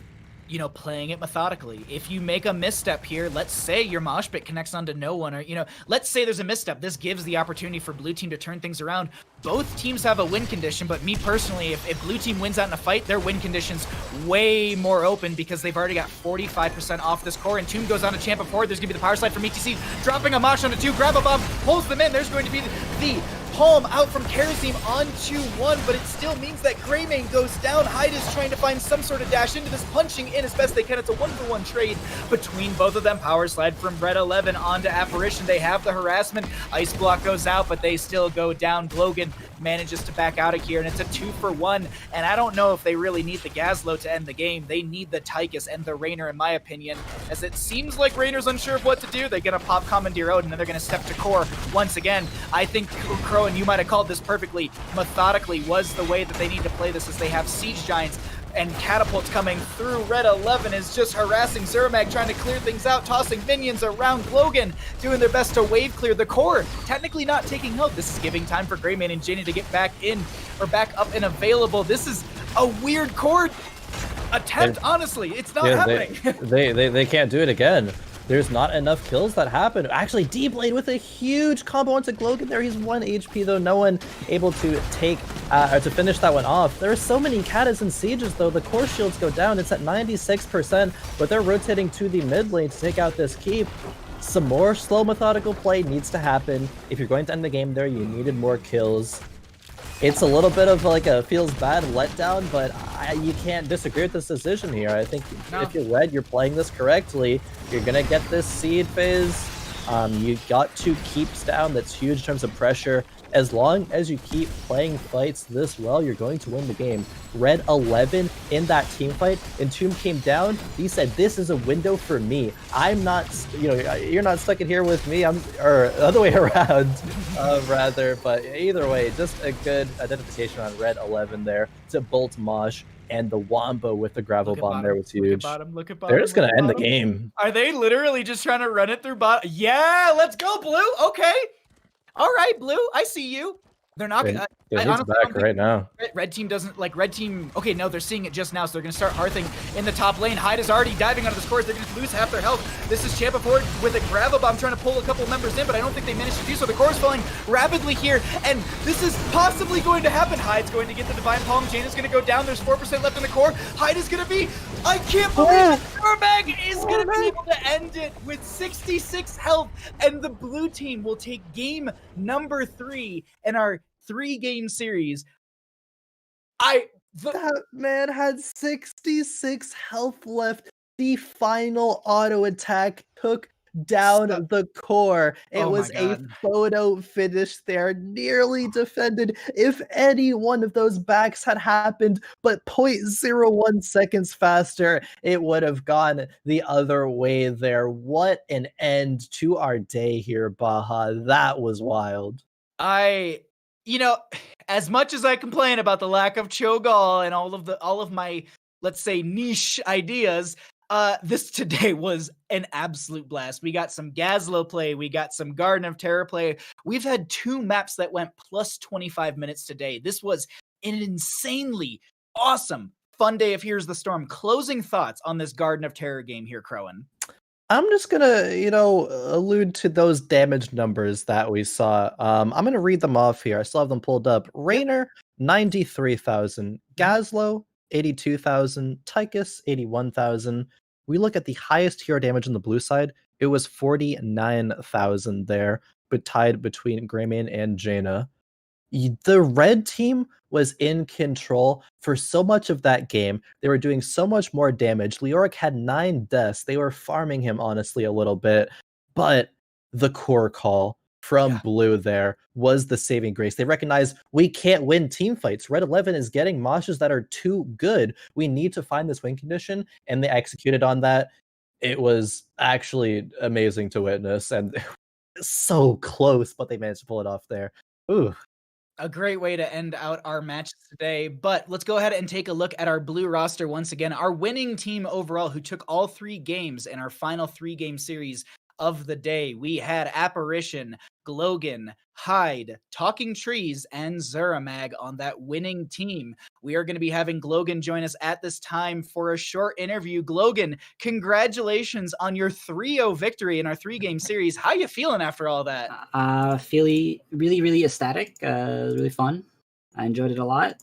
playing it methodically. If you make a misstep here, let's say your mosh pit connects onto no one, or, let's say there's a misstep. This gives the opportunity for blue team to turn things around. Both teams have a win condition, but me personally, if blue team wins out in a fight, their win condition's way more open because they've already got 45% off this core. And Tomb goes on to Champa forward. There's going to be the power slide from ETC, dropping a mosh onto 2, grab a bomb, pulls them in. There's going to be the palm out from Karazim onto 1, but it still means that Greymane goes down. Hyde is trying to find some sort of dash into this, punching in as best they can. It's a 1-for-1 trade between both of them. Power slide from Red 11 onto Apparition. They have the harassment. Ice block goes out, but they still go down. Glogan manages to back out of here, and it's a 2-for-1. And I don't know if they really need the Gazlo to end the game. They need the Tychus and the Raynor, in my opinion, as it seems like Raynor's unsure of what to do. They're going to pop Commandeer Odin, and they're going to step to core once again. I think Khroen, you might have called this perfectly. Methodically was the way that they need to play this, as they have Siege Giants and catapults coming through. Red 11 is just harassing Zermag, trying to clear things out, tossing minions around Glogan, doing their best to wave clear. The core technically not taking health. This is giving time for Greymane and Jaina to get back in, or back up and available. This is a weird core attempt, honestly. It's not happening. They can't do it again. There's not enough kills that happen. Actually, D-Blade with a huge combo onto Glogan there. He's 1 HP though. No one able to take or to finish that one off. There are so many Katas and Sieges though. The core shields go down. It's at 96%, but they're rotating to the mid lane to take out this keep. Some more slow methodical play needs to happen. If you're going to end the game there, you needed more kills. It's a little bit of like a feels bad letdown, but you can't disagree with this decision here. I think if you're Red, you're playing this correctly. You're gonna get this seed phase. You got 2 keeps down. That's huge in terms of pressure. As long as you keep playing fights this well, you're going to win the game. Red 11 in that team fight, Entomb came down. He said, "This is a window for me. I'm not, you're not stuck in here with me. Or the other way around, rather." But either way, just a good identification on Red 11 there to bolt Mosh. And the Wombo with the gravel bomb there was huge. Look at bottom. They're just gonna end the game. Are they literally just trying to run it through bottom? Yeah, let's go, Blue. Okay. All right, Blue. I see you. They're not gonna. He's back right now. Red team doesn't like red team. Okay, no, they're seeing it just now, so they're gonna start hearthing in the top lane. Hyde is already diving onto the scores. They're gonna lose half their health. This is Champa forward with a gravel bomb trying to pull a couple members in, but I don't think they managed to do so. The core is falling rapidly here, and this is possibly going to happen. Hyde's going to get the Divine Palm. Jaina's gonna go down. There's 4% left in the core. Hyde is gonna be. I can't believe it. Zermag is gonna be able to end it with 66 health, and the blue team will take game number 3 in our 3-game series. That man had 66 health left. The final auto attack took down the core. It was a photo finish there, nearly defended. If any one of those backs had happened but 0.01 seconds faster, it would have gone the other way there. What an end to our day here, Baha. That was wild. As much as I complain about the lack of Cho'Gall and all of my, let's say, niche ideas, this today was an absolute blast. We got some Gazlo play, we got some Garden of Terror play. We've had 2 maps that went plus 25 minutes today. This was an insanely awesome, fun day of Here's the Storm. Closing thoughts on this Garden of Terror game here, Khroen. I'm just gonna, allude to those damage numbers that we saw. I'm gonna read them off here. I still have them pulled up. Raynor, 93,000. Gazlo, 82,000. Tychus, 81,000. We look at the highest hero damage on the blue side. It was 49,000 there, but tied between Greymane and Jaina. The red team was in control for so much of that game. They were doing so much more damage. Leoric had 9 deaths. They were farming him, honestly, a little bit. But the core call from blue there was the saving grace. They recognized we can't win team fights. Red 11 is getting Moshes that are too good. We need to find this win condition, and they executed on that. It was actually amazing to witness, and so close, but they managed to pull it off there. Ooh. A great way to end out our match today, but let's go ahead and take a look at our blue roster once again. Our winning team overall, who took all 3 games in our final 3-game series of the day. We had Apparition, Glogan, Hyde, Talking Trees, and Zermag on that winning team. We are going to be having Glogan join us at this time for a short interview. Glogan, congratulations on your 3-0 victory in our 3-game series. How you feeling after all that? Feeling really, really ecstatic. Really fun. I enjoyed it a lot.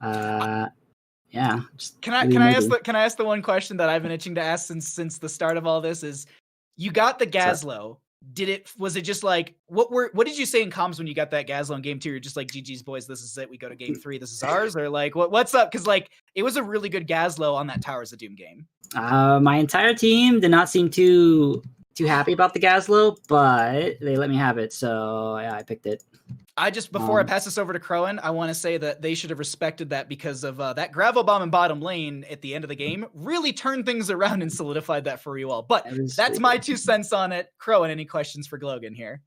Yeah. Can I ask the one question that I've been itching to ask since the start of all this is, you got the Gazlo. Was it just like, what did you say in comms when you got that Gazlo in game 2? You're just like, GG's boys, this is it. We go to game 3. This is ours. Or like, what's up? Cause like, it was a really good Gazlo on that Towers of Doom game. My entire team did not seem too happy about the Gazlo, but they let me have it. So yeah, I picked it. Before I pass this over to Khroen, I want to say that they should have respected that because of that gravel bomb in bottom lane at the end of the game really turned things around and solidified that for you all. But that's my 2 cents on it. Khroen, any questions for Glogan here?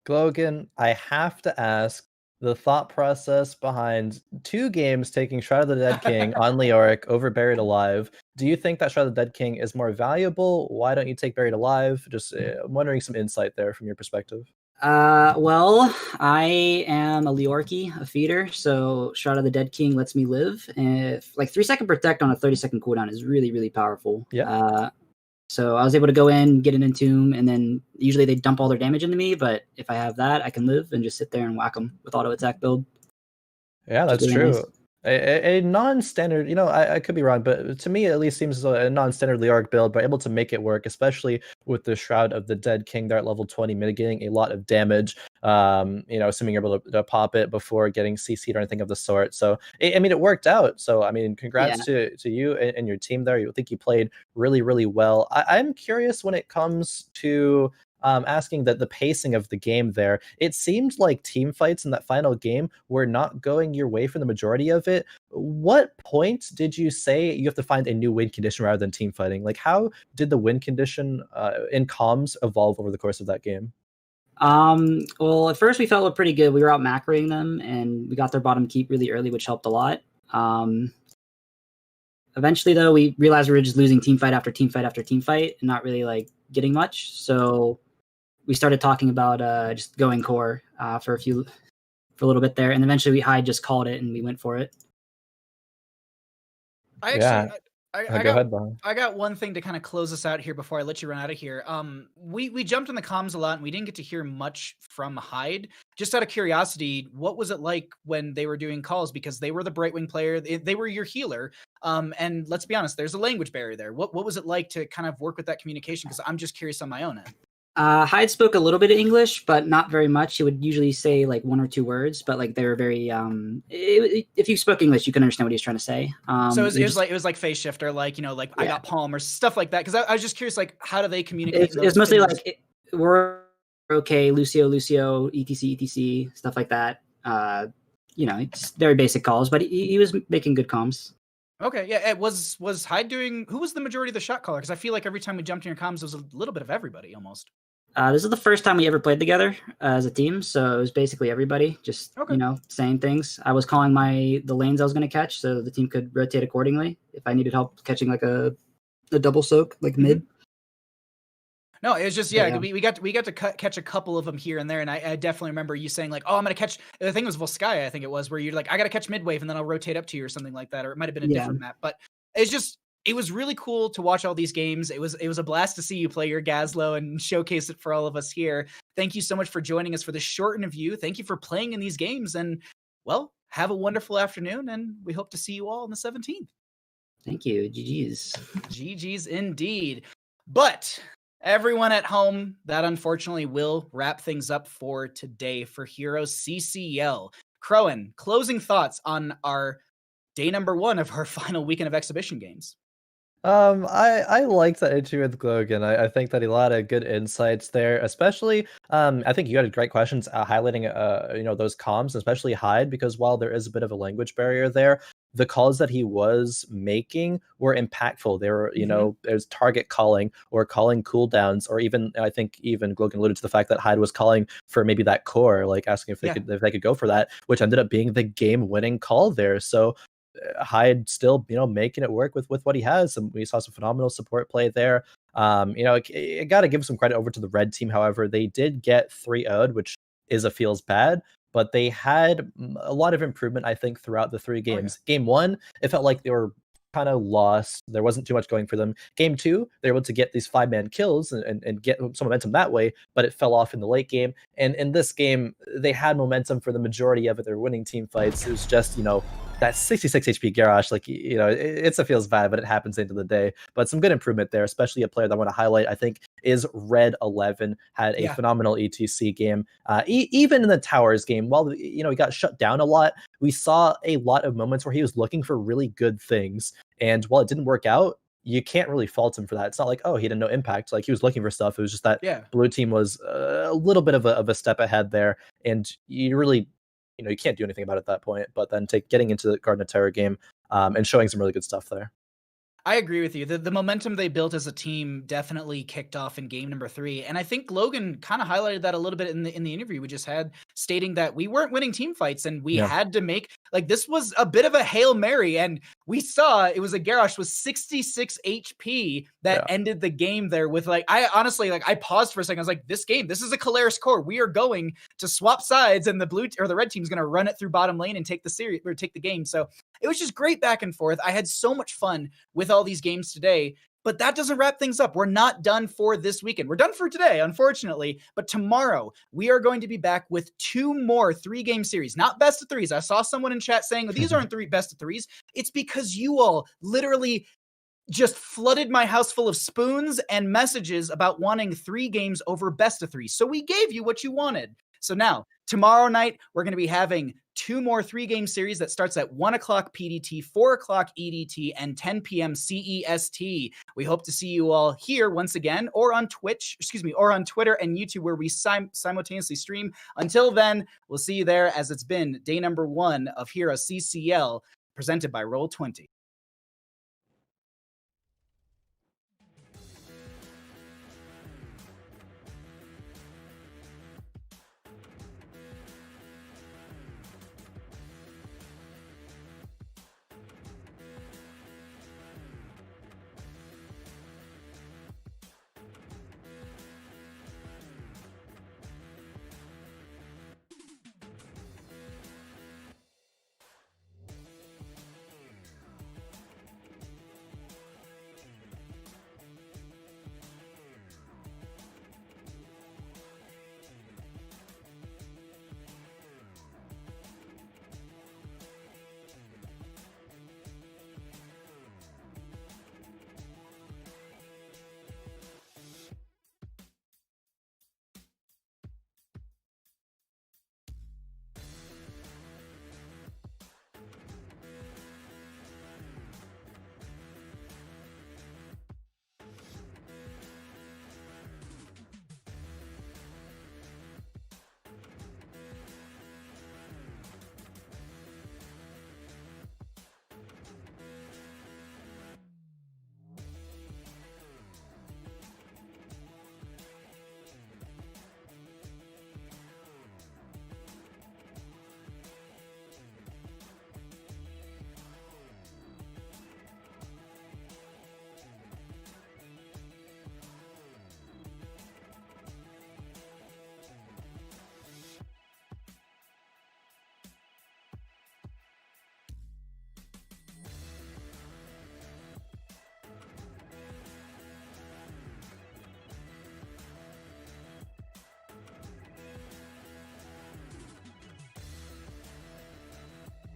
Glogan, I have to ask, the thought process behind 2 games taking Shroud of the Dead King on Leoric over Buried Alive. Do you think that Shroud of the Dead King is more valuable? Why don't you take Buried Alive? Just I'm wondering some insight there from your perspective. Well, I am a Leorki, a feeder, so Shroud of the Dead King lets me live. And if, like 3-second protect on a 30-second cooldown is really, really powerful. Yeah. So I was able to go in, get an entomb, and then usually they dump all their damage into me, but if I have that, I can live and just sit there and whack them with auto attack build. Yeah, that's true. A non-standard, I could be wrong, but to me at least seems a non-standard Leoric build, but able to make it work, especially with the Shroud of the Dead King there at level 20, mitigating a lot of damage. Assuming you're able to pop it before getting CC'd or anything of the sort. So, it worked out. So, congrats to you and your team there. You think you played really, really well. I'm curious when it comes to asking that the pacing of the game there. It seemed like team fights in that final game were not going your way for the majority of it. What point did you say you have to find a new win condition rather than team fighting? Like, how did the win condition in comms evolve over the course of that game? Well, at first we felt pretty good. We were out macroing them, and we got their bottom keep really early, which helped a lot. Eventually, though, we realized we were just losing team fight after team fight after team fight, and not really getting much. So we started talking about just going core for a little bit there, and eventually Hyde just called it, and we went for it. I got one thing to kind of close us out here before I let you run out of here. We jumped in the comms a lot, and we didn't get to hear much from Hyde. Just out of curiosity, what was it like when they were doing calls? Because they were the Brightwing player, they were your healer. And let's be honest, there's a language barrier there. What was it like to kind of work with that communication? Because I'm just curious on my own end. Hyde spoke a little bit of English, but not very much. He would usually say 1 or 2 words, but they were very. If you spoke English, you can understand what he was trying to say. So it was like phase shifter, I got palm or stuff like that. Because I was just curious, how do they communicate? It's mostly we're okay, Lucio, etc, stuff like that. It's very basic calls, but he was making good comms. Okay, yeah. Was Hyde doing? Who was the majority of the shot caller? Because I feel like every time we jumped in your comms, there was a little bit of everybody almost. This is the first time we ever played together as a team, so it was basically everybody just saying things. I was calling the lanes I was going to catch, so the team could rotate accordingly if I needed help catching a double soak mid. No, it was just we got to catch a couple of them here and there, and I definitely remember you saying I'm gonna catch. I think it was Volskaya, I think it was, where you're I gotta catch mid wave and then I'll rotate up to you or something like that, or it might have been a different map, but it was really cool to watch all these games. It was a blast to see you play your Gazlo and showcase it for all of us here. Thank you so much for joining us for this short interview. Thank you for playing in these games, and have a wonderful afternoon, and we hope to see you all on the 17th. Thank you. GG's. GG's indeed. But everyone at home, that unfortunately will wrap things up for today for HeroesCCL. Khroen, closing thoughts on our day number 1 of our final weekend of exhibition games. I liked that interview with Glogan. I think that he had a lot of good insights there, especially I think you had great questions highlighting those comms, especially Hyde, because while there is a bit of a language barrier there, the calls that he was making were impactful. They were, there's target calling or calling cooldowns, or even I think even Glogan alluded to the fact that Hyde was calling for maybe that core, asking if they could go for that, which ended up being the game-winning call there. So Hyde still, making it work with what he has, and we saw some phenomenal support play there. I got to give some credit over to the red team. However, they did get 3-0'd, which feels bad, but they had a lot of improvement, I think, throughout the 3 games. Game 1, it felt like they were kind of lost. There wasn't too much going for them. Game 2, they were able to get these 5-man kills and get some momentum that way, but it fell off in the late game. And in this game, they had momentum for the majority of it. They're winning team fights. It was just, that 66 HP Garrosh, it feels bad, but it happens into the day. But some good improvement there, especially a player that I want to highlight, I think, is Red 11. Had a phenomenal ETC game. Even in the Towers game, while he got shut down a lot, we saw a lot of moments where he was looking for really good things. And while it didn't work out, you can't really fault him for that. It's not he didn't know impact. He was looking for stuff. It was just that blue team was a little bit of a step ahead there, and you really, you can't do anything about it at that point. But then getting into the Garden of Terror game and showing some really good stuff there. I agree with you. The momentum they built as a team definitely kicked off in game number 3. And I think Logan kind of highlighted that a little bit in the interview we just had, stating that we weren't winning team fights and we had to make, like, this was a bit of a Hail Mary. And we saw it was a Garrosh with 66 HP that ended the game there with, like, I honestly, like, I paused for a second. I was like, this is a Caleris core. We are going to swap sides and the red team's going to run it through bottom lane and take the series or take the game. So it was just great back and forth. I had so much fun with all these games today, but that doesn't wrap things up. We're not done for this weekend. We're done for today, unfortunately, but tomorrow we are going to be back with 2 more 3-game series, not best of 3s. I saw someone in chat saying, well, these aren't 3 best of 3s. It's because you all literally just flooded my house full of spoons and messages about wanting 3 games over best of 3. So we gave you what you wanted. So now, tomorrow night, we're going to be having 2 more 3-game series that starts at 1 o'clock PDT, 4 o'clock EDT, and 10 p.m. CEST. We hope to see you all here once again, or on Twitch, or on Twitter and YouTube, where we simultaneously stream. Until then, we'll see you there, as it's been day number 1 of HeroesCCL, presented by Roll20.